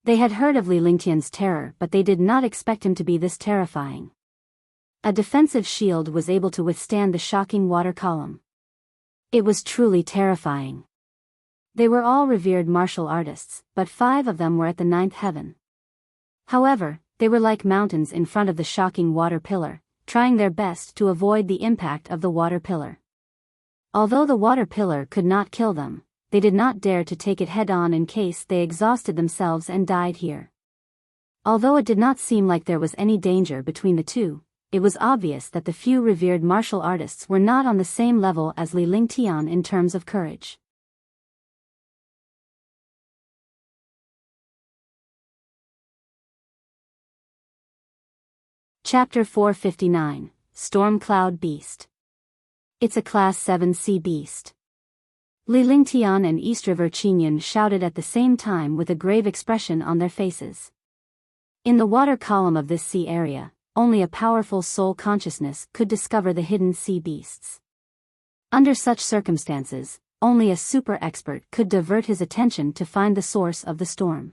They had heard of Li Lingtian's terror, but they did not expect him to be this terrifying. A defensive shield was able to withstand the shocking water column. It was truly terrifying. They were all revered martial artists, but 5 of them were at the 9th heaven. However, they were like mountains in front of the shocking water pillar, trying their best to avoid the impact of the water pillar. Although the water pillar could not kill them, they did not dare to take it head-on in case they exhausted themselves and died here. Although it did not seem like there was any danger between the two, it was obvious that the few revered martial artists were not on the same level as Li Lingtian in terms of courage. Chapter 459, Storm Cloud Beast. It's a Class 7 sea beast. Li Lingtian and East River Qingyun shouted at the same time with a grave expression on their faces. In the water column of this sea area, only a powerful soul consciousness could discover the hidden sea beasts. Under such circumstances, only a super expert could divert his attention to find the source of the storm.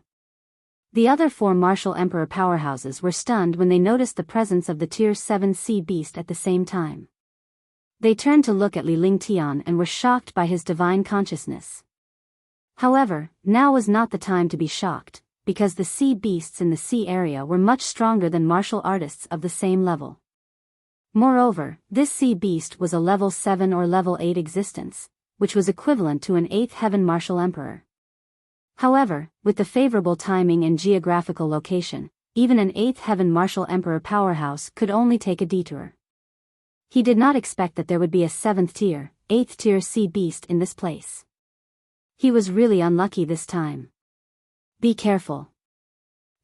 The other 4 Martial Emperor powerhouses were stunned when they noticed the presence of the Tier 7 sea beast at the same time. They turned to look at Li Lingtian and were shocked by his divine consciousness. However, now was not the time to be shocked, because the sea beasts in the sea area were much stronger than martial artists of the same level. Moreover, this sea beast was a level 7 or level 8 existence, which was equivalent to an 8th heaven martial emperor. However, with the favorable timing and geographical location, even an 8th heaven martial emperor powerhouse could only take a detour. He did not expect that there would be a 7th tier, 8th tier sea beast in this place. He was really unlucky this time. Be careful.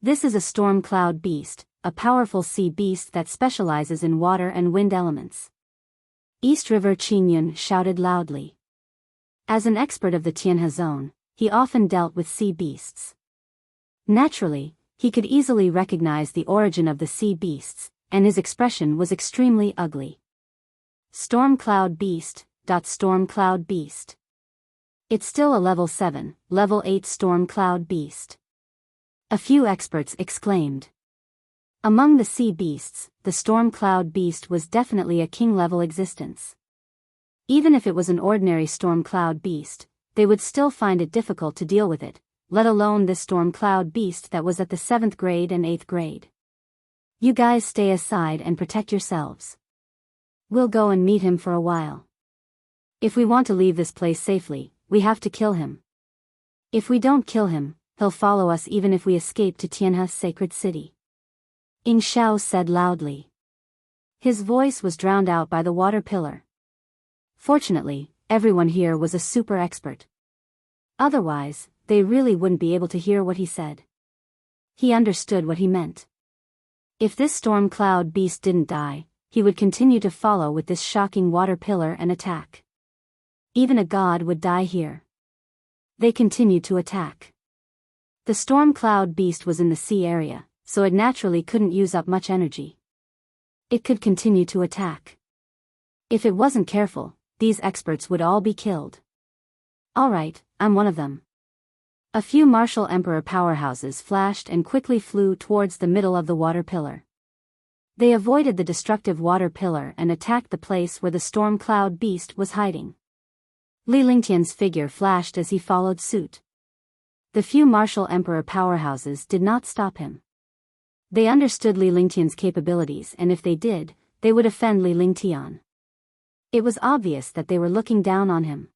This is a storm cloud beast, a powerful sea beast that specializes in water and wind elements. East River Qingyun shouted loudly. As an expert of the Tianhe zone, he often dealt with sea beasts. Naturally, he could easily recognize the origin of the sea beasts, and his expression was extremely ugly. Storm Cloud Beast. Storm Cloud Beast. It's still a level 7, level 8 Storm Cloud Beast. A few experts exclaimed. Among the sea beasts, the Storm Cloud Beast was definitely a king-level existence. Even if it was an ordinary Storm Cloud Beast, they would still find it difficult to deal with it, let alone this Storm Cloud Beast that was at the 7th grade and 8th grade. You guys stay aside and protect yourselves. We'll go and meet him for a while. If we want to leave this place safely, we have to kill him. If we don't kill him, he'll follow us even if we escape to Tianhe's sacred city. Ying Xiao said loudly. His voice was drowned out by the water pillar. Fortunately, everyone here was a super expert. Otherwise, they really wouldn't be able to hear what he said. He understood what he meant. If this storm cloud beast didn't die, he would continue to follow with this shocking water pillar and attack. Even a god would die here. They continued to attack. The storm cloud beast was in the sea area, so it naturally couldn't use up much energy. It could continue to attack. If it wasn't careful, these experts would all be killed. Alright, I'm one of them. A few martial emperor powerhouses flashed and quickly flew towards the middle of the water pillar. They avoided the destructive water pillar and attacked the place where the storm cloud beast was hiding. Li Lingtian's figure flashed as he followed suit. The few martial emperor powerhouses did not stop him. They understood Li Lingtian's capabilities, and if they did, they would offend Li Lingtian. It was obvious that they were looking down on him.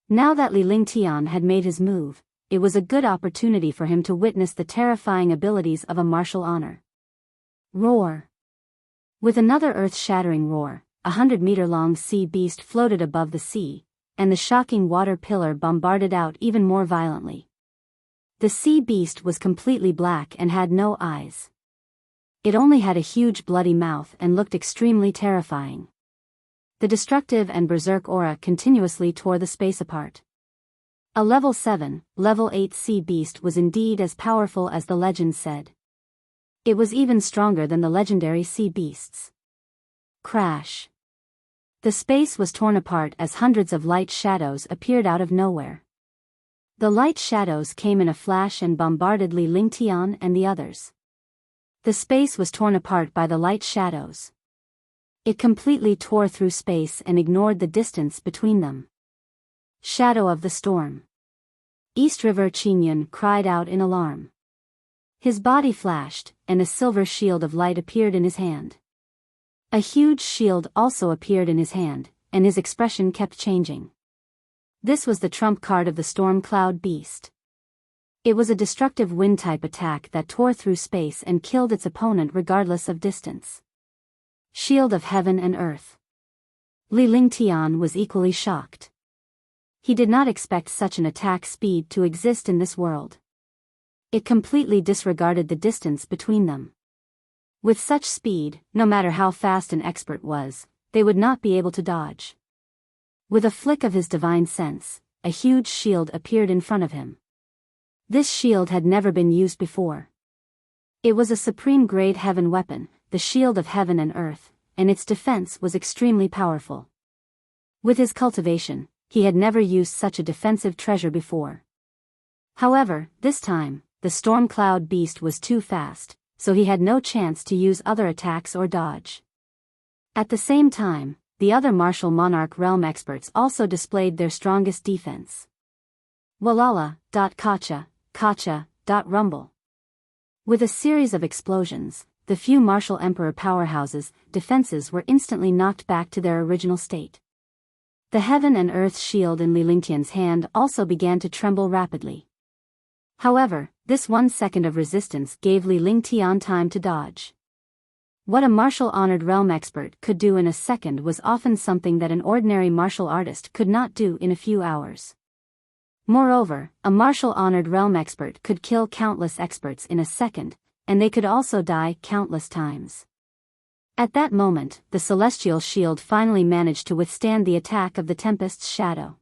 Now that Li Lingtian had made his move, it was a good opportunity for him to witness the terrifying abilities of a martial honor. Roar! With another earth-shattering roar, 100-meter-long sea beast floated above the sea, and the shocking water pillar bombarded out even more violently. The sea beast was completely black and had no eyes. It only had a huge bloody mouth and looked extremely terrifying. The destructive and berserk aura continuously tore the space apart. A level 7, level 8 sea beast was indeed as powerful as the legend said. It was even stronger than the legendary sea beasts. Crash! The space was torn apart as hundreds of light shadows appeared out of nowhere. The light shadows came in a flash and bombarded Li Lingtian and the others. The space was torn apart by the light shadows. It completely tore through space and ignored the distance between them. Shadow of the storm. East River Qingyun cried out in alarm. His body flashed, and a silver shield of light appeared in his hand. A huge shield also appeared in his hand, and his expression kept changing. This was the trump card of the storm cloud beast. It was a destructive wind-type attack that tore through space and killed its opponent regardless of distance. Shield of heaven and earth. Li Lingtian was equally shocked. He did not expect such an attack speed to exist in this world. It completely disregarded the distance between them. With such speed, no matter how fast an expert was, they would not be able to dodge. With a flick of his divine sense, a huge shield appeared in front of him. This shield had never been used before. It was a supreme-grade heaven weapon, the shield of heaven and earth, and its defense was extremely powerful. With his cultivation, he had never used such a defensive treasure before. However, this time, the storm cloud beast was too fast, so he had no chance to use other attacks or dodge. At the same time, the other martial monarch realm experts also displayed their strongest defense. Walala, kacha, kacha, rumble. With a series of explosions, the few martial emperor powerhouses' defenses were instantly knocked back to their original state. The heaven and earth shield in Li Lingtian's hand also began to tremble rapidly. However, this 1 second of resistance gave Li Lingtian time to dodge. What a martial-honored realm expert could do in a second was often something that an ordinary martial artist could not do in a few hours. Moreover, a martial-honored realm expert could kill countless experts in a second, and they could also die countless times. At that moment, the celestial shield finally managed to withstand the attack of the Tempest's shadow.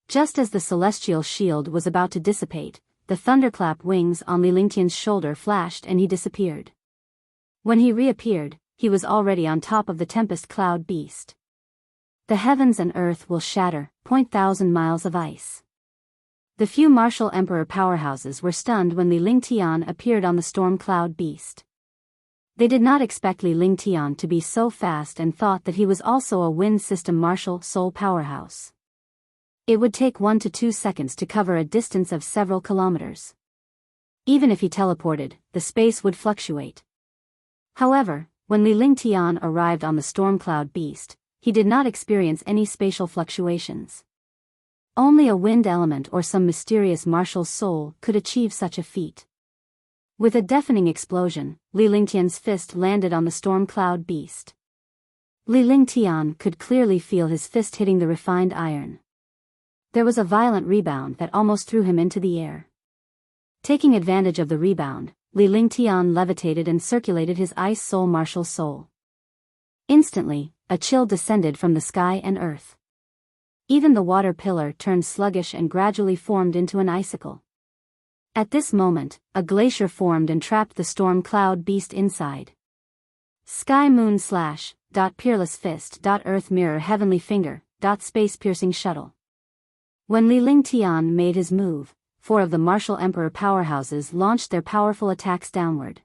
Just as the celestial shield was about to dissipate, the thunderclap wings on Li Lingtian's shoulder flashed and he disappeared. When he reappeared, he was already on top of the Tempest Cloud Beast. The heavens and earth will shatter, 1,000 miles of ice. The few martial emperor powerhouses were stunned when Li Lingtian appeared on the storm cloud beast. They did not expect Li Lingtian to be so fast and thought that he was also a wind system martial soul powerhouse. It would take 1 to 2 seconds to cover a distance of several kilometers. Even if he teleported, the space would fluctuate. However, when Li Lingtian arrived on the storm cloud beast, he did not experience any spatial fluctuations. Only a wind element or some mysterious martial soul could achieve such a feat. With a deafening explosion, Li Lingtian's fist landed on the storm cloud beast. Li Lingtian could clearly feel his fist hitting the refined iron. There was a violent rebound that almost threw him into the air. Taking advantage of the rebound, Li Lingtian levitated and circulated his ice soul martial soul. Instantly, a chill descended from the sky and earth. Even the water pillar turned sluggish and gradually formed into an icicle. At this moment, a glacier formed and trapped the storm cloud beast inside. Sky moon slash, peerless fist, earth mirror heavenly finger, space piercing shuttle. When Li Lingtian made his move, 4 of the martial emperor powerhouses launched their powerful attacks downward.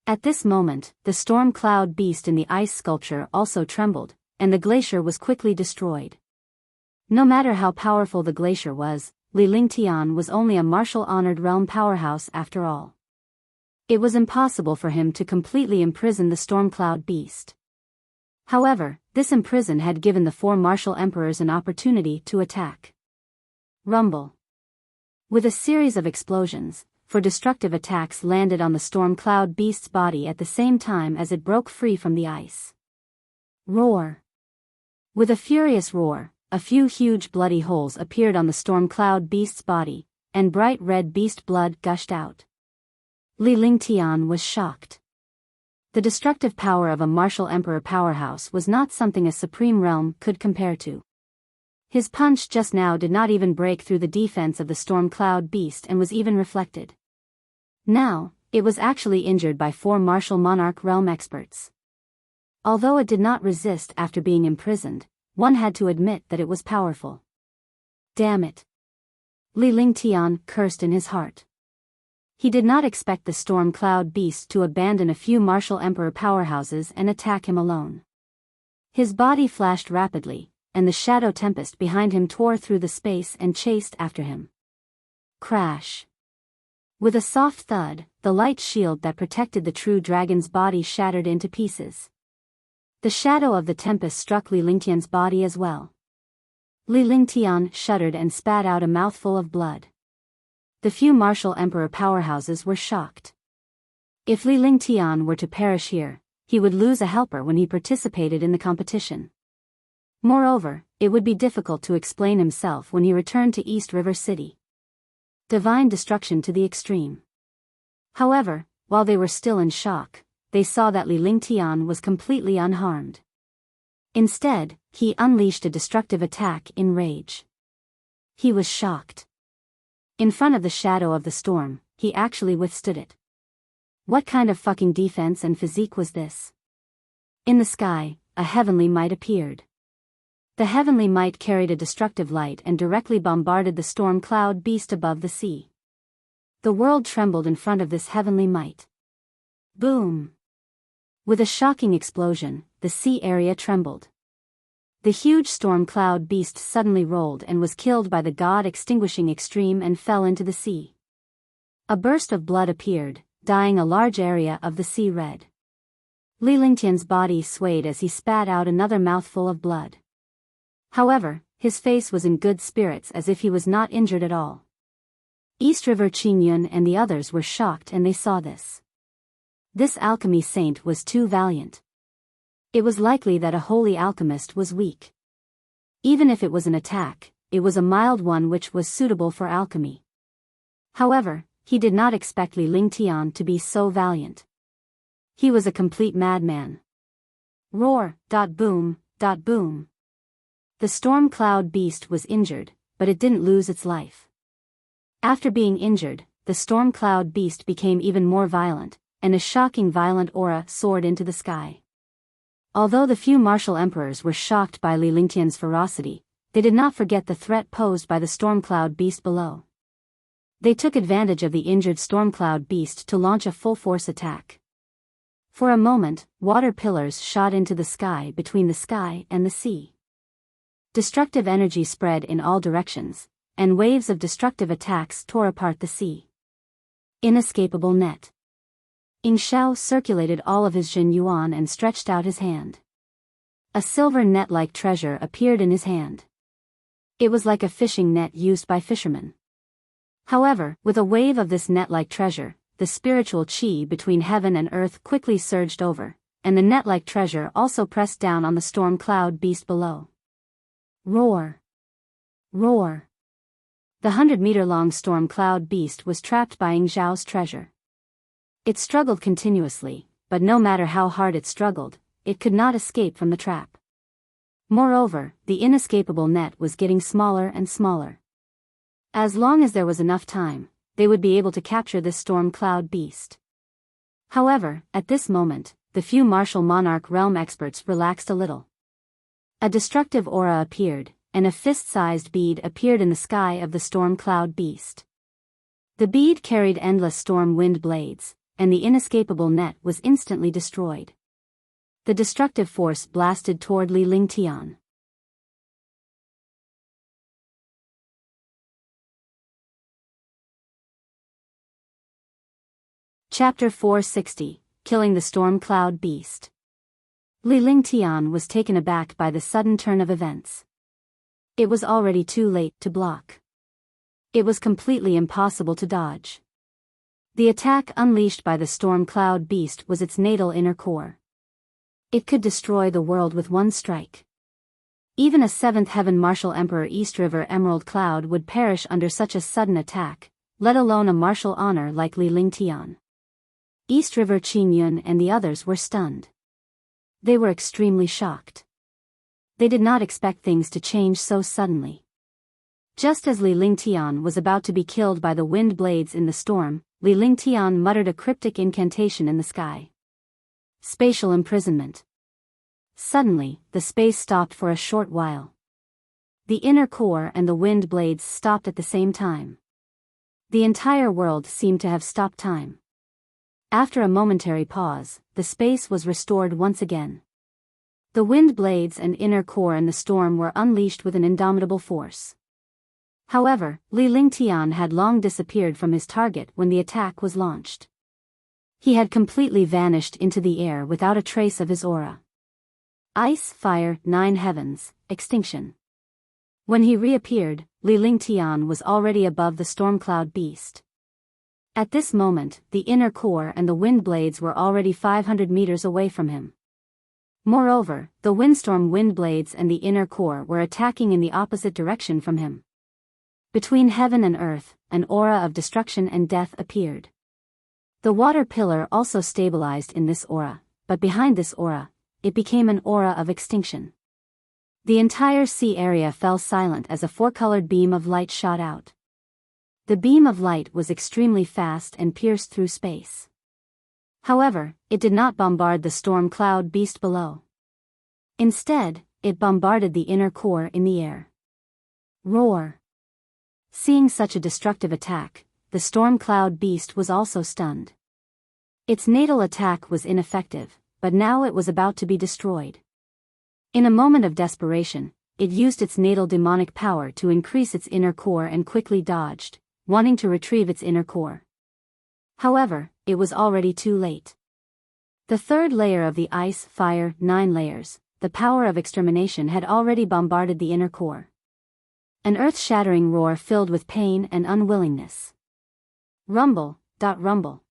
At this moment, the storm cloud beast in the ice sculpture also trembled, and the glacier was quickly destroyed. No matter how powerful the glacier was, Li Lingtian was only a martial-honored realm powerhouse after all. It was impossible for him to completely imprison the storm cloud beast. However, this imprison had given the 4 martial emperors an opportunity to attack. Rumble. With a series of explosions, 4 destructive attacks landed on the storm cloud beast's body at the same time as it broke free from the ice. Roar. With a furious roar, a few huge bloody holes appeared on the storm cloud beast's body, and bright red beast blood gushed out. Li Lingtian was shocked. The destructive power of a martial emperor powerhouse was not something a supreme realm could compare to. His punch just now did not even break through the defense of the storm cloud beast and was even reflected. Now, it was actually injured by 4 martial monarch realm experts. Although it did not resist after being imprisoned, one had to admit that it was powerful. Damn it. Li Lingtian cursed in his heart. He did not expect the storm cloud beast to abandon a few martial emperor powerhouses and attack him alone. His body flashed rapidly, and the shadow tempest behind him tore through the space and chased after him. Crash. With a soft thud, the light shield that protected the true dragon's body shattered into pieces. The shadow of the tempest struck Li Lingtian's body as well. Li Lingtian shuddered and spat out a mouthful of blood. The few martial emperor powerhouses were shocked. If Li Lingtian were to perish here, he would lose a helper when he participated in the competition. Moreover, it would be difficult to explain himself when he returned to East River City. Divine destruction to the extreme. However, while they were still in shock, they saw that Li Lingtian was completely unharmed. Instead, he unleashed a destructive attack in rage. He was shocked. In front of the shadow of the storm, he actually withstood it. What kind of fucking defense and physique was this? In the sky, a heavenly might appeared. The heavenly might carried a destructive light and directly bombarded the storm cloud beast above the sea. The world trembled in front of this heavenly might. Boom! With a shocking explosion, the sea area trembled. The huge storm cloud beast suddenly rolled and was killed by the god-extinguishing extreme and fell into the sea. A burst of blood appeared, dyeing a large area of the sea red. Li Lingtian's body swayed as he spat out another mouthful of blood. However, his face was in good spirits as if he was not injured at all. East River Qingyun and the others were shocked and they saw this. This alchemy saint was too valiant. It was likely that a holy alchemist was weak. Even if it was an attack, it was a mild one which was suitable for alchemy. However, he did not expect Li Lingtian to be so valiant. He was a complete madman. Roar, boom, boom. The storm cloud beast was injured, but it didn't lose its life. After being injured, the storm cloud beast became even more violent, and a shocking violent aura soared into the sky. Although the few martial emperors were shocked by Li Lingtian's ferocity, they did not forget the threat posed by the storm cloud beast below. They took advantage of the injured storm cloud beast to launch a full-force attack. For a moment, water pillars shot into the sky between the sky and the sea. Destructive energy spread in all directions, and waves of destructive attacks tore apart the sea. Inescapable net. Ing Shao circulated all of his Jin Yuan and stretched out his hand. A silver net-like treasure appeared in his hand. It was like a fishing net used by fishermen. However, with a wave of this net-like treasure, the spiritual chi between heaven and earth quickly surged over, and the net-like treasure also pressed down on the storm cloud beast below. Roar! Roar! The 100-meter-long storm cloud beast was trapped by Ying Zhao's treasure. It struggled continuously, but no matter how hard it struggled, it could not escape from the trap. Moreover, the inescapable net was getting smaller and smaller. As long as there was enough time, they would be able to capture this storm cloud beast. However, at this moment, the few martial monarch realm experts relaxed a little. A destructive aura appeared, and a fist-sized bead appeared in the sky of the storm cloud beast. The bead carried endless storm wind blades, and the inescapable net was instantly destroyed. The destructive force blasted toward Li Lingtian. Chapter 460, Killing the Storm Cloud Beast. Li Lingtian was taken aback by the sudden turn of events. It was already too late to block. It was completely impossible to dodge. The attack unleashed by the storm cloud beast was its natal inner core. It could destroy the world with one strike. Even a seventh heaven martial emperor East River Emerald Cloud would perish under such a sudden attack, let alone a martial honor like Li Lingtian. East River Qingyun and the others were stunned. They were extremely shocked. They did not expect things to change so suddenly. Just as Li Lingtian was about to be killed by the wind blades in the storm, Li Lingtian muttered a cryptic incantation in the sky. Spatial imprisonment. Suddenly, the space stopped for a short while. The inner core and the wind blades stopped at the same time. The entire world seemed to have stopped time. After a momentary pause, the space was restored once again. The wind blades and inner core and the storm were unleashed with an indomitable force. However, Li Lingtian had long disappeared from his target when the attack was launched. He had completely vanished into the air without a trace of his aura. Ice, fire, 9 heavens, extinction. When he reappeared, Li Lingtian was already above the storm cloud beast. At this moment, the inner core and the wind blades were already 500 meters away from him. Moreover, the windstorm wind blades and the inner core were attacking in the opposite direction from him. Between heaven and earth, an aura of destruction and death appeared. The water pillar also stabilized in this aura, but behind this aura, it became an aura of extinction. The entire sea area fell silent as a four-colored beam of light shot out. The beam of light was extremely fast and pierced through space. However, it did not bombard the storm cloud beast below. Instead, it bombarded the inner core in the air. Roar! Seeing such a destructive attack, the storm cloud beast was also stunned. Its natal attack was ineffective, but now it was about to be destroyed. In a moment of desperation, it used its natal demonic power to increase its inner core and quickly dodged, wanting to retrieve its inner core. However, it was already too late. The third layer of the ice, fire, 9 layers, the power of extermination had already bombarded the inner core. An earth-shattering roar filled with pain and unwillingness. Rumble, rumble.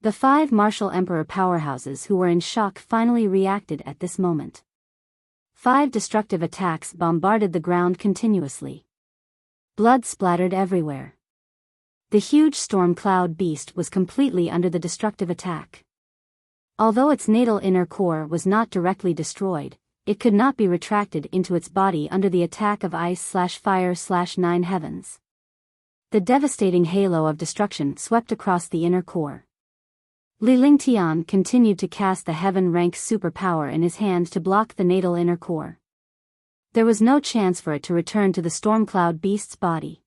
The 5 martial emperor powerhouses who were in shock finally reacted at this moment. 5 destructive attacks bombarded the ground continuously. Blood splattered everywhere. The huge storm cloud beast was completely under the destructive attack. Although its natal inner core was not directly destroyed, it could not be retracted into its body under the attack of ice/fire/9 heavens. The devastating halo of destruction swept across the inner core. Li Lingtian continued to cast the heaven-rank superpower in his hand to block the natal inner core. There was no chance for it to return to the storm cloud beast's body.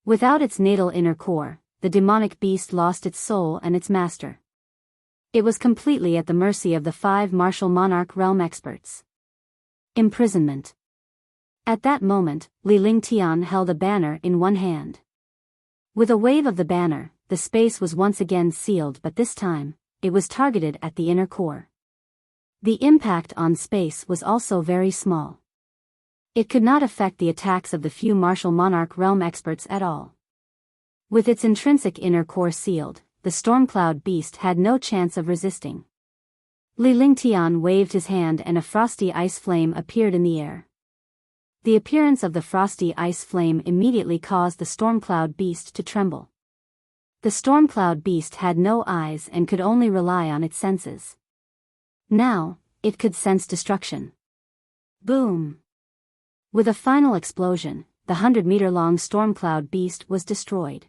Without its natal inner core, the demonic beast lost its soul and its master. It was completely at the mercy of the 5 martial monarch realm experts. Imprisonment. At that moment, Li Lingtian held a banner in one hand. With a wave of the banner, the space was once again sealed, but this time, it was targeted at the inner core. The impact on space was also very small. It could not affect the attacks of the few martial monarch realm experts at all. With its intrinsic inner core sealed, the Stormcloud beast had no chance of resisting. Li Lingtian waved his hand and a frosty ice flame appeared in the air. The appearance of the frosty ice flame immediately caused the Stormcloud beast to tremble. The Stormcloud beast had no eyes and could only rely on its senses. Now, it could sense destruction. Boom! With a final explosion, the 100-meter-long Stormcloud beast was destroyed.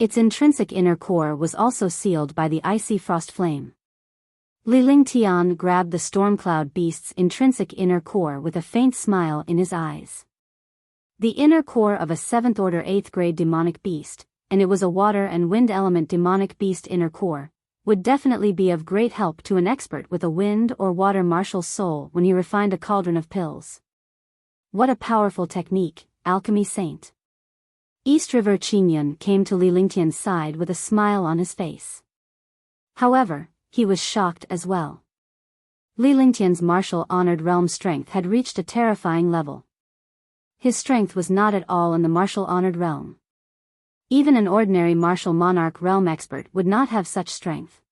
Its intrinsic inner core was also sealed by the icy frost flame. Li Lingtian grabbed the Stormcloud beast's intrinsic inner core with a faint smile in his eyes. The inner core of a 7th-order 8th-grade demonic beast, and it was a water and wind element demonic beast inner core, would definitely be of great help to an expert with a wind or water martial soul when he refined a cauldron of pills. What a powerful technique, alchemy saint. East River Qingyun came to Li Lingtian's side with a smile on his face. However, he was shocked as well. Li Lingtian's martial honored realm strength had reached a terrifying level. His strength was not at all in the martial honored realm. Even an ordinary martial monarch realm expert would not have such strength.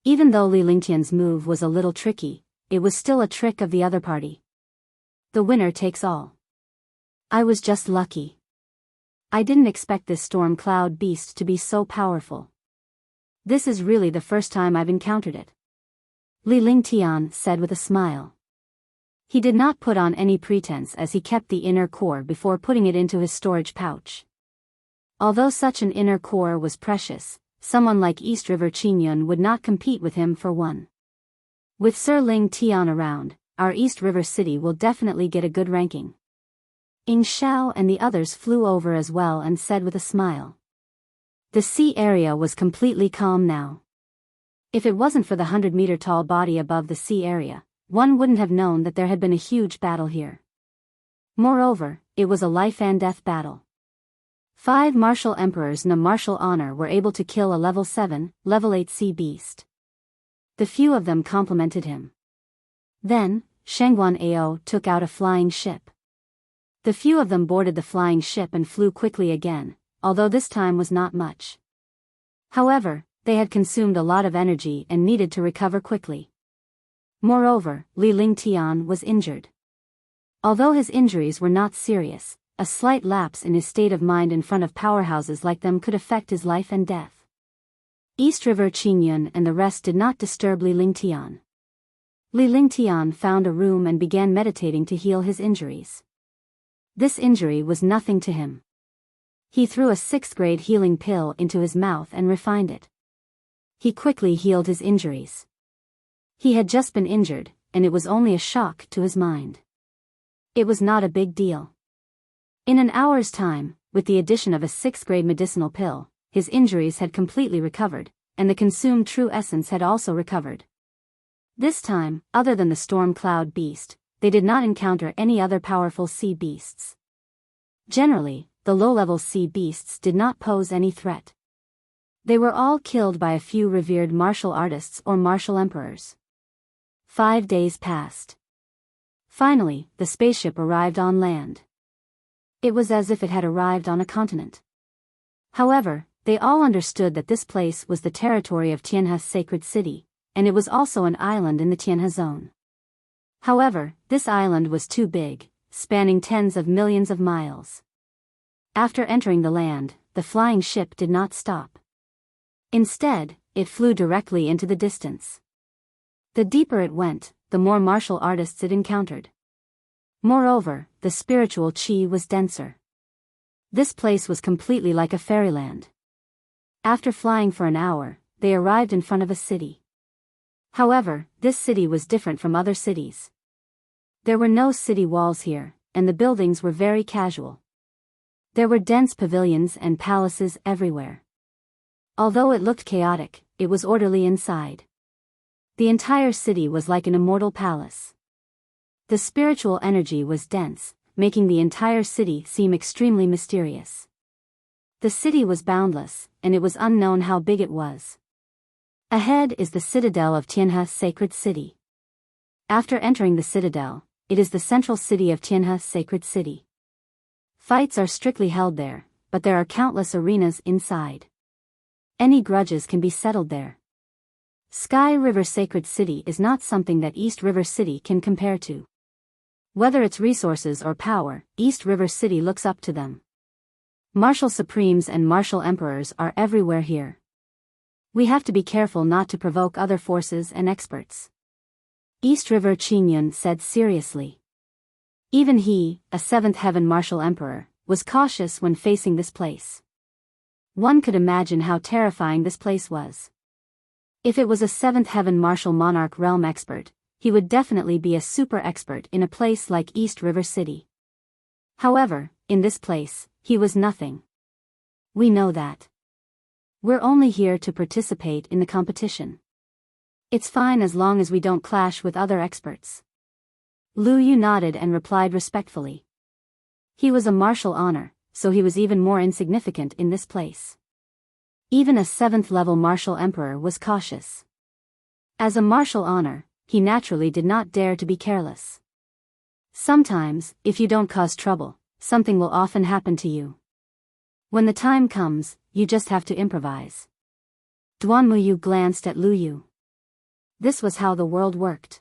Even though Li Lingtian's move was a little tricky, it was still a trick of the other party. The winner takes all. I was just lucky. I didn't expect this Stormcloud beast to be so powerful. This is really the first time I've encountered it. Li Lingtian said with a smile. He did not put on any pretense as he kept the inner core before putting it into his storage pouch. Although such an inner core was precious, someone like East River Qingyun would not compete with him for one. With Sir Ling Tian around, our East River city will definitely get a good ranking. Ying Xiao and the others flew over as well and said with a smile. The sea area was completely calm now. If it wasn't for the 100-meter-tall body above the sea area, one wouldn't have known that there had been a huge battle here. Moreover, it was a life-and-death battle. 5 martial emperors in a martial honor were able to kill a level 7, level 8 sea beast. The few of them complimented him. Then, Shengguan Ao took out a flying ship. The few of them boarded the flying ship and flew quickly again, although this time was not much. However, they had consumed a lot of energy and needed to recover quickly. Moreover, Li Lingtian was injured. Although his injuries were not serious, a slight lapse in his state of mind in front of powerhouses like them could affect his life and death. East River Qingyun and the rest did not disturb Li Lingtian. Li Lingtian found a room and began meditating to heal his injuries. This injury was nothing to him. He threw a 6th-grade healing pill into his mouth and refined it. He quickly healed his injuries. He had just been injured, and it was only a shock to his mind. It was not a big deal. In an hour's time, with the addition of a 6th-grade medicinal pill, his injuries had completely recovered, and the consumed true essence had also recovered. This time, other than the Stormcloud beast, they did not encounter any other powerful sea beasts. Generally, the low-level sea beasts did not pose any threat. They were all killed by a few revered martial artists or martial emperors. 5 days passed. Finally, the spaceship arrived on land. It was as if it had arrived on a continent. However, they all understood that this place was the territory of Tianhe's sacred city, and it was also an island in the Tianhe zone. However, this island was too big, spanning tens of millions of miles. After entering the land, the flying ship did not stop. Instead, it flew directly into the distance. The deeper it went, the more martial artists it encountered. Moreover, the spiritual qi was denser. This place was completely like a fairyland. After flying for an hour, they arrived in front of a city. However, this city was different from other cities. There were no city walls here, and the buildings were very casual. There were dense pavilions and palaces everywhere. Although it looked chaotic, it was orderly inside. The entire city was like an immortal palace. The spiritual energy was dense, making the entire city seem extremely mysterious. The city was boundless, and it was unknown how big it was. Ahead is the citadel of Tianhe's sacred city. After entering the citadel, it is the central city of Tianhe, sacred city. Fights are strictly held there, but there are countless arenas inside. Any grudges can be settled there. Sky River Sacred City is not something that East River City can compare to. Whether it's resources or power, East River City looks up to them. Martial Supremes and Martial Emperors are everywhere here. We have to be careful not to provoke other forces and experts. East River Qingyun said seriously. Even he, a seventh heaven martial emperor, was cautious when facing this place. One could imagine how terrifying this place was. If it was a seventh heaven martial monarch realm expert, he would definitely be a super expert in a place like East River City. However, in this place, he was nothing. We know that. We're only here to participate in the competition. It's fine as long as we don't clash with other experts. Lu Yu nodded and replied respectfully. He was a martial honor, so he was even more insignificant in this place. Even a 7th level martial emperor was cautious. As a martial honor, he naturally did not dare to be careless. Sometimes, if you don't cause trouble, something will often happen to you. When the time comes, you just have to improvise. Duan Muyu glanced at Lu Yu. This was how the world worked.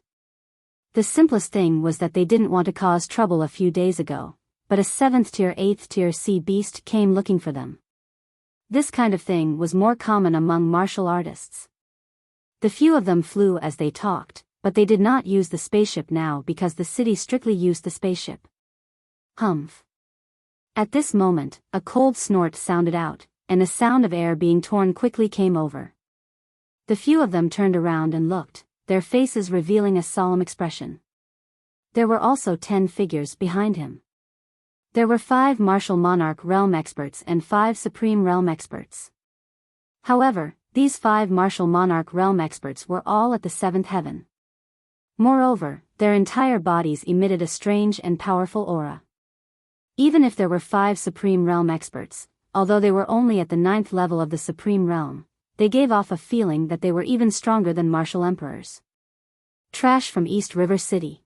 The simplest thing was that they didn't want to cause trouble a few days ago, but a 7th tier 8th tier sea beast came looking for them. This kind of thing was more common among martial artists. The few of them flew as they talked, but they did not use the spaceship now because the city strictly used the spaceship. Humph. At this moment, a cold snort sounded out, and the sound of air being torn quickly came over. The few of them turned around and looked, their faces revealing a solemn expression. There were also 10 figures behind him. There were 5 martial monarch realm experts and 5 supreme realm experts. However, these 5 martial monarch realm experts were all at the 7th heaven. Moreover, their entire bodies emitted a strange and powerful aura. Even if there were 5 supreme realm experts, although they were only at the 9th level of the supreme realm, they gave off a feeling that they were even stronger than martial emperors. Trash from East River City.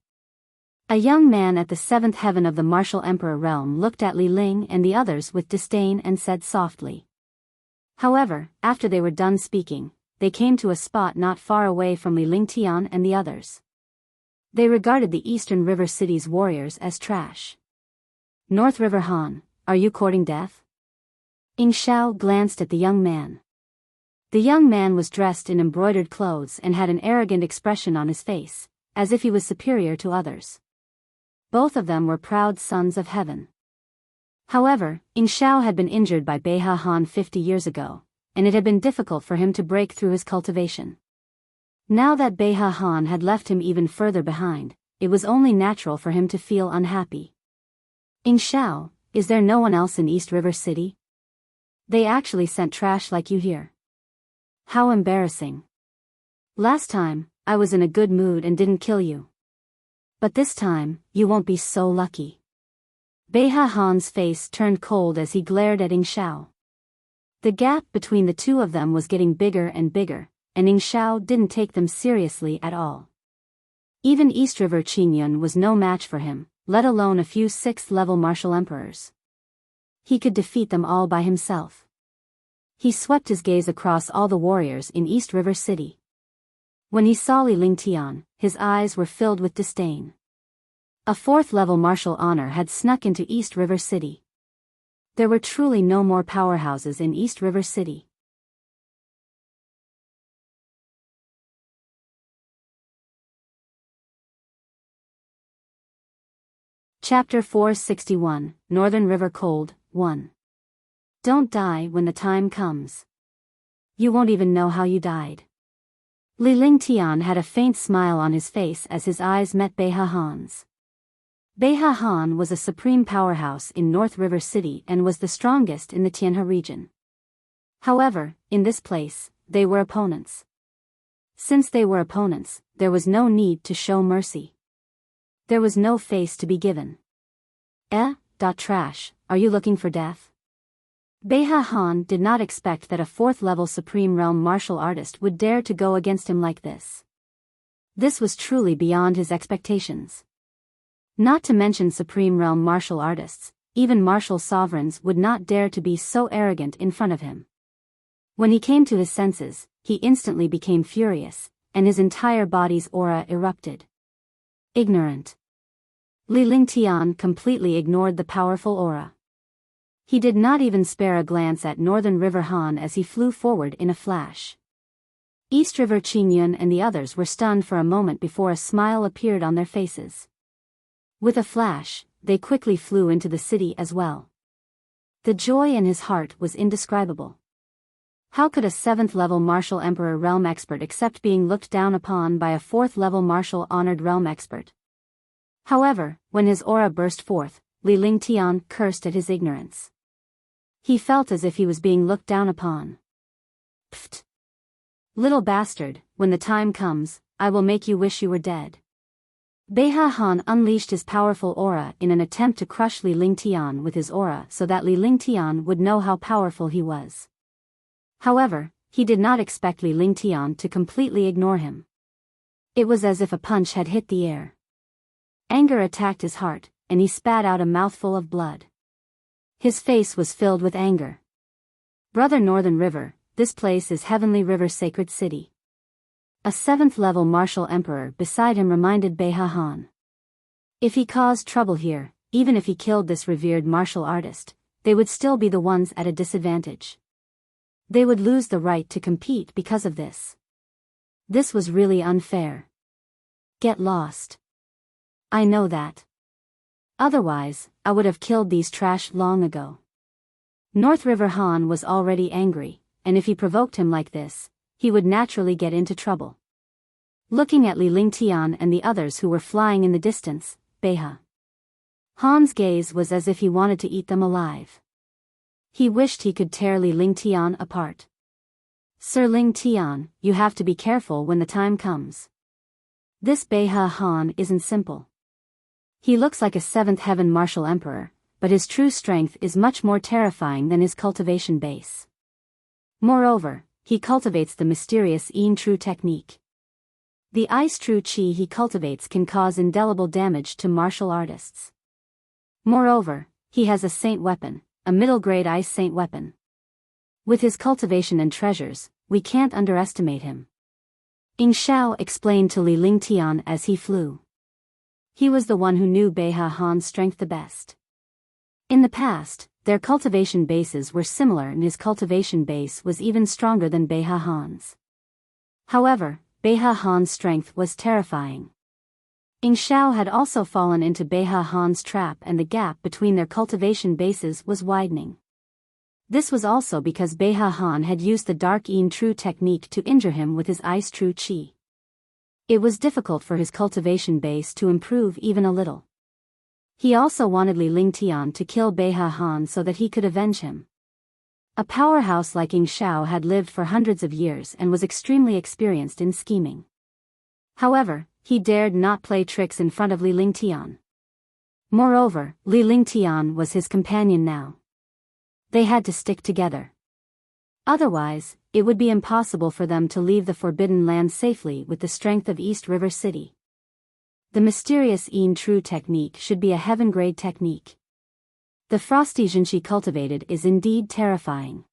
A young man at the 7th heaven of the martial emperor realm looked at Li Ling and the others with disdain and said softly. However, after they were done speaking, they came to a spot not far away from Li Ling Tian and the others. They regarded the Eastern River City's warriors as trash. North River Han, are you courting death? Ying Xiao glanced at the young man. The young man was dressed in embroidered clothes and had an arrogant expression on his face, as if he was superior to others. Both of them were proud sons of heaven. However, Ying Xiao had been injured by Beihe Han 50 years ago, and it had been difficult for him to break through his cultivation. Now that Beihe Han had left him even further behind, it was only natural for him to feel unhappy. Ying Xiao, is there no one else in East River City? They actually sent trash like you here. How embarrassing. Last time, I was in a good mood and didn't kill you. But this time, you won't be so lucky. Beihe Han's face turned cold as he glared at Ying Xiao. The gap between the two of them was getting bigger and bigger, and Ying Xiao didn't take them seriously at all. Even East River Qingyun was no match for him, let alone a few 6th-level martial emperors. He could defeat them all by himself. He swept his gaze across all the warriors in East River City. When he saw Li Ling Tian, his eyes were filled with disdain. A 4th-level martial honor had snuck into East River City. There were truly no more powerhouses in East River City. Chapter 461, Northern River Cold, 1. Don't die when the time comes. You won't even know how you died. Li Ling Tian had a faint smile on his face as his eyes met Beihe Han's. Beihe Han was a supreme powerhouse in North River City and was the strongest in the Tianhe region. However, in this place, they were opponents. Since they were opponents, there was no need to show mercy. There was no face to be given. Trash, are you looking for death? Beihe Han did not expect that a 4th-level Supreme Realm martial artist would dare to go against him like this. This was truly beyond his expectations. Not to mention supreme realm martial artists, even martial sovereigns would not dare to be so arrogant in front of him. When he came to his senses, he instantly became furious, and his entire body's aura erupted. Ignorant. Li Lingtian completely ignored the powerful aura. He did not even spare a glance at Northern River Han as he flew forward in a flash. East River Qingyun and the others were stunned for a moment before a smile appeared on their faces. With a flash, they quickly flew into the city as well. The joy in his heart was indescribable. How could a 7th-level martial emperor realm expert accept being looked down upon by a 4th-level martial honored realm expert? However, when his aura burst forth, Li Lingtian cursed at his ignorance. He felt as if he was being looked down upon. Pfft! Little bastard, when the time comes, I will make you wish you were dead. Beiha Han unleashed his powerful aura in an attempt to crush Li Lingtian with his aura so that Li Lingtian would know how powerful he was. However, he did not expect Li Lingtian to completely ignore him. It was as if a punch had hit the air. Anger attacked his heart, and he spat out a mouthful of blood. His face was filled with anger. Brother Northern River, this place is Heavenly River Sacred City. A 7th-level martial emperor beside him reminded Beiha Han. If he caused trouble here, even if he killed this revered martial artist, they would still be the ones at a disadvantage. They would lose the right to compete because of this. This was really unfair. Get lost. I know that. Otherwise, I would have killed these trash long ago. North River Han was already angry, and if he provoked him like this, he would naturally get into trouble. Looking at Li Lingtian and the others who were flying in the distance, Beiha Han's gaze was as if he wanted to eat them alive. He wished he could tear Li Lingtian apart. Sir Lingtian, you have to be careful when the time comes. This Beiha Han isn't simple. He looks like a 7th heaven martial emperor, but his true strength is much more terrifying than his cultivation base. Moreover, he cultivates the mysterious Yin True technique. The ice true qi he cultivates can cause indelible damage to martial artists. Moreover, he has a saint weapon, a middle-grade ice saint weapon. With his cultivation and treasures, we can't underestimate him. Ying Xiao explained to Li Lingtian as he flew. He was the one who knew Beiha Han's strength the best. In the past, their cultivation bases were similar and his cultivation base was even stronger than Beiha Han's. However, Beiha Han's strength was terrifying. Ying Xiao had also fallen into Beiha Han's trap and the gap between their cultivation bases was widening. This was also because Beiha Han had used the Dark Yin True technique to injure him with his Ice True Qi. It was difficult for his cultivation base to improve even a little. He also wanted Li Lingtian to kill Beiha Han so that he could avenge him. A powerhouse like Ying Xiao had lived for hundreds of years and was extremely experienced in scheming. However, he dared not play tricks in front of Li Lingtian. Moreover, Li Lingtian was his companion now. They had to stick together. Otherwise, it would be impossible for them to leave the Forbidden Land safely with the strength of East River City. The mysterious Yin True technique should be a heaven-grade technique. The frosty Jin she cultivated is indeed terrifying.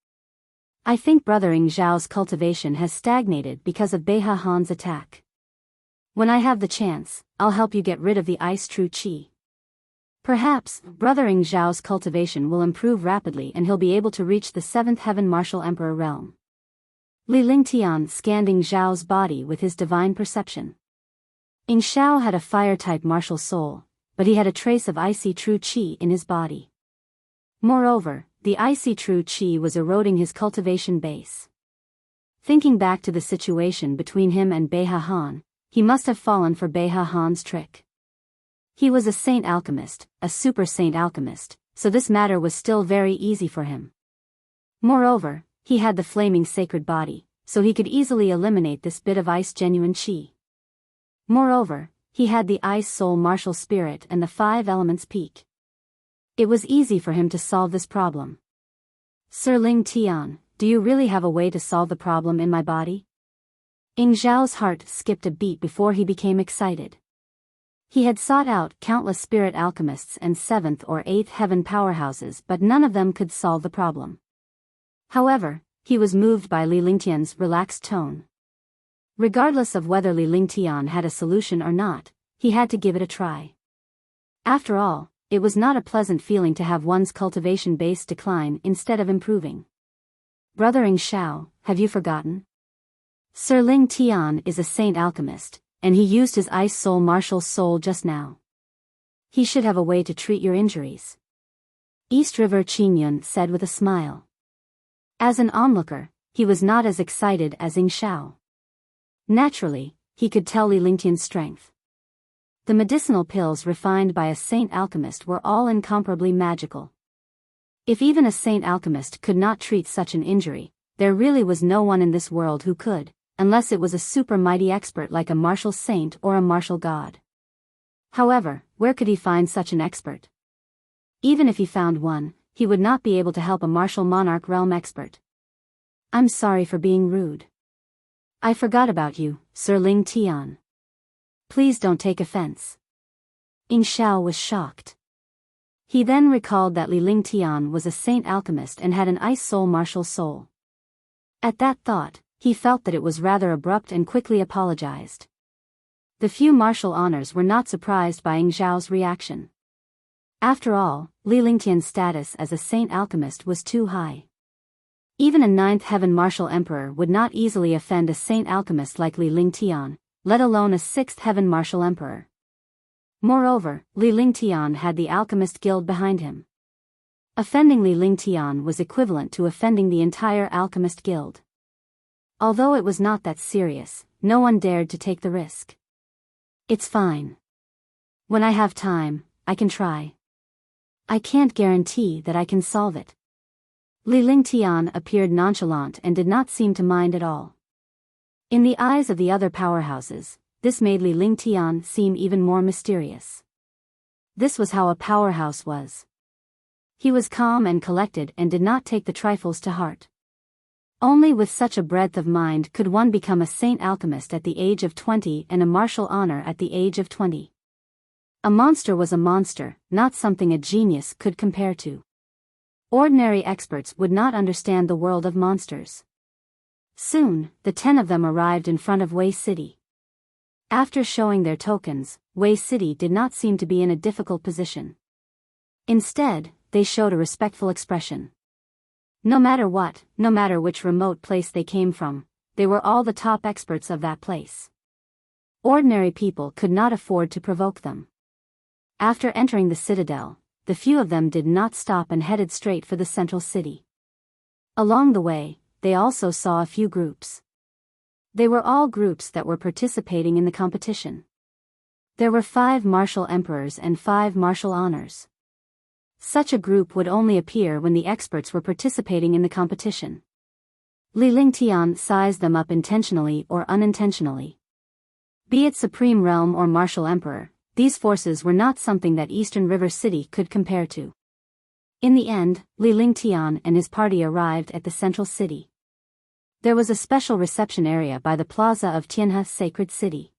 I think Brother Ying Xiao's cultivation has stagnated because of Beiha Han's attack. When I have the chance, I'll help you get rid of the Ice True Qi. Perhaps, Brother Ying Xiao's cultivation will improve rapidly and he'll be able to reach the 7th Heaven Martial Emperor realm. Li Lingtian scanned Ying Xiao's body with his divine perception. Ying Xiao had a fire-type martial soul, but he had a trace of icy true qi in his body. Moreover, the icy true qi was eroding his cultivation base. Thinking back to the situation between him and Beiha Han, he must have fallen for Beiha Han's trick. He was a saint alchemist, a super saint alchemist, so this matter was still very easy for him. Moreover, he had the flaming sacred body, so he could easily eliminate this bit of ice genuine qi. Moreover, he had the ice soul martial spirit and the 5 elements peak. It was easy for him to solve this problem. Sir Lingtian, do you really have a way to solve the problem in my body? Ying Zhao's heart skipped a beat before he became excited. He had sought out countless spirit alchemists and 7th or 8th heaven powerhouses, but none of them could solve the problem. However, he was moved by Li Lingtian's relaxed tone. Regardless of whether Li Lingtian had a solution or not, he had to give it a try. After all, it was not a pleasant feeling to have one's cultivation base decline instead of improving. Brother Ying Zhao, have you forgotten? Sir Ling Tian is a saint alchemist, and he used his ice soul martial soul just now. He should have a way to treat your injuries. East River Qingyun said with a smile. As an onlooker, he was not as excited as Ying Zhao. Naturally, he could tell Li Lingtian's strength. The medicinal pills refined by a saint alchemist were all incomparably magical. If even a saint alchemist could not treat such an injury, there really was no one in this world who could, unless it was a super mighty expert like a martial saint or a martial god. However, where could he find such an expert? Even if he found one, he would not be able to help a martial monarch realm expert. I'm sorry for being rude. I forgot about you, Sir Ling Tian. Please don't take offense. Ying Zhao was shocked. He then recalled that Li Lingtian was a saint alchemist and had an ice soul martial soul. At that thought, he felt that it was rather abrupt and quickly apologized. The few martial honors were not surprised by Ying Zhao's reaction. After all, Li Lingtian's status as a saint alchemist was too high. Even a 9th heaven martial emperor would not easily offend a saint alchemist like Li Lingtian, let alone a 6th heaven martial emperor. Moreover, Li Lingtian had the alchemist guild behind him. Offending Li Lingtian was equivalent to offending the entire alchemist guild. Although it was not that serious, no one dared to take the risk. It's fine. When I have time, I can try. I can't guarantee that I can solve it. Li Lingtian appeared nonchalant and did not seem to mind at all. In the eyes of the other powerhouses, this made Li Lingtian seem even more mysterious. This was how a powerhouse was. He was calm and collected and did not take the trifles to heart. Only with such a breadth of mind could one become a saint alchemist at the age of 20 and a martial honor at the age of 20. A monster was a monster, not something a genius could compare to. Ordinary experts would not understand the world of monsters. Soon, the 10 of them arrived in front of Wei City. After showing their tokens, Wei City did not seem to be in a difficult position. Instead, they showed a respectful expression. No matter what, no matter which remote place they came from, they were all the top experts of that place. Ordinary people could not afford to provoke them. After entering the citadel, the few of them did not stop and headed straight for the central city. Along the way, they also saw a few groups. They were all groups that were participating in the competition. There were 5 martial emperors and 5 martial honors. Such a group would only appear when the experts were participating in the competition. Li Lingtian sized them up intentionally or unintentionally. Be it Supreme Realm or Martial Emperor, these forces were not something that Eastern River City could compare to. In the end, Li Lingtian and his party arrived at the central city. There was a special reception area by the plaza of Tianhe Sacred City.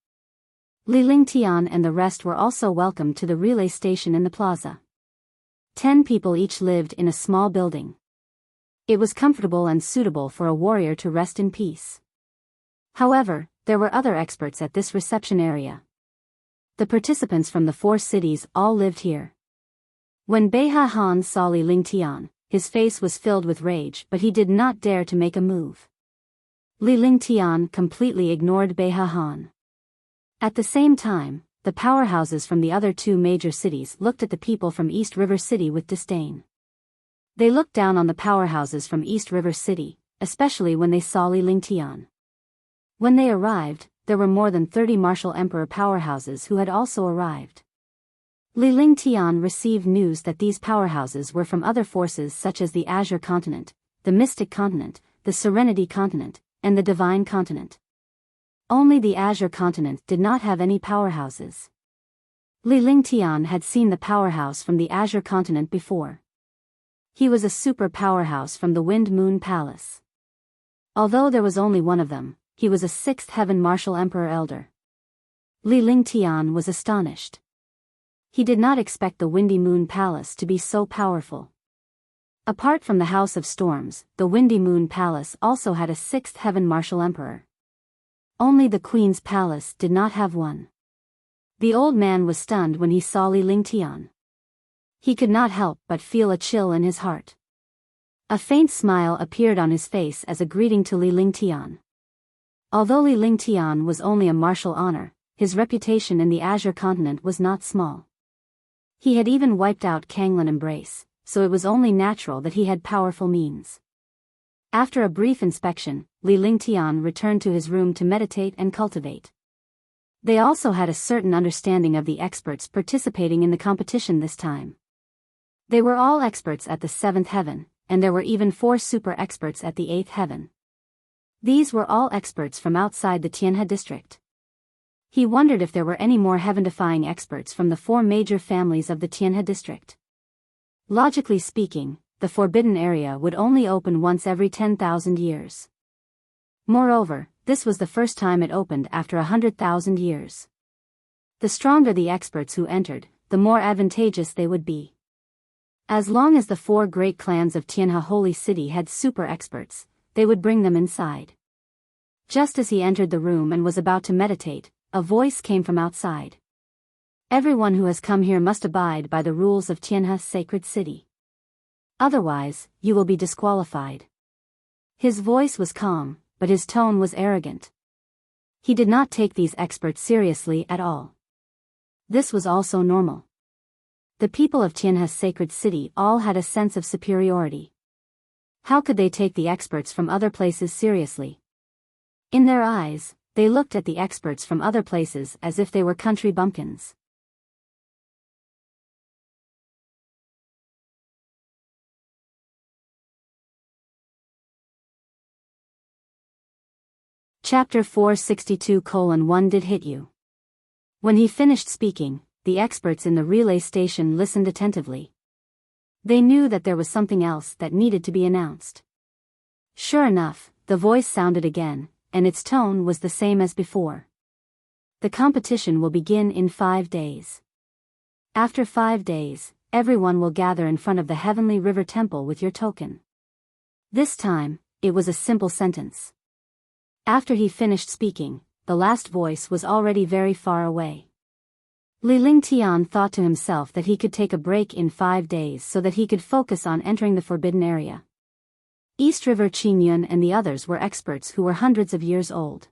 Li Lingtian and the rest were also welcomed to the relay station in the plaza. 10 people each lived in a small building. It was comfortable and suitable for a warrior to rest in peace. However, there were other experts at this reception area. The participants from the 4 cities all lived here. When Beiha Han saw Li Lingtian, his face was filled with rage, but he did not dare to make a move. Li Lingtian completely ignored Beiha Han. At the same time, the powerhouses from the other 2 major cities looked at the people from East River City with disdain. They looked down on the powerhouses from East River City, especially when they saw Li Lingtian. When they arrived, there were more than 30 martial emperor powerhouses who had also arrived. Li Lingtian received news that these powerhouses were from other forces such as the Azure Continent, the Mystic Continent, the Serenity Continent, and the Divine Continent. Only the Azure Continent did not have any powerhouses. Li Lingtian had seen the powerhouse from the Azure Continent before. He was a super powerhouse from the Wind Moon Palace. Although there was only one of them, he was a sixth heaven martial emperor elder. Li Lingtian was astonished. He did not expect the Windy Moon Palace to be so powerful. Apart from the House of Storms, the Windy Moon Palace also had a sixth heaven martial emperor. Only the Queen's Palace did not have one. The old man was stunned when he saw Li Lingtian. He could not help but feel a chill in his heart. A faint smile appeared on his face as a greeting to Li Lingtian. Although Li Lingtian was only a martial honor, his reputation in the Azure continent was not small. He had even wiped out Kanglan Embrace, so it was only natural that he had powerful means. After a brief inspection, Li Lingtian returned to his room to meditate and cultivate. They also had a certain understanding of the experts participating in the competition this time. They were all experts at the 7th heaven, and there were even 4 super experts at the 8th heaven. These were all experts from outside the Tianhe district. He wondered if there were any more heaven-defying experts from the 4 major families of the Tianhe district. Logically speaking, the forbidden area would only open once every 10,000 years. Moreover, this was the first time it opened after 100,000 years. The stronger the experts who entered, the more advantageous they would be. As long as the 4 great clans of Tianhe Holy City had super experts, they would bring them inside. Just as he entered the room and was about to meditate, a voice came from outside. Everyone who has come here must abide by the rules of Tianhe's sacred city. Otherwise, you will be disqualified. His voice was calm, but his tone was arrogant. He did not take these experts seriously at all. This was also normal. The people of Tianhe's sacred city all had a sense of superiority. How could they take the experts from other places seriously? In their eyes, they looked at the experts from other places as if they were country bumpkins. Chapter 462:1 Did hit you. When he finished speaking, the experts in the relay station listened attentively. They knew that there was something else that needed to be announced. Sure enough, the voice sounded again, and its tone was the same as before. The competition will begin in 5 days. After 5 days, everyone will gather in front of the Heavenly River Temple with your token. This time, it was a simple sentence. After he finished speaking, the last voice was already very far away. Li Lingtian thought to himself that he could take a break in 5 days so that he could focus on entering the forbidden area. East River Qingyun and the others were experts who were hundreds of years old.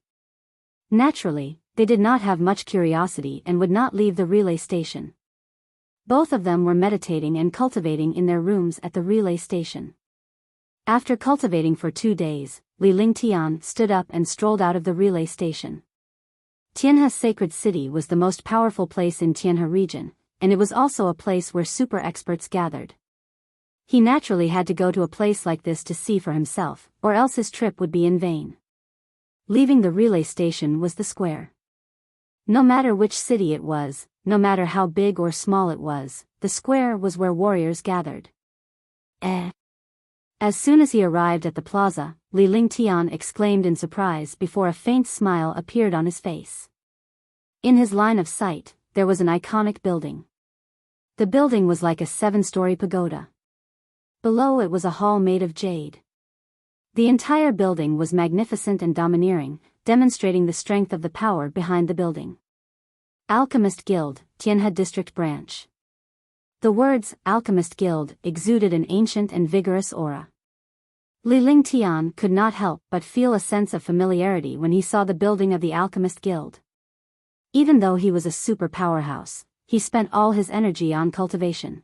Naturally, they did not have much curiosity and would not leave the relay station. Both of them were meditating and cultivating in their rooms at the relay station. After cultivating for 2 days, Li Lingtian stood up and strolled out of the relay station. Tianhe's sacred city was the most powerful place in Tianhe region, and it was also a place where super experts gathered. He naturally had to go to a place like this to see for himself, or else his trip would be in vain. Leaving the relay station was the square. No matter which city it was, no matter how big or small it was, the square was where warriors gathered. As soon as he arrived at the plaza, Li Lingtian exclaimed in surprise before a faint smile appeared on his face. In his line of sight, there was an iconic building. The building was like a 7-story pagoda. Below it was a hall made of jade. The entire building was magnificent and domineering, demonstrating the strength of the power behind the building. Alchemist Guild, Tianhe District Branch. The words, Alchemist Guild, exuded an ancient and vigorous aura. Li Lingtian could not help but feel a sense of familiarity when he saw the building of the Alchemist Guild. Even though he was a super powerhouse, he spent all his energy on cultivation.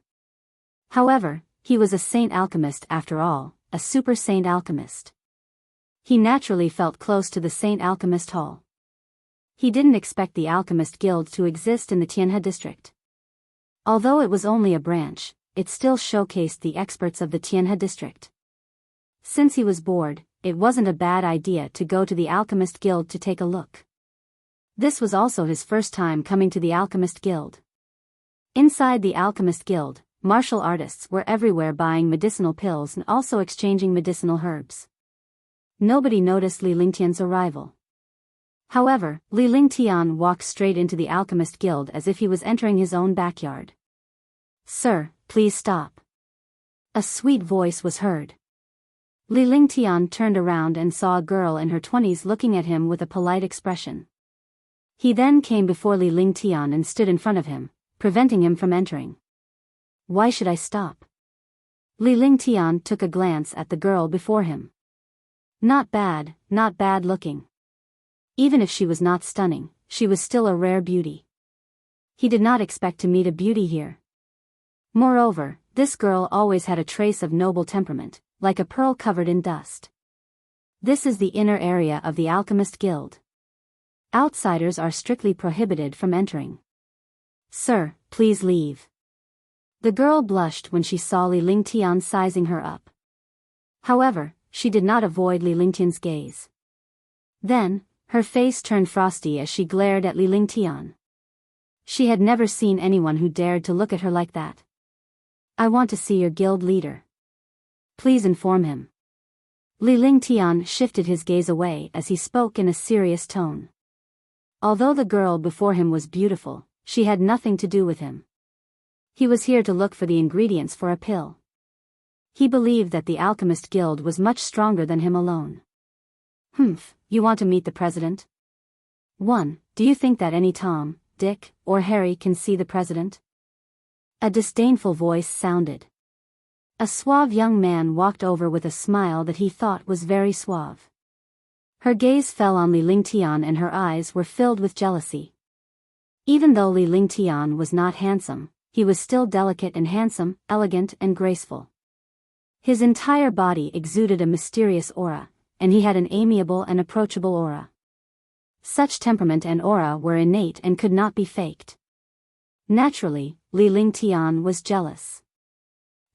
However, he was a saint alchemist after all, a super saint alchemist. He naturally felt close to the Saint Alchemist Hall. He didn't expect the Alchemist Guild to exist in the Tianhe district. Although it was only a branch, it still showcased the experts of the Tianhe district. Since he was bored, it wasn't a bad idea to go to the Alchemist Guild to take a look. This was also his first time coming to the Alchemist Guild. Inside the Alchemist Guild, martial artists were everywhere buying medicinal pills and also exchanging medicinal herbs. Nobody noticed Li Lingtian's arrival. However, Li Lingtian walked straight into the Alchemist Guild as if he was entering his own backyard. "Sir, please stop." A sweet voice was heard. Li Lingtian turned around and saw a girl in her 20s looking at him with a polite expression. He then came before Li Lingtian and stood in front of him, preventing him from entering. "Why should I stop?" Li Lingtian took a glance at the girl before him. Not bad looking. Even if she was not stunning, she was still a rare beauty. He did not expect to meet a beauty here. Moreover, this girl always had a trace of noble temperament, like a pearl covered in dust. This is the inner area of the Alchemist Guild. Outsiders are strictly prohibited from entering. "Sir, please leave." The girl blushed when she saw Li Lingtian sizing her up. However, she did not avoid Li Lingtian's gaze. Then, her face turned frosty as she glared at Li Lingtian. She had never seen anyone who dared to look at her like that. "I want to see your guild leader. Please inform him." Li Lingtian shifted his gaze away as he spoke in a serious tone. Although the girl before him was beautiful, she had nothing to do with him. He was here to look for the ingredients for a pill. He believed that the Alchemist Guild was much stronger than him alone. You want to meet the president? 1. Do you think that any Tom, Dick, or Harry can see the president? A disdainful voice sounded. A suave young man walked over with a smile that he thought was very suave. Her gaze fell on Li Lingtian and her eyes were filled with jealousy. Even though Li Lingtian was not handsome, he was still delicate and handsome, elegant and graceful. His entire body exuded a mysterious aura, and he had an amiable and approachable aura. Such temperament and aura were innate and could not be faked. Naturally, Li Lingtian was jealous.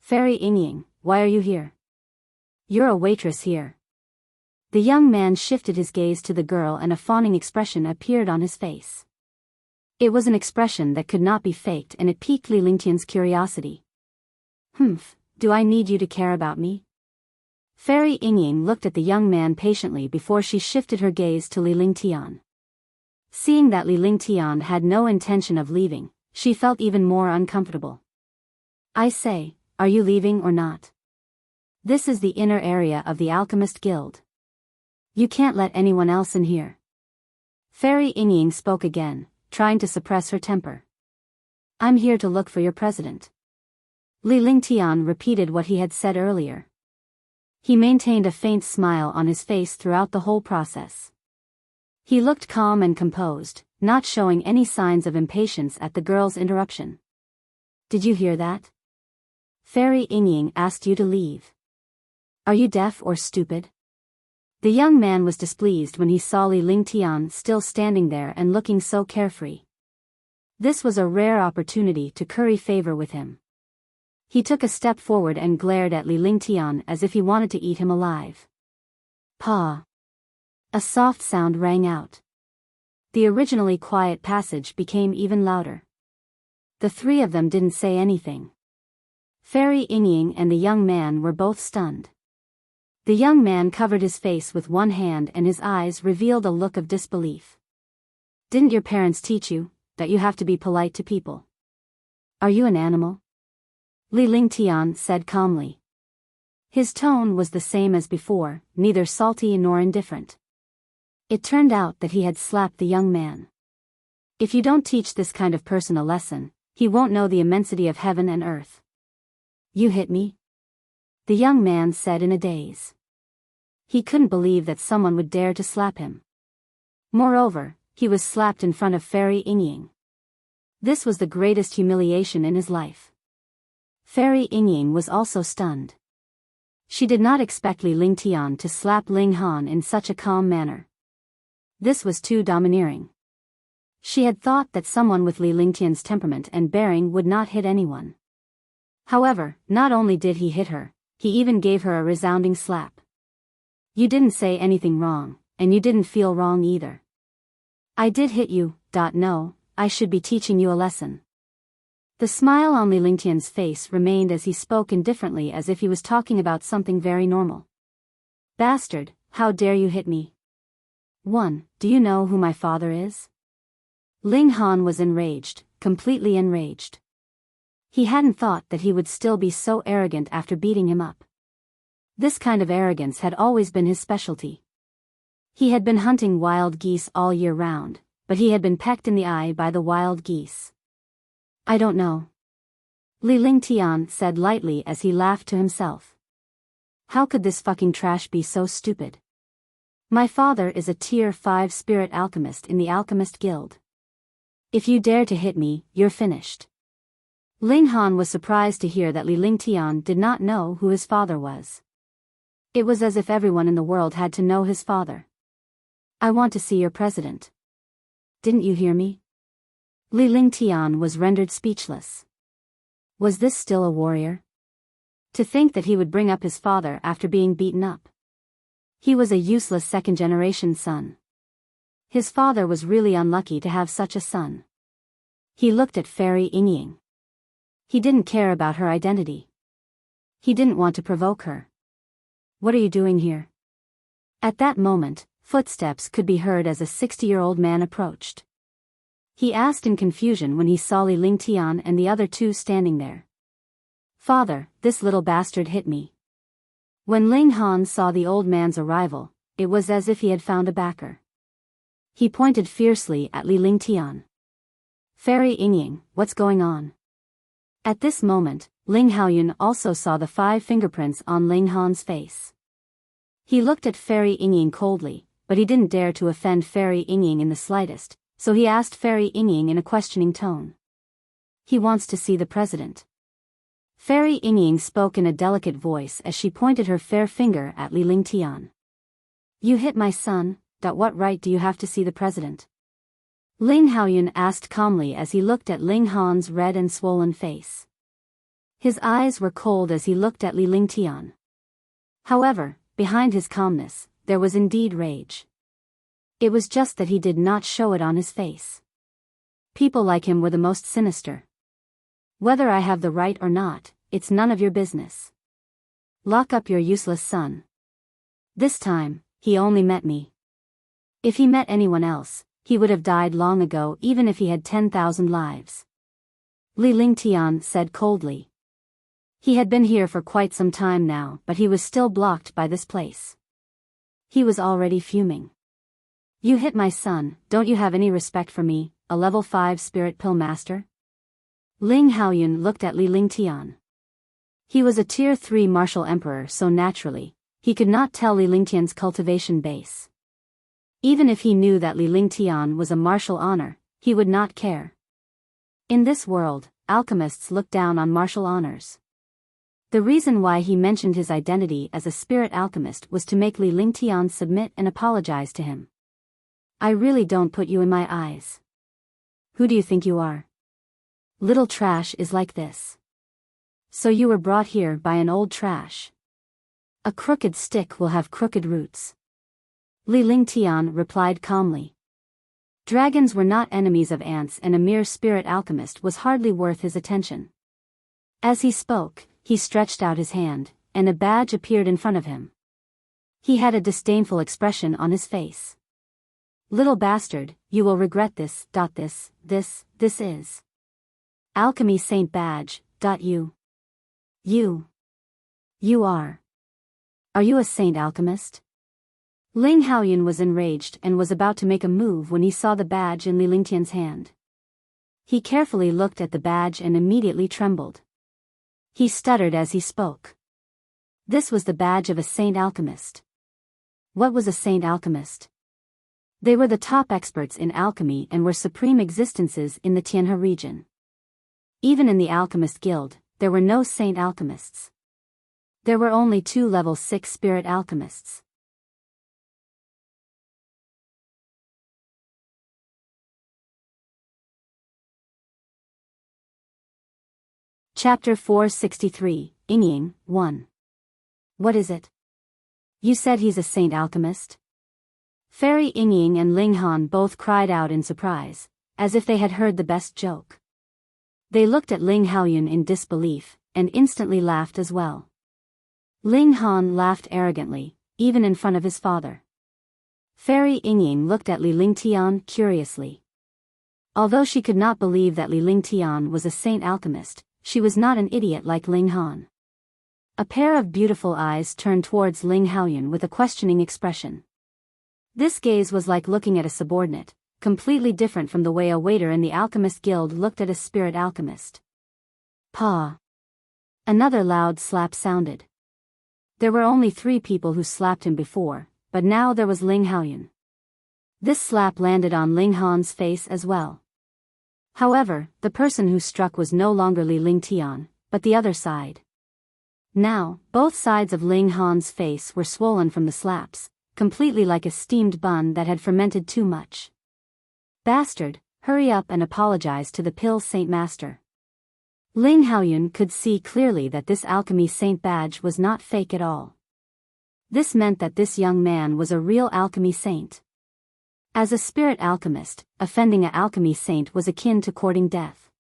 "Fairy Yingying, why are you here? You're a waitress here." The young man shifted his gaze to the girl and a fawning expression appeared on his face. It was an expression that could not be faked and it piqued Li Lingtian's curiosity. Do I need you to care about me?" Fairy Yingying looked at the young man patiently before she shifted her gaze to Li Lingtian. Seeing that Li Lingtian had no intention of leaving, she felt even more uncomfortable. "I say, are you leaving or not? This is the inner area of the Alchemist Guild. You can't let anyone else in here." Fairy Yingying spoke again, trying to suppress her temper. "I'm here to look for your president." Li Lingtian repeated what he had said earlier. He maintained a faint smile on his face throughout the whole process. He looked calm and composed, not showing any signs of impatience at the girl's interruption. "Did you hear that? Fairy Yingying asked you to leave. Are you deaf or stupid?" The young man was displeased when he saw Li Lingtian still standing there and looking so carefree. This was a rare opportunity to curry favor with him. He took a step forward and glared at Li Lingtian as if he wanted to eat him alive. "Pa!" A soft sound rang out. The originally quiet passage became even louder. The three of them didn't say anything. Fairy Yingying and the young man were both stunned. The young man covered his face with one hand and his eyes revealed a look of disbelief. "Didn't your parents teach you that you have to be polite to people? Are you an animal?" Li Lingtian said calmly. His tone was the same as before, neither salty nor indifferent. It turned out that he had slapped the young man. "If you don't teach this kind of person a lesson, he won't know the immensity of heaven and earth." "You hit me?" the young man said in a daze. He couldn't believe that someone would dare to slap him. Moreover, he was slapped in front of Fairy Yingying. This was the greatest humiliation in his life. Fairy Yingying was also stunned. She did not expect Li Lingtian to slap Ling Han in such a calm manner. This was too domineering. She had thought that someone with Li Lingtian's temperament and bearing would not hit anyone. However, not only did he hit her, he even gave her a resounding slap. "You didn't say anything wrong, and you didn't feel wrong either. I did hit you, no, I should be teaching you a lesson." The smile on Li Lingtian's face remained as he spoke indifferently as if he was talking about something very normal. "Bastard, how dare you hit me? 1. Do you know who my father is? Ling Han was enraged, completely enraged. He hadn't thought that he would still be so arrogant after beating him up. This kind of arrogance had always been his specialty. He had been hunting wild geese all year round, but he had been pecked in the eye by the wild geese. I don't know. Li Lingtian said lightly as he laughed to himself. How could this fucking trash be so stupid? My father is a tier 5 spirit alchemist in the Alchemist Guild. If you dare to hit me, you're finished. Ling Han was surprised to hear that Li Lingtian did not know who his father was. It was as if everyone in the world had to know his father. I want to see your president. Didn't you hear me? Li Lingtian was rendered speechless. Was this still a warrior? To think that he would bring up his father after being beaten up. He was a useless second-generation son. His father was really unlucky to have such a son. He looked at Fairy Yingying. He didn't care about her identity. He didn't want to provoke her. What are you doing here? At that moment, footsteps could be heard as a 60-year-old man approached. He asked in confusion when he saw Li Lingtian and the other two standing there. Father, this little bastard hit me. When Ling Han saw the old man's arrival, it was as if he had found a backer. He pointed fiercely at Li Lingtian. Fairy Yingying, what's going on? At this moment, Ling Haoyun also saw the 5 fingerprints on Ling Han's face. He looked at Fairy Yingying coldly, but he didn't dare to offend Fairy Yingying in the slightest, so he asked Fairy Yingying in a questioning tone. He wants to see the president. Fairy Yingying spoke in a delicate voice as she pointed her fair finger at Li Lingtian. You hit my son, what right do you have to see the president? Ling Haoyun asked calmly as he looked at Ling Han's red and swollen face. His eyes were cold as he looked at Li Lingtian. However, behind his calmness, there was indeed rage. It was just that he did not show it on his face. People like him were the most sinister. Whether I have the right or not, it's none of your business. Lock up your useless son. This time, he only met me. If he met anyone else, he would have died long ago even if he had 10,000 lives. Li Lingtian said coldly. He had been here for quite some time now, but he was still blocked by this place. He was already fuming. You hit my son, don't you have any respect for me, a level 5 spirit pill master? Ling Haoyun looked at Li Lingtian. He was a tier 3 martial emperor, so naturally, he could not tell Li Lingtian's cultivation base. Even if he knew that Li Lingtian was a martial honor, he would not care. In this world, alchemists look down on martial honors. The reason why he mentioned his identity as a spirit alchemist was to make Li Lingtian submit and apologize to him. I really don't put you in my eyes. Who do you think you are? Little trash is like this. So you were brought here by an old trash. A crooked stick will have crooked roots. Li Lingtian replied calmly. Dragons were not enemies of ants, and a mere spirit alchemist was hardly worth his attention. As he spoke, he stretched out his hand, and a badge appeared in front of him. He had a disdainful expression on his face. Little bastard, you will regret this. This is Alchemy Saint Badge. You are. Are you a saint alchemist? Ling Haoyun was enraged and was about to make a move when he saw the badge in Li Lingtian's hand. He carefully looked at the badge and immediately trembled. He stuttered as he spoke. This was the badge of a saint alchemist. What was a saint alchemist? They were the top experts in alchemy and were supreme existences in the Tianhe region. Even in the Alchemist Guild, there were no saint alchemists. There were only 2 level 6 spirit alchemists. Chapter 463, Yingying, 1. What is it? You said he's a saint alchemist? Fairy Yingying and Ling Han both cried out in surprise, as if they had heard the best joke. They looked at Ling Haoyun in disbelief, and instantly laughed as well. Ling Han laughed arrogantly, even in front of his father. Fairy Yingying looked at Li Lingtian curiously. Although she could not believe that Li Lingtian was a saint alchemist, she was not an idiot like Ling Han. A pair of beautiful eyes turned towards Ling Haoyun with a questioning expression. This gaze was like looking at a subordinate, completely different from the way a waiter in the Alchemist Guild looked at a spirit alchemist. Pa! Another loud slap sounded. There were only 3 people who slapped him before, but now there was Ling Haoyun. This slap landed on Ling Han's face as well. However, the person who struck was no longer Li Lingtian, but the other side. Now, both sides of Ling Han's face were swollen from the slaps, completely like a steamed bun that had fermented too much. Bastard, hurry up and apologize to the Pill Saint Master. Ling Haoyun could see clearly that this alchemy saint badge was not fake at all. This meant that this young man was a real alchemy saint. As a spirit alchemist, offending an alchemy saint was akin to courting death.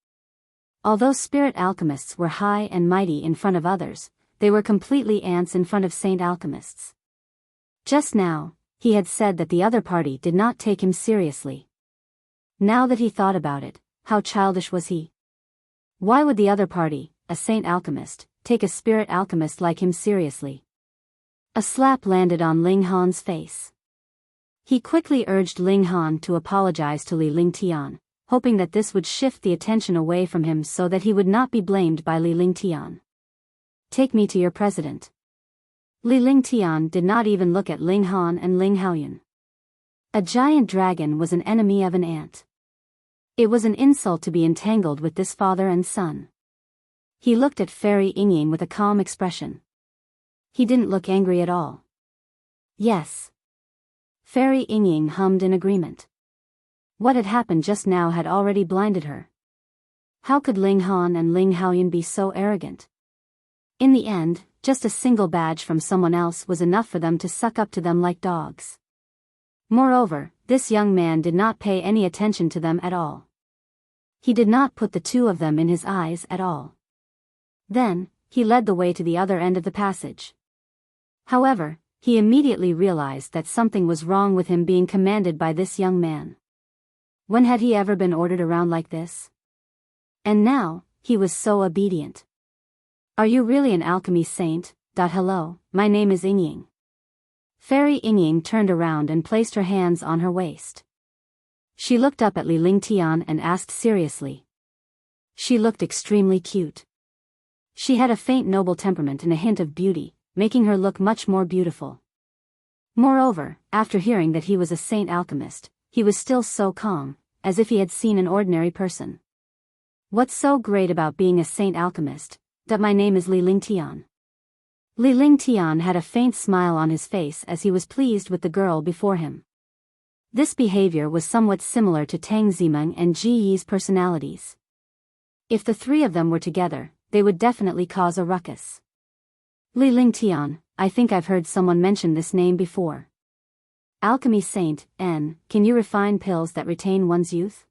Although spirit alchemists were high and mighty in front of others, they were completely ants in front of saint alchemists. Just now, he had said that the other party did not take him seriously. Now that he thought about it, how childish was he? Why would the other party, a saint alchemist, take a spirit alchemist like him seriously? A slap landed on Ling Han's face. He quickly urged Ling Han to apologize to Li Lingtian, hoping that this would shift the attention away from him so that he would not be blamed by Li Lingtian. Take me to your president. Li Lingtian did not even look at Ling Han and Ling Haoyun. A giant dragon was an enemy of an ant. It was an insult to be entangled with this father and son. He looked at Fairy Yingying with a calm expression. He didn't look angry at all. Yes. Fairy Yingying hummed in agreement. What had happened just now had already blinded her. How could Ling Han and Ling Haoyun be so arrogant? In the end, just a single badge from someone else was enough for them to suck up to them like dogs. Moreover, this young man did not pay any attention to them at all. He did not put the 2 of them in his eyes at all. Then, he led the way to the other end of the passage. However, he immediately realized that something was wrong with him being commanded by this young man. When had he ever been ordered around like this? And now, he was so obedient. Are you really an alchemy saint? Hello, my name is Yingying. Fairy Yingying turned around and placed her hands on her waist. She looked up at Li Lingtian and asked seriously. She looked extremely cute. She had a faint noble temperament and a hint of beauty, making her look much more beautiful. Moreover, after hearing that he was a saint alchemist, he was still so calm, as if he had seen an ordinary person. What's so great about being a saint alchemist? That my name is Li Lingtian. Li Lingtian had a faint smile on his face as he was pleased with the girl before him. This behavior was somewhat similar to Tang Zimeng and Ji Yi's personalities. If the 3 of them were together, they would definitely cause a ruckus. Li Lingtian, I think I've heard someone mention this name before. Alchemy Saint, N, can you refine pills that retain one's youth?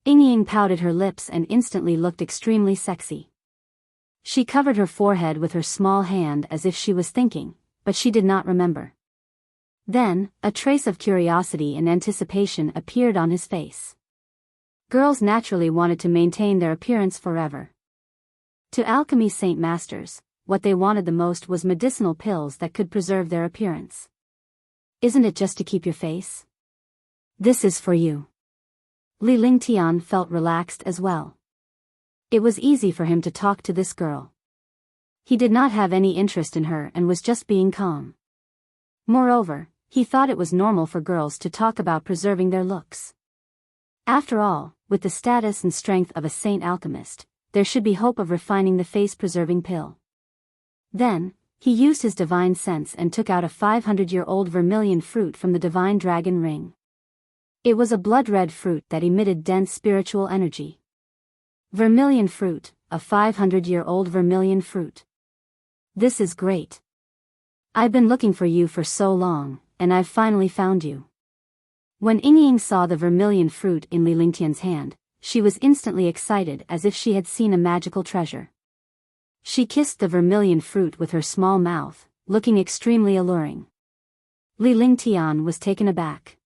Yingying pouted her lips and instantly looked extremely sexy. She covered her forehead with her small hand as if she was thinking, but she did not remember. Then, a trace of curiosity and anticipation appeared on his face. Girls naturally wanted to maintain their appearance forever. To alchemy saint masters, what they wanted the most was medicinal pills that could preserve their appearance. Isn't it just to keep your face? This is for you. Li Lingtian felt relaxed as well. It was easy for him to talk to this girl. He did not have any interest in her and was just being calm. Moreover, he thought it was normal for girls to talk about preserving their looks. After all, with the status and strength of a saint alchemist, there should be hope of refining the face-preserving pill. Then, he used his divine sense and took out a 500-year-old vermilion fruit from the divine dragon ring. It was a blood-red fruit that emitted dense spiritual energy. Vermilion fruit, a 500-year-old vermilion fruit. This is great. I've been looking for you for so long, and I've finally found you. When Yingying saw the vermilion fruit in Li Lingtian's hand, she was instantly excited as if she had seen a magical treasure. She kissed the vermilion fruit with her small mouth, looking extremely alluring. Li Lingtian was taken aback.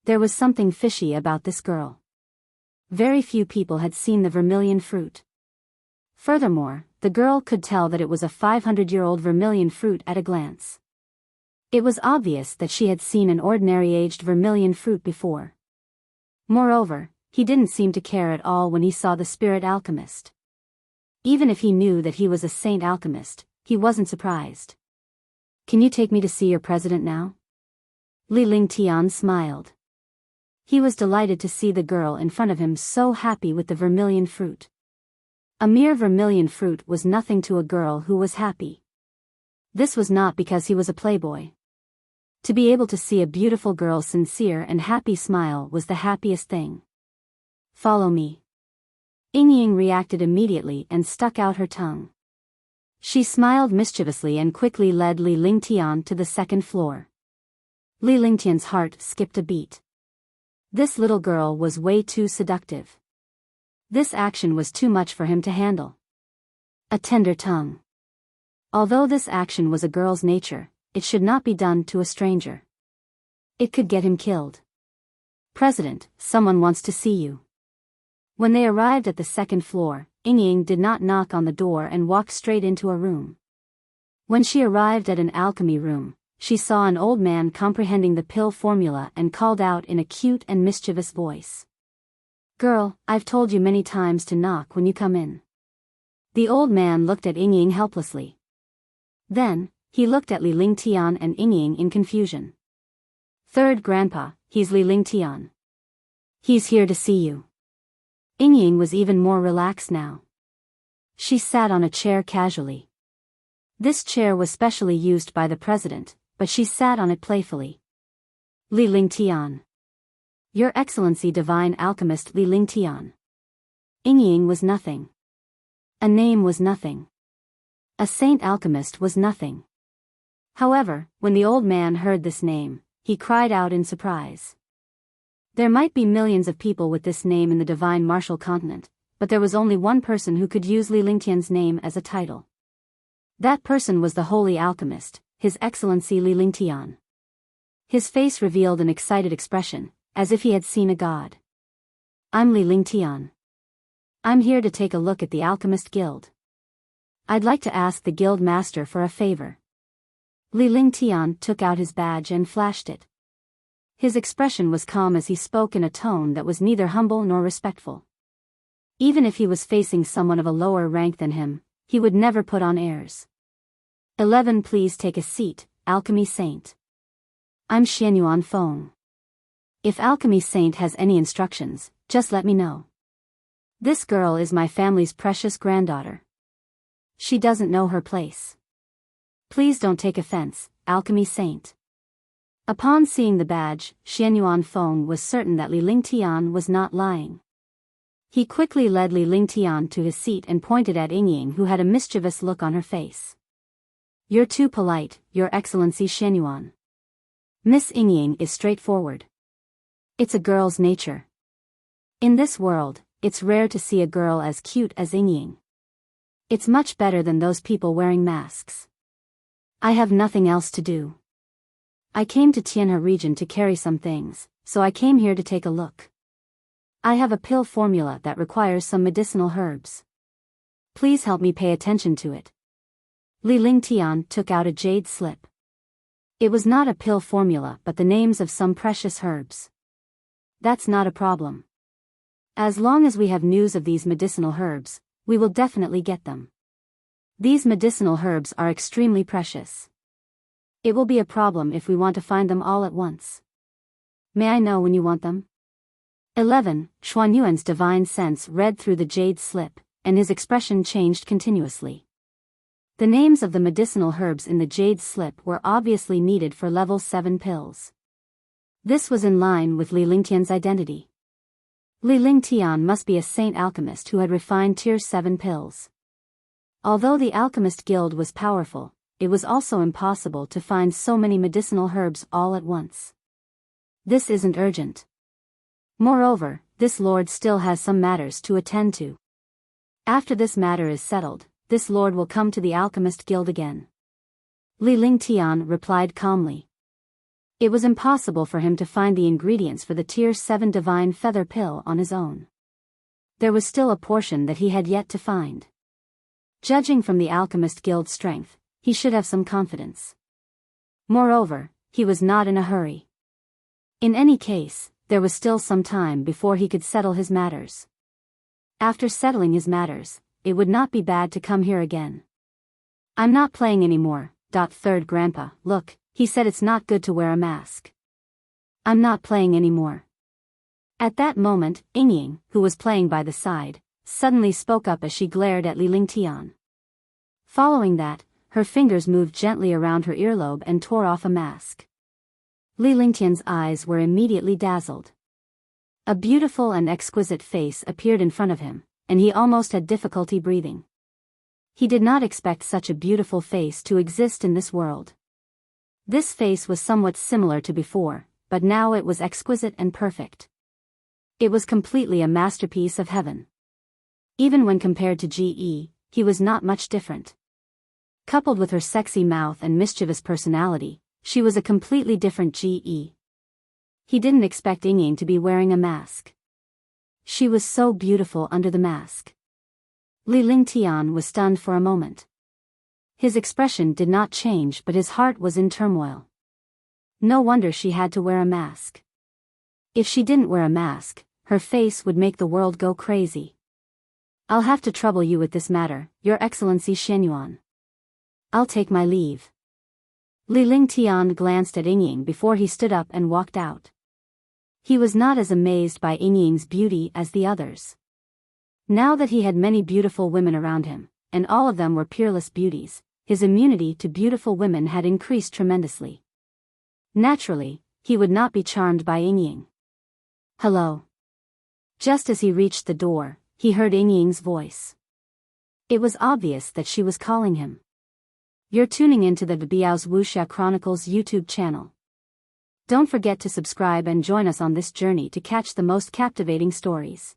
There was something fishy about this girl. Very few people had seen the vermilion fruit. Furthermore, the girl could tell that it was a 500-year-old vermilion fruit at a glance. It was obvious that she had seen an ordinary aged vermilion fruit before. Moreover, he didn't seem to care at all when he saw the spirit alchemist. Even if he knew that he was a saint alchemist, he wasn't surprised. Can you take me to see your president now? Li Lingtian smiled. He was delighted to see the girl in front of him so happy with the vermilion fruit. A mere vermilion fruit was nothing to a girl who was happy. This was not because he was a playboy. To be able to see a beautiful girl's sincere and happy smile was the happiest thing. Follow me. Ying reacted immediately and stuck out her tongue. She smiled mischievously and quickly led Li Lingtian to the second floor. Li Lingtian's heart skipped a beat. This little girl was way too seductive. This action was too much for him to handle. A tender tongue. Although this action was a girl's nature, it should not be done to a stranger. It could get him killed. President, someone wants to see you. When they arrived at the second floor, Ying did not knock on the door and walked straight into a room. When she arrived at an alchemy room, she saw an old man comprehending the pill formula and called out in a cute and mischievous voice. Girl, I've told you many times to knock when you come in. The old man looked at Ying helplessly. Then, he looked at Li Lingtian and Ying in confusion. Third grandpa, he's Li Lingtian. He's here to see you. Ying was even more relaxed now. She sat on a chair casually. This chair was specially used by the president, but she sat on it playfully. Li Lingtian. Your Excellency Divine Alchemist Li Lingtian. Ying was nothing. A name was nothing. A saint alchemist was nothing. However, when the old man heard this name, he cried out in surprise. There might be millions of people with this name in the divine martial continent, but there was only one person who could use Li Lingtian's name as a title. That person was the Holy Alchemist, His Excellency Li Lingtian. His face revealed an excited expression, as if he had seen a god. I'm Li Lingtian. I'm here to take a look at the Alchemist Guild. I'd like to ask the guild master for a favor. Li Lingtian took out his badge and flashed it. His expression was calm as he spoke in a tone that was neither humble nor respectful. Even if he was facing someone of a lower rank than him, he would never put on airs. 11 Please take a seat, Alchemy Saint. I'm Xianyuan Feng. If Alchemy Saint has any instructions, just let me know. This girl is my family's precious granddaughter. She doesn't know her place. Please don't take offense, Alchemy Saint. Upon seeing the badge, Xianyuan Feng was certain that Li Lingtian was not lying. He quickly led Li Lingtian to his seat and pointed at Ying, who had a mischievous look on her face. You're too polite, Your Excellency Xianyuan. Miss Ying is straightforward. It's a girl's nature. In this world, it's rare to see a girl as cute as Ying. It's much better than those people wearing masks. I have nothing else to do. I came to Tianhe region to carry some things, so I came here to take a look. I have a pill formula that requires some medicinal herbs. Please help me pay attention to it. Li Lingtian took out a jade slip. It was not a pill formula but the names of some precious herbs. That's not a problem. As long as we have news of these medicinal herbs, we will definitely get them. These medicinal herbs are extremely precious. It will be a problem if we want to find them all at once. May I know when you want them? 11. Xuanyuan's divine sense read through the jade slip, and his expression changed continuously. The names of the medicinal herbs in the jade slip were obviously needed for level 7 pills. This was in line with Li Lingtian's identity. Li Lingtian must be a saint alchemist who had refined tier 7 pills. Although the Alchemist Guild was powerful, it was also impossible to find so many medicinal herbs all at once. This isn't urgent. Moreover, this lord still has some matters to attend to. After this matter is settled, this lord will come to the Alchemist Guild again. Li Lingtian replied calmly. It was impossible for him to find the ingredients for the Tier 7 Divine Feather Pill on his own. There was still a portion that he had yet to find. Judging from the Alchemist Guild's strength, he should have some confidence. Moreover, he was not in a hurry. In any case, there was still some time before he could settle his matters. After settling his matters, it would not be bad to come here again. I'm not playing anymore. Third Grandpa, look, he said it's not good to wear a mask. I'm not playing anymore. At that moment, Yingying, who was playing by the side, suddenly spoke up as she glared at Li Lingtian. Following that, her fingers moved gently around her earlobe and tore off a mask. Li Lingtian's eyes were immediately dazzled. A beautiful and exquisite face appeared in front of him, and he almost had difficulty breathing. He did not expect such a beautiful face to exist in this world. This face was somewhat similar to before, but now it was exquisite and perfect. It was completely a masterpiece of heaven. Even when compared to Ge, he was not much different. Coupled with her sexy mouth and mischievous personality, she was a completely different Ge. He didn't expect Yingying to be wearing a mask. She was so beautiful under the mask. Li Lingtian was stunned for a moment. His expression did not change, but his heart was in turmoil. No wonder she had to wear a mask. If she didn't wear a mask, her face would make the world go crazy. I'll have to trouble you with this matter, Your Excellency Shenyuan. I'll take my leave. Li Lingtian glanced at Yingying before he stood up and walked out. He was not as amazed by Yingying's beauty as the others. Now that he had many beautiful women around him, and all of them were peerless beauties, his immunity to beautiful women had increased tremendously. Naturally, he would not be charmed by Yingying. Hello. Just as he reached the door, he heard Yingying's voice. It was obvious that she was calling him. You're tuning into the Biyao's Wuxia Chronicles YouTube channel. Don't forget to subscribe and join us on this journey to catch the most captivating stories.